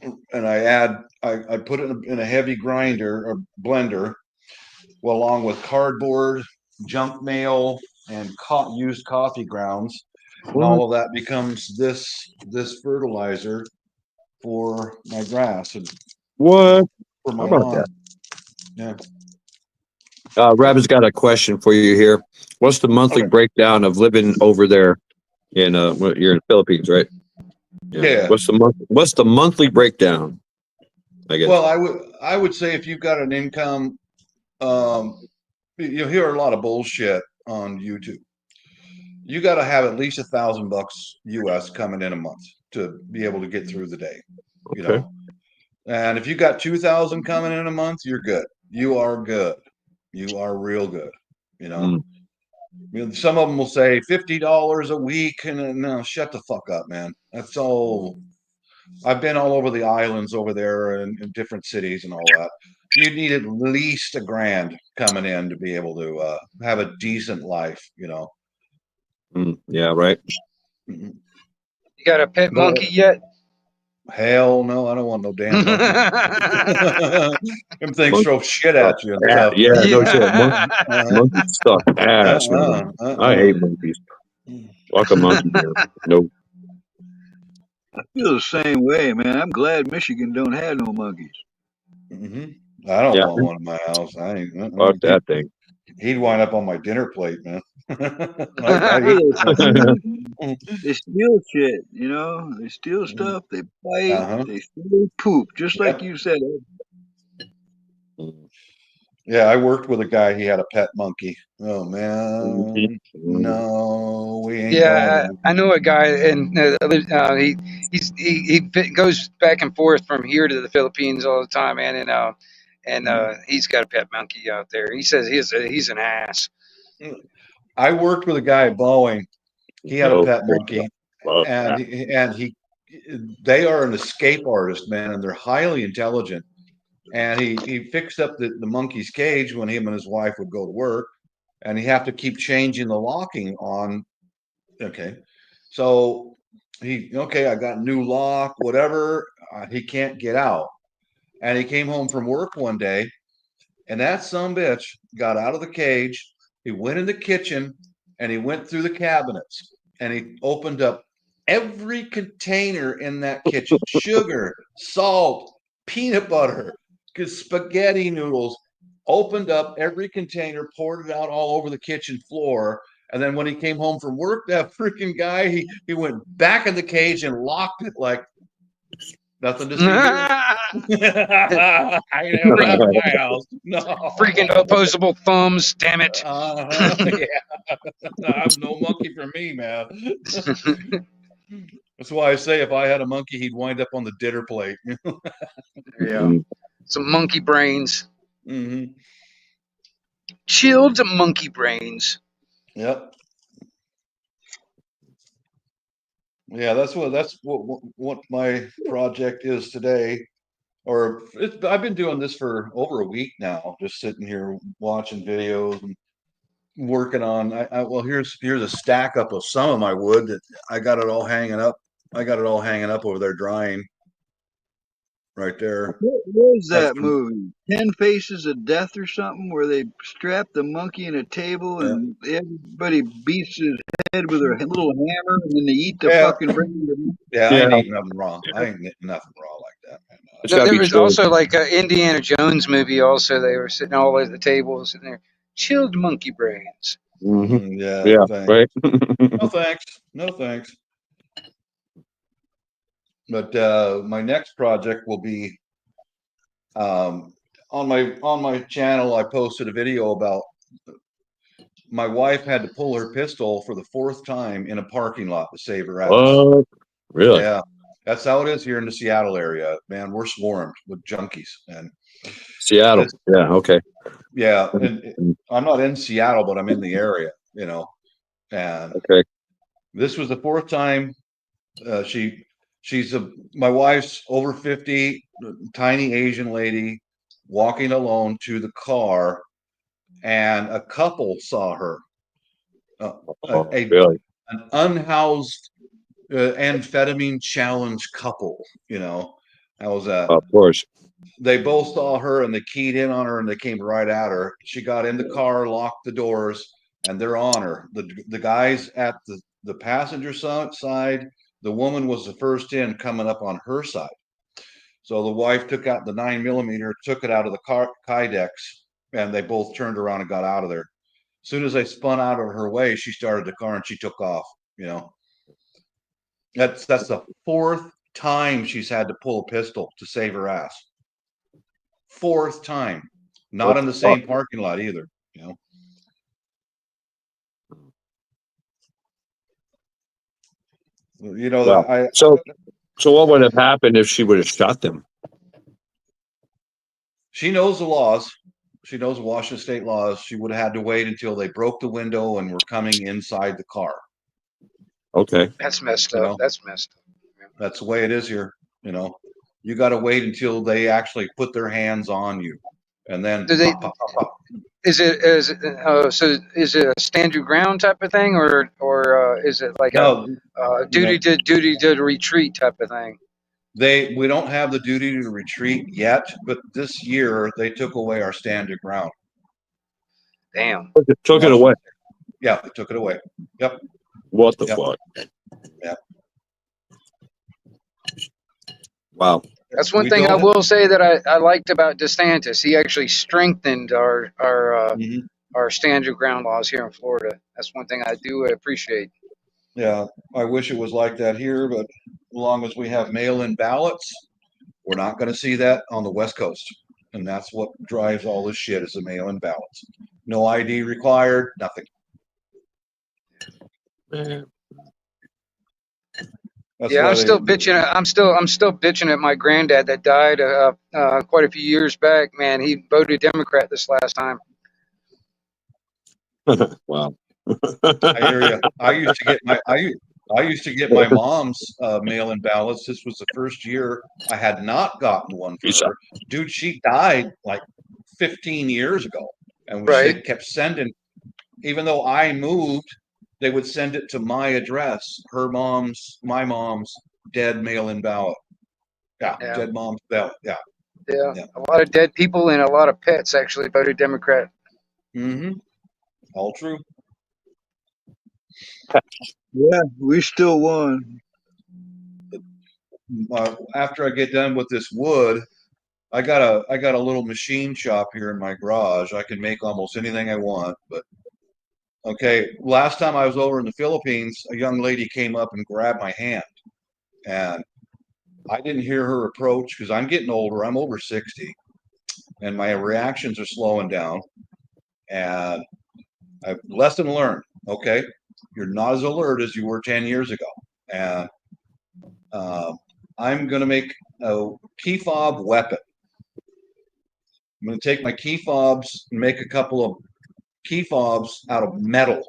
put it in a heavy grinder or blender, well, along with cardboard, junk mail, and used coffee grounds. And all of that becomes this fertilizer for my grass and What? for my How about lawn. that? Yeah. Rabbit's got a question for you here. What's the monthly breakdown of living over there in you're in the Philippines, right? Yeah. What's the monthly breakdown? I guess. Well, I would say if you've got an income, you'll hear a lot of bullshit on YouTube. You got to have at least $1,000 US coming in a month to be able to get through the day. You know, and if you got 2,000 coming in a month, you're good. You are good. You are real good. You know, I mean, some of them will say $50 a week, and no, shut the fuck up, man. That's all. I've been all over the islands over there and in different cities and all that. You need at least $1,000 coming in to be able to have a decent life, you know. Yeah, right. You got a pet monkey yet? Hell no, I don't want no damn monkey. Them things throw shit at you and stuff. Yeah, no shit. Monkeys suck ass, man. I hate monkeys. Fuck a monkey, man. Nope. I feel the same way, man. I'm glad Michigan don't have no monkeys. I don't want one in my house. I ain't. Fuck that thing. He'd wind up on my dinner plate, man. They steal shit, you know. They steal stuff. They bite. They steal poop, just like you said. Yeah, I worked with a guy. He had a pet monkey. Oh man, no, we ain't. Yeah, I know a guy, and he goes back and forth from here to the Philippines all the time, man. And he's got a pet monkey out there. He says he's an ass. I worked with a guy at Boeing. He had a pet monkey, and they are an escape artist, man, and they're highly intelligent. And he fixed up the monkey's cage when him and his wife would go to work, and he have to keep changing the locking on. Okay, so I got new lock, whatever. He can't get out, and he came home from work one day, and that sumbitch got out of the cage. He went in the kitchen, and he went through the cabinets, and he opened up every container in that kitchen: sugar, salt, peanut butter, spaghetti noodles. Opened up every container, poured it out all over the kitchen floor. And then when he came home from work, that freaking guy, he went back in the cage and locked it like nothing to see here. I ain't never at my house. No. Freaking opposable thumbs, damn it. Yeah. No monkey for me, man. That's why I say if I had a monkey, he'd wind up on the dinner plate. Yeah. Some monkey brains. Chilled monkey brains. Yep. Yeah, that's what my project is today. I've been doing this for over a week now, just sitting here watching videos and working on. Well, here's a stack up of some of my wood that I got it all hanging up. I got it all hanging up over there drying. right there. What was That's that movie? 10 Faces of Death or something, where they strap the monkey in a table yeah. and everybody beats his head with a little hammer, and then they eat the Yeah. fucking brain. Yeah, I Yeah. ain't eating nothing raw. I ain't eating nothing raw like that, man. It's No, got to there be was chilled. also like a Indiana Jones movie. Also, they were sitting all at the table, sitting there, chilled monkey brains. Mhm. Yeah, Yeah. thanks. Right. No thanks. No thanks. But my next project will be on my channel. I posted a video about my wife had to pull her pistol for the 4th time in a parking lot to save her ass. What? Really? Yeah, that's how it is here in the Seattle area. Man, we're swarmed with junkies. And Seattle. Yeah. Okay. yeah, and I'm not in Seattle, but I'm in the area, you know. And Okay. this was the 4th time. My wife's over 50, tiny Asian lady walking alone to the car, and a couple saw her. Oh, really? An unhoused amphetamine challenge couple, you know. That was Of course. they both saw her and they keyed in on her and they came right at her. She got in the car, locked the doors, and they're on her. The guys at the passenger side, the woman was the first in, coming up on her side. So the wife took out the 9mm, took it out of the car Kydex, and they both turned around and got out of there. As soon as they spun out of her way, she started the car and she took off. You know, that's the 4th time she's had to pull a pistol to save her ass. 4th time, not in the same parking lot either. You know. You know Well, that so what would have happened if she would have shot them? she knows the laws. She knows the Washington state laws. She would have had to wait until they broke the window and were coming inside the car. Okay. That's messed You up. know, That's messed up. that's the way it is here. You know, you got to wait until they actually put their hands on you, and then Do they? pop, pop, pop, pop. So is it a stand your ground type of thing, or is it like a No, duty no, to retreat type of thing? we don't have the duty to retreat yet, but this year they took away our stand your ground. Damn. Took it away. Yeah, they took it away. Yep. What the Yep. fuck? Yeah. Wow. That's one We thing I don't- will say that I liked about DeSantis. He actually strengthened our Mhm. our stand your ground laws here in Florida. That's one thing I do appreciate. Yeah, I wish it was like that here, but as long as we have mail-in ballots, we're not going to see that on the West Coast. And that's what drives all this shit is the mail-in ballots. No ID required, nothing. That's Yeah, why I'm they, still bitching. I'm still bitching at my granddad that died quite a few years back. Man, he voted Democrat this last time. Wow. I hear you. I used to get my mom's mail-in ballots. This was the first year I had not gotten one for her. Dude, she died like 15 years ago, and they Right. kept sending. Even though I moved, they would send it to my address. My mom's dead mail-in ballot. Yeah, Yeah. dead mom's ballot. Yeah. Yeah. Yeah. A lot of dead people and a lot of pets actually voted Democrat. Mm-hmm. All true. Yeah, we still won. After I get done with this wood, I got a little machine shop here in my garage. I can make almost anything I want. But okay, last time I was over in the Philippines, a young lady came up and grabbed my hand, and I didn't hear her approach because I'm getting older. I'm over 60, and my reactions are slowing down. And I've lesson learned. Okay, you're not as alert as you were 10 years ago, and I'm gonna make a key fob weapon. I'm going to take my key fobs and make a couple of key fobs out of metal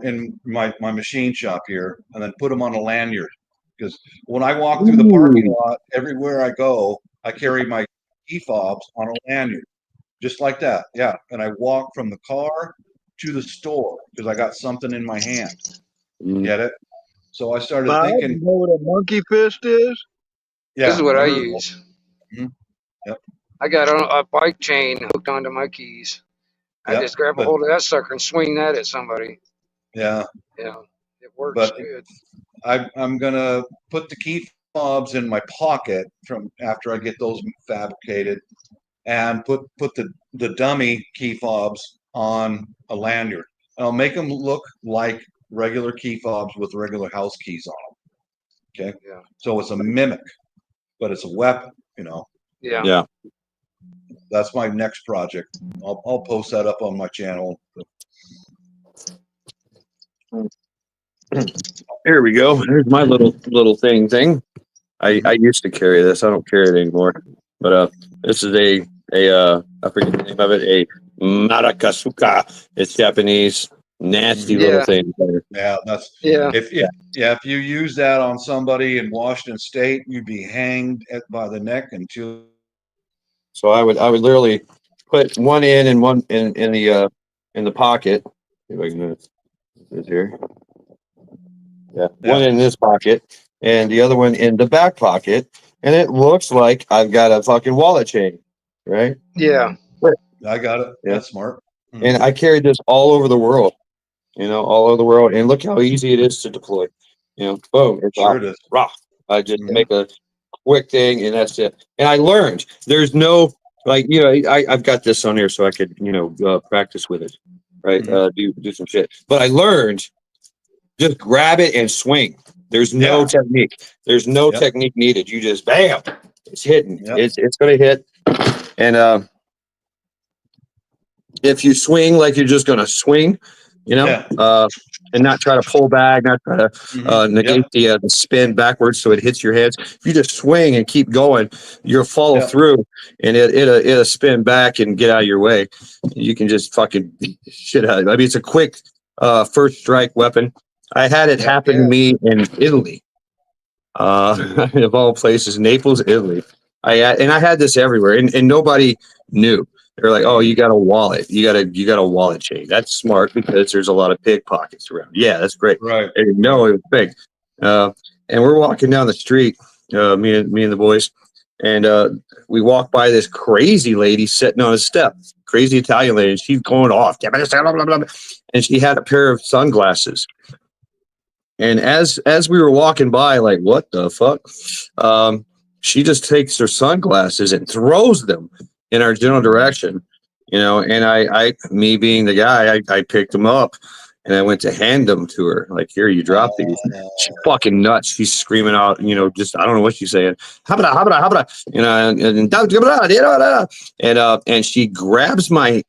in my machine shop here, and then put them on a lanyard. Because when I walk through the parking lot, everywhere I go, I carry my key fobs on a lanyard, just like that. Yeah, and I walk from the car to the store because I got something in my hand. Get it? So I started Bob, thinking. you know what a monkey fist is? Yeah. This is what I whatever. use. Mhm. Yep. I got a bike chain hooked onto my keys. I Yep. just grab a But hold of that sucker and swing that at somebody. yeah, You know, it works but good. I'm gonna put the key fobs in my pocket from after I get those fabricated, and put the dummy key fobs on a lanyard. And I'll make them look like regular key fobs with regular house keys on them. Okay, Yeah. so it's a mimic, but it's a weapon. You know, Yeah. Yeah. that's my next project. I'll post that up on my channel. Here we go. Here's my little thing. I used to carry this. I don't carry it anymore. But this is I forget the name of it. A marakasuka. It's Japanese. Nasty little Yeah. thing. Yeah, that's Yeah. if you use that on somebody in Washington State, you'd be hanged by the neck until. So I would literally put one in and one in the pocket. See if I can do this here. Yeah, one in this pocket and the other one in the back pocket, and it looks like I've got a fucking wallet chain, right? Yeah. I got it. Yeah. That's smart. And I carried this all over the world, all over the world, and look how easy it is to deploy. Boom, it's Sure it is. raw. I just make a quick thing, and that's it. And I learned there's no I've got this on here so I could practice with it, right? Do some shit. But I learned just grab it and swing. There's no technique. There's no technique needed. You just bam, it's hitting. It's gonna hit. And if you swing like you're just gonna swing, and not try to pull back, not try to negate the spin backwards so it hits your hands. If you just swing and keep going, you'll follow through, and it'll spin back and get out of your way. You can just fucking beat the shit out of it. I mean, it's a quick first strike weapon. I had it happen to me in Italy, of all places, Naples, Italy. I had this everywhere, and nobody knew. They're like, "Oh, you got a wallet. You got a wallet chain. That's smart because there's a lot of pickpockets around." Yeah, that's great. Right. They didn't know it was big. And we're walking down the street, me and the boys, and we walk by this crazy lady sitting on a step, crazy Italian lady. And she's going off, and she had a pair of sunglasses. And as we were walking by, like, what the fuck? She just takes her sunglasses and throws them in our general direction, and I me being the guy, I picked them up and I went to hand them to her. Like, here, you drop these. She's fucking nuts. She's screaming out, just, I don't know what she's saying. Habra, and she grabs my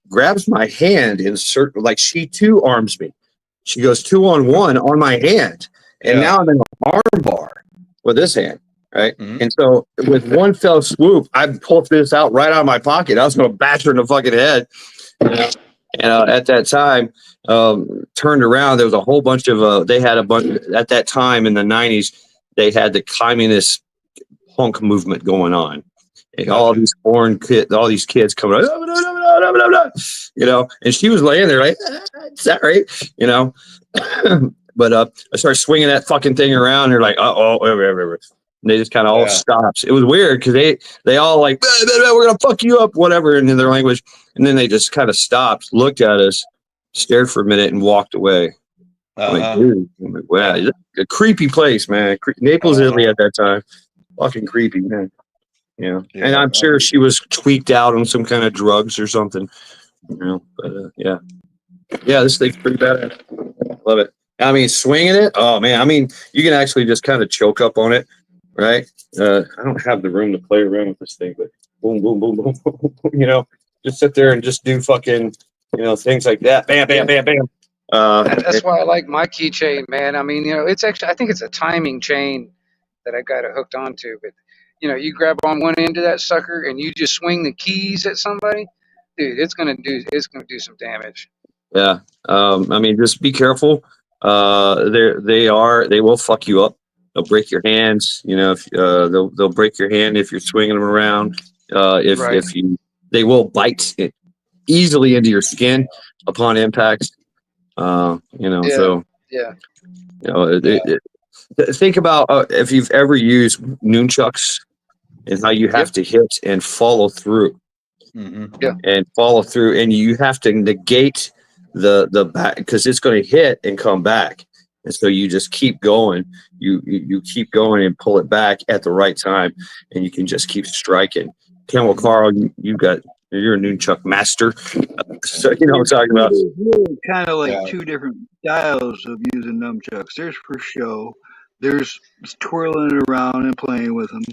hand in certain, like, she too arms me. She goes 2-on-1 on my hand. And now I'm in an arm bar with this hand. Right. And so with one fell swoop, I pulled this out right out of my pocket. I was going to bash her in the fucking head. And at that time, turned around, there was a whole bunch of, they had a bunch at that time in the 90s, they had the communist punk movement going on. And all these foreign kids, all these kids coming out, and she was laying there like, is that right? But I started swinging that fucking thing around. And they're like, whatever. And they just kind of all stops. It was weird because they all like, we're gonna fuck you up, whatever, in their language. And then they just kind of stopped, looked at us, stared for a minute, and walked away. Like, dude, wow, it's a creepy place, man. Naples, Italy at that time, fucking creepy, man. And I'm sure she was tweaked out on some kind of drugs or something. But this thing's pretty badass. Love it. I mean, swinging it. Oh man, I mean, you can actually just kind of choke up on it. Right. I don't have the room to play around with this thing, but boom, boom, boom, boom, boom, just sit there and just do fucking, things like that. Bam, bam, bam, bam. That's why I like my keychain, man. I mean, it's actually, I think it's a timing chain that I got it hooked onto. But, you grab on one end of that sucker and you just swing the keys at somebody, dude, it's gonna do some damage. Yeah. I mean, just be careful. They will fuck you up. They'll break your hands. If they'll break your hand if you're swinging them around. They will bite it easily into your skin upon impact. So think about if you've ever used nunchucks and how you have to hit and follow through. Mm-hmm. And follow through, and you have to negate the back because it's going to hit and come back, and so you just keep going. You keep going and pull it back at the right time, and you can just keep striking. Camel Carl, you're a nunchuck master, so you know what I'm talking about. There's really kind of like Yeah. two different styles of using nunchucks. There's for show. There's twirling it around and playing with them,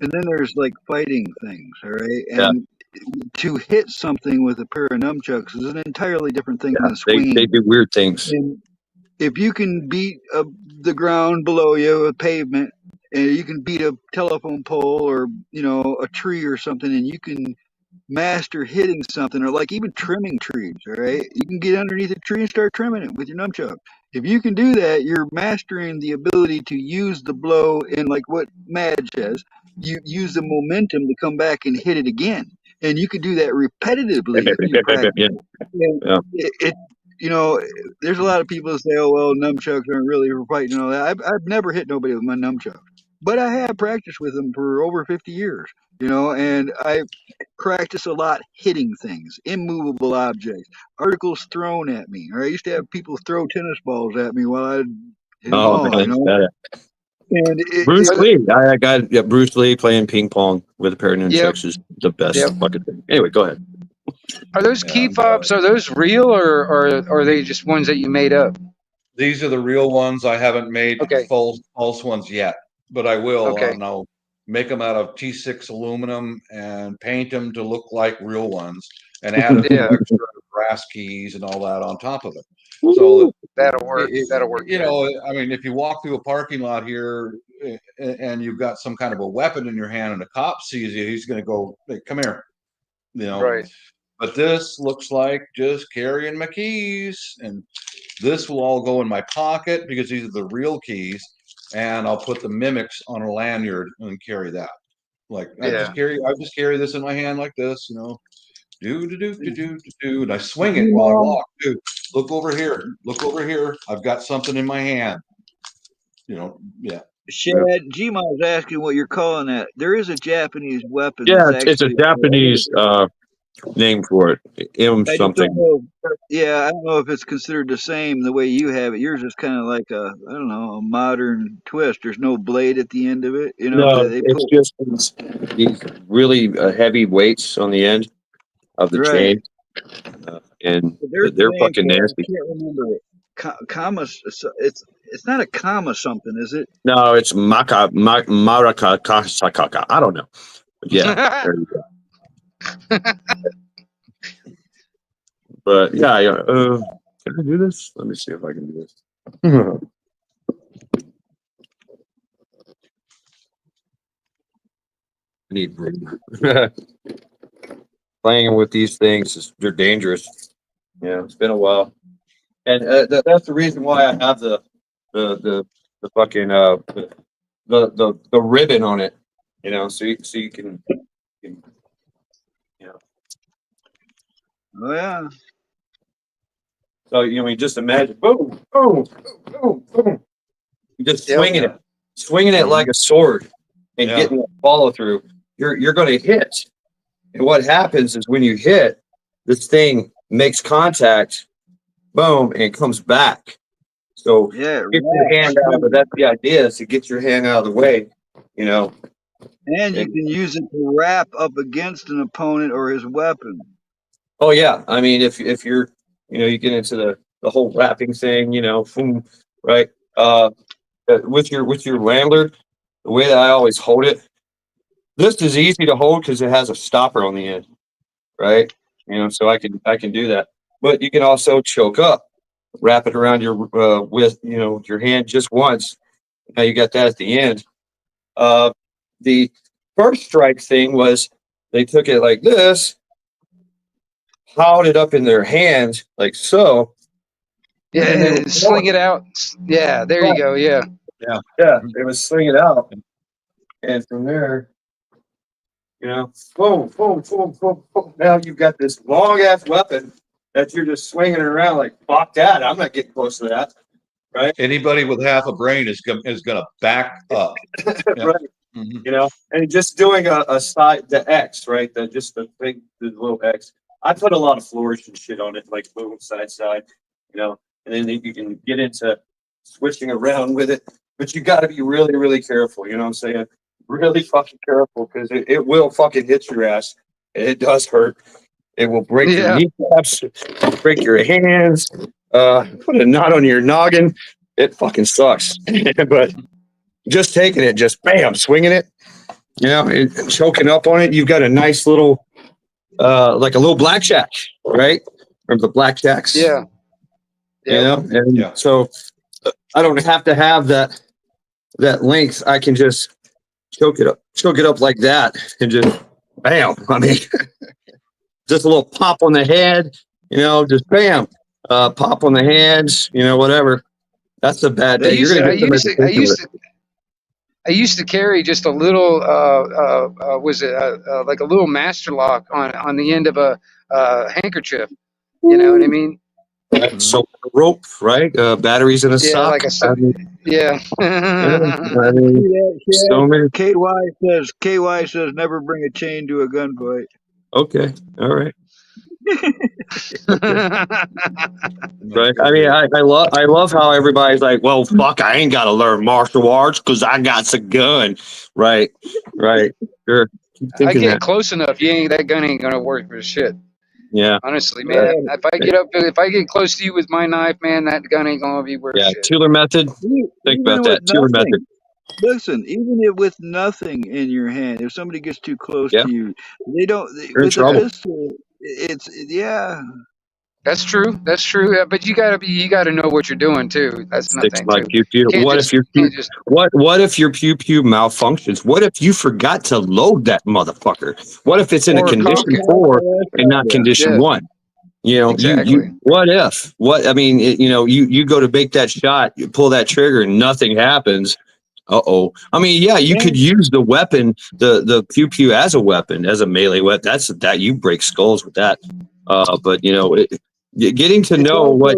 and then there's like fighting things. All right, and to hit something with a pair of nunchucks is an entirely different thing than swinging. They do weird things. And if you can beat the ground below you, a pavement, and you can beat a telephone pole or a tree or something, and you can master hitting something, or like even trimming trees, all right? You can get underneath a tree and start trimming it with your nunchuck. If you can do that, you're mastering the ability to use the blow, and like what Madge says, you use the momentum to come back and hit it again. And you can do that repetitively if you practice. Yeah. There's a lot of people that say, "Oh well, nunchucks aren't really for fighting and all that." I've never hit nobody with my nunchucks, but I have practiced with them for over 50 years. And I practice a lot hitting things, immovable objects, articles thrown at me. Or I used to have people throw tennis balls at me while I'd hit them all. Man, And Bruce Lee. I got Bruce Lee playing ping pong with a pair of nunchucks is the best fucking thing. Anyway, go ahead. Are those key fobs? Are those real, or are they just ones that you made up? These are the real ones. I haven't made false ones yet, but I will. Okay. And I'll make them out of T6 aluminum and paint them to look like real ones, and add a few extra brass keys and all that on top of it. So that'll work. That'll work. I mean, if you walk through a parking lot here and you've got some kind of a weapon in your hand, and a cop sees you, he's going to go, "Hey, come here," Right. But this looks like just carrying my keys, and this will all go in my pocket because these are the real keys, and I'll put the mimics on a lanyard and carry that. Like I just carry this in my hand like this, do, and I swing it while I walk. Dude, look over here. I've got something in my hand. Shad, Gma was asking what you're calling that. There is a Japanese weapon. Yeah, it's a Japanese name for it. Something. I don't know if it's considered the same the way you have it. Yours is kind of like a modern twist. There's no blade at the end of it. No, it's just these really heavy weights on the end of the chain, and they're fucking nasty. I can't remember it. It's not a comma something, is it? No, it's maraka kasakaka. I don't know. But yeah, there you go. But yeah, can I do this? Let me see if I can do this. I need playing with these things they're dangerous. It's been a while, and that's the reason why I have the fucking the ribbon on it. So you can. Oh yeah. So just imagine, boom, boom, boom, boom. You just swinging it like a sword, and getting a follow through. You're going to hit, and what happens is when you hit, this thing makes contact, boom, and it comes back. So get your hand out, but that's the idea, is to get your hand out of the way, And you can use it to wrap up against an opponent or his weapon. Oh yeah, I mean, if you're, you get into the whole wrapping thing, boom, right? With your landlord, the way that I always hold it, this is easy to hold because it has a stopper on the end, right? So I can do that. But you can also choke up, wrap it around your your hand just once. Now you got that at the end. The first strike thing was they took it like this, piled it up in their hand like so. Yeah, sling it out. Yeah, there you go. Yeah. They would sling it out, and from there, boom, boom, boom, boom, boom. Now you've got this long ass weapon that you're just swinging around like, fuck that. I'm not getting close to that. Right? Anybody with half a brain is gonna back up. Right. Mhm. you know, and just doing a side, the X, right? The little X. I put a lot of flourish and shit on it, like boom, side, you know, and then you can get into switching around with it. But you got to be really, really careful. You know what I'm saying? Really fucking careful because it will fucking hit your ass. And it does hurt. It will break your Yeah. kneecaps, break your hands, put a knot on your noggin. It fucking sucks. But just taking it, just bam, swinging it, you know, choking up on it. You've got a nice little, like a little blackjack, right? From the blackjacks, Yeah. you know. And Yeah. so I don't have to have that length. I can just choke it up like that, and just bam. I mean, just a little pop on the head, you know, just bam, pop on the hands, you know, whatever. That's a bad day. You're gonna get some education with it. I used to carry just a little, like a little master lock on the end of a handkerchief. You know what I mean? So rope, right? Batteries in a Yeah, sock. like a I mean, yeah. I mean, See that so many. shit? KY says never bring a chain to a gunfight. Okay, all right. Right. I mean, I love how everybody's like, well, fuck, I ain't got to learn martial arts because I got a gun. Right. Sure. Keep I thinking get that. close enough, that gun ain't gonna work for shit. Yeah. Honestly, man. If I get close to you with my knife, man, that gun ain't gonna be worth Yeah. shit. Tueler method. Think Even about with that. Tueler method. nothing. Listen, even if with nothing in your hand, if somebody gets too close Yeah. to you, they don't. You're in With a trouble. pistol, yeah. That's true. That's true. But you gotta know what you're doing too. That's another Sticks thing my too. pew pew. What if your pew? What if your pew pew malfunctions? What if you forgot to load that motherfucker? What if it's in a Or condition cock. 4 and not condition Yeah. 1? You know, Exactly. what if? I mean, you go to make that shot, you pull that trigger, and nothing happens. I mean, yeah, you could use the weapon, the pew pew as a weapon, as a melee weapon. That you break skulls with that. But getting to know what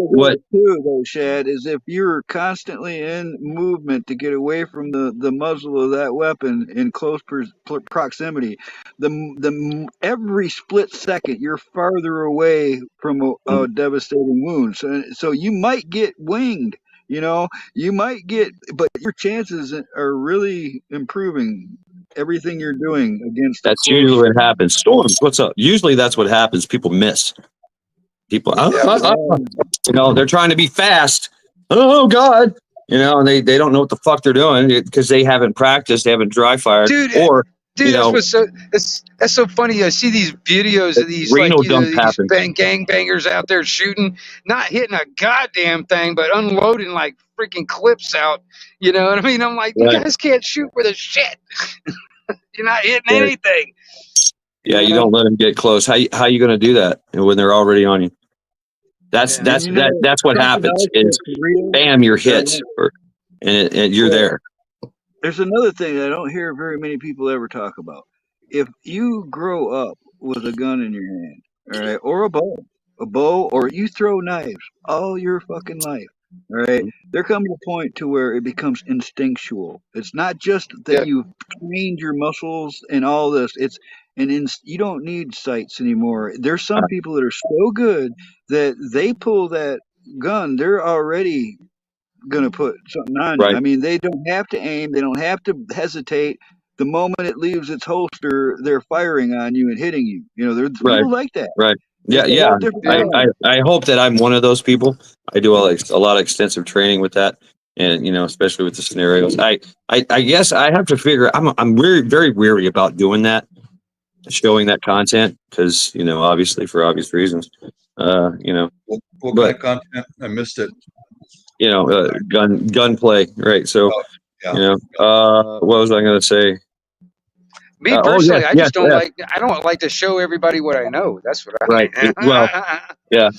too, though, Shad, is if you're constantly in movement to get away from the muzzle of that weapon in close proximity, every split second you're farther away from a devastating wound. So you might get winged. You know, you might get, but your chances are really improving. Everything you're doing against the that's close. usually what happens. Storms, what's up? Usually that's what happens. People miss. People, they're trying to be fast. Oh God, and they don't know what the fuck they're doing because they haven't practiced, they haven't dry fired, Dude, that's so funny. I see these videos of these renal dump these happens. gangbangers out there shooting, not hitting a goddamn thing, but unloading like freaking clips out. You know what I mean? I'm like, you guys can't shoot for the shit. You're not hitting anything. Yeah, you don't let them get close. How you going to do that when they're already on you? That's what happens. Is bam, you're hit, and you're there. There's another thing that I don't hear very many people ever talk about. If you grow up with a gun in your hand, all right, or a bow, or you throw knives all your fucking life, all right, there comes a point to where it becomes instinctual. It's not just that you've trained your muscles and all this. You don't need sights anymore. There's some people that are so good that they pull that gun, they're already gonna put something on you. I mean, they don't have to aim, they don't have to hesitate. The moment it leaves its holster, they're firing on you and hitting you. There's people like that. Right. Yeah, It's a yeah. whole different game. I hope that I'm one of those people. I do a lot of extensive training with that, and especially with the scenarios. I guess I have to figure. I'm very very weary about doing that, showing that content because obviously for obvious reasons. What kind of content? I missed it. Gunplay, right? So, what was I going to say? Me personally, I just don't like. I don't like to show everybody what I know. That's what I right. Well, yeah.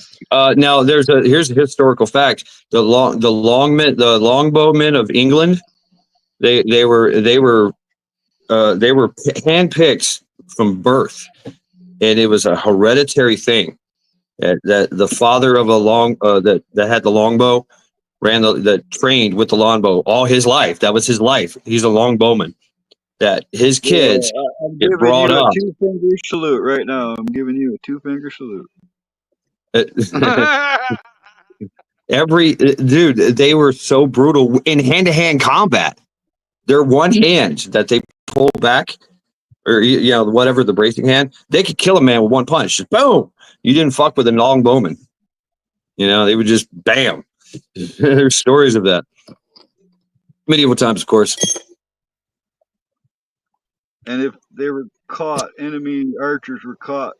Now here's a historical fact: the longbowmen of England, they were handpicked from birth, and it was a hereditary thing. That the father of that had the longbow that trained with the longbow all his life. That was his life. He's a longbowman. that his kids I'm get giving brought you a up. 2-finger salute right now. I'm giving you a 2-finger salute. Every dude, they were so brutal in hand-to-hand combat. Their one hand that they pull back, or whatever the bracing hand, they could kill a man with one punch. Just boom. You didn't fuck with a long bowman. They would just bam. There's stories of that. Medieval times, of course. And if they were caught, enemy archers were caught,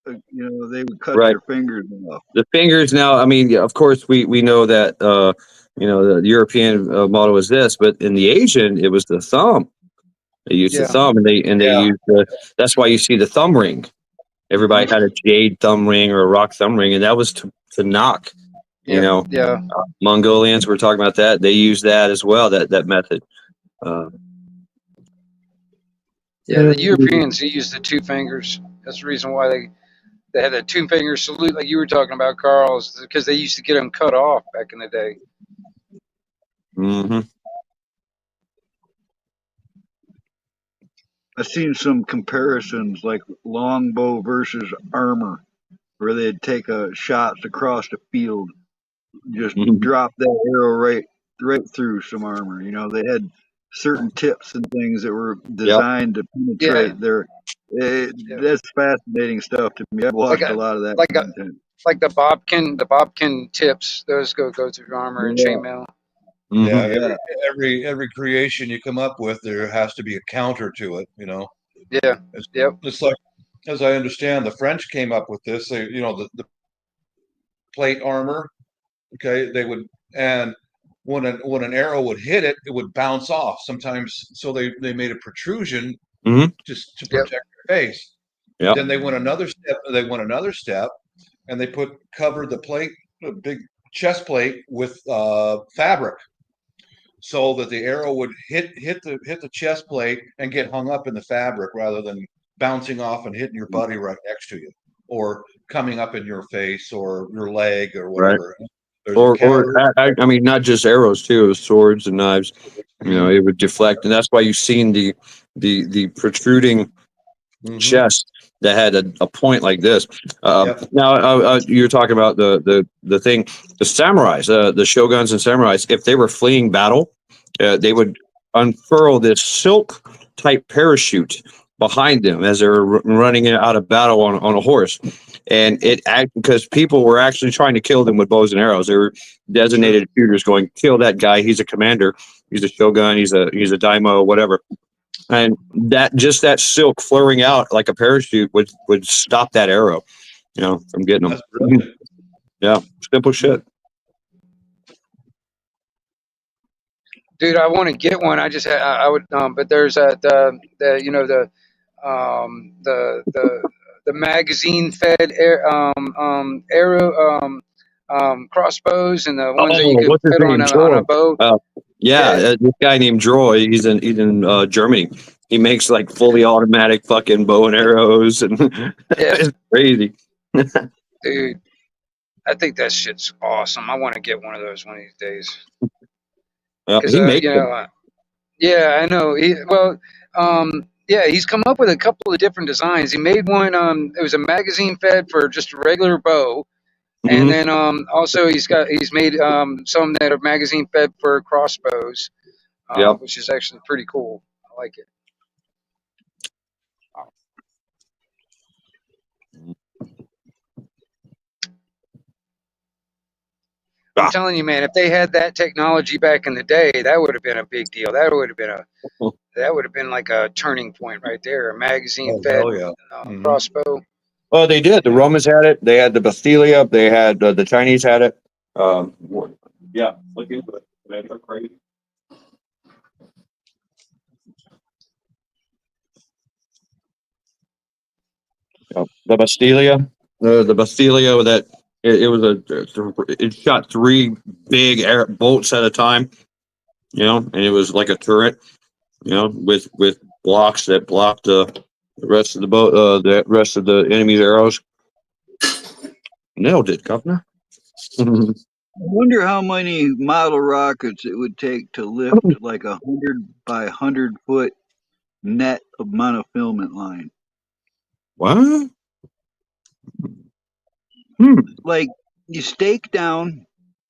they would cut Right. their fingers off. The fingers now, I mean, of course, we know that, the European model is this, but in the Asian, it was the thumb. They used the thumb, and they used that's why you see the thumb ring. Everybody had a jade thumb ring or a rock thumb ring, and that was to knock. Mongolians were talking about that. They used that as well. That method. The Europeans used the 2 fingers. That's the reason why they had that 2-finger salute, like you were talking about, Carl, because they used to get them cut off back in the day. Mm-hmm. I've seen some comparisons like longbow versus armor, where they'd take shots across the field, just drop that arrow right through some armor. They had certain tips and things that were designed to penetrate their. That's fascinating stuff to me. I've watched a lot of that content. Like the Bobkin tips, those go through armor and chainmail. Yeah, every creation you come up with, there has to be a counter to it. Yeah. It's like, as I understand, the French came up with this. They, the plate armor. Okay, they would, and when an arrow would hit it, it would bounce off. Sometimes, so they made a protrusion just to protect your face. Yep. Then they went another step, and they covered the plate, a big chest plate, with fabric, so that the arrow would hit the chest plate and get hung up in the fabric rather than bouncing off and hitting your buddy right next to you, or coming up in your face or your leg or whatever. Right. I mean, not just arrows too, it was swords and knives. It would deflect, and that's why you've seen the protruding chest that had a point like this. Now, you're talking about the thing, the samurais, the shoguns and samurais. If they were fleeing battle, they would unfurl this silk type parachute behind them as they were running out of battle on a horse. And because people were actually trying to kill them with bows and arrows. They were designated shooters going, kill that guy. He's a commander. He's a shogun. He's a daimyo, whatever. And that silk flaring out like a parachute would stop that arrow, from getting them. Yeah, simple shit. Dude, I want to get one. I would, but there's the magazine fed arrow crossbows, and the ones that you could fit on a bow. This guy named Droy, he's in Germany. He makes like fully automatic fucking bow and arrows, and it's crazy. Dude, I think that shit's awesome. I want to get one of those one of these days. He makes yeah, I know. He's come up with a couple of different designs. He made one. It was a magazine fed for just a regular bow, and then also he's made some that are magazine fed for crossbows, which is actually pretty cool. I like it. I'm telling you, man, if they had that technology back in the day, that would have been a big deal. That would have been like a turning point right there. A magazine fed crossbow. Well, they did. The Romans had it. They had the Bastilia. They had the Chinese had it. Look into it. That's crazy. The Bastilia. The Bastilia that. It shot 3 big bolts at a time, and it was like a turret, with blocks that blocked the rest of the boat, the rest of the enemy's arrows. Nailed it, Governor. I wonder how many model rockets it would take to lift like 100 by 100 foot net of monofilament line. What? Like you stake down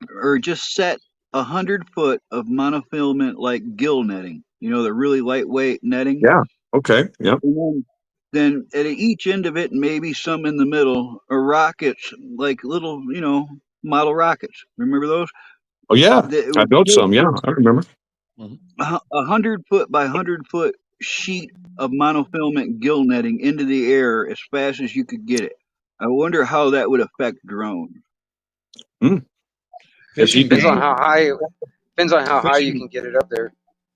or just set 100 foot of monofilament like gill netting. You know, the really lightweight netting. Yeah. Okay. Yep. And then at each end of it, and maybe some in the middle, are rockets, like little, model rockets. Remember those? Oh yeah. That it I would built take some. Yeah, I remember. a 100 foot by 100 foot sheet of monofilament gill netting into the air as fast as you could get it. I wonder how that would affect drones. Fishing Depends on game, how high. Depends on how high you fishing, can get it up there.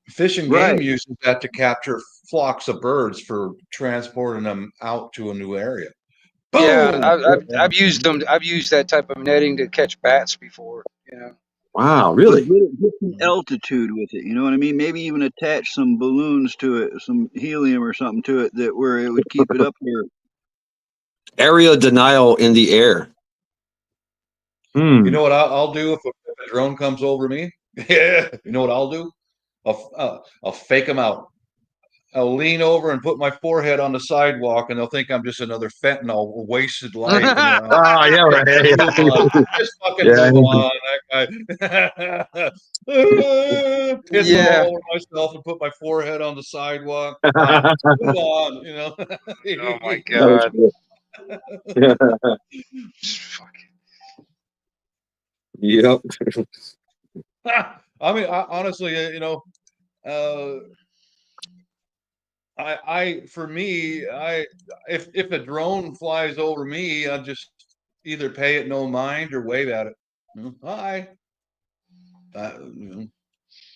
fishing Right. game uses that to capture flocks of birds for transporting them out to a new area. Yeah, Boom! I've used them. I've used that type of netting to catch bats before. You know. Wow. But Really? get some altitude with it. You know what I mean? Maybe even attach some balloons to it, some helium or something to it that where it would keep it up there. Area denial in the air. You know what I'll do if a drone comes over me? Yeah. You know what I'll do? I'll fake them out. I'll lean over and put my forehead on the sidewalk, and they'll think I'm just another fentanyl wasted life. And Ah, yeah, right. just fucking Yeah. move on. That guy. Piss Yeah. all over myself and put my forehead on the sidewalk. Fine. Move on. You know. Oh my That was God. good. Yep. I mean, honestly, for me, if a drone flies over me, I just either pay it no mind or wave at it. Hi. I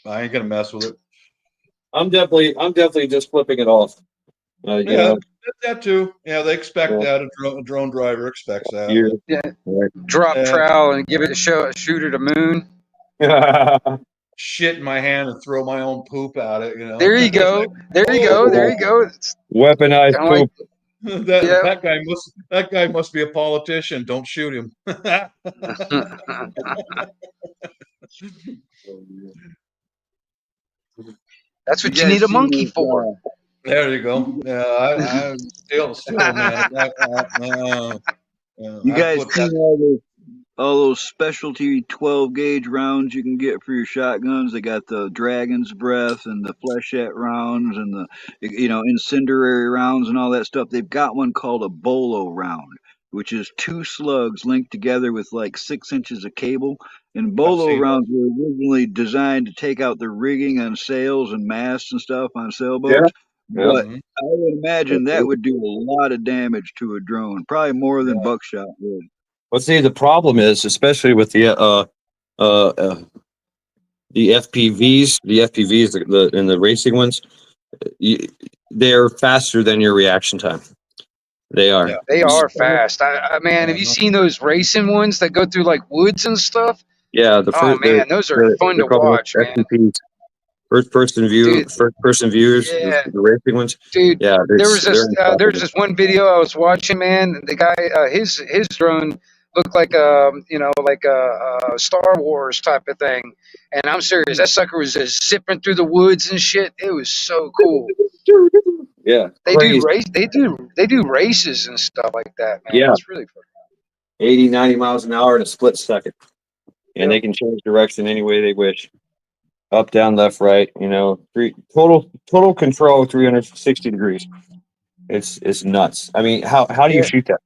ain't gonna mess with it. I'm definitely just flipping it off. You Yeah, know, that too. Yeah, they expect Yeah. that. A drone driver expects that. you. Drop trowel and give it a shoot at a moon. Shit in my hand and throw my own poop at it. You know. There you go. There you go. There you go. It's Weaponized kinda like- poop. that guy must be a politician. Don't shoot him. That's what you need a monkey for. There you go. Yeah, I still, man. You guys seen all those specialty 12 gauge rounds you can get for your shotguns? They got the Dragon's Breath and the Flechette rounds and the incendiary rounds and all that stuff. They've got one called a bolo round, which is 2 slugs linked together with like 6 inches of cable. And bolo rounds were originally designed to take out the rigging on sails and masts and stuff on sailboats. But I would imagine that would do a lot of damage to a drone, probably more than buckshot would. Well, see, the problem is, especially with the FPVs, and the racing ones, they're faster than your reaction time. They are. Yeah. They are fast. Man, have you seen those racing ones that go through like woods and stuff? Yeah. Those are fun to watch, man. FPVs. First person views, Yeah. the racing ones. Dude, Yeah, there's this one video I was watching, man. The guy, his drone looked like a Star Wars type of thing, and I'm serious. That sucker was just zipping through the woods and shit. It was so cool. Yeah, They do races and stuff like that, man. Yeah. It's really fun. 80, 90 miles an hour in a split second, and they can change direction any way they wish. Up, down, left, right. Total control, 360 degrees. It's nuts. I mean, how do you shoot that?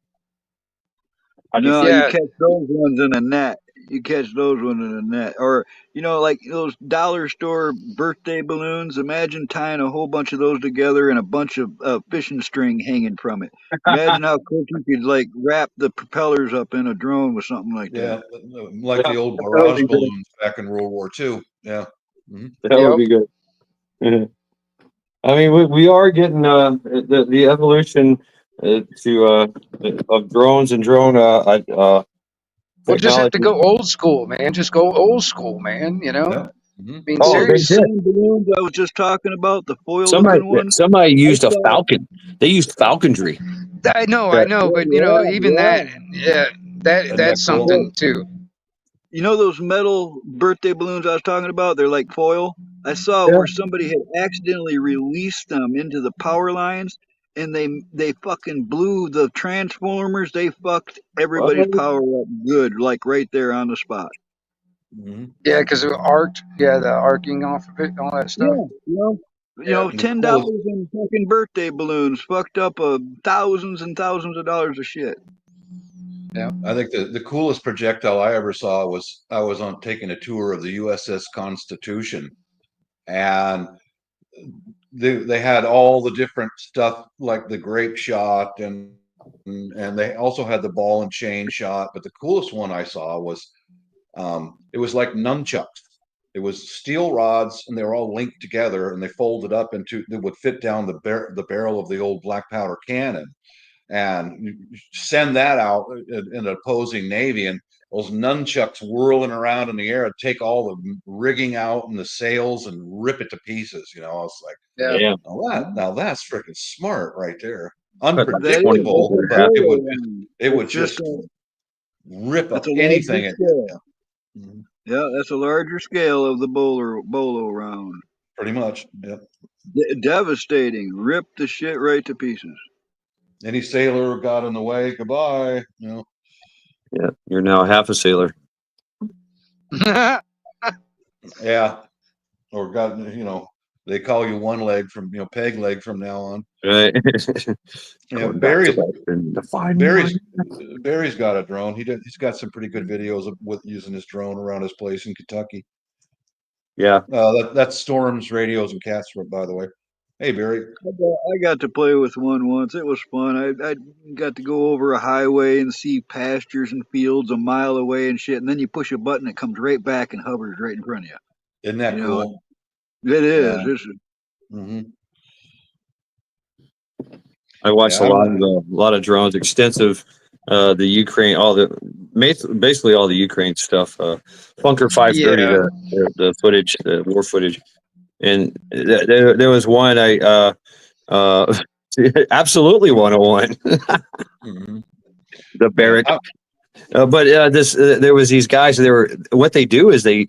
No, you catch those ones in a net. You catch those ones in a net. Or, like those dollar store birthday balloons. Imagine tying a whole bunch of those together and a bunch of fishing string hanging from it. Imagine how quick you could, like, wrap the propellers up in a drone with something like that. Yeah, like the old barrage balloons back in World War II. Yeah. Mm-hmm. That would be good. I mean, we are getting the evolution of drones and drone We'll just have to go old school, man. Just go old school, man. I mean, seriously. The balloons I was just talking about, the foil-looking ones. Somebody used a falcon. They used falconry. I know, but even that's something too. You know those metal birthday balloons I was talking about? They're like foil. I saw Yeah. where somebody had accidentally released them into the power lines, and they fucking blew the transformers. They fucked everybody's power up good, like right there on the spot. Mhm. Yeah, because it arced. Yeah, the arcing off of it, and all that stuff. Yeah, Yeah. The coolest, $10 in fucking birthday balloons fucked up thousands and thousands of dollars of shit. Yeah. I think the coolest projectile I ever saw was I was on taking a tour of the USS Constitution, and they had all the different stuff like the grape shot and they also had the ball and chain shot. But the coolest one I saw was it was like nunchucks. It was steel rods and they were all linked together and they folded up into they would fit down the barrel of the old black powder cannon and you send that out in an opposing navy and those nunchucks whirling around in the air take all the rigging out and the sails and rip it to pieces. I was like, Yeah. Yeah. now that's freaking smart right there. That's a Unpredictable, but bolo round. it would It's just just rip up that's a larger anything. scale. Mhm. Yeah, that's a larger scale of the bolo round. Pretty much. Yep. Devastating. Rip the shit right to pieces. Any sailor got in the way, goodbye. Yeah. You're now half a sailor. Yeah. Or got, they call you one leg from, peg leg from now on. Right. Yeah, Going back to Western, define Barry's mine. Barry's got a drone. He's got some pretty good videos with using his drone around his place in Kentucky. Yeah. That's Storms Radios and Cats, by the way. Hey, Barry. I got to play with one once. It was fun. I got to go over a highway and see pastures and fields a mile away and shit. And then you push a button, it comes right back and hovers right in front of you. Isn't that cool? It is. Yeah. Mm-hmm. I watched a lot of drones, extensive, the Ukraine, basically all the Ukraine stuff, Bunker 530, Yeah. the footage, the war footage, and there was one absolutely 101, Mhm. the Barrack. Yeah. But there was these guys. What they do is they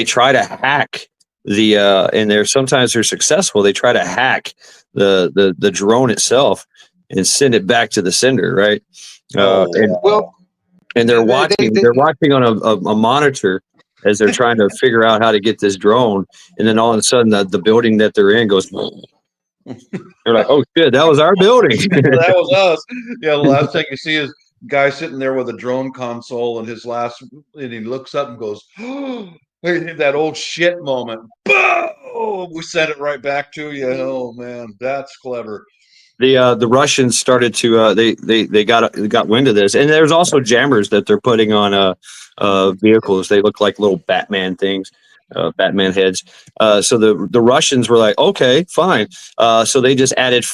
try to hack the and sometimes they're successful. They try to hack the drone itself and send it back to the sender, right? And they're watching. They're watching on a monitor as they're trying to figure out how to get this drone. And then all of a sudden, the building that they're in goes. They're like, "Oh shit, that was our building." That was us. Yeah, the last thing you see is guy sitting there with a drone console and he looks up and goes, "Oh," that old shit moment. Boom! We sent it right back to you. Oh man, that's clever. The Russians started to they got wind of this, and there's also jammers that they're putting on vehicles. They look like little Batman things, Batman heads. So the Russians were like, okay, fine. So they just added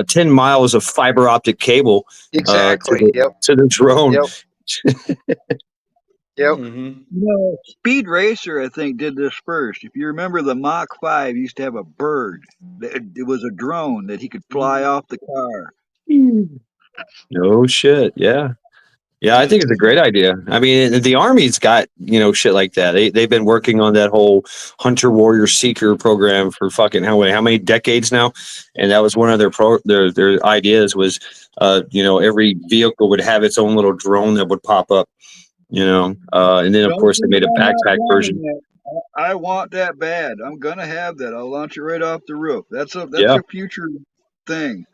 10 miles of fiber optic cable Exactly. to the drone. Yep. Mm-hmm. Speed Racer, I think, did this first. If you remember, the Mach 5 used to have a bird. It was a drone that he could fly off the car. No shit. Yeah. Yeah, I think it's a great idea. I mean, the Army's got, shit like that. They've been working on that whole Hunter Warrior Seeker program for fucking how many decades now? And that was one of their ideas was, every vehicle would have its own little drone that would pop up, and then of course they made a backpack version. I want that bad. I'm gonna have that. I'll launch it right off the roof. That's a future thing.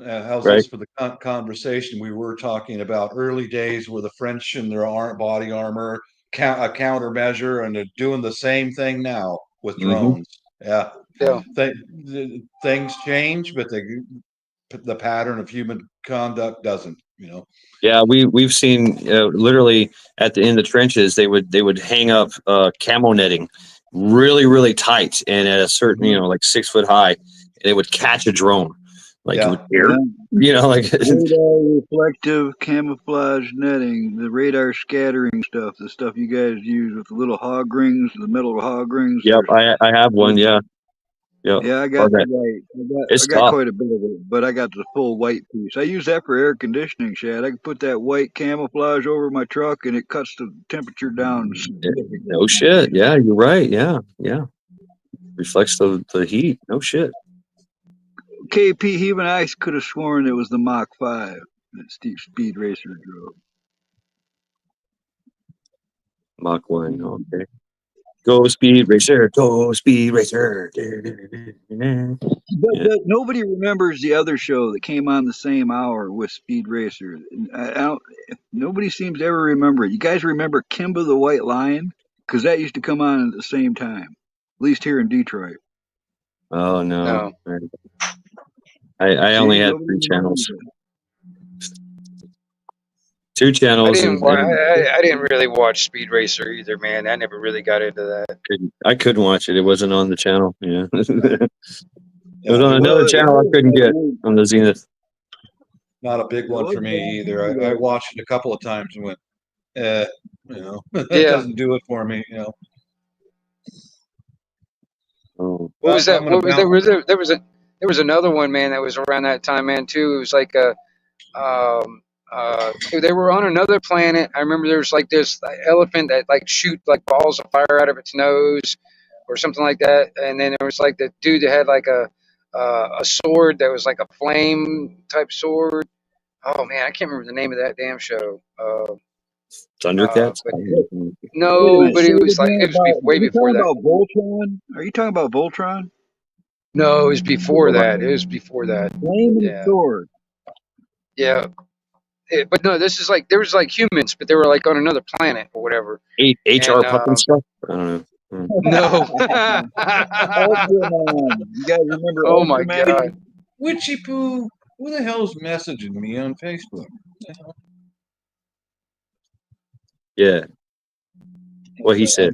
How's this for the conversation we were talking about early days where the French and their body armor, a countermeasure, and they're doing the same thing now with drones. Yeah. Things change, but the pattern of human conduct doesn't. Yeah, we've seen literally in the trenches they would hang up camo netting really, really tight and at a certain like 6 foot high, and it would catch a drone. Like it would air, like radar reflective camouflage netting, the radar scattering stuff, the stuff you guys use with the little hog rings, the metal hog rings. Yep, I have one. Yeah, yeah, I got the white. I got quite a bit of it, but I got the full white piece. I use that for air conditioning, Shad. I can put that white camouflage over my truck, and it cuts the temperature down. No shit. Yeah, you're right. Yeah. reflects the heat. No shit. KP, he and I could have sworn it was the Mach 5 that Steve Speed Racer drove. Mach 1. Okay. Go Speed Racer. Go Speed Racer. But nobody remembers the other show that came on the same hour with Speed Racer. I don't. Nobody seems to ever remember it. You guys remember Kimba the White Lion? Because that used to come on at the same time, at least here in Detroit. Oh no. No. I See, only had nobody 3 channels. remembers it. 2 channels and I didn't really watch Speed Racer either, man. I never really got into that. I couldn't watch it. It wasn't on the channel. Yeah. It was Yeah, on it another Well, it channel I was couldn't get on the Zenith. not a big one for me either. I watched it a couple of times and went, you know, it Yeah. doesn't do it for me, you know. Oh. What was Well, that? What was there was another one, man, that was around that time, man, too. It was like they were on another planet. I remember there was like this elephant that like shoot like balls of fire out of its nose or something like that, and then there was like the dude that had like a sword that was like a flame type sword. Oh man, I can't remember the name of that damn show. Thundercats? But Wait a no, minute. but Say it it was like again it was about. way Are you before talking that. about Voltron? Are you talking about Voltron? No, it was before that. It was before that. Flame and Yeah, sword. yeah. But no, this is like there was like humans, but they were like on another planet or whatever. HR And puppet stuff? I don't know. no. Ultraman. You guys remember Oh my Ultraman? god. Witchy poo, who the hell's messaging me on Facebook? Yeah. What he said.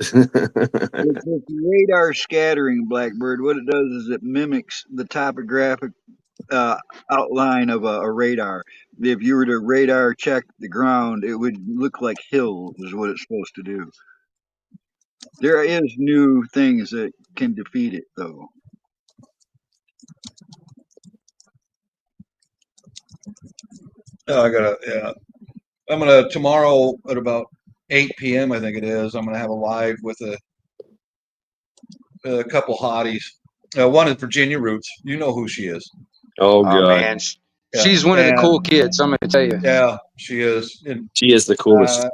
It's radar scattering, Blackbird. What it does is it mimics the topographic outline of a radar. If you were to radar check the ground, it would look like hills, is what it's supposed to do. There is new things that can defeat it, though. Oh, I'm gonna tomorrow at about 8 p.m. I think it is. I'm gonna have a live with a couple hotties. One is Virginia Roots. You know who she is. Oh Oh god. man, she's one of the cool kids. I'm gonna tell you. Yeah, she is. And She is the coolest.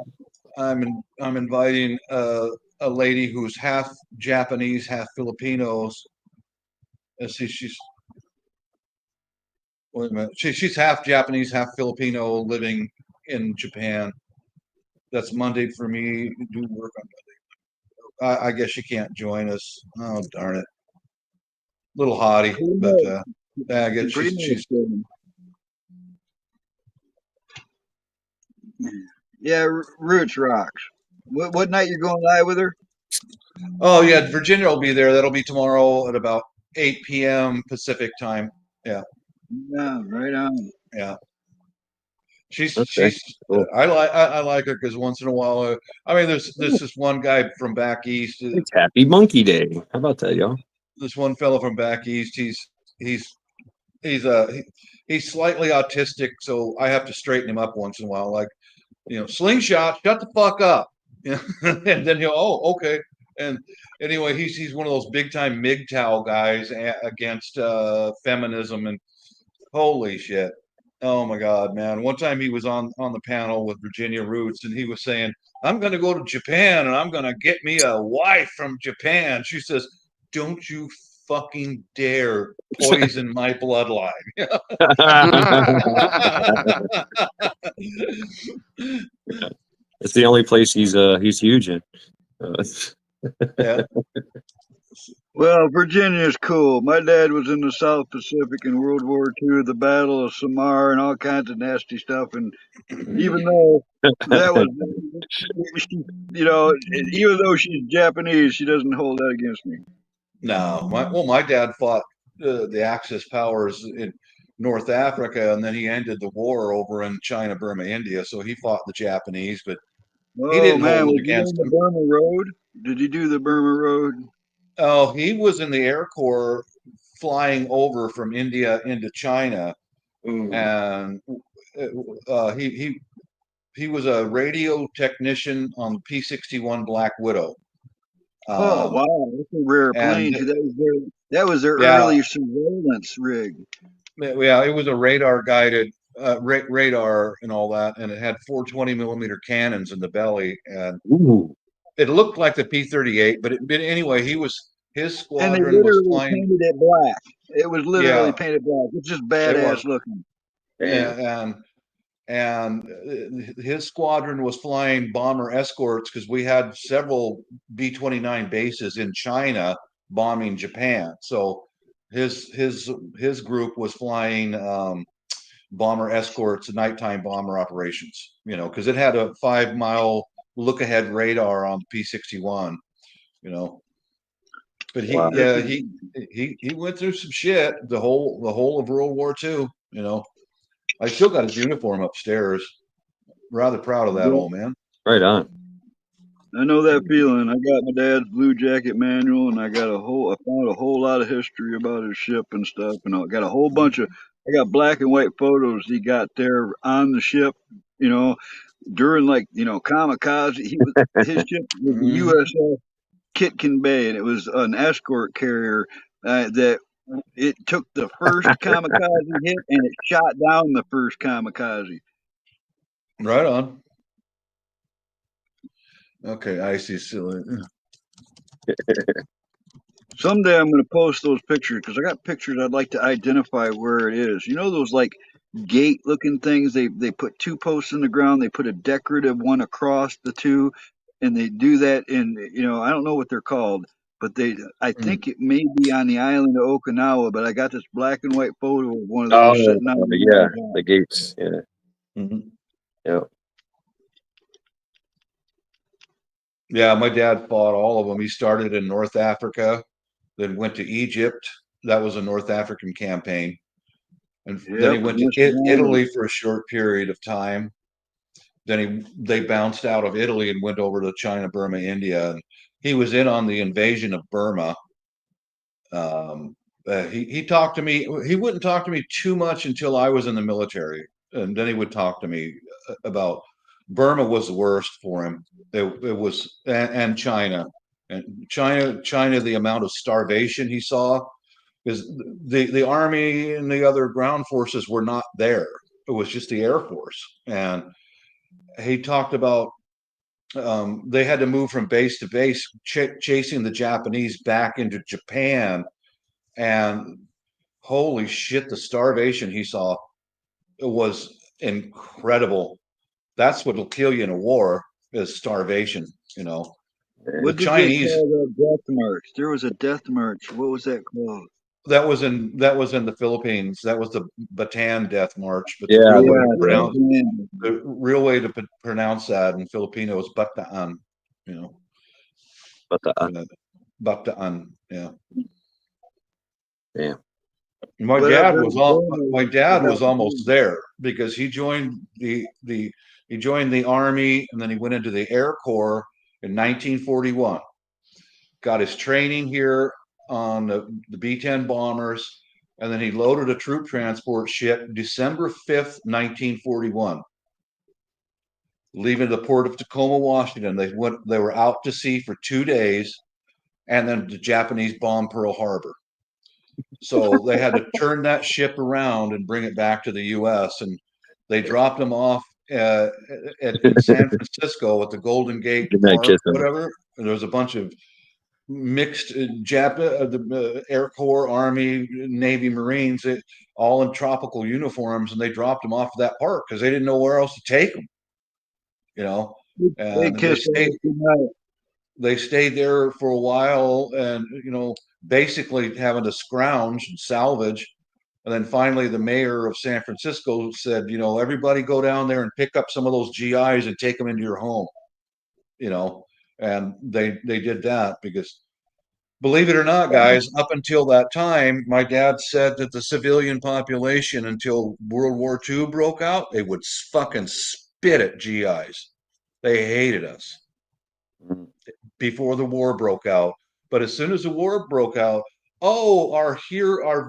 I'm inviting a lady who's half Japanese, half Filipinos. Let's see, wait a minute. She's half Japanese, half Filipino, living in Japan. That's Monday for me. Do work on Monday. I guess she can't join us. Oh darn it. Little hottie, but I guess she's Yeah, Roots rocks. What night you going live with her? Oh yeah, Virginia will be there. That'll be tomorrow at about 8 p.m. Pacific time. Yeah. Yeah, right on. Yeah. She's Cool. I like her because once in a while I mean there's this one guy from back east. It's Happy Monkey Day. How about that, y'all? This one fellow from back east. He's slightly autistic, so I have to straighten him up once in a while. Like, slingshot, shut the fuck up. And then okay. And anyway, he's one of those big time MGTOW guys against feminism, and holy shit. Oh my God, man. One time he was on the panel with Virginia Roots and he was saying, I'm going to go to Japan and I'm going to get me a wife from Japan. She says, don't you fucking dare poison my bloodline. It's the only place he's huge in. Yeah. Well, Virginia's cool. My dad was in the South Pacific in World War II, the Battle of Samar, and all kinds of nasty stuff. And even though that was, even though she's Japanese, she doesn't hold that against me. No, my dad fought the Axis powers in North Africa, and then he ended the war over in China, Burma, India. So he fought the Japanese, but he didn't hold it against them. Burma Road? Did you do the Burma Road? Oh, he was in the Air Corps flying over from India into China, and he was a radio technician on the P-61 Black Widow. Oh wow, that's a rare plane And too. That was their yeah, early surveillance rig. yeah, it was a radar guided radar and all that, and it had 420 millimeter cannons in the belly, and Ooh. it looked like the P-38. But anyway, his And they squadron was literally flying. painted it black. It was literally Yeah, painted black. It's just it was. badass looking. Damn. And his squadron was flying bomber escorts because we had several B-29 bases in China bombing Japan. So his group was flying bomber escorts, nighttime bomber operations. Because it had a 5 mile look ahead radar on the P-61. You know, but Wow. he went through some shit the whole of World War II. I still got his uniform upstairs. Rather proud of that Yeah, old man. Right on. I know that feeling. I got my dad's blue jacket manual, and I found a whole lot of history about his ship and stuff, and I got a whole bunch of. I got black and white photos he got there on the ship. You know, during kamikaze. His ship was the Mhm. USS Kitkin Bay, and it was an escort carrier that it took the first kamikaze hit and it shot down the first kamikaze. Right on. Okay, I see. Silly. Someday I'm going to post those pictures because I got pictures I'd like to identify where it is. You know those like gate looking things? They put two posts in the ground. They put a decorative one across the two, and they do that in I don't know what they're called, but I Mm. think it may be on the island of Okinawa. But I got this black and white photo of one of those Oh, sitting on the yeah. mountain. The gates. Yeah. Mhm. Yeah. Yeah, my dad fought all of them. He started in North Africa, then went to Egypt. That was a North African campaign. And then he Yep, went to Mr. Randall. Italy for a short period of time. Then they bounced out of Italy and went over to China, Burma, India. And he was in on the invasion of Burma. He talked to me. He wouldn't talk to me too much until I was in the military, and then he would talk to me about Burma was the worst for him. It was, and China, China. The amount of starvation he saw is the army and the other ground forces were not there. It was just the Air Force, and he talked about they had to move from base to base, chasing the Japanese back into Japan, and holy shit, the starvation he saw was incredible. That's what will kill you in a war is starvation. The What did they Chinese, call that death march? There was a death march. What was that called? that was in the Philippines. That was the Bataan Death March, but the Yeah. real way to Yeah, Right. pronounce Bataan. the real way to pronounce that in Filipino is Bataan. You know, But Bataan. Yeah. damn. My But dad was all my dad was almost Burma. there because he joined the army and then he went into the Air Corps in 1941. Got his training here on the B-10 bombers, and then he loaded a troop transport ship December 5th, 1941, leaving the port of Tacoma, Washington. They were out to sea for 2 days, and then the Japanese bombed Pearl Harbor. So they had to turn that ship around and bring it back to the U.S. And they dropped them off in San Francisco at the Golden Gate Good night, Park, kissing. whatever. And there was a bunch of mixed the Air Corps, Army, Navy, Marines, all in tropical uniforms, and they dropped them off at that park because they didn't know where else to take them. They And kissed her goodnight. they stayed there for a while, and basically having to scrounge and salvage. And then finally, the mayor of San Francisco said, everybody go down there and pick up some of those GIs and take them into your home. And they did that because, believe it or not, guys, up until that time, my dad said that the civilian population until World War II broke out, they would fucking spit at GIs. They hated us before the war broke out. But as soon as the war broke out, oh, our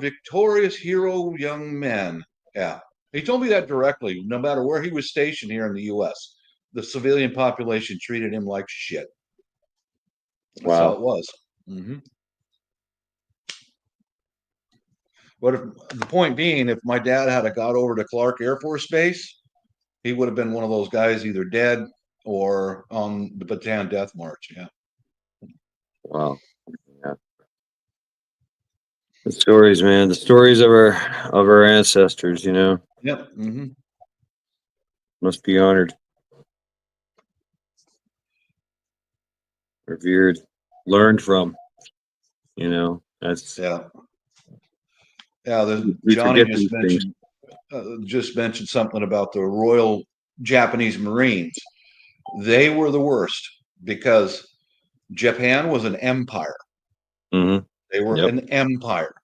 victorious hero young men. Yeah. He told me that directly, no matter where he was stationed here in the US. The civilian population treated him like shit. That's how Wow. it was. But the point being, if my dad had got over to Clark Air Force Base, he would have been one of those guys either dead or on the Bataan Death March. Yeah. Wow. Yeah. The stories, man. The stories of our ancestors. You know, Yep. must be honored, revered, learned from. You know, that's Yeah. Yeah. we Johnny forget these things. just mentioned something about the Royal Japanese Marines. They were the worst because Japan was an empire. Mm-hmm. They were Yep. an empire,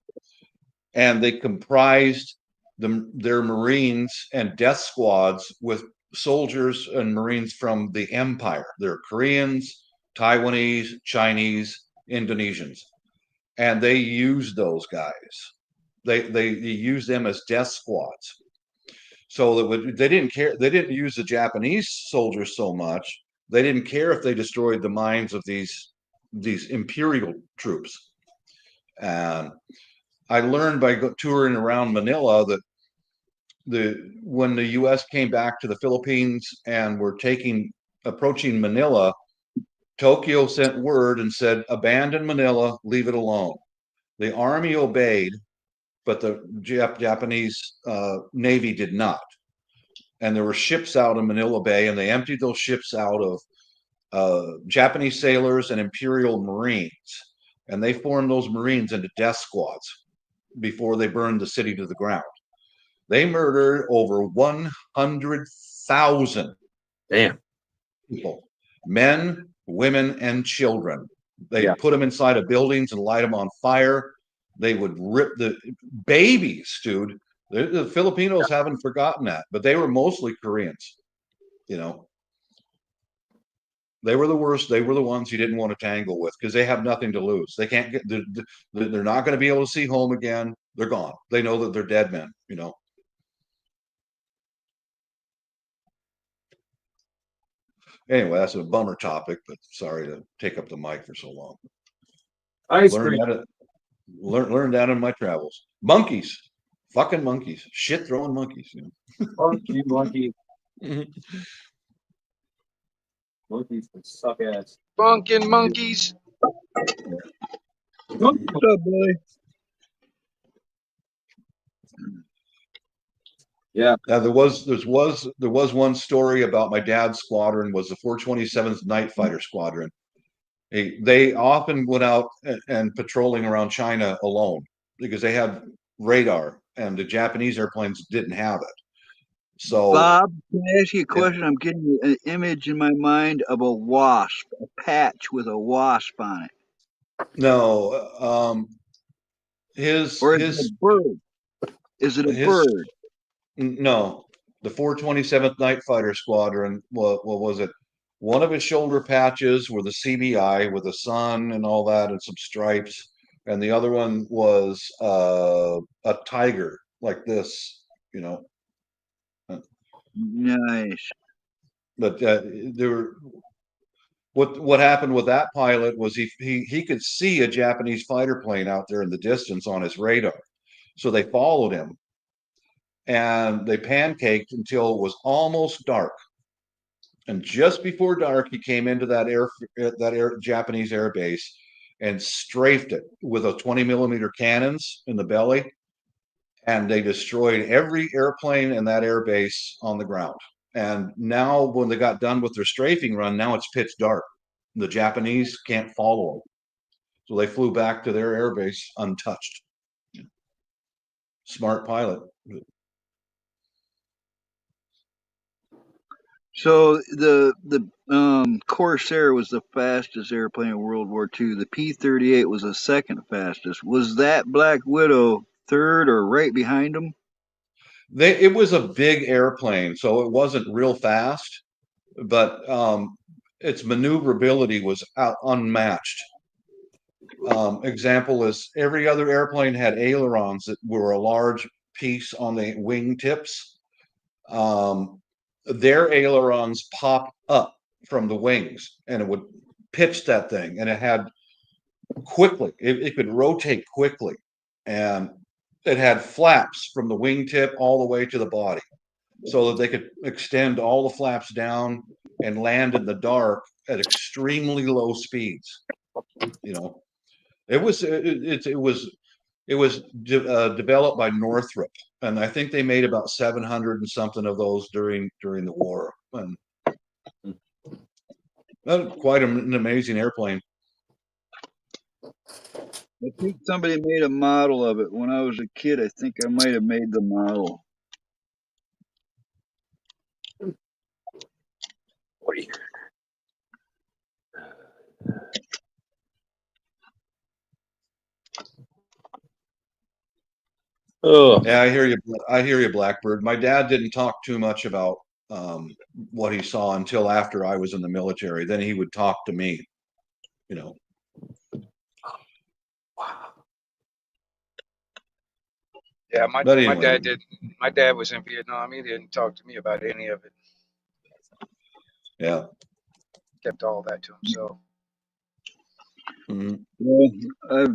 and they comprised their Marines and death squads with soldiers and Marines from the empire. They're Koreans, Taiwanese, Chinese, Indonesians, and they used those guys. They used them as death squads. So they didn't care. They didn't use the Japanese soldiers so much. They didn't care if they destroyed the minds of these imperial troops. And I learned by touring around Manila that when the U.S. came back to the Philippines and were approaching Manila, Tokyo sent word and said, "Abandon Manila, leave it alone." The army obeyed, but the Japanese Navy did not. And there were ships out in Manila Bay, and they emptied those ships out of Japanese sailors and Imperial Marines. And they formed those Marines into death squads before they burned the city to the ground. They murdered over 100,000 people, men, women, and children. They put them inside of buildings and light them on fire. They would rip the babies, dude. The Filipinos haven't forgotten that, but they were mostly Koreans. You know, they were the worst. They were the ones you didn't want to tangle with because they have nothing to lose. They can't get. They're not going to be able to see home again. They're gone. They know that they're dead men. You know. Anyway, that's a bummer topic, but sorry to take up the mic for so long. Learn that in my travels. Monkeys, fucking monkeys, shit throwing monkeys. You know? Monkey. Monkeys can suck ass. Funkin' monkeys. What's up, boy? Yeah. Now there was one story about my dad's squadron was the 427th Night Fighter Squadron. They often went out and patrolling around China alone because they had radar and the Japanese airplanes didn't have it. So Bob, can I ask you a question? I'm getting an image in my mind of a wasp, a patch with a wasp on it. no, Or is it a bird? Is it a bird? No, the 427th Night Fighter Squadron. What was it? One of his shoulder patches were the CBI with the sun and all that and some stripes, and the other one was a tiger like this, you know. Nice. But what happened with that pilot was he could see a Japanese fighter plane out there in the distance on his radar, so they followed him and they pancaked until it was almost dark. And just before dark, he came into that Japanese air base and strafed it with a 20 millimeter cannons in the belly, and they destroyed every airplane in that air base on the ground. And now, when they got done with their strafing run, now it's pitch dark. The Japanese can't follow them, so they flew back to their air base untouched. Smart pilot. So the Corsair was the fastest airplane in World War II. The P-38 was the second fastest. Was that Black Widow third or right behind them? It was a big airplane, so it wasn't real fast, but its maneuverability was unmatched. Example is every other airplane had ailerons that were a large piece on the wing tips. Their ailerons pop up from the wings, and it would pitched that thing, and it had quickly. It could rotate quickly, and it had flaps from the wingtip all the way to the body, so that they could extend all the flaps down and land in the dark at extremely low speeds. You know, it was developed by Northrop, and I think they made about 700 and something of those during the war. And quite an amazing airplane. I think somebody made a model of it when I was a kid. I think I might have made the model. Oh, Yeah, I hear you. I hear you, Blackbird. My dad didn't talk too much about what he saw until after I was in the military. Then he would talk to me. You know. Yeah, my But anyway. dad didn't. My dad was in Vietnam. He didn't talk to me about any of it. Yeah. Kept all that to himself. Mm-hmm. Well,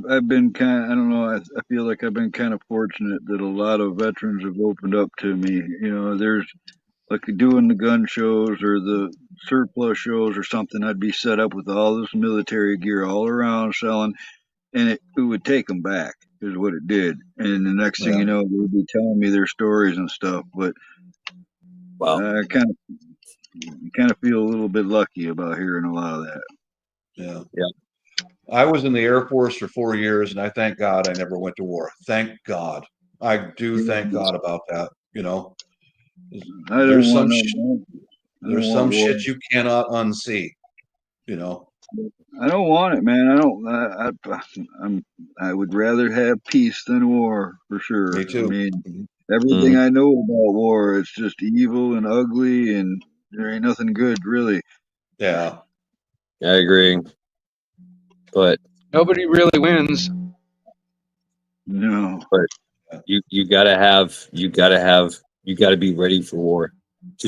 I've been kind of, I don't know, I feel like I've been kind of fortunate that a lot of veterans have opened up to me. You know, there's like doing the gun shows or the surplus shows or something, I'd be set up with all this military gear all around selling, and it would take them back, is what it did. And the next thing you know, they'd be telling me their stories and stuff. But I kind of feel a little bit lucky about hearing a lot of that. Yeah. I was in the Air Force for 4 years, and I thank God I never went to war. Thank God. I do thank God about that. You know, there's some shit you cannot unsee. You know. I don't want it, man. I would rather have peace than war, for sure. Me too. I mean, everything I know about war, it's just evil and ugly, and there ain't nothing good, really. Yeah. I agree. But nobody really wins. No. But you gotta be ready for war. To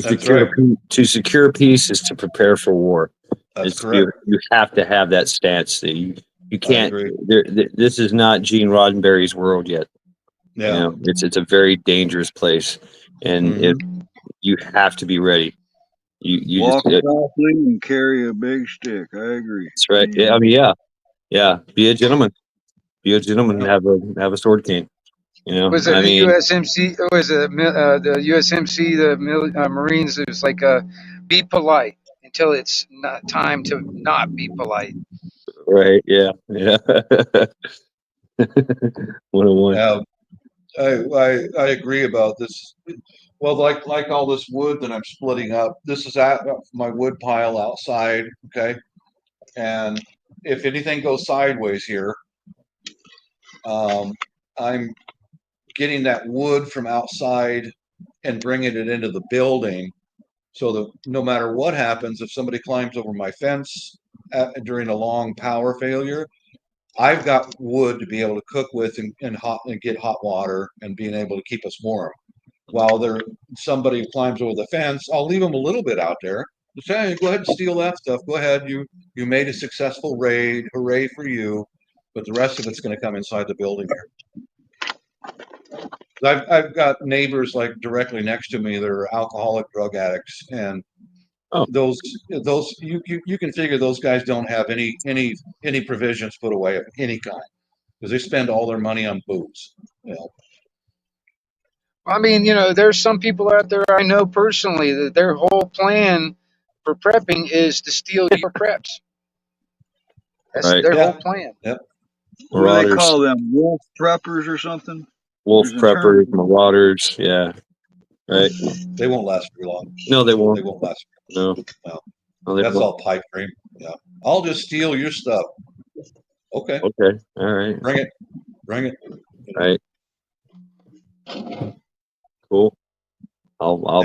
secure peace is to prepare for war. That's correct. You have to have that stance. You can't. This is not Gene Roddenberry's world yet. Yeah. You know, it's a very dangerous place, and you have to be ready. You walk softly and carry a big stick. I agree. That's right. Yeah, I mean, yeah. Be a gentleman. Be a gentleman. And have a sword cane. You know, Was it the USMC? Was it the USMC? The Marines? It was like be polite until it's not time to not be polite. Right. Yeah. 101. Yeah. I agree about this. Well, like all this wood that I'm splitting up, this is at my wood pile outside. Okay. And if anything goes sideways here, I'm getting that wood from outside and bringing it into the building, so that no matter what happens, if somebody climbs over my fence during a long power failure, I've got wood to be able to cook with and get hot water and being able to keep us warm. While somebody climbs over the fence, I'll leave them a little bit out there. Say, hey, go ahead and steal that stuff. Go ahead. You made a successful raid. Hooray for you. But the rest of it's going to come inside the building here. I've got neighbors like directly next to me that are alcoholic drug addicts, and those you can figure those guys don't have any provisions put away of any kind, because they spend all their money on booze. You know. I mean, you know, there's some people out there I know personally that their whole plan for prepping is to steal your preps. That's their whole plan. Yep. What do they call them? Wolf preppers or something? Wolf preppers, marauders. Yeah. Right. They won't last very long. No, they won't. They won't last. No. That's all pipe dream. Yeah. I'll just steal your stuff. Okay. Okay. All right. Bring it. Bring it. Right. Cool. I'll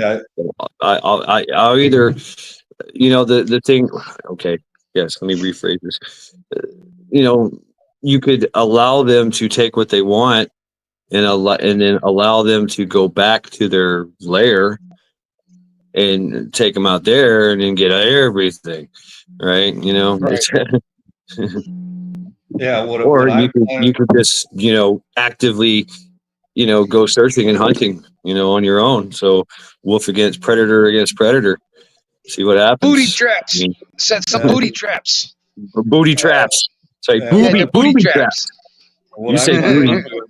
either, you know, the thing. Okay. Yes. Let me rephrase this. You know, you could allow them to take what they want and then allow them to go back to their lair and take them out there and then get everything, right? You know, Right. Yeah. or you could just, you know, actively, you know, go searching and hunting, you know, on your own. So wolf against predator, see what happens. Booty I traps. mean, Set some Yeah. booty traps. booty traps. Say Yeah. Yeah, booby the booty traps. traps. What You I'm say planning booty. on doing,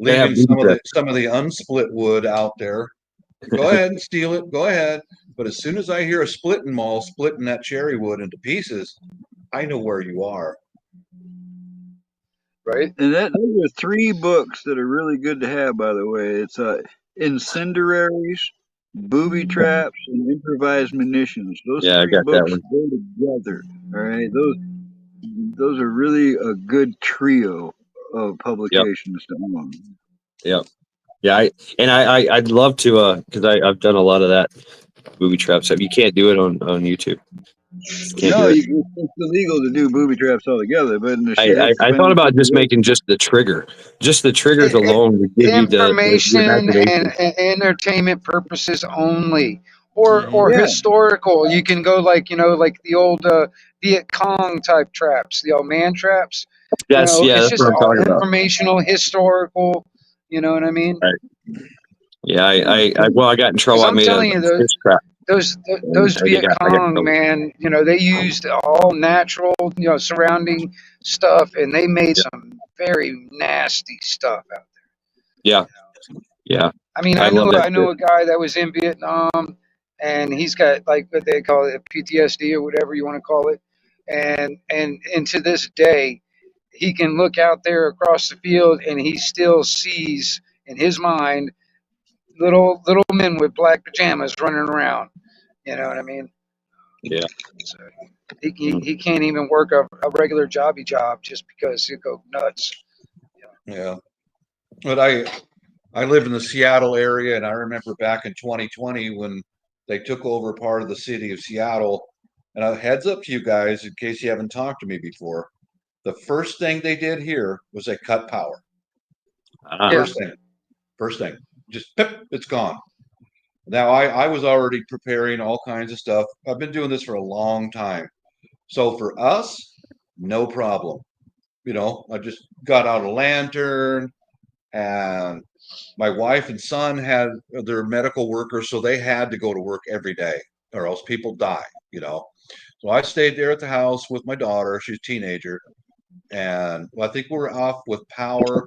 Gotta have leaving booty traps. some of the unsplit wood out there. Go ahead and steal it. Go ahead. But as soon as I hear a splitting maul splitting that cherry wood into pieces, I know where you are. Right. And those are 3 books that are really good to have, by the way. It's Incendiaries, Booby Traps, and Improvised Munitions. Those Yeah, I 3 got that books one. go together. All right, those are really a good trio of publications to own. Yep. Yeah, I'd love to because I've done a lot of that booby trap stuff. You can't do it on YouTube. Can't No, do it. it's illegal to do booby traps altogether, but in the sheriff's I thought defense, about just making just the trigger. Just the triggers alone would give you the Information imagination. and entertainment purposes only, Mhm. or yeah, historical. You can go like, you know, like the old Viet Cong type traps, the old man traps. You Yes, know, yeah, it's that's just what I'm all talking about. informational, historical. You know what I mean? Right. Yeah, I got in trouble. Because I I'm made a telling you, fish trap. those Viet I got in Cong, trouble. man, you know, they used all natural, you know, surrounding stuff, and they made Yeah, some very nasty stuff out there. yeah, yeah. I mean, I love that I know shit. a guy that was in Vietnam, and he's got like what they call it, PTSD or whatever you want to call it, and to this day, he can look out there across the field, and he still sees in his mind little men with black pajamas running around. You know what I mean? Yeah. So he can't even work a regular job just because he'll go nuts. Yeah. But I live in the Seattle area, and I remember back in 2020 when they took over part of the city of Seattle. And a heads up to you guys, in case you haven't talked to me before, the first thing they did here was they cut power. Uh-huh. Yeah. First thing, just pip, it's gone. Now I was already preparing all kinds of stuff. I've been doing this for a long time. So for us, no problem. You know, I just got out a lantern, and my wife and son had their medical workers, so they had to go to work every day or else people die, you know. So I stayed there at the house with my daughter. She's a teenager. And I think we're off with power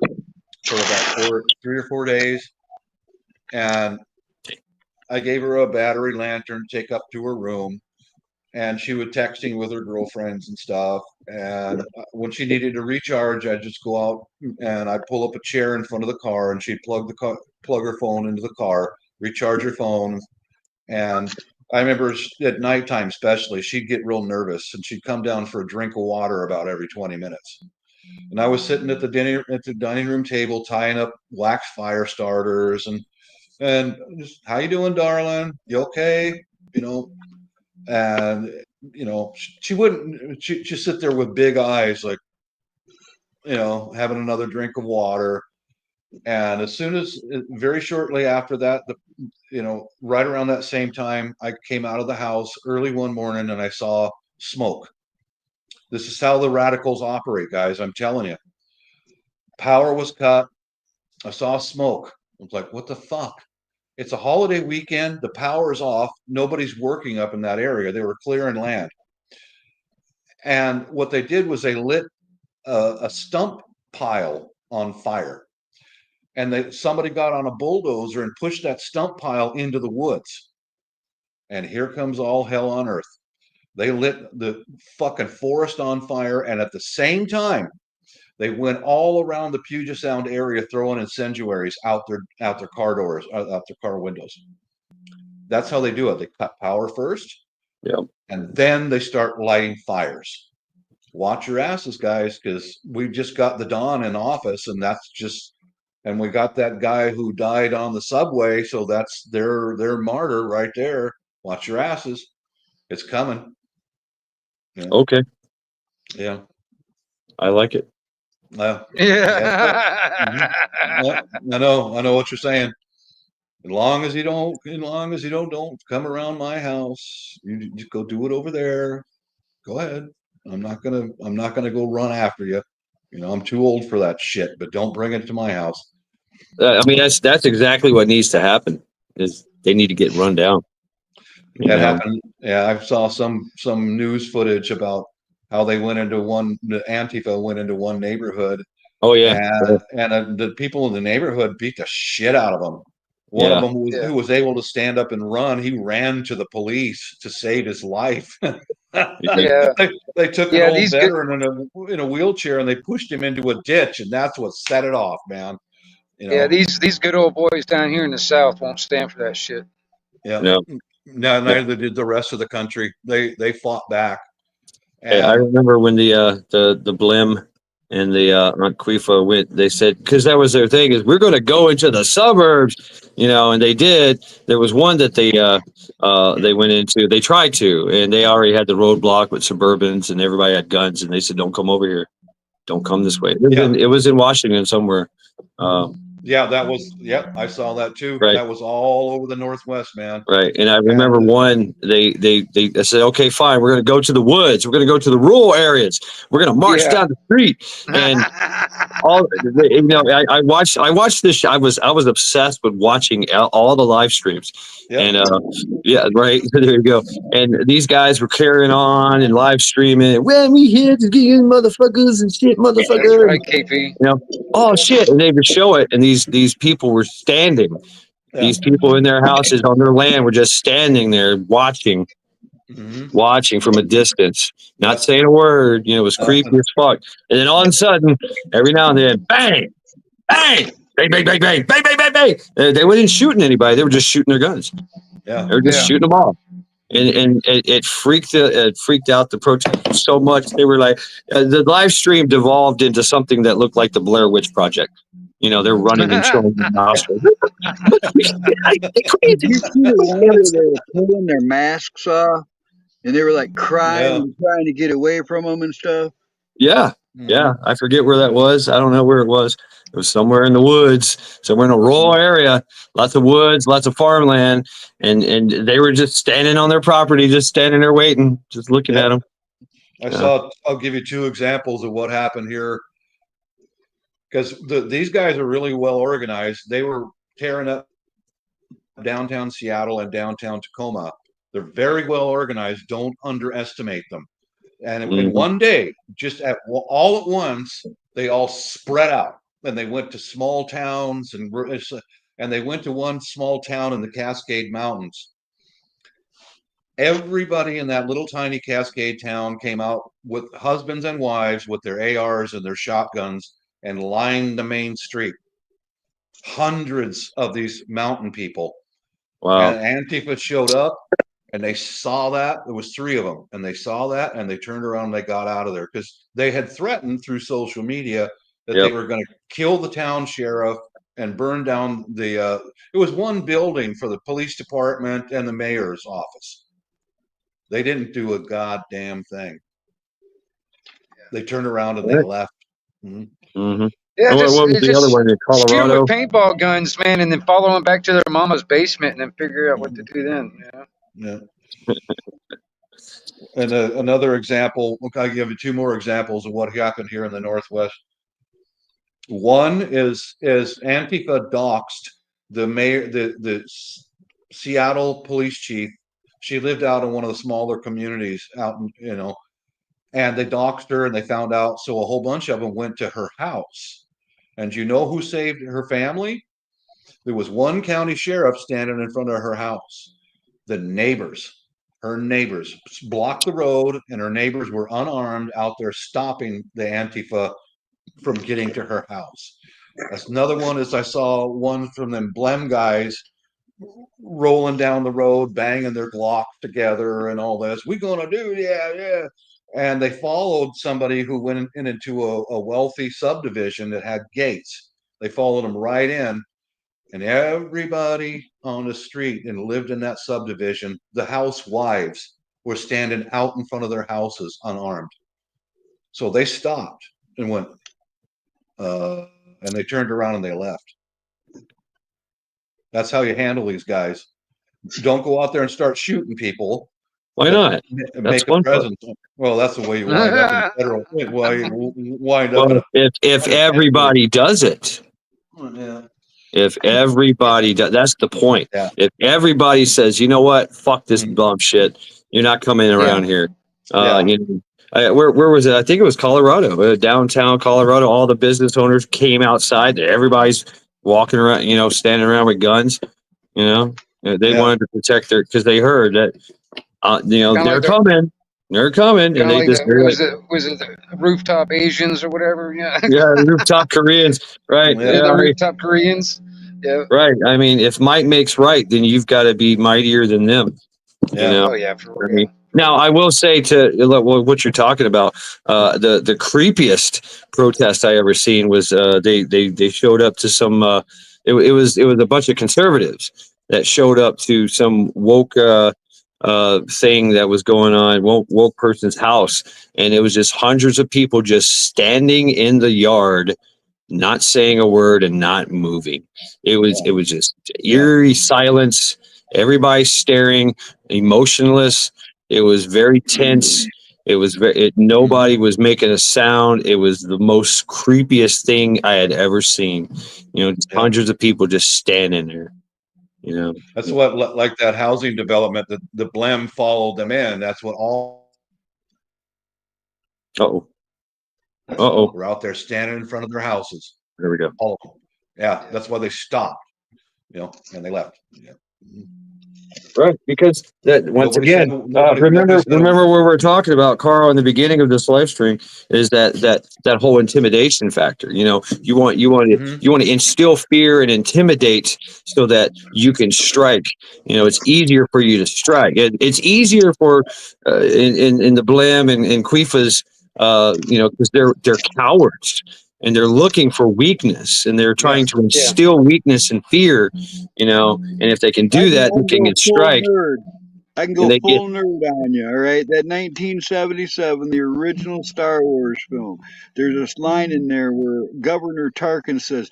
for about 3 or 4 days. And I gave her a battery lantern to take up to her room. And she was texting with her girlfriends and stuff. And when she needed to recharge, I'd just go out and I'd pull up a chair in front of the car, and she'd plug her phone into the car, recharge her phone. And I remember at nighttime, especially, she'd get real nervous, and she'd come down for a drink of water about every 20 minutes. And I was sitting at the dining room table, tying up wax fire starters, and just, how you doing, darling? You okay? You know, and you know, she wouldn't. She'd sit there with big eyes, like, you know, having another drink of water. And as soon as, very shortly after that, you know, right around that same time, I came out of the house early one morning and I saw smoke. This is how the radicals operate, guys. I'm telling you. Power was cut. I saw smoke. I was like, what the fuck? It's a holiday weekend. The power is off. Nobody's working up in that area. They were clearing land. And what they did was they lit a stump pile on fire. And somebody got on a bulldozer and pushed that stump pile into the woods. And here comes all hell on earth. They lit the fucking forest on fire. And at the same time, they went all around the Puget Sound area throwing incendiaries out their car doors, out their car windows. That's how they do it. They cut power first, Yep. and then they start lighting fires. Watch your asses, guys, because we just got the Don in office, and and we got that guy who died on the subway, so that's their martyr right there. Watch your asses. It's coming. Yeah. Okay. Yeah. I like it. Yeah. Yeah. I know what you're saying. As long as you don't come around my house, you just go do it over there. Go ahead. I'm not gonna go run after you. You know, I'm too old for that shit, but don't bring it to my house. I mean, that's exactly what needs to happen. Is they need to get run down. You That know? happened. Yeah, I saw some news footage about how the Antifa went into one neighborhood, Oh yeah, and the people in the neighborhood beat the shit out of them. One of yeah. them who was able to stand up and run, he ran to the police to save his life. Yeah. Yeah. They took an Yeah. old These good. veteran in a wheelchair and they pushed him into a ditch, and that's what set it off, man. You Yeah. know, These good old boys down here in the South won't stand for that shit. yeah. No. No, No. neither did the rest of the country. They fought back, I and remember when the Blim and the Aunt Quifa went. They said because that was their thing is we're going to go into the suburbs, you know, and they did. There was one that they went into. They tried to, and they already had the roadblock with Suburbans, and everybody had guns, and they said, "Don't come over here. Don't come this way." It was in Washington somewhere. yeah, that was, yep, I saw that too. Right. That was all over the Northwest, man. Right. And I remember And one, they said, okay, fine, we're going to go to the woods. We're going to go to the rural areas. We're going to march Yeah. down the street. And I watched this. I was obsessed with watching all the live streams. Yep. And yeah, right. There you go. And these guys were carrying on and live streaming. When we here to get you motherfuckers and shit, That's motherfucker. right, KP. You know, oh shit. And they would show it. And these people were standing. Yeah. These people in their houses on their land were just standing there watching from a distance, not saying a word. You know, it was creepy as fuck. And then all of a sudden, every now and then, bang, bang, bang, bang, bang, bang, bang, bang, bang, bang. They weren't shooting anybody. They were just shooting their guns. Yeah. They were just shooting them off. And it freaked out the protesters so much. They were like, the live stream devolved into something that looked like the Blair Witch Project. You know, they're running and showing their nostrils. Did you see the one where they were pulling their masks off and they were like crying and trying to get away from them and stuff? Yeah. Yeah. I forget where that was. I don't know where it was. It was somewhere in the woods, somewhere in a rural area, lots of woods, lots of farmland. And they were just standing on their property, just standing there waiting, just looking at them. I'll give you two examples of what happened here. Because these guys are really well organized. They were tearing up downtown Seattle and downtown Tacoma. They're very well organized. Don't underestimate them. And in one day, just all at once, they all spread out and they went to small towns and they went to one small town in the Cascade Mountains. Everybody in that little tiny Cascade town came out with husbands and wives with their ARs and their shotguns and lined the main street. Hundreds of these mountain people. Wow. And Antifa showed up and they saw that. There was three of them. And they saw that and they turned around and they got out of there because they had threatened through social media that they were going to kill the town sheriff and burn down it was one building for the police department and the mayor's office. They didn't do a goddamn thing. They turned around and they left. Yeah, what was the other one in shoot them Colorado? with paintball guns, man, and then follow them back to their mama's basement and then figure out what to do then. Yeah. And another example, I'll give you two more examples of what happened here in the Northwest. One is Antifa doxed the mayor, the Seattle police chief. She lived out in one of the smaller communities out in, and they doxed her and they found out. So a whole bunch of them went to her house. And you know who saved her family? There was one county sheriff standing in front of her house. The neighbors, her neighbors blocked the road and her neighbors were unarmed out there stopping the Antifa from getting to her house. That's another one is I saw one from them Blem guys rolling down the road, banging their Glocks together and all this. We gonna do, yeah. And they followed somebody who went into a wealthy subdivision that had gates. They followed them right in, and everybody on the street and lived in that subdivision, the housewives were standing out in front of their houses unarmed. So they stopped and went, and they turned around and they left. That's how you handle these guys. Don't go out there and start shooting people. Why But not? That's make a one part. presence. Well, that's the way you wind up in federal. Why you wind up in Well, if everybody does it, yeah. if everybody does, that's the point. Yeah. If everybody says, you know what, fuck this bum shit, you're not coming around here. Yeah. You know, where was it? I think it was Colorado, downtown Colorado. All the business owners came outside. Everybody's walking around, you know, standing around with guns. You know, they Yeah. wanted to protect their because they heard that, you know, Kinda they're like the coming, they're coming, and kind of they like just the they're like, was it the rooftop Asians or whatever? Yeah, yeah, rooftop Koreans, right? Yeah. yeah, the Yeah, rooftop Koreans. Yeah. right. I mean, if might makes right, then you've got to be mightier than them. You Yeah. know, Oh yeah, for I real. mean, now I will say to what you're talking about. The creepiest protest I ever seen was they showed up to some. It was a bunch of conservatives that showed up to some woke thing that was going on, woke person's house, and it was just hundreds of people just standing in the yard, not saying a word and not moving. It was just eerie silence. Everybody staring, emotionless. It was very tense. It was nobody was making a sound. It was the most creepiest thing I had ever seen. You know, just hundreds of people just standing there. You know, That's what like that housing development that the BLEM followed them in. That's what all uh-oh. Uh-oh. were out there standing in front of their houses. There we go. All of them. Yeah, that's why they stopped. You know, and they left. Yeah. Right, because that once Nobody said again, nobody said remember what we were talking about, Carl, in the beginning of this live stream, is that whole intimidation factor. You know, you want to instill fear and intimidate so that you can strike. You know, it's easier for you to strike. It's easier for in the Blam and Quifa's, you know, because they're cowards. And they're looking for weakness, and they're trying to instill weakness and fear, you know. And if they can do that, they can get strike. I can And go they get full nerd on you, all right? That 1977, the original Star Wars film. There's this line in there where Governor Tarkin says,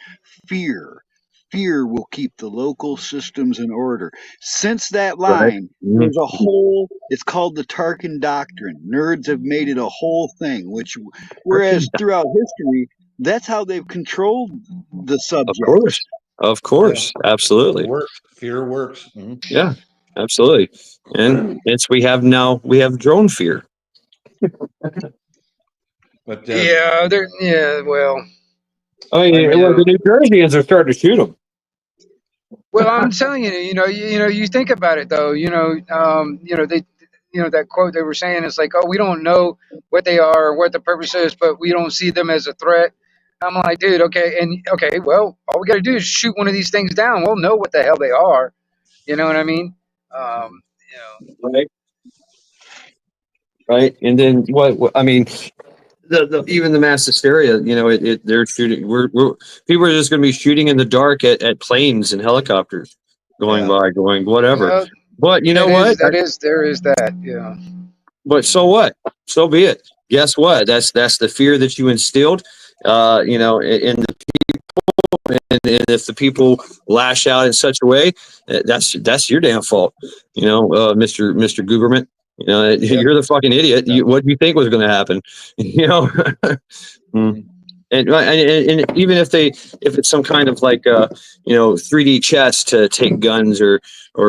"Fear, fear will keep the local systems in order." Since that right. line, there's a whole. It's called the Tarkin Doctrine. Nerds have made it a whole thing. Whereas throughout history, that's how they've controlled the subjects. Of course, absolutely. It works. Fear works. Mm-hmm. Yeah, absolutely. And we have drone fear. But well. I mean, the New Jerseyans are starting to shoot them. Well, I'm telling you, you think about it though. That quote they were saying is like, oh, we don't know what they are or what the purpose is, but we don't see them as a threat. I'm like, dude, okay, well, all we got to do is shoot one of these things down. We'll know what the hell they are. You know what I mean? Right. Right. And then what I mean, even the mass hysteria, you know, they're shooting. People are just going to be shooting in the dark at planes and helicopters going by, going whatever. Well, but you know what? There is that. Yeah. But so what? So be it. Guess what? That's the fear that you instilled. You know, in the people, and if the people lash out in such a way, that's your damn fault. You know, Mr. Gooberman. You know, you're the fucking idiot. What do you think was going to happen? You know, and even if it's some kind of like you know, 3D chess to take guns or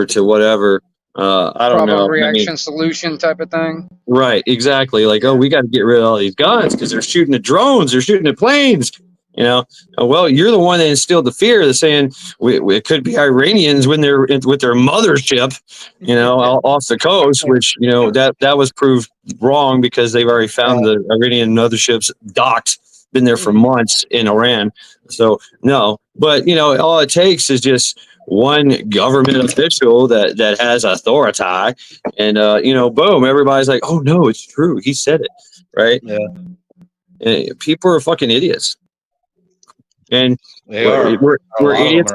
to whatever. I don't know. Problem reaction solution type of thing. Right, exactly. Like, oh, we got to get rid of all these guns because they're shooting at drones, they're shooting at planes. You know, well, you're the one that instilled the fear. They're saying it could be Iranians when they're with their mothership, you know, off the coast, which, you know, that was proved wrong because they've already found the Iranian motherships docked, been there for months in Iran. So no, but you know, all it takes is just one government official that has authority, and you know, boom, everybody's like, oh no, it's true, he said it, right? Yeah. And people are fucking idiots. And we're idiots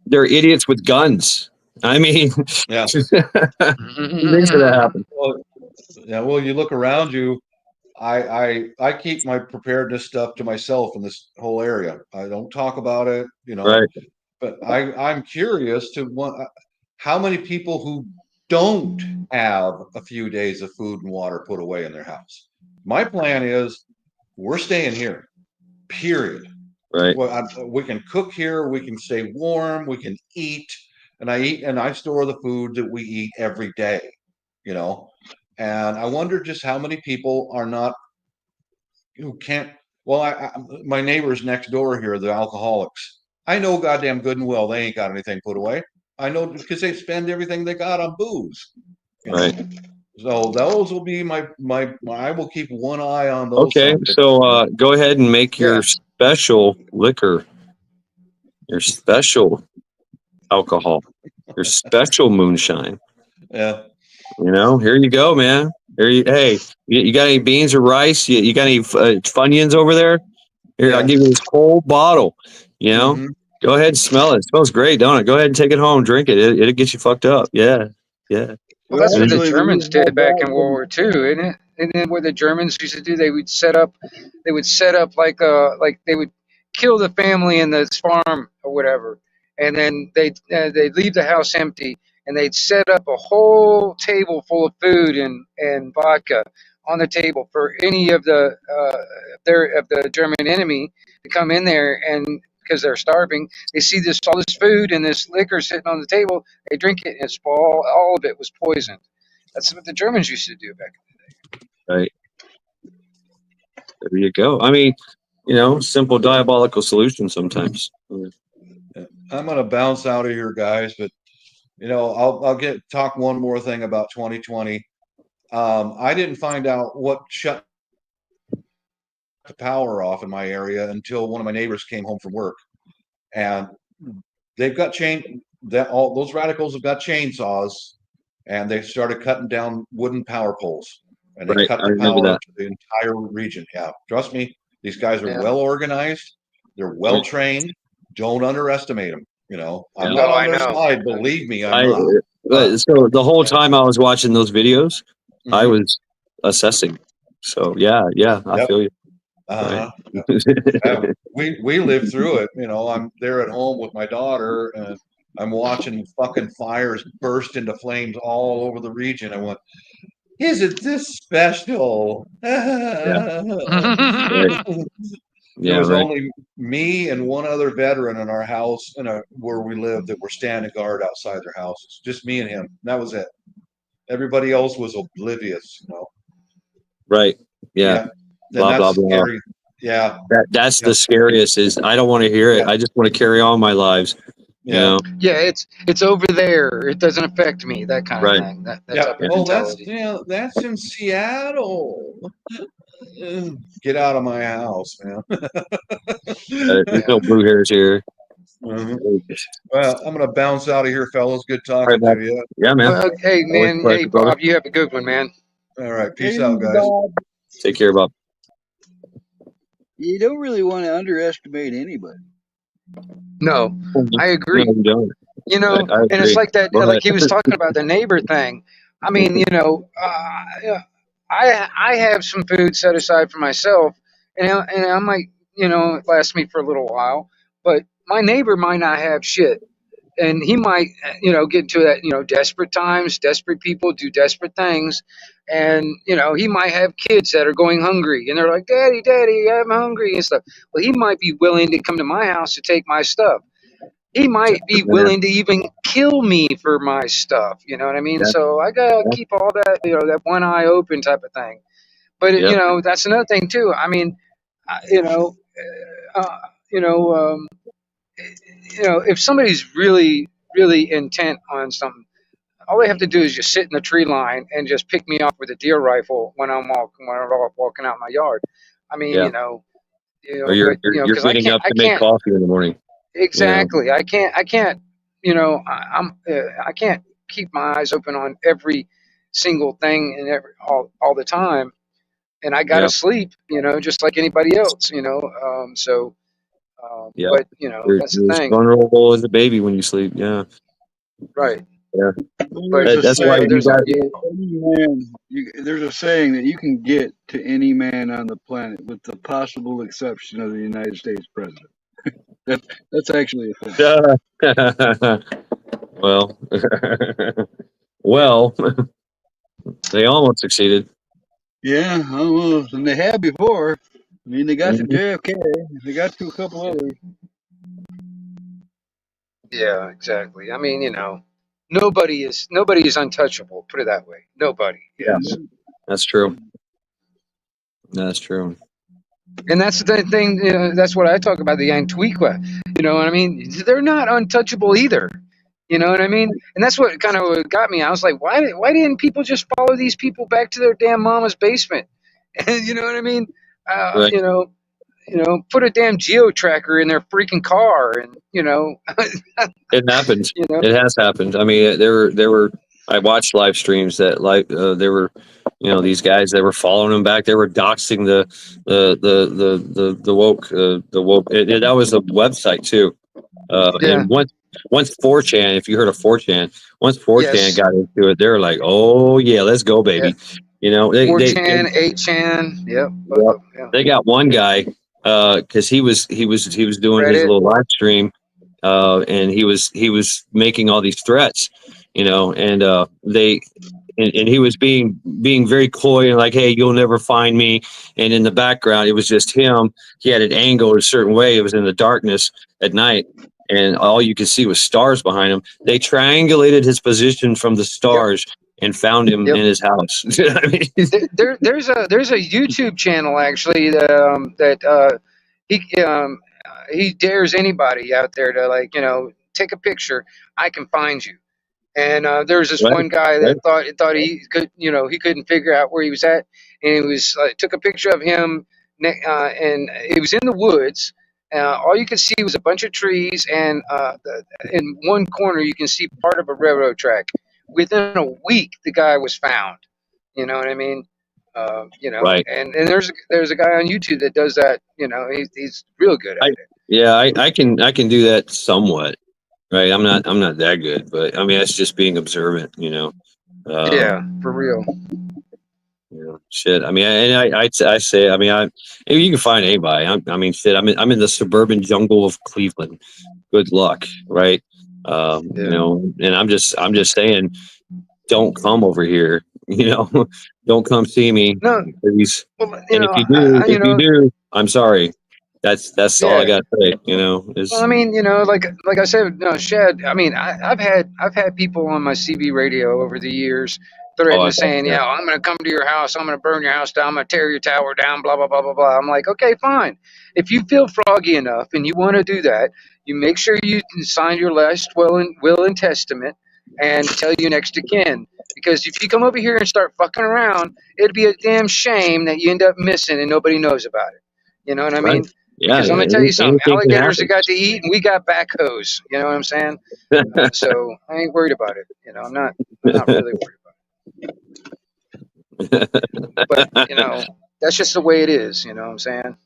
they're idiots with guns. I mean, yeah. Things that happen. Well, you look around you. I keep my preparedness stuff to myself in this whole area. I don't talk about it. You know, right. But I'm curious to how many people who don't have a few days of food and water put away in their house. My plan is we're staying here, period. Right. Well, we can cook here, we can stay warm, we can eat, and I store the food that we eat every day, you know. And I wonder just how many people are not who can't. Well, my neighbors next door here, the alcoholics. I know goddamn good and well they ain't got anything put away. I know because they spend everything they got on booze. You know? Right. So those will be my. I will keep one eye on those. Okay. So go ahead and make your special liquor, your special alcohol, your special moonshine. Yeah. You know, here you go, man. Hey, you got any beans or rice? You got any Funyuns over there? Here, I'll give you this whole bottle. You know, go ahead and smell it. It smells great, don't it? Go ahead and take it home, drink it. It'll get you fucked up. Yeah, yeah. Well, that's what the Actually, Germans did back in World War II, isn't it? And then what the Germans used to do, they would set up like they would kill the family in the farm or whatever, and then they'd leave the house empty, and they'd set up a whole table full of food and vodka on the table for any of the German enemy to come in there, and because they're starving, they see all this food and this liquor sitting on the table, they drink it, and it's all of it was poisoned. That's what the Germans used to do back in the day. Right. There you go. I mean, you know, simple diabolical solution sometimes. I'm gonna bounce out of here, guys, but you know, I'll talk one more thing about 2020. I didn't find out what shut the power off in my area until one of my neighbors came home from work, and they've got all those radicals have got chainsaws, and they started cutting down wooden power poles, and they cut the power to the entire region. Yeah, trust me, these guys are well organized, they're well trained. Don't underestimate them. You know, I'm not on their side. Believe me, I'm not. So the whole time I was watching those videos, I was assessing. So yeah, I feel you. Right. We lived through it. You know, I'm there at home with my daughter, and I'm watching fucking fires burst into flames all over the region. I went, "Isn't this special?" There was only me and one other veteran in our house, where we lived, that were standing guard outside their houses. Just me and him. That was it. Everybody else was oblivious. You know. Right. Yeah. Blah blah blah. Scary. Yeah. That's the scariest. Is I don't want to hear it. I just want to carry on my lives. You know? Yeah, it's over there. It doesn't affect me. That kind of thing. That's that's in Seattle. Get out of my house, man. There's no blue hairs here. Well, I'm gonna bounce out of here, fellas. Good talking to you. Yeah, man. Hey, man. Hey, Bob. You have a good one, man. All right. Peace out, guys. Take care, Bob. You don't really want to underestimate anybody. No, I agree. No, you don't. You know, and it's like that. Like he was talking about the neighbor thing. I mean, you know, I have some food set aside for myself, and I might, you know, last me for a little while. But my neighbor might not have shit, and he might, you know, get into that, you know, desperate times. Desperate people do desperate things, and you know, he might have kids that are going hungry, and they're like, "Daddy, Daddy, I'm hungry," and stuff. Well, he might be willing to come to my house to take my stuff. He might be willing to even kill me for my stuff. You know what I mean? So I gotta keep all that, you know, that one eye open type of thing. But you know, that's another thing too. I mean, you know, if somebody's really, really intent on something, all they have to do is just sit in the tree line and just pick me off with a deer rifle when I'm walking out my yard. I mean, you know, or you're getting up to make coffee in the morning. Exactly. You know? I can't, you know, I can't keep my eyes open on every single thing and all the time. And I got to sleep, you know, just like anybody else, you know? But you know, that's the thing. Vulnerable as a baby when you sleep. Yeah. Right. Yeah. But that's why you guys. There's a saying that you can get to any man on the planet with the possible exception of the United States president. That's actually a thing. Well, well, they almost succeeded. Yeah, almost, and they have before. I mean, they got to Mhm. JFK. They got to a couple others. Yeah, exactly. I mean, nobody is untouchable. Put it that way. Nobody Yeah, is. that's true. That's true. And that's the thing. That's what I talk about the Antiqua. You know what I mean? They're not untouchable either. You know what I mean? And that's what kind of got me. I was like, why didn't people just follow these people back to their damn mama's basement? And you know what I mean? Right. Put a damn geo tracker in their freaking car, and It happened. you know, It has happened. I mean, there were. I watched live streams that there were, these guys that were following them back. They were doxing the woke that was a website too. yeah, And once 4chan, if you heard of 4chan, once 4chan yes, got into it, they were like, oh yeah, let's go, yeah, baby. They 4chan, 8chan, yep, both Yep. of them, yeah, They got one guy because he was doing his Reddit, little live stream, and he was making all these threats, and and he was being very coy and like, hey, you'll never find me. And in the background, it was just him. He had it angled a certain way. It was in the darkness at night. And all you could see was stars behind him. They triangulated his position from the stars and found him yep. in his house. You know what I mean? There's a YouTube channel actually that he dares anybody out there to take a picture. I can find you. And there's this Right, one guy right. that thought he could, he couldn't figure out where he was at, and he was took a picture of him, and it was in the woods. All you could see was a bunch of trees, and in one corner you can see part of a railroad track. Within a week, the guy was found. You know what I mean? Right. And there's a guy on YouTube that does that. He's real good at I it. yeah, I can do that somewhat. Right. I'm not that good, but I mean that's just being observant. Yeah, Um, for real. shit. I mean, I say, I mean, you can find anybody. I mean, shit. I'm in the suburban jungle of Cleveland. Good luck, right? Yeah. And I'm just saying, don't come over here. Don't come see me, No, please. well, And if you do, I'm sorry. That's all I yeah. got to say. Well, Is I mean, like I said, no, Shad. I mean, I've had people on my CB radio over the years oh, threatening, I saying, yeah, I'm going to come to your house, I'm going to burn your house down, I'm going to tear your tower down, blah blah blah blah blah. I'm like, okay, fine. If you feel froggy enough and you want to do that, you make sure you sign your last will and testament and tell your next of kin. Because if you come over here and start fucking around, it'd be a damn shame that you end up missing and nobody knows about it. You know what I right. mean? Yeah, Because I'm yeah. gonna tell you something, Anything can alligators have happen. got to eat, and we got backhoes. You know what I'm saying? So I ain't worried about it. I'm not really worried about it. But that's just the way it is. You know what I'm saying?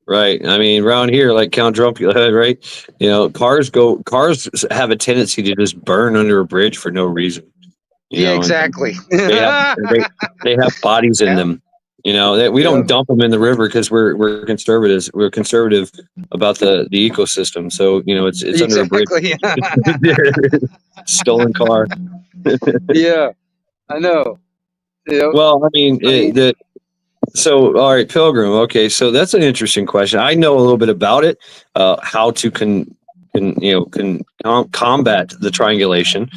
Right. I mean, around here, like Count Druncula, right? Cars have a tendency to just burn under a bridge for no reason. Yeah, And exactly. they have they have bodies in Yeah. them. That we don't dump them in the river because we're conservatives. We're conservative about the ecosystem. So it's under a bridge. Exactly. Stolen car. Yeah, I know. Well, I mean, I mean, So, all right, Pilgrim. Okay, so that's an interesting question. I know a little bit about it. How to combat the triangulation.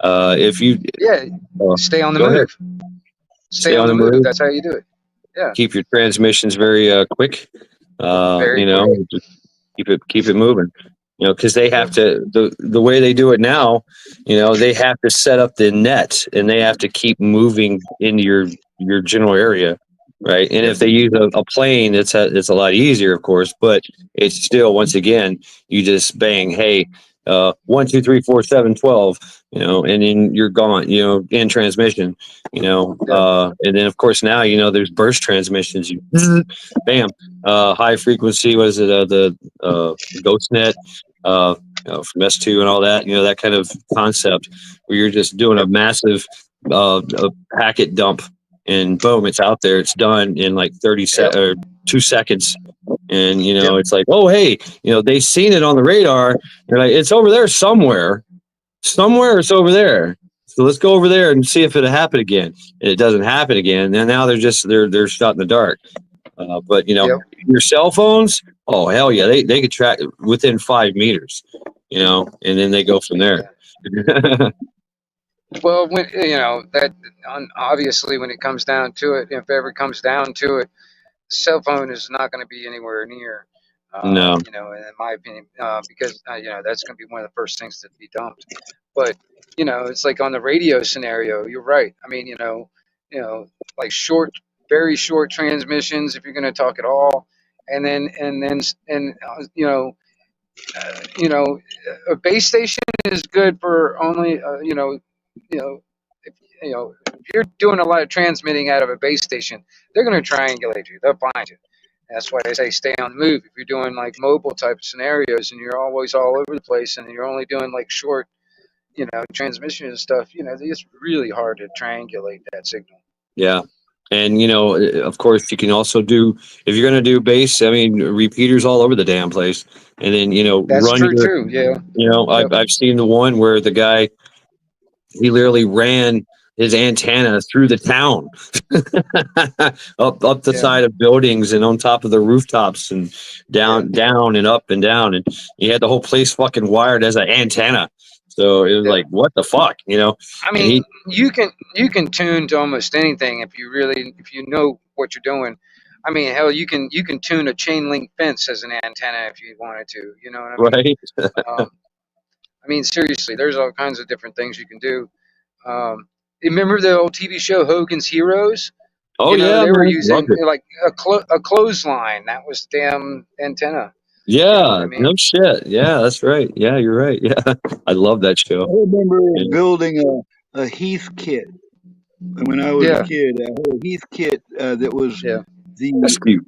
If you stay on the go ahead, move. Stay on the move. That's how you do it. Yeah. Keep your transmissions very quick. Very quick. Just keep it moving. Because they have to the way they do it now. They have to set up the net and they have to keep moving into your general area. Right. And if they use a plane, it's a lot easier, of course, but it's still, once again, you just bang, hey, 1, 2, 3, 4, 7, 12, and then you're gone, in transmission, and then of course now, there's burst transmissions, bam, high frequency, what is it? The ghost net, from S2 and all that, that kind of concept where you're just doing a massive, a packet dump. And boom, it's out there. It's done in like 2 seconds. And, you know, it's like, oh, hey, you know, they seen it on the radar. They're like, it's over there somewhere. Somewhere it's over there. So let's go over there and see if it'll happen again. And it doesn't happen again. And now they're shot in the dark. But, you know, your cell phones, oh, hell yeah. They could track within 5 meters, you know, and then they go from there. Well, when you know that, obviously, when it comes down to it, if ever comes down to it, the cell phone is not going to be anywhere near. No. You know, in my opinion, because you know that's going to be one of the first things to be dumped. But you know, it's like on the radio scenario. You're right. I mean, you know, like very short transmissions if you're going to talk at all, and you know, a base station is good for only if, if you're doing a lot of transmitting out of a base station, they're going to triangulate you. They'll find you. That's why I say stay on the move. If you're doing like mobile type of scenarios and you're always all over the place and you're only doing like short, you know, transmission and stuff, you know, it's really hard to triangulate that signal. Yeah. And, you know, of course, you can also do, if you're going to do bass, I mean, repeaters all over the damn place. And then, you know, That's true too. Yeah. You know, I've seen the one where the guy, he literally ran his antenna through the town, up the side of buildings and on top of the rooftops and down and up and down. And he had the whole place fucking wired as an antenna. So it was like, what the fuck, you know? I mean, you can tune to almost anything if you know what you're doing. I mean, hell, you can tune a chain link fence as an antenna if you wanted to. You know what I mean? Right. I mean, seriously, there's all kinds of different things you can do. Remember the old TV show Hogan's Heroes? Oh, you know, yeah, they were man. using like a clothesline. That was the damn antenna. Yeah, you know what I mean? no shit. Yeah, that's right. Yeah, you're right. Yeah, I love that show. I remember building a Heath kit when I was a kid. A Heath kit that was That's cute.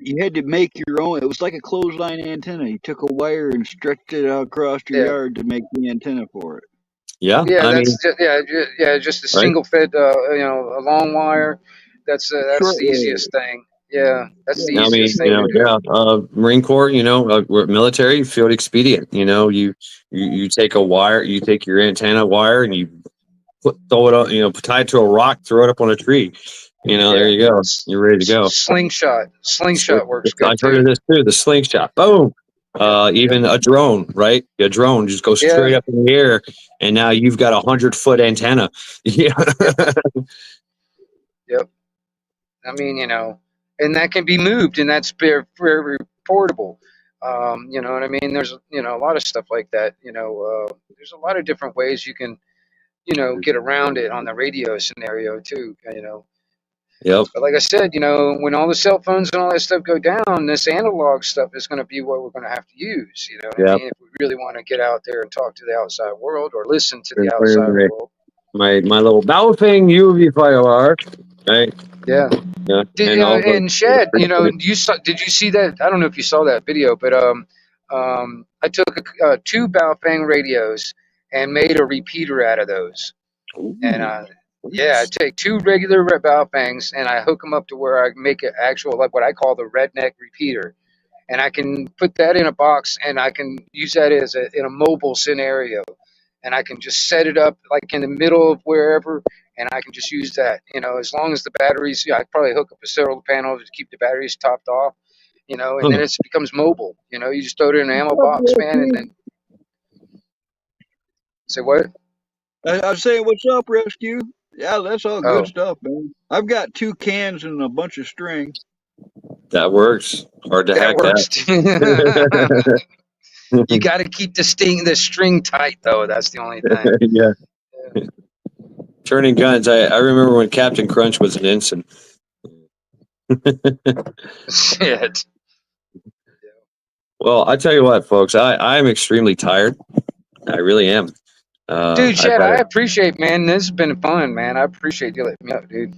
You had to make your own. It was like a clothesline antenna. You took a wire and stretched it out across your yard to make the antenna for it. Yeah, Yeah, just a single fed, you know, a long wire. That's the easiest thing. Yeah, that's the easiest thing to do. Marine Corps, you know, we're military, field expedient. You know, you take a wire, you take your antenna wire, and you throw it up, you know, tie it to a rock, throw it up on a tree. You know, there you go. You're ready to go. Slingshot works good. I've heard of this too. The slingshot. Boom. Even a drone, right? A drone just goes straight up in the air, and now you've got 100-foot antenna. Yeah. Yep. I mean, you know, and that can be moved, and that's very, very portable. You know what I mean? There's, you know, a lot of stuff like that. You know, there's a lot of different ways you can, you know, get around it on the radio scenario too. You know. Yep. But like I said, you know, when all the cell phones and all that stuff go down, this analog stuff is going to be what we're going to have to use. You know what I mean? If we really want to get out there and talk to the outside world or listen to the outside world. My little bowfing UV fire, right? Yeah. Yeah. And Shad, you know, did you see that? I don't know if you saw that video, but I took 2 Baofeng radios and made a repeater out of those. Ooh. And I take 2 regular Baofengs and I hook them up to where I make an actual, like what I call the redneck repeater. And I can put that in a box and I can use that in a mobile scenario. And I can just set it up like in the middle of wherever, and I can just use that. You know, as long as the batteries, I'd probably hook up a solar panel to keep the batteries topped off, you know, and then it becomes mobile. You know, you just throw it in an ammo box, man, and then. Say what? I was saying, what's up, Rescue? Yeah, that's all good stuff, man. I've got 2 cans and a bunch of string. That works. Hard to hack that. You got to keep the string tight, though. That's the only thing. Yeah. Turning guns. I remember when Captain Crunch was an ensign. Shit. Well, I tell you what, folks. I'm extremely tired. I really am. Dude, Chad, I appreciate, man. This has been fun, man. I appreciate you letting me up, dude.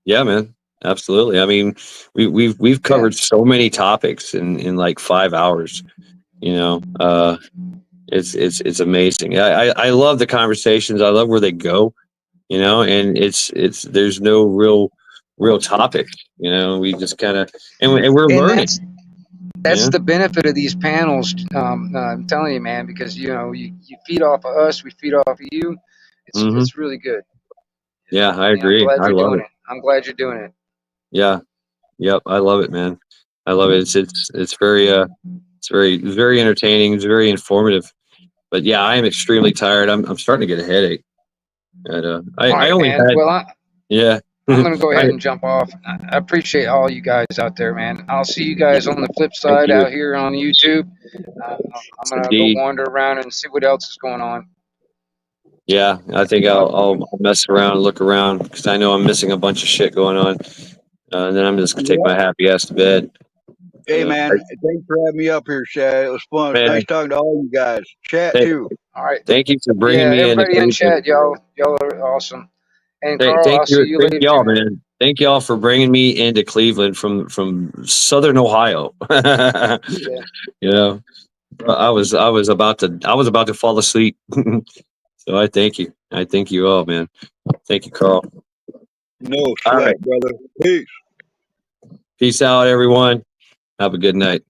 Yeah, man. Absolutely. I mean, we've covered so many topics in like 5 hours. You know, it's amazing. I love the conversations. I love where they go. You know, and it's there's no real real topics. You know, we just kind of and we're learning. That's Yeah. the benefit of these panels. I'm telling you, man, because you know you feed off of us, we feed off of you. It's really good. Yeah, I And I'm agree. glad I you're love doing it. it. I'm glad you're doing it. Yeah. Yep. I love it, man. I love it. It's very entertaining. It's very informative. But yeah, I am extremely tired. I'm starting to get a headache. And, All I right, only man. had Well, yeah. I'm gonna go I, ahead and jump off. I appreciate all you guys out there, man. I'll see you guys on the flip thank side you. out here on YouTube. I'm gonna go Indeed. wander around and see what else is going on. Yeah, I think I'll mess around and look around because I know I'm missing a bunch of shit going on. And then I'm just gonna take Yeah. my happy ass to bed. Hey, man. Thanks for having me up here, Shad. It was fun. It's Man, nice talking to all you guys. Chat, thank, too. All right. thank you for bringing Yeah, me into everybody in Cleveland. chat, y'all are awesome. And Carl, I'll see you Thank later, y'all, man. man. Thank y'all for bringing me into Cleveland from Southern Ohio. Yeah. You know, I was about to fall asleep. So I thank you. I thank you all, man. Thank you, Carl. No All sweat, right. brother. Peace. Peace out, everyone. Have a good night.